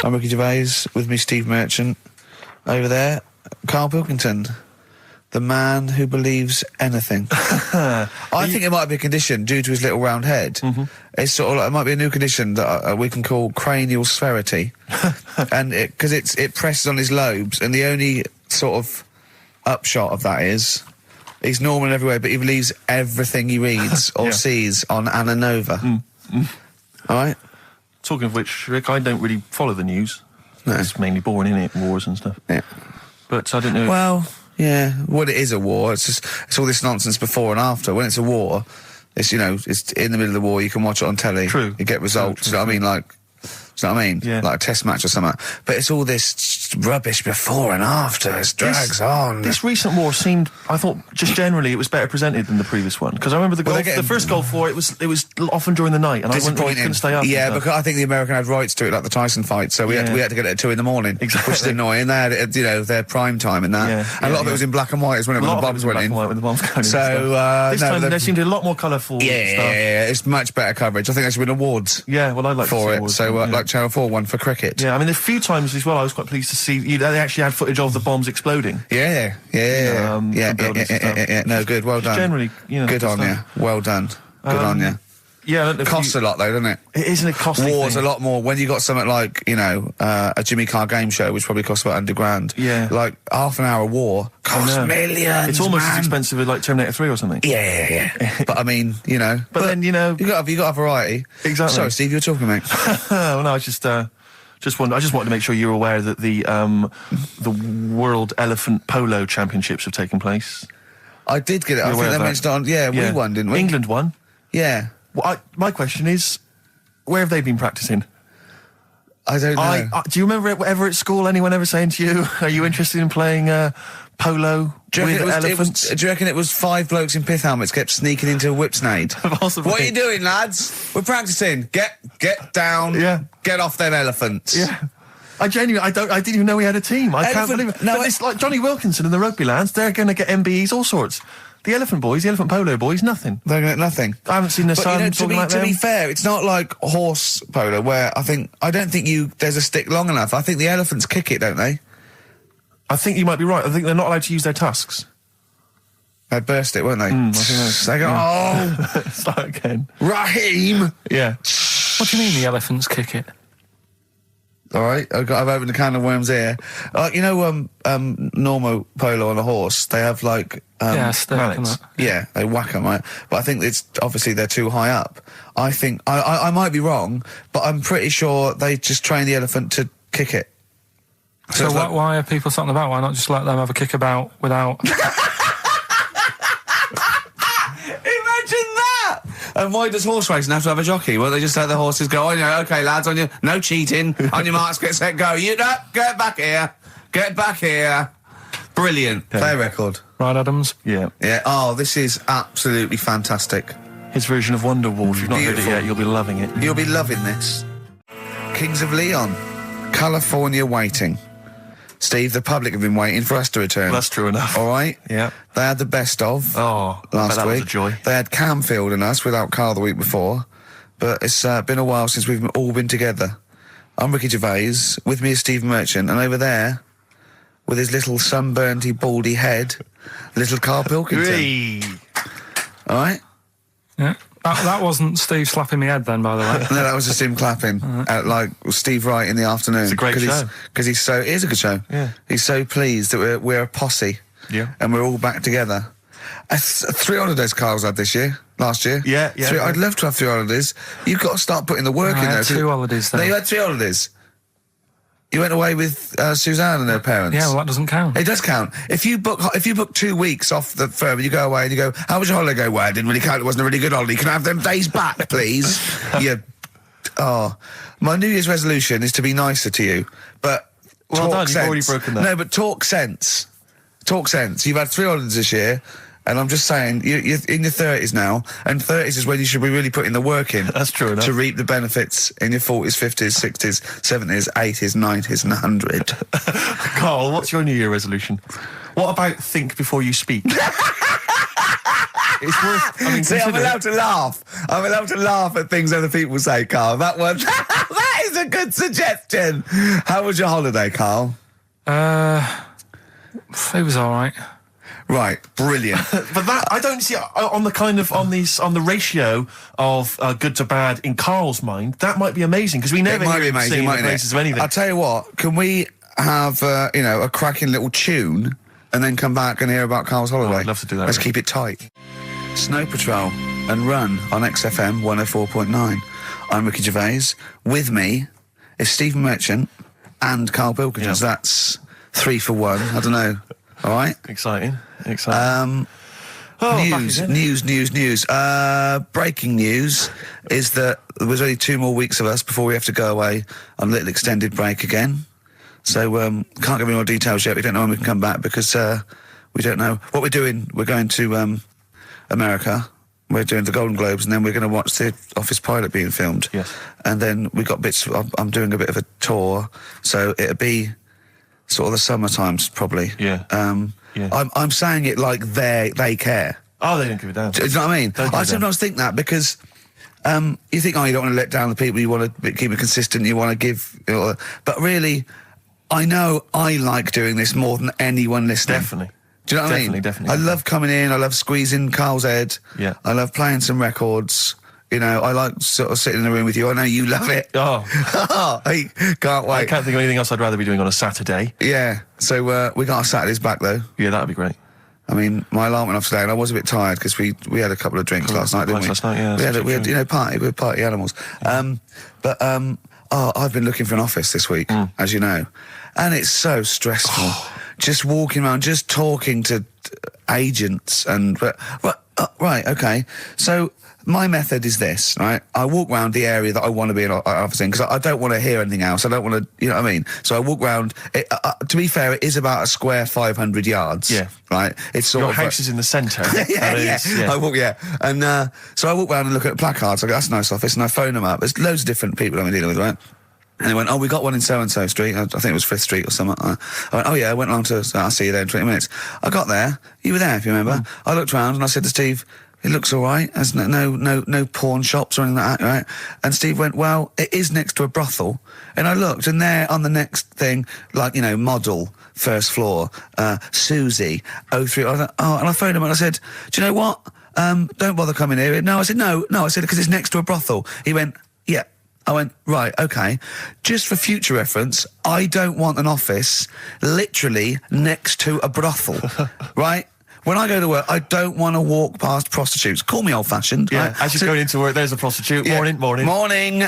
I'm Ricky Gervais, with me Steve Merchant. Over there, Karl Pilkington. The man who believes anything. I think it might be a condition due to his little round head. Mm-hmm. It's sort of like, it might be a new condition that we can call cranial spherity, and because it presses on his lobes, and the only sort of upshot of that is he's normal in every way, but he believes everything he reads or sees on Anna Nova. All right. Talking of which, Rick, I don't really follow the news. No. It's mainly boring, isn't it? Wars and stuff. Yeah. But I don't know. Well. Yeah, well, it is a war. It's all this nonsense before and after. When it's a war, It's, you know, it's in the middle of the war, you can watch it on telly. True. You get results, you know what I mean? Like, you know what I mean? Yeah. Like a test match or something. But it's all this rubbish before and after. It drags on. This recent war seemed, I thought, just generally, it was better presented than the previous one. Because I remember the first Gulf War, it was often during the night, and I couldn't stay up. Yeah, because I think the American had rights to it, like the Tyson fight, so we had to get it at 2 in the morning. Exactly. Which is annoying. They had it, you know, their prime time and that. And a lot of it was in black and white, when the bombs went in. When the bombs went in. So, this time there seemed to be a lot more colourful stuff. Yeah, it's much better coverage. I think they should win awards. Yeah, well, I'd like for to see it. awards, So, like Channel 4 won for cricket. Yeah, I mean, a few times as well, I was quite pleased to see they actually had footage of the bombs exploding. Yeah. No, good, well done. Generally, you know, good on you. Well done. Good on you. Yeah, it costs a lot though, doesn't it? It isn't a costly War's thing. a lot more when you got something like, you know, a Jimmy Carr game show, which probably costs about £100. Yeah. Like half an hour war costs millions. It's almost man. as expensive as like Terminator 3 or something. Yeah. But I mean, you know. But then, you know, you got a variety. Exactly. Sorry, Steve, you were talking, mate. Well, no, I just wanted to make sure you were aware that the World Elephant Polo Championships have taken place. I did get it. I think they mentioned it on. Yeah, we won, didn't we? England won. Yeah. Well, my question is, where have they been practicing? I don't know. Do you remember ever at school anyone ever saying to you, "Are you interested in playing polo with elephants?" Do you reckon it was 5 blokes in pith helmets kept sneaking into a whipsnade? Possibly. What are you doing, lads? We're practicing. Get down. Yeah. Get off them elephants. Yeah. I didn't even know we had a team. I can't believe it. No, but it's like Johnny Wilkinson and the rugby lads. They're going to get MBEs, all sorts. The elephant boys, the elephant polo boys, nothing. They're going to get nothing. I haven't seen their son talking like them. To be fair, it's not like horse polo where I don't think there's a stick long enough. I think the elephants kick it, don't they? I think you might be right. I think they're not allowed to use their tusks. They'd burst it, weren't they? I think they go, start again. Raheem! Yeah. What do you mean the elephants kick it? All right, I've opened a can of worms here. You know, normal polo on a horse, they have like mallets. Yeah, they whack them, right? But I think it's obviously they're too high up. I think I might be wrong, but I'm pretty sure they just train the elephant to kick it. So why are people something about? Why not just let them have a kick about without? Imagine that! And why does horse racing have to have a jockey? Well, they just let the horses go, okay, lads, on your, no cheating, on your marks, get set, go. You get back here. Get back here. Brilliant. Yeah. Play a record. Right, Adams? Yeah. Yeah. Oh, this is absolutely fantastic. His version of Wonderwall. If you've not heard it yet, you'll be loving it. You'll be loving this. Kings of Leon. California Waiting. Steve, the public have been waiting for us to return. Well, that's true enough. All right? Yeah. They had the best of last that week. Was a joy. They had Camfield and us without Carl the week before. But it's been a while since we've all been together. I'm Ricky Gervais. With me is Steve Merchant. And over there, with his little sunburnedy, baldy head, little Karl Pilkington. All right? Yeah. That wasn't Steve slapping me head then, by the way. No, that was just him clapping at, like, Steve Wright in the afternoon. It's a great show. Because it is a good show. Yeah. He's so pleased that we're a posse. Yeah. And we're all back together. 3 holidays Carl's had last year. Yeah. I'd love to have 3 holidays. You've got to start putting the work in there. I had 2 holidays then. No, you had 3 holidays. You went away with Suzanne and her parents. Yeah, well, that doesn't count. It does count. If you book 2 weeks off the firm, you go away and you go, how was your holiday? Go, well, it didn't really count. It wasn't a really good holiday. Can I have them days back, please? My New Year's resolution is to be nicer to you, but well talk done, sense. You've already broken that. No, but talk sense. Talk sense. You've had 3 holidays this year. And I'm just saying, you're in your 30s now, and 30s is when you should be really putting the work in. That's true enough. To reap the benefits in your 40s, 50s, 60s, 70s, 80s, 90s, and 100. Carl, what's your New Year resolution? What about think before you speak? It's worth. See, I'm allowed to laugh. I'm allowed to laugh at things other people say, Carl. That one, that is a good suggestion. How was your holiday, Carl? It was all right. Right, brilliant. But that I don't see on the ratio of good to bad in Carl's mind. That might be amazing because we never hear him sing the praises of anything. I'll tell you what. Can we have a cracking little tune and then come back and hear about Carl's holiday? I'd love to do that. Let's keep it tight. Snow Patrol and Run on XFM 104.9. I'm Ricky Gervais. With me is Steve Merchant and Karl Pilkington. Yeah. So that's 3 for 1. I don't know. All right. Exciting. News. Breaking news is that there's only 2 more weeks of us before we have to go away on a little extended break again. So, can't give any more details yet. We don't know when we can come back because, we don't know what we're doing. We're going to, America. We're doing the Golden Globes, and then we're going to watch the Office pilot being filmed. Yes. And then we got bits. I'm doing a bit of a tour, so it'll be sort of the summer times probably. Yeah. I'm saying it like they care. Oh, they don't give a damn. Do you know what I mean? I sometimes think that because you think, oh, you don't want to let down the people. You want to keep it consistent. You want to give, but really, I know I like doing this more than anyone listening. Definitely. Do you know what I mean? Definitely. I love coming in. I love squeezing Carl's head. Yeah. I love playing some records. You know, I like sort of sitting in the room with you. I know you love it. Oh. I can't wait. I can't think of anything else I'd rather be doing on a Saturday. Yeah. So, we got our Saturdays back, though. Yeah, that'd be great. I mean, my alarm went off today and I was a bit tired because we had a couple of drinks last night, didn't we? Last night, yeah. We had, you know, we're party animals. I've been looking for an office this week, as you know, and it's so stressful. Just walking around, just talking to agents right, okay. So my method is this, right? I walk around the area that I want to be an office in because I don't want to hear anything else. I don't want to, you know what I mean? So I walk around. To be fair, it is about a square 500 yards. Yeah. Right? It's sort Your of... house is in the centre. yeah. I walk, And so I walk around and look at placards. I go, that's a nice office. And I phone them up. There's loads of different people I'm dealing with, right? And they went, oh, we got one in so-and-so street. I think it was 5th Street or something. I went, oh, yeah, I went along to... I'll see you there in 20 minutes. I got there. You were there, if you remember. I looked round and I said to Steve, it looks all right. There's no pawn shops or anything like that, right? And Steve went, well, it is next to a brothel. And I looked, and there on the next thing, like, you know, model, 1st floor, Susie, 03. I thought, and I phoned him and I said, do you know what? Don't bother coming here. No, I said, no, I said, because it's next to a brothel. He went, yeah. I went, right, okay. Just for future reference, I don't want an office literally next to a brothel, right? When I go to work, I don't want to walk past prostitutes. Call me old-fashioned. Yeah, right? as you're going into work, there's a prostitute. Yeah. Morning.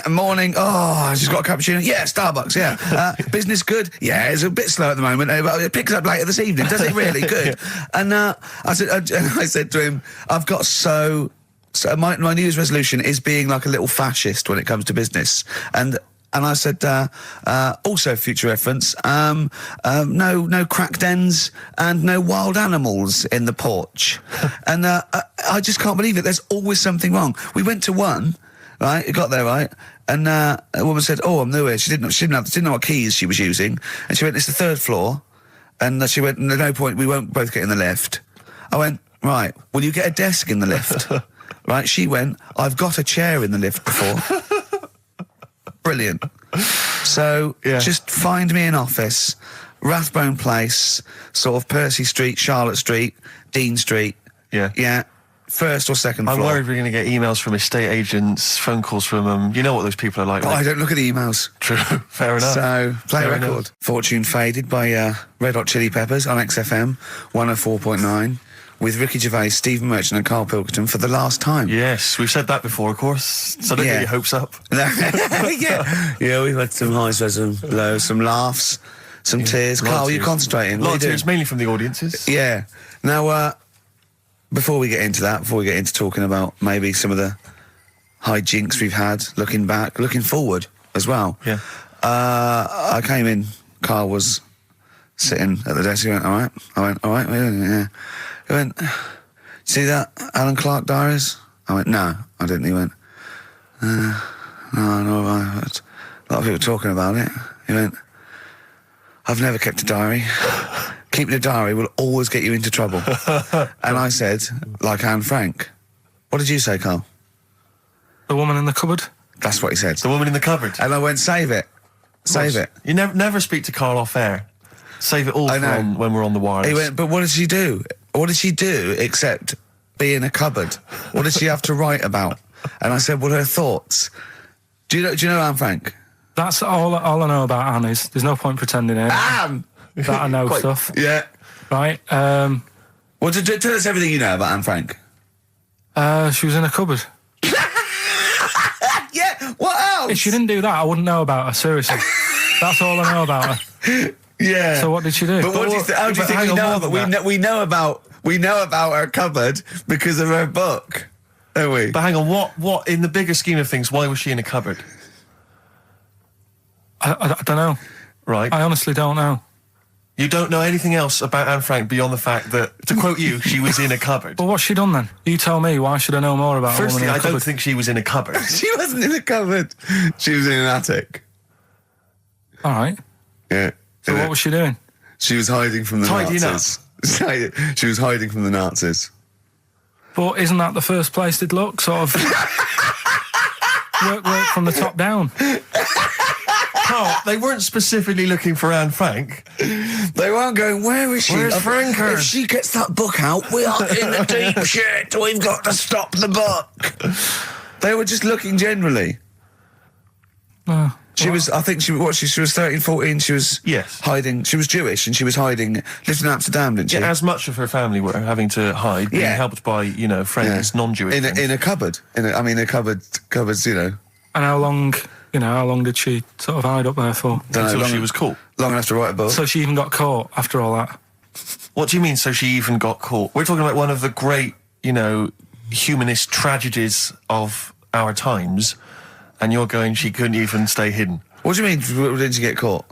Oh, she's got a cappuccino. Yeah, Starbucks, yeah. Business good? Yeah, it's a bit slow at the moment, but it picks up later this evening. Does it really? Good. And I said to him, I've got So my New Year's resolution is being like a little fascist when it comes to business. And I said, also future reference, no crack dens and no wild animals in the porch. And I just can't believe it. There's always something wrong. We went to one, right? It got there, right? And a woman said, oh, I'm new here. She didn't know what keys she was using. And she went, it's the 3rd floor. And she went, no point, we won't both get in the lift. I went, right, will you get a desk in the lift? Right, she went, I've got a chair in the lift before. Brilliant. So, just find me an office, Rathbone Place, sort of Percy Street, Charlotte Street, Dean Street. Yeah. Yeah. 1st or 2nd floor. I'm worried we're going to get emails from estate agents, phone calls from them. You know what those people are like. But I don't look at the emails. True. Fair enough. So, play a record. Enough. Fortune Faded by Red Hot Chili Peppers on XFM 104.9. With Ricky Gervais, Stephen Merchant and Karl Pilkington for the last time. Yes, we've said that before, of course, so don't get your hopes up. Yeah, we've had some highs, some lows, some laughs, some tears. Karl, you concentrating? A lot of tears, mainly from the audiences. Yeah. Now, before we get into talking about maybe some of the hijinks we've had, looking back, looking forward as well. Yeah. I came in, Karl was sitting at the desk, he went, all right? I went, all right, yeah. He went, see that Alan Clark diaries? I went, no, I didn't. He went, no, a lot of people talking about it. He went, I've never kept a diary. Keeping a diary will always get you into trouble. And I said, like Anne Frank. What did you say, Karl? The woman in the cupboard? That's what he said. The woman in the cupboard. And I went, save it. Save it. You never speak to Karl off air. Save it all from when we're on the wireless. He went, but what did she do? What did she do except be in a cupboard? What did she have to write about? And I said, well, her thoughts. Do you know Anne Frank? That's all I know about Anne is. There's no point pretending that I know stuff. Yeah. Right. Well, tell us everything you know about Anne Frank. She was in a cupboard. Yeah, what else? If she didn't do that, I wouldn't know about her, seriously. That's all I know about her. Yeah. So what did she do? But how do you think we know about We know about her cupboard because of her book, don't we? But hang on, what in the bigger scheme of things, why was she in a cupboard? I don't know. Right. I honestly don't know. You don't know anything else about Anne Frank beyond the fact that, to quote you, she was in a cupboard. Well, what's she done then? You tell me. Why should I know more about her? Firstly, I don't think she was in a cupboard. She wasn't in a cupboard. She was in an attic. All right. Yeah. So what was she doing? She was hiding from the Nazis. She was hiding from the Nazis. But isn't that the first place they'd look? Sort of work from the top down. Carl, they weren't specifically looking for Anne Frank. They weren't going, where is she? Where's Franker? If she gets that book out, we are in the deep shit. We've got to stop the book. They were just looking generally. She was, I think she was 13, 14, she was hiding, she was Jewish and she was hiding, lived in Amsterdam, didn't she? Yeah, as much of her family were having to hide, being helped by, you know, friends, non-Jewish friends. In a cupboard. Cupboards, you know. And how long did she sort of hide up there for? Until she was caught. Long enough to write a book. So she even got caught after all that? What do you mean, so she even got caught? We're talking about one of the great, you know, humanist tragedies of our times, and you're going, she couldn't even stay hidden. What do you mean, didn't she get caught?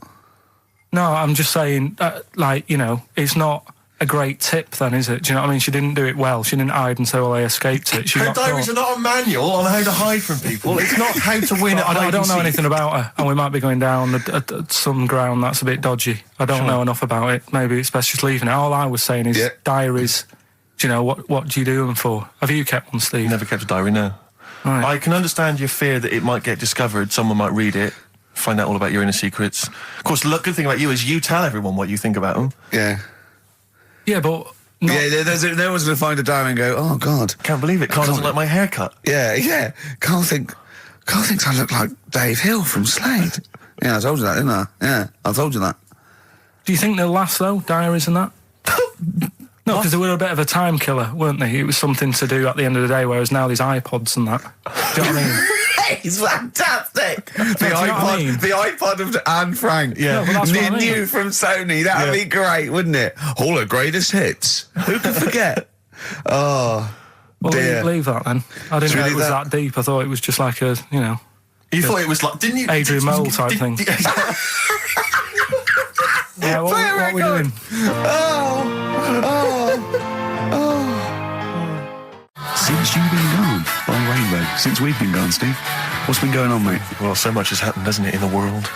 No, I'm just saying, like, you know, it's not a great tip then, is it? Do you know what I mean? She didn't do it well. She didn't hide and say, well, I escaped it. She Her got diaries caught. are not a manual on how to hide from people. It's not how to win at I hide don't and know seek. anything about her, and we might be going down some ground that's a bit dodgy. I don't know enough about it. Maybe it's best just leaving it. All I was saying is diaries. Do you know, what do you do them for? Have you kept one, Steve? Never kept a diary, no. Right. I can understand your fear that it might get discovered, someone might read it, find out all about your inner secrets. Of course, the good thing about you is you tell everyone what you think about them. Yeah. Yeah, but... Yeah, no one's going to find a diary and go, oh, God. Can't believe it. Carl doesn't like my haircut. Yeah. Carl thinks I look like Dave Hill from Slade. Yeah, I told you that, didn't I? Yeah, I told you that. Do you think they'll last, though, diaries and that? No, because they were a bit of a time killer, weren't they? It was something to do at the end of the day, whereas now there's iPods and that. Do you know what I mean? It's fantastic. The iPod of Anne Frank. Yeah, no, but that's what I mean. New from Sony. That'd be great, wouldn't it? All her greatest hits. Who could forget? Oh, well, dear. Leave that then. I didn't know it was that deep. I thought it was just like a, you know. You thought it was like, didn't you? Adrian Mole type thing. Yeah, what are we doing? Since you've been gone, by Rainbow. Since we've been gone, Steve. What's been going on, mate? Well, so much has happened, hasn't it, in the world?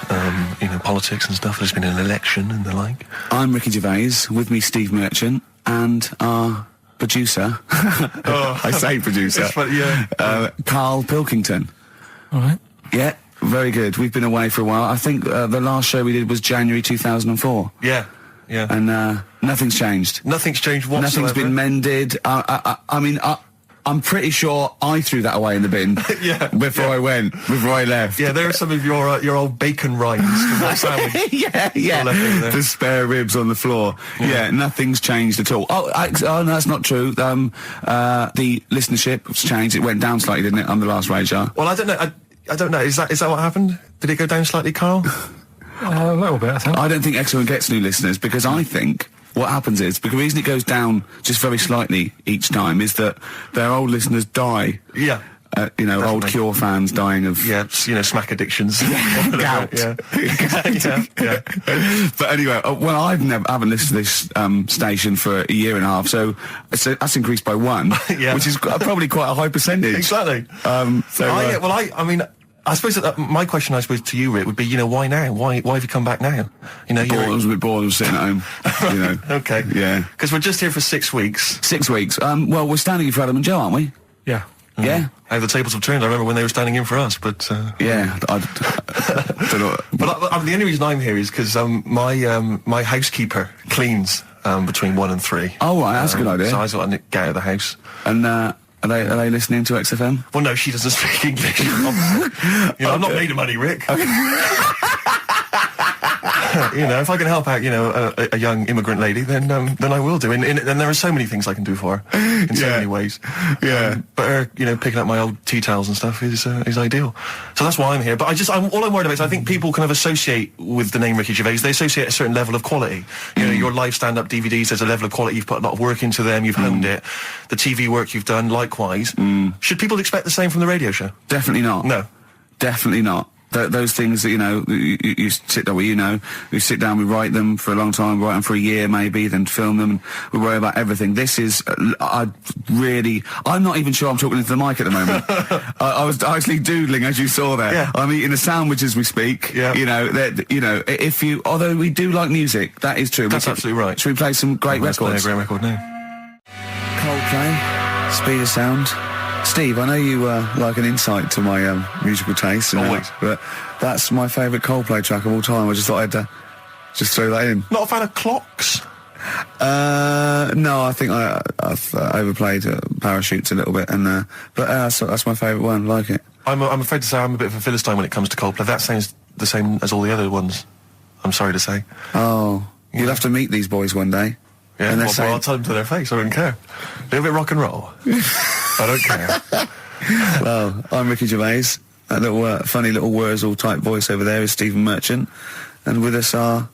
You know, politics and stuff. There's been an election and the like. I'm Ricky Gervais, with me Steve Merchant, and our producer, I say producer, Karl Pilkington. All right. Yeah, very good. We've been away for a while. I think the last show we did was January 2004. Yeah. And nothing's changed. Nothing's changed whatsoever. Nothing's been mended. I mean, I'm pretty sure I threw that away in the bin before I left. Yeah, there are some of your old bacon rinds. yeah. The spare ribs on the floor. Yeah, nothing's changed at all. Oh, no, that's not true. The listenership's changed. It went down slightly, didn't it, on the last Radio Jar? Well, I don't know. I don't know. Is that what happened? Did it go down slightly, Carl? A little bit, I think. I don't think XFM gets new listeners because I think what happens is, because the reason it goes down just very slightly each time is that their old listeners die. Yeah. You know, definitely. old Cure fans dying of... Yeah, you know, smack addictions. Gout. Yeah. But anyway, well, I haven't listened to this station for a year and a half, so that's increased by 1, which is probably quite a high percentage. Exactly. I mean... I suppose that my question, to you, Rick, would be, you know, why now? Why have you come back now? You know, I was a bit bored of sitting at home. You know. Okay. Yeah. Because we're just here for 6 weeks. 6 weeks. Well, we're standing in for Adam and Joe, aren't we? Yeah. Yeah. How the tables have turned. I remember when they were standing in for us, but... Yeah. I don't know. But the only reason I'm here is because my housekeeper cleans between 1 and 3. Oh, right, that's a good idea. So I just want to get out of the house. And, Are they listening to XFM? Well, no, she doesn't speak English. You know, I'm not made of money, Rick. Okay. if I can help out, a young immigrant lady, then I will do. And there are so many things I can do for her in so many ways. Yeah. But her, picking up my old tea towels and stuff is ideal. So that's why I'm here. But all I'm worried about is I think people kind of associate with the name Ricky Gervais. They associate a certain level of quality. Your live stand-up DVDs, there's a level of quality. You've put a lot of work into them. You've honed it. The TV work you've done, likewise. Should people expect the same from the radio show? Definitely not. No. Definitely not. Those things that, you sit down, we sit down, we write them for a long time, write them for a year maybe, then film them, and we worry about everything. This is, I'm not even sure I'm talking into the mic at the moment. I was actually doodling, as you saw there. Yeah. I'm eating a sandwich as we speak. Yeah. Although we do like music, that is true. That's absolutely right. Should we play some great records? Let's play a great record now. Coldplay, Speed of Sound. Steve, I know you like an insight to my musical taste, but that's my favourite Coldplay track of all time. I just thought I'd just throw that in. Not a fan of clocks? No, I think I've overplayed Parachutes a little bit, but that's my favourite one. Like it. I'm afraid to say I'm a bit of a Philistine when it comes to Coldplay. That sounds the same as all the other ones. I'm sorry to say. Oh, you'll have to meet these boys one day. Yeah, well, I'll tell them to their face. I don't care. A little bit rock and roll. I don't care. Well, I'm Ricky Gervais. That little funny little Wurzel type voice over there is Stephen Merchant, and with us our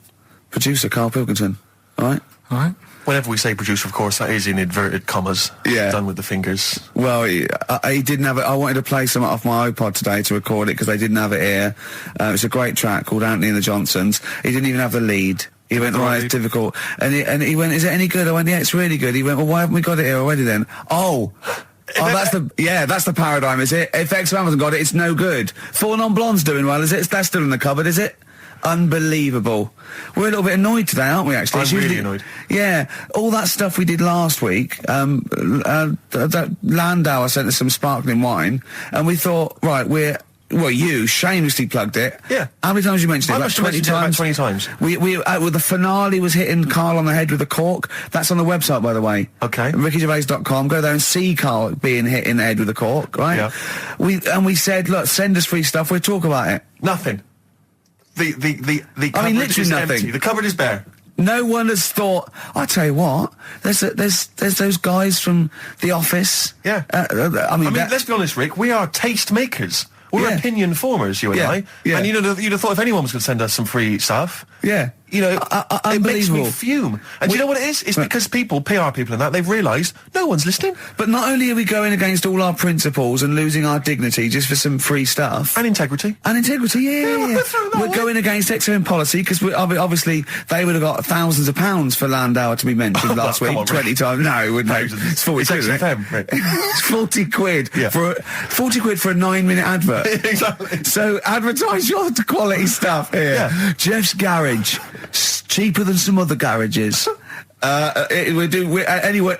producer Karl Pilkington. All right. Whenever we say producer, of course, that is in inverted commas. Yeah. Done with the fingers. Well, he didn't have it. I wanted to play some off my iPod today to record it because they didn't have it here. It's a great track called Anthony and the Johnsons. He didn't even have the lead. He went, right, it's difficult. And he went, is it any good? I went, yeah, it's really good. He went, well, why haven't we got it here already then? That's the paradigm, is it? If XFM hasn't got it, it's no good. Four Non-Blondes doing well, is it? That's still in the cupboard, is it? Unbelievable. We're a little bit annoyed today, aren't we, actually? I'm really annoyed. Yeah. All that stuff we did last week, that Landau sent us some sparkling wine, and we thought, right, you shamelessly plugged it. Yeah. How many times you mentioned it? About 20 times. About 20 times. The finale was hitting Karl on the head with a cork. That's on the website, by the way. Okay. RickyGervais.com. Go there and see Karl being hit in the head with a cork, right? Yeah. We said, look, send us free stuff. We'll talk about it. Nothing. The cupboard literally is nothing. empty. The cupboard is bare. No one has thought. I tell you what, there's those guys from The Office. Yeah. Let's be honest, Rick. We are taste makers. We're opinion formers, you and I. Yeah. And you'd have thought if anyone was going to send us some free stuff. Yeah. It makes me fume. And do you know what it is? It's because people, PR people and that, they've realised no one's listening. But not only are we going against all our principles and losing our dignity just for some free stuff. And integrity. Yeah. We're going against XFM policy because obviously they would have got thousands of pounds for Landau to be mentioned last week. 20 times. No, it wouldn't. It's 40 quid, isn't it? Right? It's 40 quid. Yeah. 40 quid for a 9-minute advert. Exactly. So advertise your quality stuff here. Yeah. Jeff's Garage. Cheaper than some other garages. Anyway,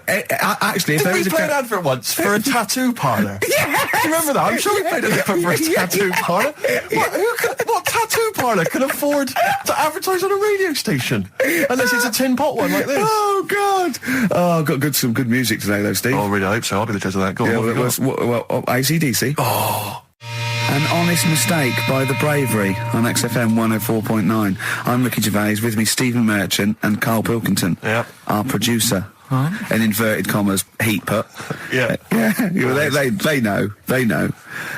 actually, if Did there we is play an advert once for a tattoo parlour? Yes! Do you remember that? I'm sure we played an advert for a tattoo parlour. What tattoo parlour can afford to advertise on a radio station? Unless it's a tin pot one like this. Oh, God. Oh, I've got some good music today, though, Steve. Oh, really? I hope so. I'll be the judge of that. Go on, AC/DC. Oh. An Honest Mistake by The Bravery on XFM 104.9. I'm Ricky Gervais, with me Stephen Merchant and Karl Pilkington, our producer. Right. In inverted commas, heat put. Yeah. They know.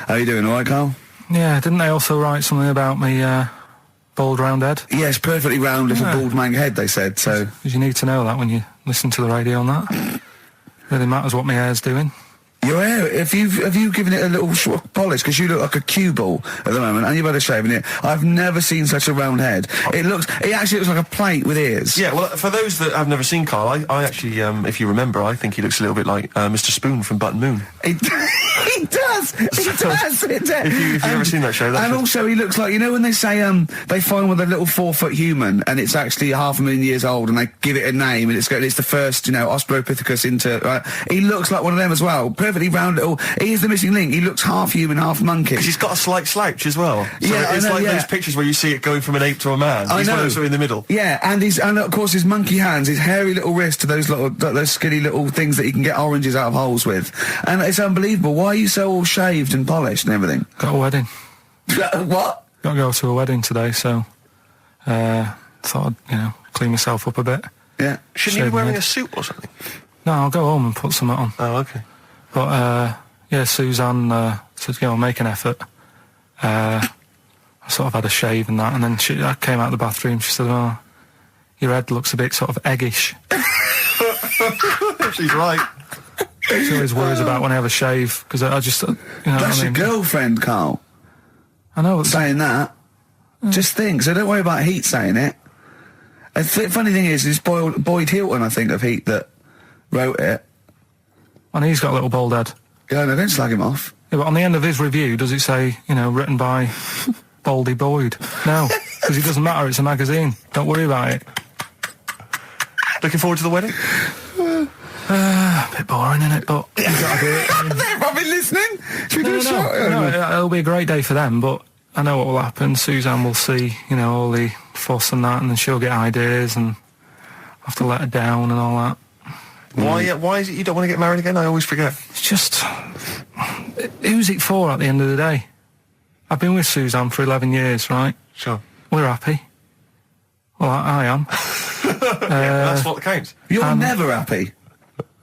How you doing, all right, Karl? Yeah, didn't they also write something about me, bald round head? Yes, perfectly round little bald man head, they said, so... Because you need to know that when you listen to the radio on that. Really matters what my hair's doing. Your hair, have you given it a little polish? Because you look like a cue ball at the moment, and you've had a shave in it. I've never seen such a round head. It actually looks like a plate with ears. Yeah, well, for those that have never seen Karl, I actually, if you remember, I think he looks a little bit like Mr. Spoon from Button Moon. He does. If you've never seen that show, and also he looks like, when they say they find with a little 4-foot human, and it's actually 500,000 years old, and they give it a name, and it's the first, Australopithecus into. Right? He looks like one of them as well. Perfectly round little. He is the missing link. He looks half human, half monkey. Because he's got a slight slouch as well. So it's those pictures where you see it going from an ape to a man. He's one of those in the middle. Yeah, and of course his monkey hands, his hairy little wrist to those skinny little things that you can get oranges out of holes with, and it's unbelievable. Why are you so all shaved and polished and everything? Got a wedding. What? Got to go to a wedding today, so thought I'd, clean myself up a bit. Yeah. Shouldn't you be wearing a suit or something? No, I'll go home and put something on. Oh, okay. But, Suzanne said, make an effort. I sort of had a shave and that, and then I came out of the bathroom, she said, oh, your head looks a bit sort of eggish. She's right. She always worries about when I have a shave, because I just, That's your girlfriend, Carl. I know. Saying that. Just think, so don't worry about Heat saying it. The funny thing is, it's Boyd Hilton, I think, of Heat that wrote it. And he's got a little bald head. Yeah, no, don't slag him off. Yeah, but on the end of his review, does it say, written by Baldy Boyd? No, because it doesn't matter, it's a magazine. Don't worry about it. Looking forward to the wedding? A bit boring, isn't it? But you gotta do it. They're probably listening. Should we do a shot? No, it'll be a great day for them, but I know what will happen. Suzanne will see, all the fuss and that, and then she'll get ideas, and have to let her down and all that. Why is it you don't want to get married again? I always forget. It's just... Who's it for at the end of the day? I've been with Suzanne for 11 years, right? Sure. We're happy. Well, I am. That's what counts. You're never happy.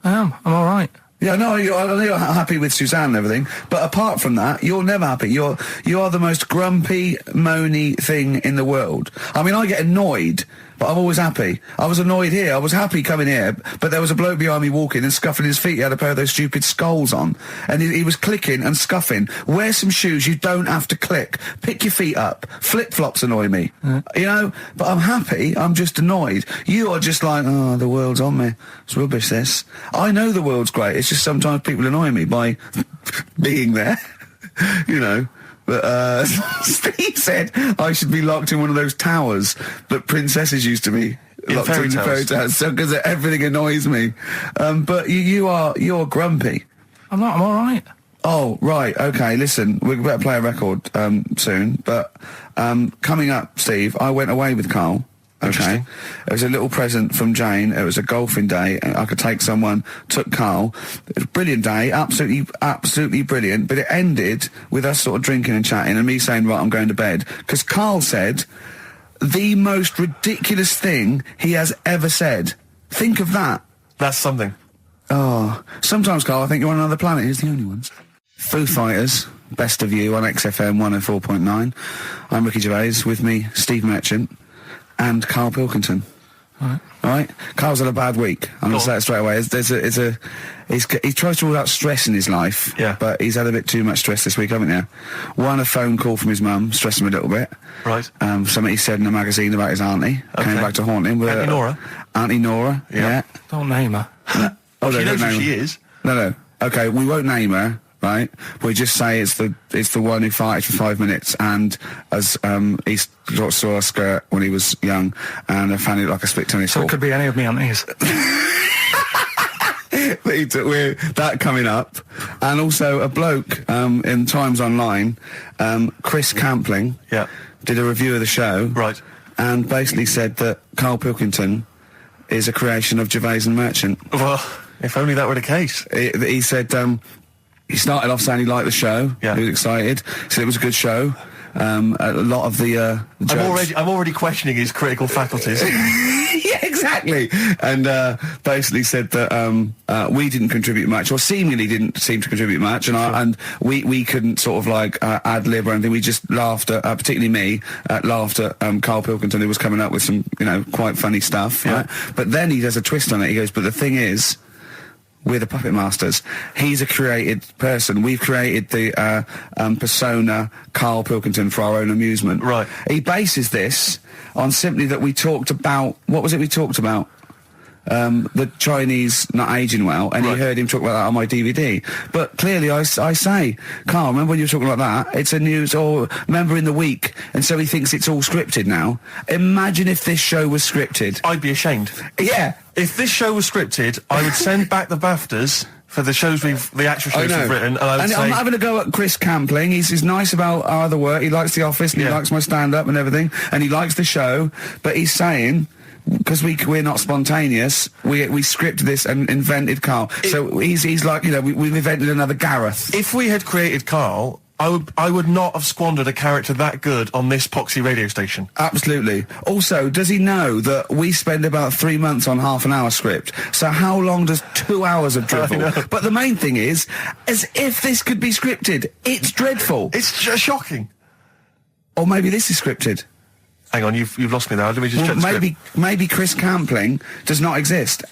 I am. I'm all right. Yeah, no, I know you're happy with Suzanne and everything, but apart from that, you're never happy. You are the most grumpy, moany thing in the world. I mean, I get annoyed, but I'm always happy. I was annoyed here. I was happy coming here, but there was a bloke behind me walking and scuffing his feet. He had a pair of those stupid skulls on, and he was clicking and scuffing. Wear some shoes. You don't have to click. Pick your feet up. Flip-flops annoy me. But I'm happy. I'm just annoyed. You are just like, oh, the world's on me. It's rubbish, this. I know the world's great. It's just sometimes people annoy me by being there, But Steve said I should be locked in one of those towers that princesses used to be locked in fairy tales, because everything annoys me. But you're grumpy. I'm not. I'm all right. Oh, right. Okay. Listen, we better play a record soon. But coming up, Steve, I went away with Carl. Okay. It was a little present from Jane. It was a golfing day. I could take someone. Took Carl. It was a brilliant day. Absolutely brilliant. But it ended with us sort of drinking and chatting and me saying, right, I'm going to bed. Because Carl said the most ridiculous thing he has ever said. Think of that. That's something. Oh. Sometimes, Carl, I think you're on another planet. Here's the only ones. Foo Fighters. Best of You on XFM 104.9. I'm Ricky Gervais. With me, Steve Merchant. And Karl Pilkington. All right. Carl's had a bad week. I'm going to say it straight away. He tries to rule out stress in his life. Yeah. But he's had a bit too much stress this week, haven't you? One, a phone call from his mum, stressed him a little bit. Right. Something he said in a magazine about his auntie. Okay. Came back to haunt him. Auntie Nora? Auntie Nora, yeah. Don't name her. No. Oh, she knows who she is. No. Okay, we won't name her. Right, we just say it's the one who farted for 5 minutes, and as he saw a skirt when he was young, and I found it like a split tennis ball. So it could be any of me aunties. We're that coming up, and also a bloke in Times Online, Chris Campling, did a review of the show, right, and basically said that Karl Pilkington is a creation of Gervais and Merchant. Well, if only that were the case. He said. He started off saying he liked the show. Yeah. He was excited. Said it was a good show. A lot of the jokes. I'm already questioning his critical faculties. Yeah, exactly. And basically said that we didn't contribute much, or seemingly didn't seem to contribute much, and we couldn't sort of like ad lib or anything. We just laughed at, particularly me, laughed at Karl Pilkington, who was coming up with some quite funny stuff. Yeah. Right? But then he does a twist on it. He goes, but the thing is, we're the puppet masters. He's a created person. We've created the persona Karl Pilkington for our own amusement. Right. He bases this on simply that we talked about... What was it we talked about? The Chinese not aging well, and he heard him talk about that on my DVD. But clearly I say, Karl, remember when you were talking about that? It's a news, or remember in the week, and so he thinks it's all scripted now. Imagine if this show was scripted. I'd be ashamed. Yeah. If this show was scripted, I would send back the BAFTAs for the actual shows we've written, and I would say... I'm having a go at Chris Campling. He's nice about our other work. He likes The Office, and he likes my stand-up and everything, and he likes the show, but he's saying... Because we're not spontaneous, we scripted this and invented Karl. So he's like, we've invented another Gareth. If we had created Karl, I would not have squandered a character that good on this poxy radio station. Absolutely. Also, does he know that we spend about 3 months on half an hour script? So how long does 2 hours of drivel? But the main thing is, as if this could be scripted, it's dreadful. It's shocking. Or maybe this is scripted. Hang on, you've lost me now. Let me just check the script. Maybe Chris Campling does not exist.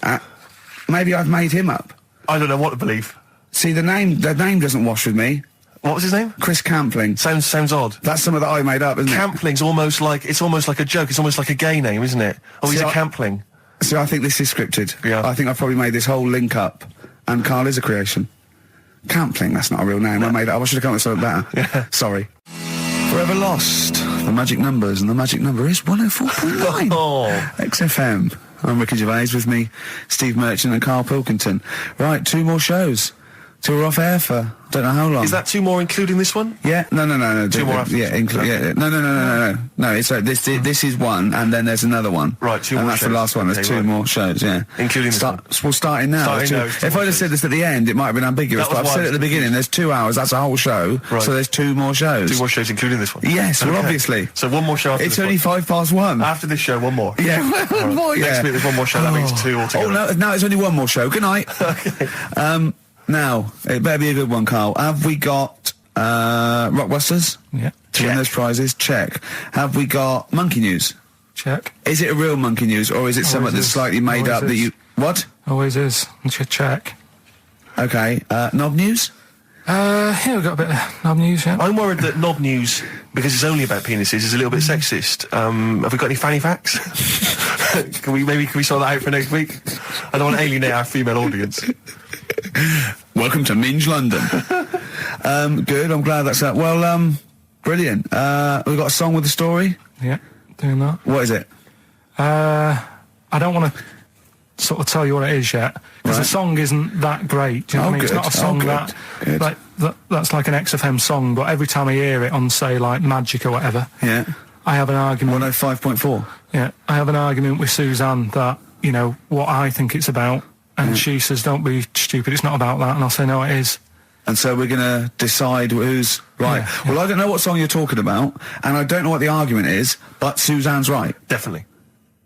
Maybe I've made him up. I don't know what to believe. See, the name doesn't wash with me. What was his name? Chris Campling. Sounds odd. That's something that I made up, isn't Campling's almost like a joke. It's almost like a gay name, isn't it? Oh, he's a Campling. So I think this is scripted. Yeah. I think I've probably made this whole link up, and Karl is a creation. Campling, that's not a real name. No. I made it up. I should have come up with something better. Yeah. Sorry. Forever Lost. The magic numbers, and the magic number is 104.9. XFM. I'm Ricky Gervais, with me, Steve Merchant and Karl Pilkington. Right, 2 more shows. So we're off air for don't know how long. Is that 2 more including this one? Yeah, no. 2 more after. Yeah, no. It's this is one, and then there's another one. Right, 2 more. And that's shows. the last one. There's 2 more shows. Yeah, including this one. We're starting now. If I'd have said this at the end, it might have been ambiguous. But I've said it at the beginning. There's 2 hours. That's a whole show. Right. So there's 2 more shows. 2 more shows, including this one. Yes, well, obviously. So 1 more show. After it's only 1:05. After this show, 1 more. Yeah, one more. Yeah. Next week there's 1 more show. That means 2 altogether. Oh no, it's only 1 more show. Good night. Okay. Now, it better be a good one, Karl. Have we got Rockbusters? Yeah. To win those prizes? Check. Have we got Monkey News? Check. Is it a real Monkey News, or is it something that's slightly made up that you... What? Always is. Check. Okay. Knob News? Yeah, we've got a bit of knob news, yeah. I'm worried that knob news, because it's only about penises, is a little bit sexist. Have we got any fanny facts? Can we sort that out for next week? I don't want to alienate our female audience. Welcome to Minge London. Good, I'm glad that's that. Well, brilliant. We've got a song with a story? Yeah, doing that. What is it? I don't want to sort of tell you what it is yet, because the song isn't that great. Do you know what I mean? It's not a song that's like an XFM song, but every time I hear it on, say, like Magic or whatever, yeah, I have an argument. 105.4. Yeah, I have an argument with Suzanne that, you know, what I think it's about, and she says, don't be stupid, it's not about that, and I'll say, no, it is. And so we're going to decide who's right. Yeah. Well, I don't know what song you're talking about, and I don't know what the argument is, but Suzanne's right. Definitely.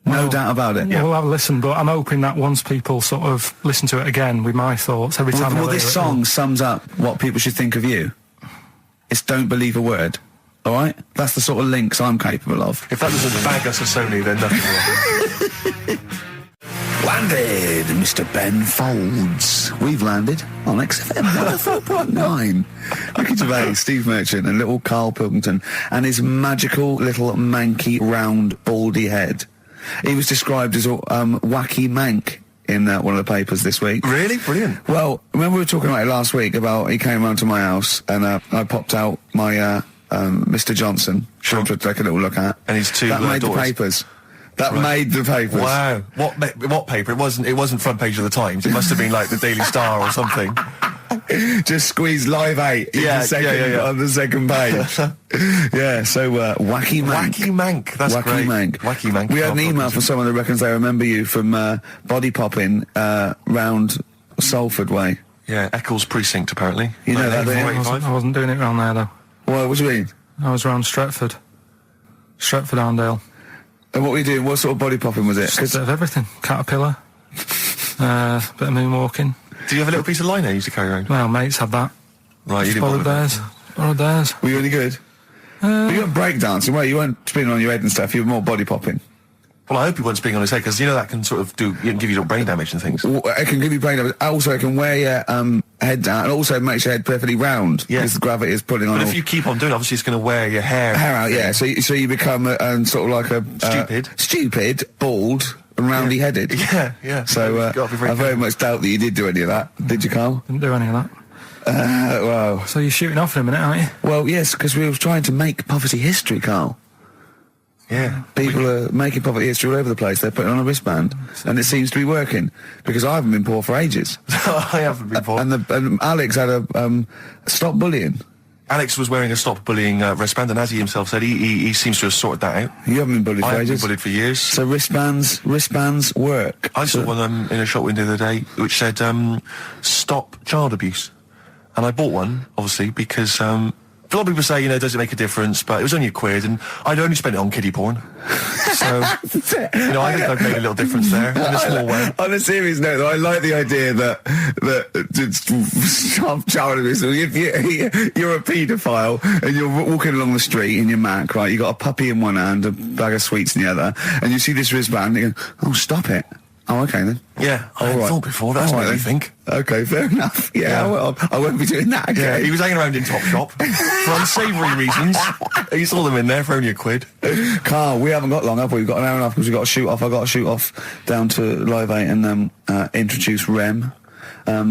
No doubt about it. Yeah, we'll have a listen, but I'm hoping that once people sort of listen to it again with my thoughts, every time well, this song sums up what people should think of you. It's don't believe a word. All right? That's the sort of links I'm capable of. If that doesn't bag us a Sony, then nothing will. Landed, Mr. Ben Folds. We've landed on XFM 104.9. Ricky Gervais, Steve Merchant, and little Karl Pilkington, and his magical little manky, round, baldy head. He was described as a wacky mank in one of the papers this week. Really? Brilliant. Well, remember we were talking about it last week, about he came round to my house, and I popped out my Mr. Johnson, sure, to take a little look at. And his 2 that made daughters. The papers. That made the papers. Wow. What paper? It wasn't front page of the Times. It must have been like the Daily Star or something. Just squeeze Live 8 on the second page. Yeah, so Wacky Mank. Wacky Mank, that's Wacky great. Mank. Wacky Mank. We had an email from someone that reckons they remember you from body popping round Salford way. Yeah, Eccles Precinct, apparently. You know that, I wasn't doing it round there, though. What do you mean? I was round Stretford. Arndale. And what were you doing? What sort of body popping was it? A bit of everything. Caterpillar. Bit of moonwalking. Did you have a little piece of line you used to carry around? Well, mates had that. Right, you didn't borrowed theirs. Were you any good? You weren't breakdancing, well, you weren't spinning on your head and stuff, you were more body popping. Well, I hope he wasn't spinning on his head, because, you know, that can sort of give you little brain damage and things. Well, it can give you brain damage. Also, it can wear your head down, and also makes your head perfectly round, because the gravity is pulling on. But if you keep on doing it, obviously it's going to wear your hair out, yeah. So you become sort of like a... stupid, bald, and roundy-headed. Yeah. So I very much doubt that you did do any of that. Did you, Karl? Didn't do any of that. Well... So you're shooting off in a minute, aren't you? Well, yes, because we were trying to make poverty history, Karl. Yeah. People are making poverty history all over the place. They're putting on a wristband, and it seems to be working, because I haven't been poor for ages. I haven't been poor. And Alex had a stop bullying. Alex was wearing a stop bullying wristband, and as he himself said, he seems to have sorted that out. You haven't been bullied for ages? I haven't been bullied for years. So wristbands work. I saw one in a shop window the other day which said, stop child abuse. And I bought one, obviously, because A lot of people say, you know, does it make a difference? But it was only £1, and I'd only spent it on kiddie porn. So, you know, I think I've made a little difference there in a small way. On a serious note, though, I like the idea that if you're a paedophile and you're walking along the street in your Mac, right? You got a puppy in one hand, a bag of sweets in the other, and you see this wristband, and you go, "Oh, stop it." Oh, okay then. Yeah, I thought before. That's what I think. Okay, fair enough. Yeah, well, I won't be doing that again. Yeah, he was hanging around in Topshop for unsavoury reasons. You saw them in there for only £1. Carl, we haven't got long, have we? We've got an hour and a half because we've got to shoot off. I've got to shoot off down to Live 8 and introduce Rem.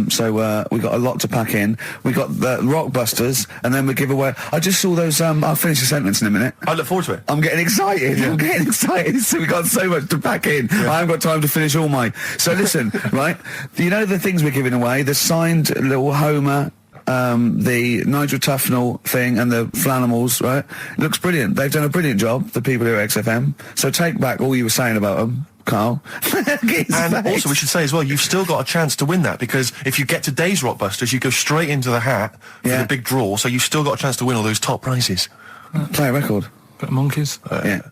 So we got a lot to pack in. We got the Rockbusters, and then we give away. I just saw those. I'll finish the sentence in a minute. I look forward to it. I'm getting excited. Yeah. I'm getting excited. So we got so much to pack in. Yeah. I haven't got time to finish all my. So listen, right? You know the things we're giving away. The signed little Homer. The Nigel Tufnell thing and the Flanimals, right? It looks brilliant. They've done a brilliant job, the people here at XFM. So take back all you were saying about them, Carl. And also we should say as well, you've still got a chance to win that, because if you get today's Rockbusters, you go straight into the hat for the big draw, so you've still got a chance to win all those top prizes. Play a record. Bit of monkeys. Yeah.